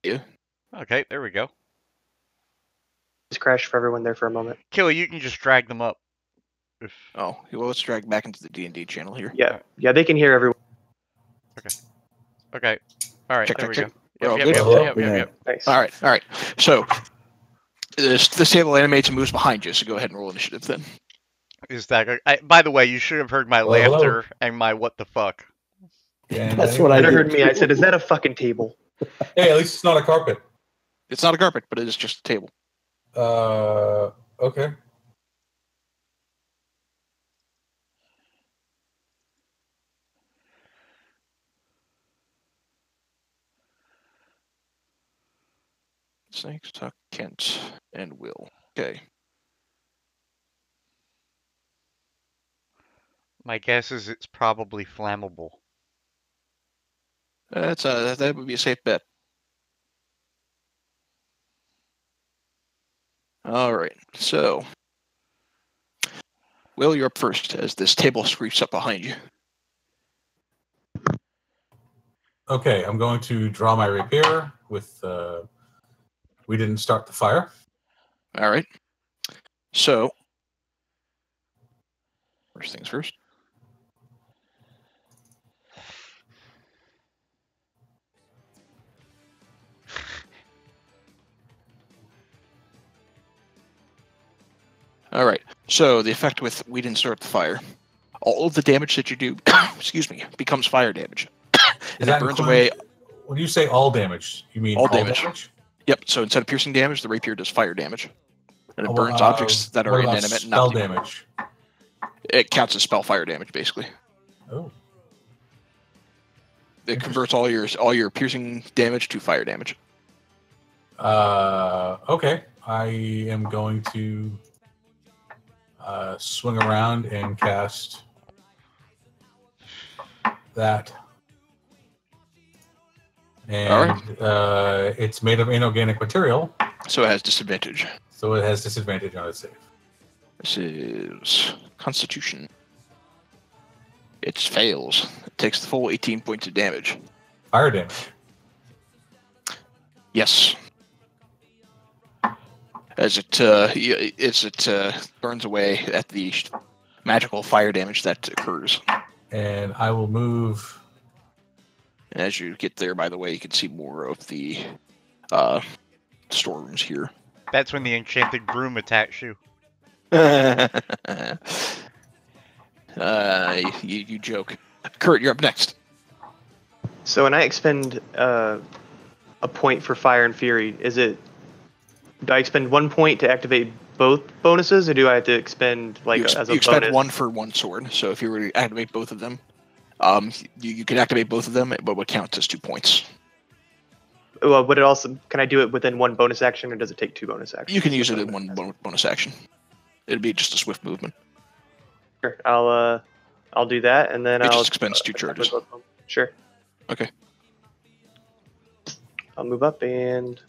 [SPEAKER 1] Yeah.
[SPEAKER 2] Okay, there we go.
[SPEAKER 6] Just crashed for everyone there for a moment.
[SPEAKER 2] Killy, you can just drag them up. If...
[SPEAKER 1] Oh, well, let's drag back into the D&D channel here.
[SPEAKER 6] Yeah, they can hear everyone.
[SPEAKER 2] Okay. All right,
[SPEAKER 1] Check,
[SPEAKER 2] there
[SPEAKER 1] check,
[SPEAKER 2] we
[SPEAKER 1] check.
[SPEAKER 2] go.
[SPEAKER 1] All
[SPEAKER 2] Yep,
[SPEAKER 1] good?
[SPEAKER 2] yep.
[SPEAKER 6] Nice.
[SPEAKER 1] All right. So, this table animates and moves behind you, so go ahead and roll initiative then.
[SPEAKER 2] Is that... by the way, you should have heard my
[SPEAKER 3] Hello,
[SPEAKER 2] laughter and my what the fuck.
[SPEAKER 3] And
[SPEAKER 5] That's what I
[SPEAKER 6] Better
[SPEAKER 5] did.
[SPEAKER 6] heard me. I said, "Is that a fucking table?"
[SPEAKER 3] Hey, at least it's not a carpet.
[SPEAKER 1] It's not a carpet, but it is just a table.
[SPEAKER 3] Okay.
[SPEAKER 1] Snakes, Tuck, Kent, and Will. Okay.
[SPEAKER 2] My guess is it's probably flammable.
[SPEAKER 1] That would be a safe bet. All right. So, Will, you're up first as this table screeps up behind you.
[SPEAKER 3] Okay, I'm going to draw my rapier with. We didn't start the fire.
[SPEAKER 1] All right. So, first things first. All right. So the effect with we didn't start the fire. All of the damage that you do, excuse me, becomes fire damage, and it burns away.
[SPEAKER 3] When you say all damage, you mean
[SPEAKER 1] all damage? Yep. So instead of piercing damage, the rapier does fire damage, and it burns objects that are inanimate.
[SPEAKER 3] Spell damage.
[SPEAKER 1] It counts as spell fire damage, basically.
[SPEAKER 3] Oh.
[SPEAKER 1] It converts all your piercing damage to fire damage.
[SPEAKER 3] Okay. I am going to. swing around and cast that. And it's made of inorganic material.
[SPEAKER 1] So it has disadvantage.
[SPEAKER 3] So it has disadvantage on its save.
[SPEAKER 1] This is Constitution. It fails. It takes the full 18 points of damage.
[SPEAKER 3] Fire damage.
[SPEAKER 1] Yes. As it burns away at the magical fire damage that occurs.
[SPEAKER 3] And I will move.
[SPEAKER 1] And as you get there, by the way, you can see more of the storerooms here.
[SPEAKER 2] That's when the enchanted broom attacks you.
[SPEAKER 1] You joke. Kurt, you're up next.
[SPEAKER 6] So when I expend a point for Fire and Fury, do I expend 1 point to activate both bonuses, or do I have to expend
[SPEAKER 1] You
[SPEAKER 6] as a
[SPEAKER 1] expend
[SPEAKER 6] bonus?
[SPEAKER 1] one for one sword. So if you were to activate both of them, you can activate both of them, but it would count as 2 points.
[SPEAKER 6] Well, would it also? Can I do it within one bonus action, or does it take 2 bonus actions?
[SPEAKER 1] You can use it in one bonus action. It'd be just a swift movement.
[SPEAKER 6] Sure, I'll do that, and then
[SPEAKER 1] It
[SPEAKER 6] I'll
[SPEAKER 1] just expends 2 charges.
[SPEAKER 6] Sure.
[SPEAKER 1] Okay.
[SPEAKER 6] I'll move up and.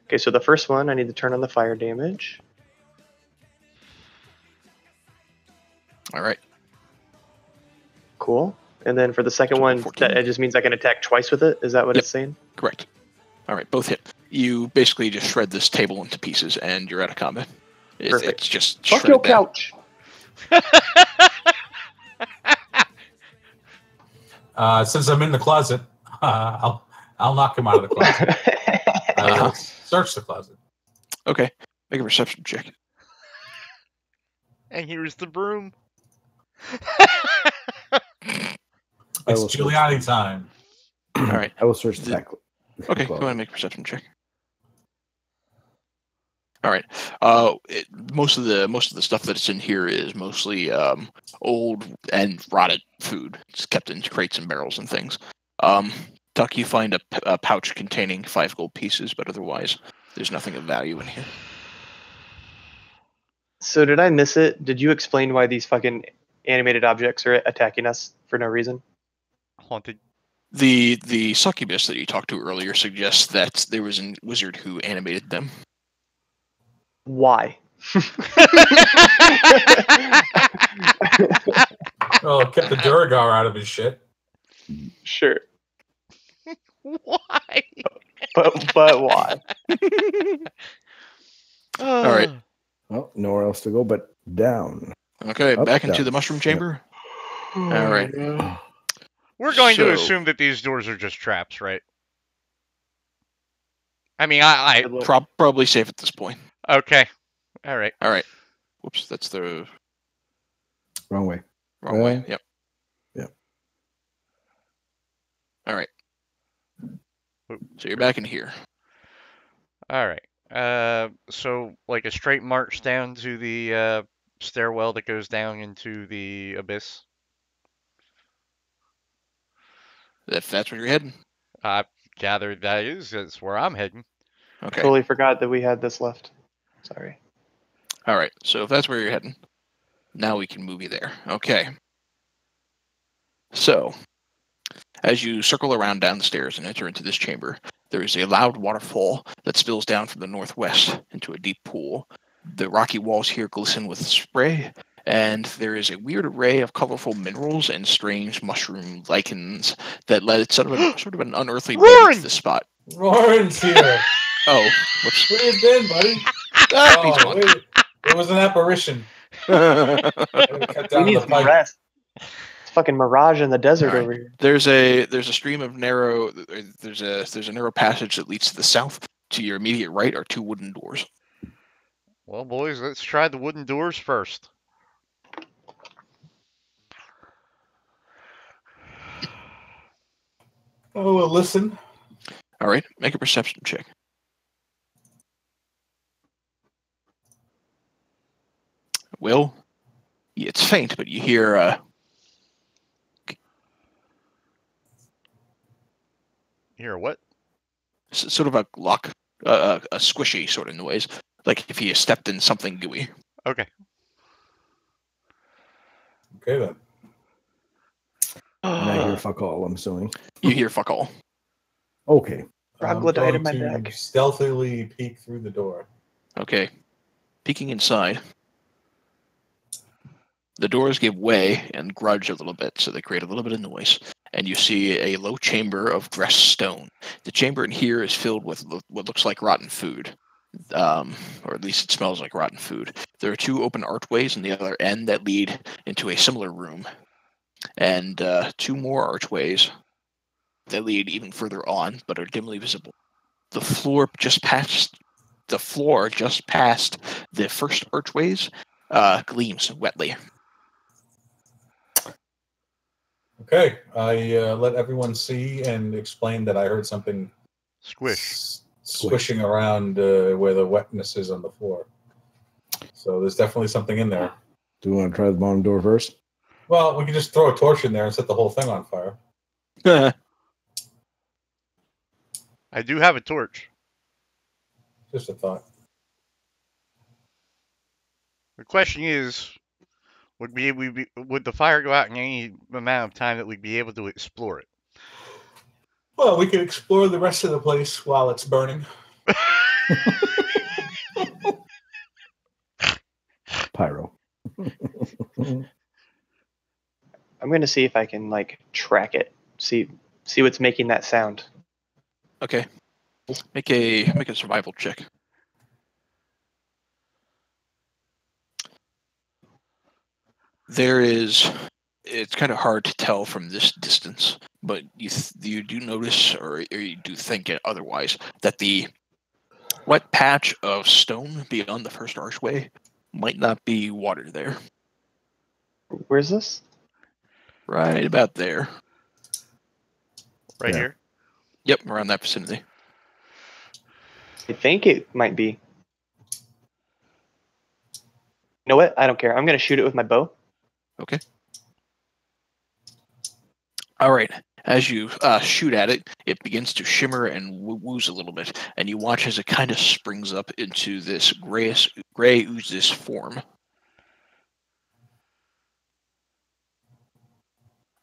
[SPEAKER 6] Okay, so the first one, I need to turn on the fire damage.
[SPEAKER 1] All right.
[SPEAKER 6] Cool. And then for the second one,
[SPEAKER 1] 14.
[SPEAKER 6] it just means I can attack twice with it. Is that what
[SPEAKER 1] Yep.
[SPEAKER 6] it's saying?
[SPEAKER 1] Correct. All right, both hit. You basically just shred this table into pieces, and you're out of combat.
[SPEAKER 6] Perfect.
[SPEAKER 1] It's just
[SPEAKER 6] Fuck
[SPEAKER 1] shredded
[SPEAKER 6] your
[SPEAKER 1] down.
[SPEAKER 6] couch.
[SPEAKER 3] Since I'm in the closet, I'll knock him out of the closet. I'll search the closet.
[SPEAKER 1] Okay, make a perception check.
[SPEAKER 2] And here's the broom.
[SPEAKER 3] It's Giuliani time.
[SPEAKER 1] All right.
[SPEAKER 5] I will search the back.
[SPEAKER 1] Okay, go ahead and make a perception check. All right. Most of the stuff that's in here is mostly old and rotted food. It's kept in crates and barrels and things. Tuck, you find a pouch containing 5 gold pieces, but otherwise, there's nothing of value in here.
[SPEAKER 6] So did I miss it? Did you explain why these fucking animated objects are attacking us for no reason?
[SPEAKER 2] Haunted.
[SPEAKER 1] The succubus that you talked to earlier suggests that there was a wizard who animated them.
[SPEAKER 6] Why?
[SPEAKER 3] Oh, kept the Duragar out of his shit.
[SPEAKER 6] Sure.
[SPEAKER 2] Why?
[SPEAKER 6] But why?
[SPEAKER 1] All right.
[SPEAKER 5] Well, nowhere else to go but down.
[SPEAKER 1] Okay,
[SPEAKER 5] Up,
[SPEAKER 1] back into
[SPEAKER 5] down.
[SPEAKER 1] the mushroom chamber. All right.
[SPEAKER 2] We're going to
[SPEAKER 1] So-
[SPEAKER 2] assume that these doors are just traps, right? I mean, I
[SPEAKER 1] Probably safe at this point.
[SPEAKER 2] okay. All right.
[SPEAKER 1] All right. Whoops, that's the
[SPEAKER 5] Wrong way.
[SPEAKER 1] wrong way. Yep.
[SPEAKER 5] Yep.
[SPEAKER 1] All right. So you're back in here.
[SPEAKER 2] All right. So like a straight march down to the stairwell that goes down into the abyss.
[SPEAKER 1] If that's where you're heading.
[SPEAKER 2] I gather that's where I'm heading.
[SPEAKER 1] Okay.
[SPEAKER 6] Totally forgot that we had this left. Sorry.
[SPEAKER 1] All right. So if that's where you're heading, now we can move you there. Okay. So, as you circle around down the stairs and enter into this chamber, there is a loud waterfall that spills down from the northwest into a deep pool. The rocky walls here glisten with spray, and there is a weird array of colorful minerals and strange mushroom lichens that led sort of an unearthly beauty to this spot.
[SPEAKER 3] Lauren's here.
[SPEAKER 1] Oh, whoops.
[SPEAKER 3] Where you been, buddy? Oh, wait. It was an apparition. Cut
[SPEAKER 6] We
[SPEAKER 3] down
[SPEAKER 6] need
[SPEAKER 3] the
[SPEAKER 6] some
[SPEAKER 3] pipe.
[SPEAKER 6] rest. It's fucking mirage in the desert
[SPEAKER 1] All right.
[SPEAKER 6] over here.
[SPEAKER 1] There's a stream of narrow. There's a narrow passage that leads to the south. To your immediate right are 2 wooden doors.
[SPEAKER 2] Well, boys, let's try the wooden doors first.
[SPEAKER 3] Oh, well, listen.
[SPEAKER 1] All right, make a perception check. Will, it's faint, but you hear
[SPEAKER 2] Here, what?
[SPEAKER 1] sort of a lock, a squishy sort of noise, like if you stepped in something gooey.
[SPEAKER 2] Okay.
[SPEAKER 3] Okay then.
[SPEAKER 5] And I hear fuck all, I'm assuming.
[SPEAKER 1] You hear fuck all.
[SPEAKER 5] Okay.
[SPEAKER 3] I'm
[SPEAKER 6] Troglodyte
[SPEAKER 3] going
[SPEAKER 6] in my
[SPEAKER 3] to
[SPEAKER 6] bag.
[SPEAKER 3] stealthily peek through the door.
[SPEAKER 1] Okay. Peeking inside. The doors give way and grudge a little bit, so they create a little bit of noise. And you see a low chamber of dressed stone. The chamber in here is filled with what looks like rotten food. Or at least it smells like rotten food. There are 2 open archways on the other end that lead into a similar room. And 2 more archways that lead even further on, but are dimly visible. The floor just past the first archways gleams wetly.
[SPEAKER 3] Okay, I let everyone see and explain that I heard something
[SPEAKER 2] Squish.
[SPEAKER 3] squishing around where the wetness is on the floor. So there's definitely something in there.
[SPEAKER 5] Do we want to try the bottom door first?
[SPEAKER 3] Well, we can just throw a torch in there and set the whole thing on fire.
[SPEAKER 2] I do have a torch.
[SPEAKER 3] Just a thought.
[SPEAKER 2] The question is, would the fire go out in any amount of time that we'd be able to explore it?
[SPEAKER 3] Well, we can explore the rest of the place while it's burning.
[SPEAKER 5] Pyro.
[SPEAKER 6] I'm going to see if I can like track it. See what's making that sound.
[SPEAKER 1] Okay. Make a survival check. It's kind of hard to tell from this distance, but you do notice, or you do think it otherwise, that the wet patch of stone beyond the first archway might not be water there.
[SPEAKER 6] Where's this?
[SPEAKER 1] Right about there.
[SPEAKER 2] Right
[SPEAKER 5] Yeah.
[SPEAKER 2] here?
[SPEAKER 1] Yep, around that vicinity.
[SPEAKER 6] I think it might be. You know what? I don't care. I'm going to shoot it with my bow.
[SPEAKER 1] Okay. All right. As you shoot at it, it begins to shimmer and wooze a little bit, and you watch as it kind of springs up into this gray ooze form.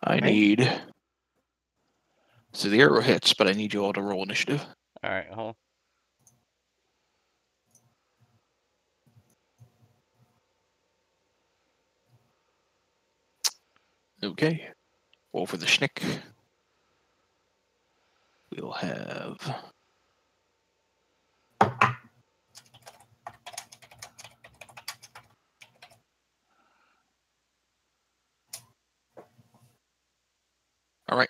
[SPEAKER 1] I need... So the arrow hits, but I need you all to roll initiative.
[SPEAKER 2] All right, hold on.
[SPEAKER 1] Okay. Roll for the schnick. We'll have... All right.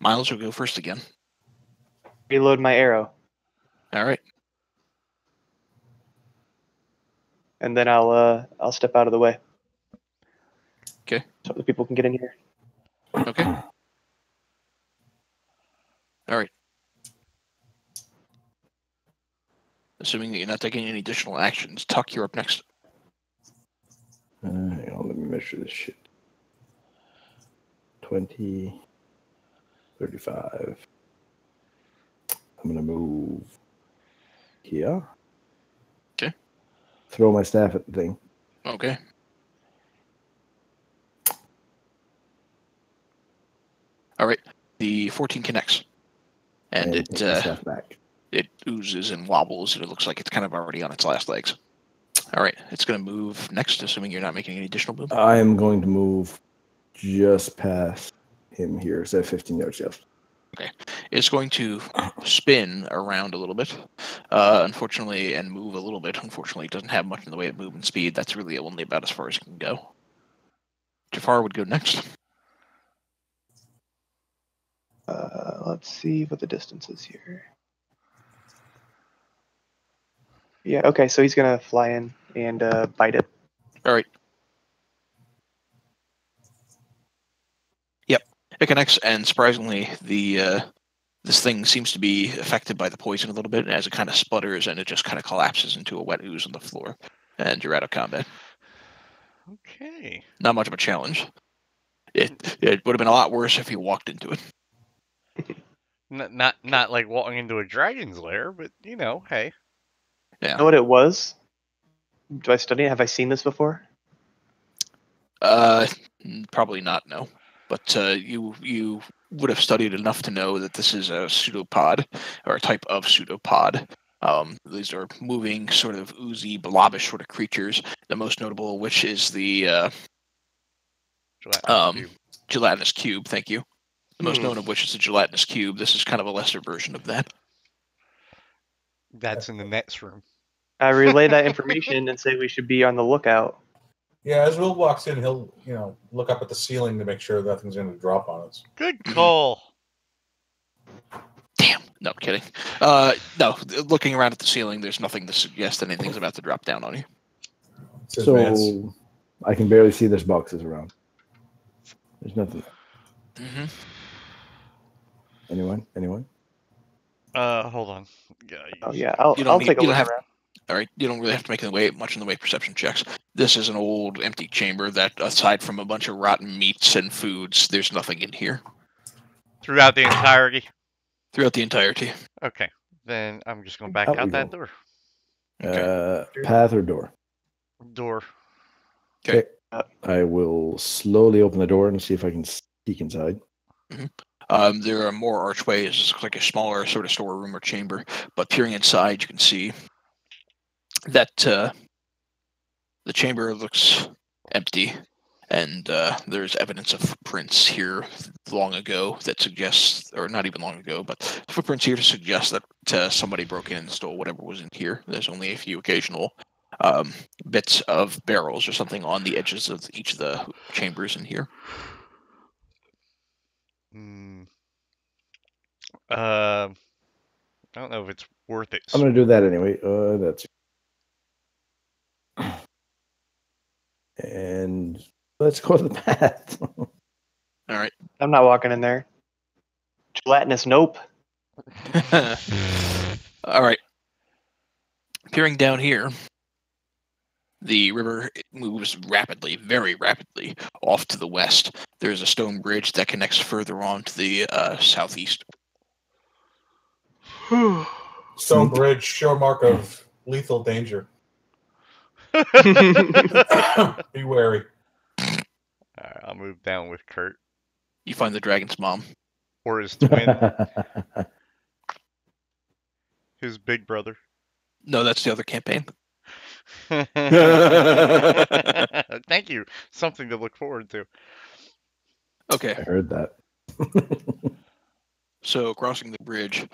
[SPEAKER 1] Miles will go first again.
[SPEAKER 6] Reload my arrow,
[SPEAKER 1] All right.
[SPEAKER 6] and then I'll step out of the way.
[SPEAKER 1] Okay.
[SPEAKER 6] So other people can get in here.
[SPEAKER 1] Okay. All right. Assuming that you're not taking any additional actions, Tuck, you're up next.
[SPEAKER 5] Hang on, let me measure this shit. 20, 35. I'm going to move here.
[SPEAKER 1] Okay.
[SPEAKER 5] Throw my staff at the thing.
[SPEAKER 1] Okay. All right. The 14 connects. And
[SPEAKER 5] take the staff back.
[SPEAKER 1] it oozes and wobbles, and it looks like it's kind of already on its last legs. All right. It's going to move next, assuming you're not making any additional movement.
[SPEAKER 5] I am going to move just past him here. So 15 yards left.
[SPEAKER 1] Okay. It's going to spin around a little bit, unfortunately, and move a little bit. Unfortunately, it doesn't have much in the way of movement speed. That's really only about as far as it can go. Jafar would go next.
[SPEAKER 6] Let's see what the distance is here. Yeah, okay, so he's going to fly in and bite it.
[SPEAKER 1] All right. Yep. It connects, and surprisingly, this thing seems to be affected by the poison a little bit, as it kind of sputters, and it just kind of collapses into a wet ooze on the floor, and you're out of combat.
[SPEAKER 2] Okay.
[SPEAKER 1] Not much of a challenge. It would have been a lot worse if you walked into it.
[SPEAKER 2] Not like walking into a dragon's lair, but you know, hey.
[SPEAKER 1] Yeah.
[SPEAKER 6] You know what it was? Do I study it? Have I seen this before?
[SPEAKER 1] Probably not. No, but you would have studied enough to know that this is a pseudopod or a type of pseudopod. These are moving, sort of oozy, blobbish sort of creatures. The most notable of which is the gelatinous cube. Thank you. The most known of which is the gelatinous cube. This is kind of a lesser version of that.
[SPEAKER 2] That's in the next room.
[SPEAKER 6] I relay that information and say we should be on the lookout.
[SPEAKER 3] Yeah, as Will walks in, he'll look up at the ceiling to make sure nothing's going to drop on us.
[SPEAKER 2] Good call.
[SPEAKER 1] Damn. No, I'm kidding. No, looking around at the ceiling, there's nothing to suggest anything's about to drop down on you.
[SPEAKER 5] So I can barely see there's boxes around. There's nothing.
[SPEAKER 1] Mm-hmm.
[SPEAKER 5] Anyone?
[SPEAKER 2] Hold on.
[SPEAKER 6] Yeah, I'll take a look around.
[SPEAKER 1] All right, you don't really have to make much in the way of perception checks. This is an old, empty chamber that, aside from a bunch of rotten meats and foods, there's nothing in here.
[SPEAKER 2] Throughout the entirety?
[SPEAKER 1] Throughout the entirety.
[SPEAKER 2] Okay, then I'm just going to back out that door.
[SPEAKER 1] Okay.
[SPEAKER 5] Path or door?
[SPEAKER 2] Door.
[SPEAKER 1] Okay.
[SPEAKER 5] I will slowly open the door and see if I can peek inside.
[SPEAKER 1] Mm-hmm. There are more archways. It looks like a smaller sort of storeroom or chamber, but peering inside, you can see that the chamber looks empty, and there's evidence of footprints here long ago that suggests, or not even long ago, but footprints here to suggest that somebody broke in and stole whatever was in here. There's only a few occasional bits of barrels or something on the edges of each of the chambers in here.
[SPEAKER 2] I don't know if it's worth it.
[SPEAKER 5] I'm going to do that anyway. That's and let's go to the path.
[SPEAKER 1] All right.
[SPEAKER 6] I'm not walking in there. Gelatinous, nope.
[SPEAKER 1] All right. Peering down here, the river moves rapidly, very rapidly, off to the west. There's a stone bridge that connects further on to the southeast.
[SPEAKER 3] Stone bridge, sure mark of lethal danger. Be wary.
[SPEAKER 2] Alright, I'll move down with Kurt.
[SPEAKER 1] You find the dragon's mom.
[SPEAKER 2] Or his twin. His big brother.
[SPEAKER 1] No, that's the other campaign.
[SPEAKER 2] Thank you. Something to look forward to.
[SPEAKER 1] Okay.
[SPEAKER 5] I heard that.
[SPEAKER 1] So crossing the bridge,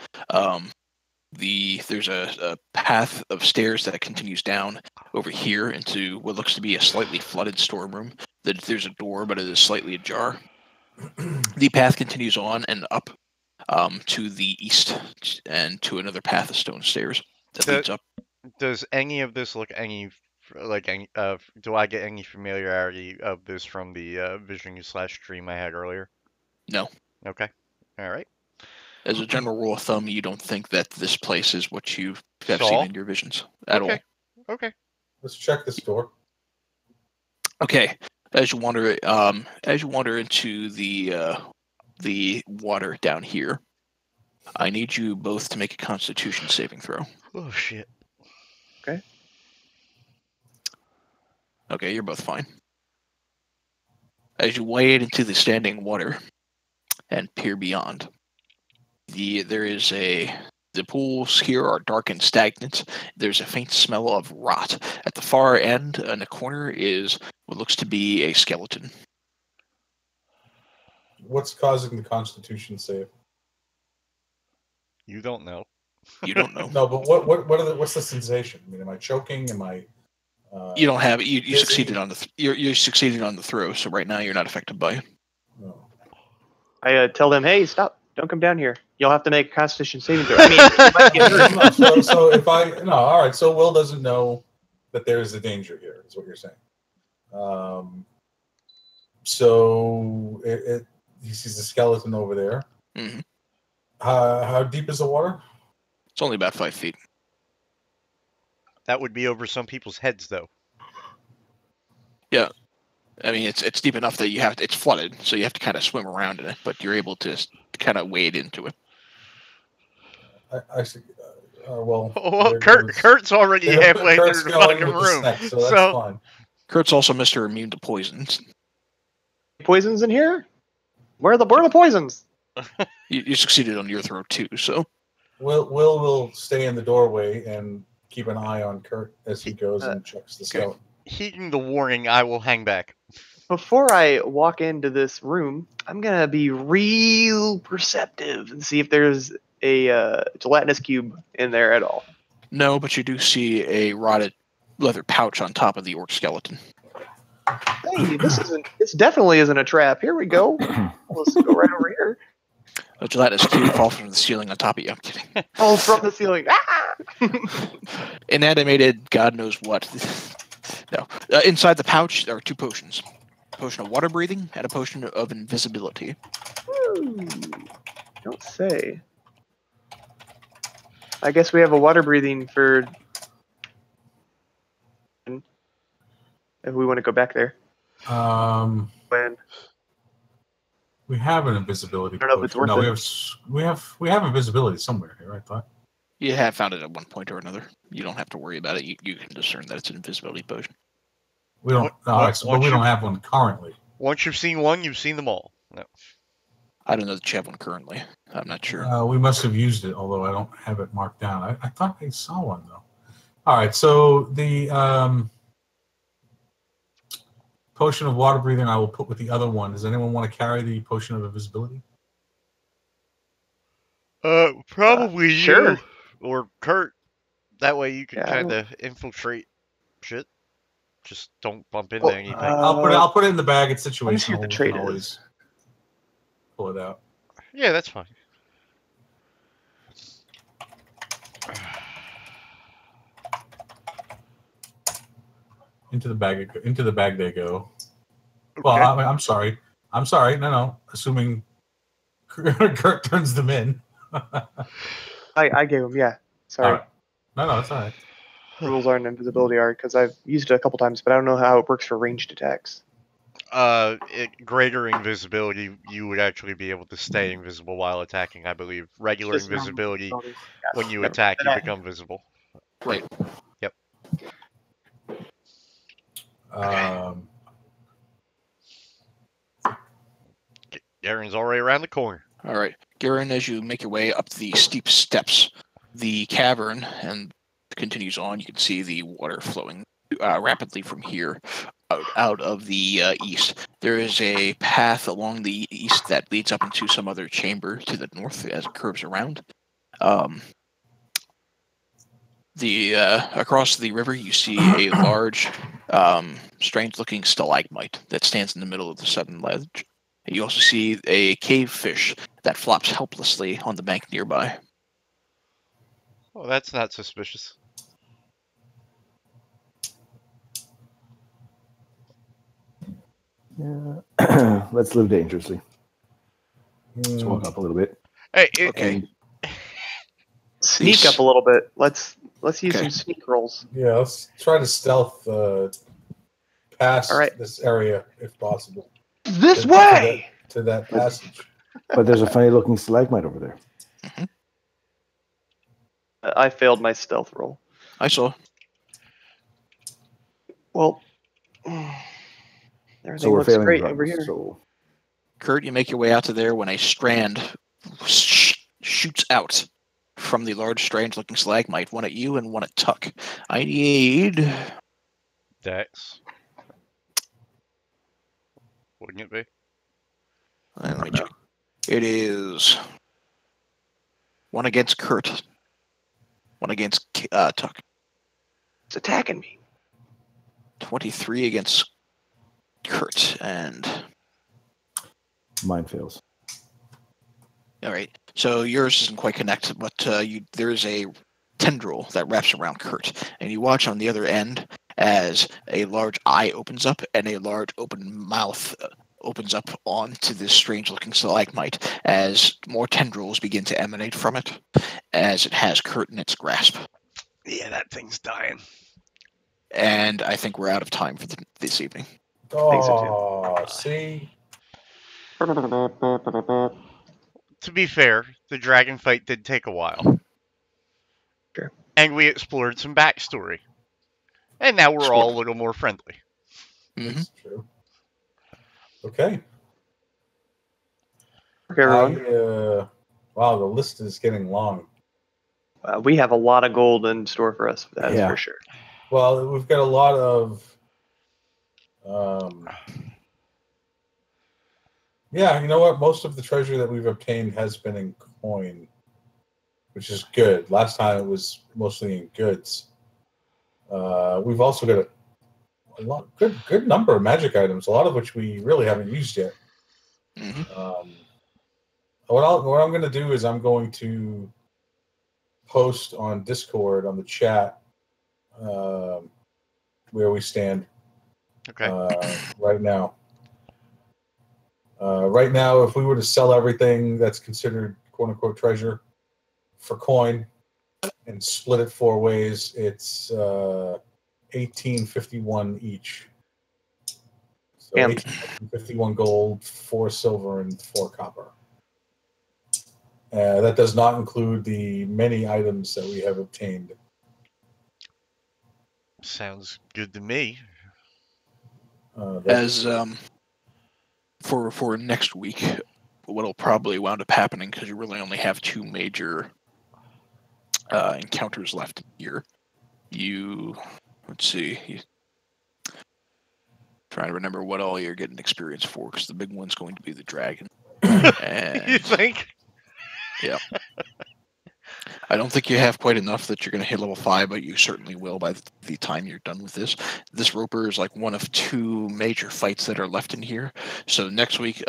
[SPEAKER 1] there's a path of stairs that continues down over here into what looks to be a slightly flooded storeroom. There's a door, but it is slightly ajar. The path continues on and up to the east and to another path of stone stairs that leads up.
[SPEAKER 2] Does any of this look do I get any familiarity of this from the vision/dream I had earlier?
[SPEAKER 1] No.
[SPEAKER 2] Okay. All right.
[SPEAKER 1] As a general rule of thumb, you don't think that this place is what you have
[SPEAKER 2] Saw?
[SPEAKER 1] seen in your visions at all.
[SPEAKER 2] Okay.
[SPEAKER 3] Let's check this door.
[SPEAKER 1] Okay. As you wander into the water down here, I need you both to make a Constitution saving throw.
[SPEAKER 2] Oh shit.
[SPEAKER 1] Okay, you're both fine. As you wade into the standing water and peer beyond, the pools here are dark and stagnant. There's a faint smell of rot. At the far end, in the corner, is what looks to be a skeleton.
[SPEAKER 3] What's causing the Constitution save?
[SPEAKER 2] You don't know.
[SPEAKER 1] You don't know.
[SPEAKER 3] No, but what's the sensation? I mean, am I choking? Am I?
[SPEAKER 1] You don't have it. You succeeded on the you succeeded on the throw, so right now you're not affected by it.
[SPEAKER 3] No.
[SPEAKER 6] I tell them, hey, stop! Don't come down here. You'll have to make a Constitution saving throw. I mean, you might get hurt.
[SPEAKER 3] So if all right. So Will doesn't know that there is a danger here. Is what you're saying. So he sees the skeleton over there.
[SPEAKER 1] Mm-hmm.
[SPEAKER 3] How deep is the water?
[SPEAKER 1] It's only about 5 feet.
[SPEAKER 2] That would be over some people's heads, though.
[SPEAKER 1] Yeah, I mean it's deep enough that it's flooded, so you have to kind of swim around in it, but you're able to kind of wade into it.
[SPEAKER 3] I see. Well,
[SPEAKER 2] Kurt's already halfway through the fucking room,
[SPEAKER 3] so that's fine.
[SPEAKER 1] Kurt's also Mr. Immune to poisons.
[SPEAKER 6] poisons in here? Where are the poisons?
[SPEAKER 1] You succeeded on your throw too, so
[SPEAKER 3] Will stay in the doorway and keep an eye on Kurt as he goes and checks the skeleton.
[SPEAKER 2] Heeding the warning, I will hang back.
[SPEAKER 6] Before I walk into this room, I'm gonna be real perceptive and see if there's a gelatinous cube in there at all.
[SPEAKER 1] no, but you do see a rotted leather pouch on top of the orc skeleton.
[SPEAKER 6] Hey, this definitely isn't a trap. Here we go. Let's go right over here.
[SPEAKER 1] A gelatinous cube falls from the ceiling on top of you. I'm kidding.
[SPEAKER 6] Oh, from the ceiling. Ah!
[SPEAKER 1] Inanimated, God knows what. No. Inside the pouch, there are 2 potions. A potion of water breathing and a potion of invisibility.
[SPEAKER 6] Don't say. I guess we have a water breathing for if we want to go back there. When
[SPEAKER 3] We have an invisibility.
[SPEAKER 6] I don't know if it's worth
[SPEAKER 3] no,
[SPEAKER 6] it.
[SPEAKER 3] we have invisibility somewhere here. I thought.
[SPEAKER 1] You have found it at one point or another. You don't have to worry about it. You can discern that it's an invisibility potion.
[SPEAKER 3] We don't. But we don't have one currently.
[SPEAKER 2] Once you've seen one, you've seen them all. No.
[SPEAKER 1] I don't know that you have one currently. I'm not sure.
[SPEAKER 3] We must have used it, although I don't have it marked down. I thought I saw one though. All right, so the potion of water breathing I will put with the other one. Does anyone want to carry the potion of invisibility?
[SPEAKER 2] Probably
[SPEAKER 6] sure.
[SPEAKER 2] you or Kurt. That way you can
[SPEAKER 6] Yeah,
[SPEAKER 2] kind of infiltrate shit. Just don't bump into
[SPEAKER 6] Well,
[SPEAKER 2] anything.
[SPEAKER 3] I'll put it in the bag. It's
[SPEAKER 6] Let me see
[SPEAKER 3] situational.
[SPEAKER 6] what the
[SPEAKER 3] We
[SPEAKER 6] trait
[SPEAKER 3] can
[SPEAKER 6] is.
[SPEAKER 3] always pull it out.
[SPEAKER 2] Yeah, that's fine.
[SPEAKER 3] Into the bag. Into the bag they go.
[SPEAKER 2] Okay.
[SPEAKER 3] Well, I'm sorry. No. Assuming Kurt turns them in.
[SPEAKER 6] I gave him, yeah. Sorry.
[SPEAKER 3] All right. No, it's all right.
[SPEAKER 6] Rules are an invisibility art because I've used it a couple times, but I don't know how it works for ranged attacks.
[SPEAKER 2] Greater invisibility, you would actually be able to stay invisible while attacking, I believe. Regular
[SPEAKER 6] Just normal
[SPEAKER 2] invisibility,
[SPEAKER 6] invisibility.
[SPEAKER 2] when you
[SPEAKER 6] Never-
[SPEAKER 2] attack, you
[SPEAKER 6] then I-
[SPEAKER 2] become visible.
[SPEAKER 1] Right.
[SPEAKER 2] Yep. Aaron's already around the corner.
[SPEAKER 1] All right. Garen, as you make your way up the steep steps, the cavern, and continues on, you can see the water flowing rapidly from here out of the east. There is a path along the east that leads up into some other chamber to the north as it curves around. Across the river, you see a large, strange-looking stalagmite that stands in the middle of the southern ledge. You also see a cave fish that flops helplessly on the bank nearby.
[SPEAKER 2] Oh, that's not suspicious.
[SPEAKER 5] Yeah. Let's live dangerously. Let's walk up a little bit.
[SPEAKER 2] Hey,
[SPEAKER 1] Okay.
[SPEAKER 6] Sneak
[SPEAKER 1] These-
[SPEAKER 6] up a little bit. Let's use
[SPEAKER 1] Okay.
[SPEAKER 6] some sneak rolls.
[SPEAKER 3] Yeah, let's try to stealth past
[SPEAKER 6] All right.
[SPEAKER 3] this area if possible.
[SPEAKER 6] This
[SPEAKER 3] To-
[SPEAKER 6] way!
[SPEAKER 3] to that passage.
[SPEAKER 5] But there's a funny looking stalagmite over there.
[SPEAKER 6] I failed my stealth roll.
[SPEAKER 1] I saw.
[SPEAKER 6] Well,
[SPEAKER 5] So
[SPEAKER 6] everything
[SPEAKER 5] we're
[SPEAKER 6] looks
[SPEAKER 5] failing
[SPEAKER 6] great
[SPEAKER 5] drugs,
[SPEAKER 6] over here.
[SPEAKER 5] So
[SPEAKER 1] Kurt, you make your way out to there when a strand shoots out from the large, strange-looking stalagmite, one at you and one at Tuck. I need...
[SPEAKER 2] Dex. Wouldn't it be?
[SPEAKER 1] Let me check. It is one against Kurt, one against Tuck.
[SPEAKER 6] It's attacking me.
[SPEAKER 1] 23 against Kurt, and
[SPEAKER 5] mine fails.
[SPEAKER 1] all right. So yours doesn't quite connect, but there is a tendril that wraps around Kurt, and you watch on the other end as a large eye opens up and a large open mouth opens up onto this strange-looking stalagmite as more tendrils begin to emanate from it as it has Kurt in its grasp.
[SPEAKER 2] Yeah, that thing's dying.
[SPEAKER 1] And I think we're out of time for this evening.
[SPEAKER 6] think so, too.
[SPEAKER 3] Oh, see?
[SPEAKER 2] To be fair, the dragon fight did take a while.
[SPEAKER 6] Sure.
[SPEAKER 2] And we explored some backstory. And now we're all a little more friendly.
[SPEAKER 1] Mm-hmm.
[SPEAKER 3] That's true. Okay.
[SPEAKER 6] Okay, everyone.
[SPEAKER 3] Wow, the list is getting long.
[SPEAKER 6] We have a lot of gold in store for us. That is for sure.
[SPEAKER 3] Well, we've got a lot of. Yeah, you know what? Most of the treasure that we've obtained has been in coin, which is good. Last time it was mostly in goods. We've also got a lot, good number of magic items, a lot of which we really haven't used yet.
[SPEAKER 1] Mm-hmm.
[SPEAKER 3] What I'm going to do is I'm going to post on Discord on the chat where we stand.
[SPEAKER 2] Okay.
[SPEAKER 3] Right now. Right now, if we were to sell everything that's considered "quote unquote" treasure for coin and split it 4 ways, it's 1851 each. So 1851 gold, 4 silver, and 4 copper. That does not include the many items that we have obtained.
[SPEAKER 2] Sounds good to me.
[SPEAKER 1] As for next week, what'll probably wound up happening, because you really only have 2 major encounters left here. Let's see. Trying to remember what all you're getting experience for, because the big one's going to be the dragon. And,
[SPEAKER 2] You think?
[SPEAKER 1] Yeah. I don't think you have quite enough that you're going to hit level 5, but you certainly will by the time you're done with this. This roper is like one of 2 major fights that are left in here. So next week,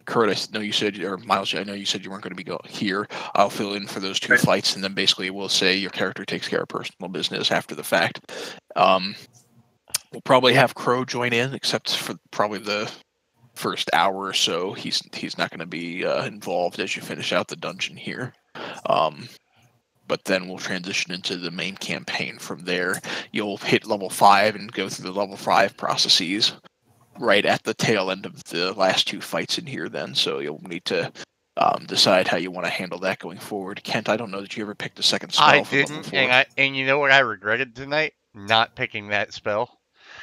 [SPEAKER 1] Kurt, I know you said, or Miles, I know you said you weren't going to be here. I'll fill in for those 2 fights, and then basically we'll say your character takes care of personal business after the fact. We'll probably have Crow join in, except for probably the first hour or so. He's not going to be involved as you finish out the dungeon here. But then we'll transition into the main campaign from there. You'll hit level 5 and go through the level 5 processes right at the tail end of the last 2 fights in here then. So you'll need to decide how you want to handle that going forward. Kent, I don't know that you ever picked a second spell.
[SPEAKER 2] I didn't, and you know what I regretted tonight? Not picking that spell.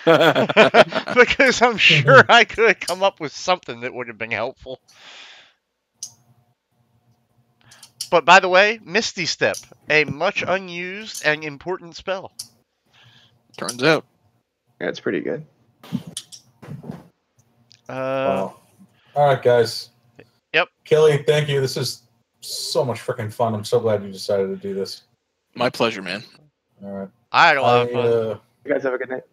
[SPEAKER 2] Because I'm sure I could have come up with something that would have been helpful. But by the way, Misty Step, a much unused and important spell.
[SPEAKER 1] Turns out.
[SPEAKER 6] Yeah, it's pretty good.
[SPEAKER 3] All right, guys.
[SPEAKER 2] Yep.
[SPEAKER 3] Kelly, thank you. This is so much freaking fun. I'm so glad you decided to do this.
[SPEAKER 1] My pleasure, man.
[SPEAKER 3] All right.
[SPEAKER 2] I had a lot of fun.
[SPEAKER 6] You guys have a good night.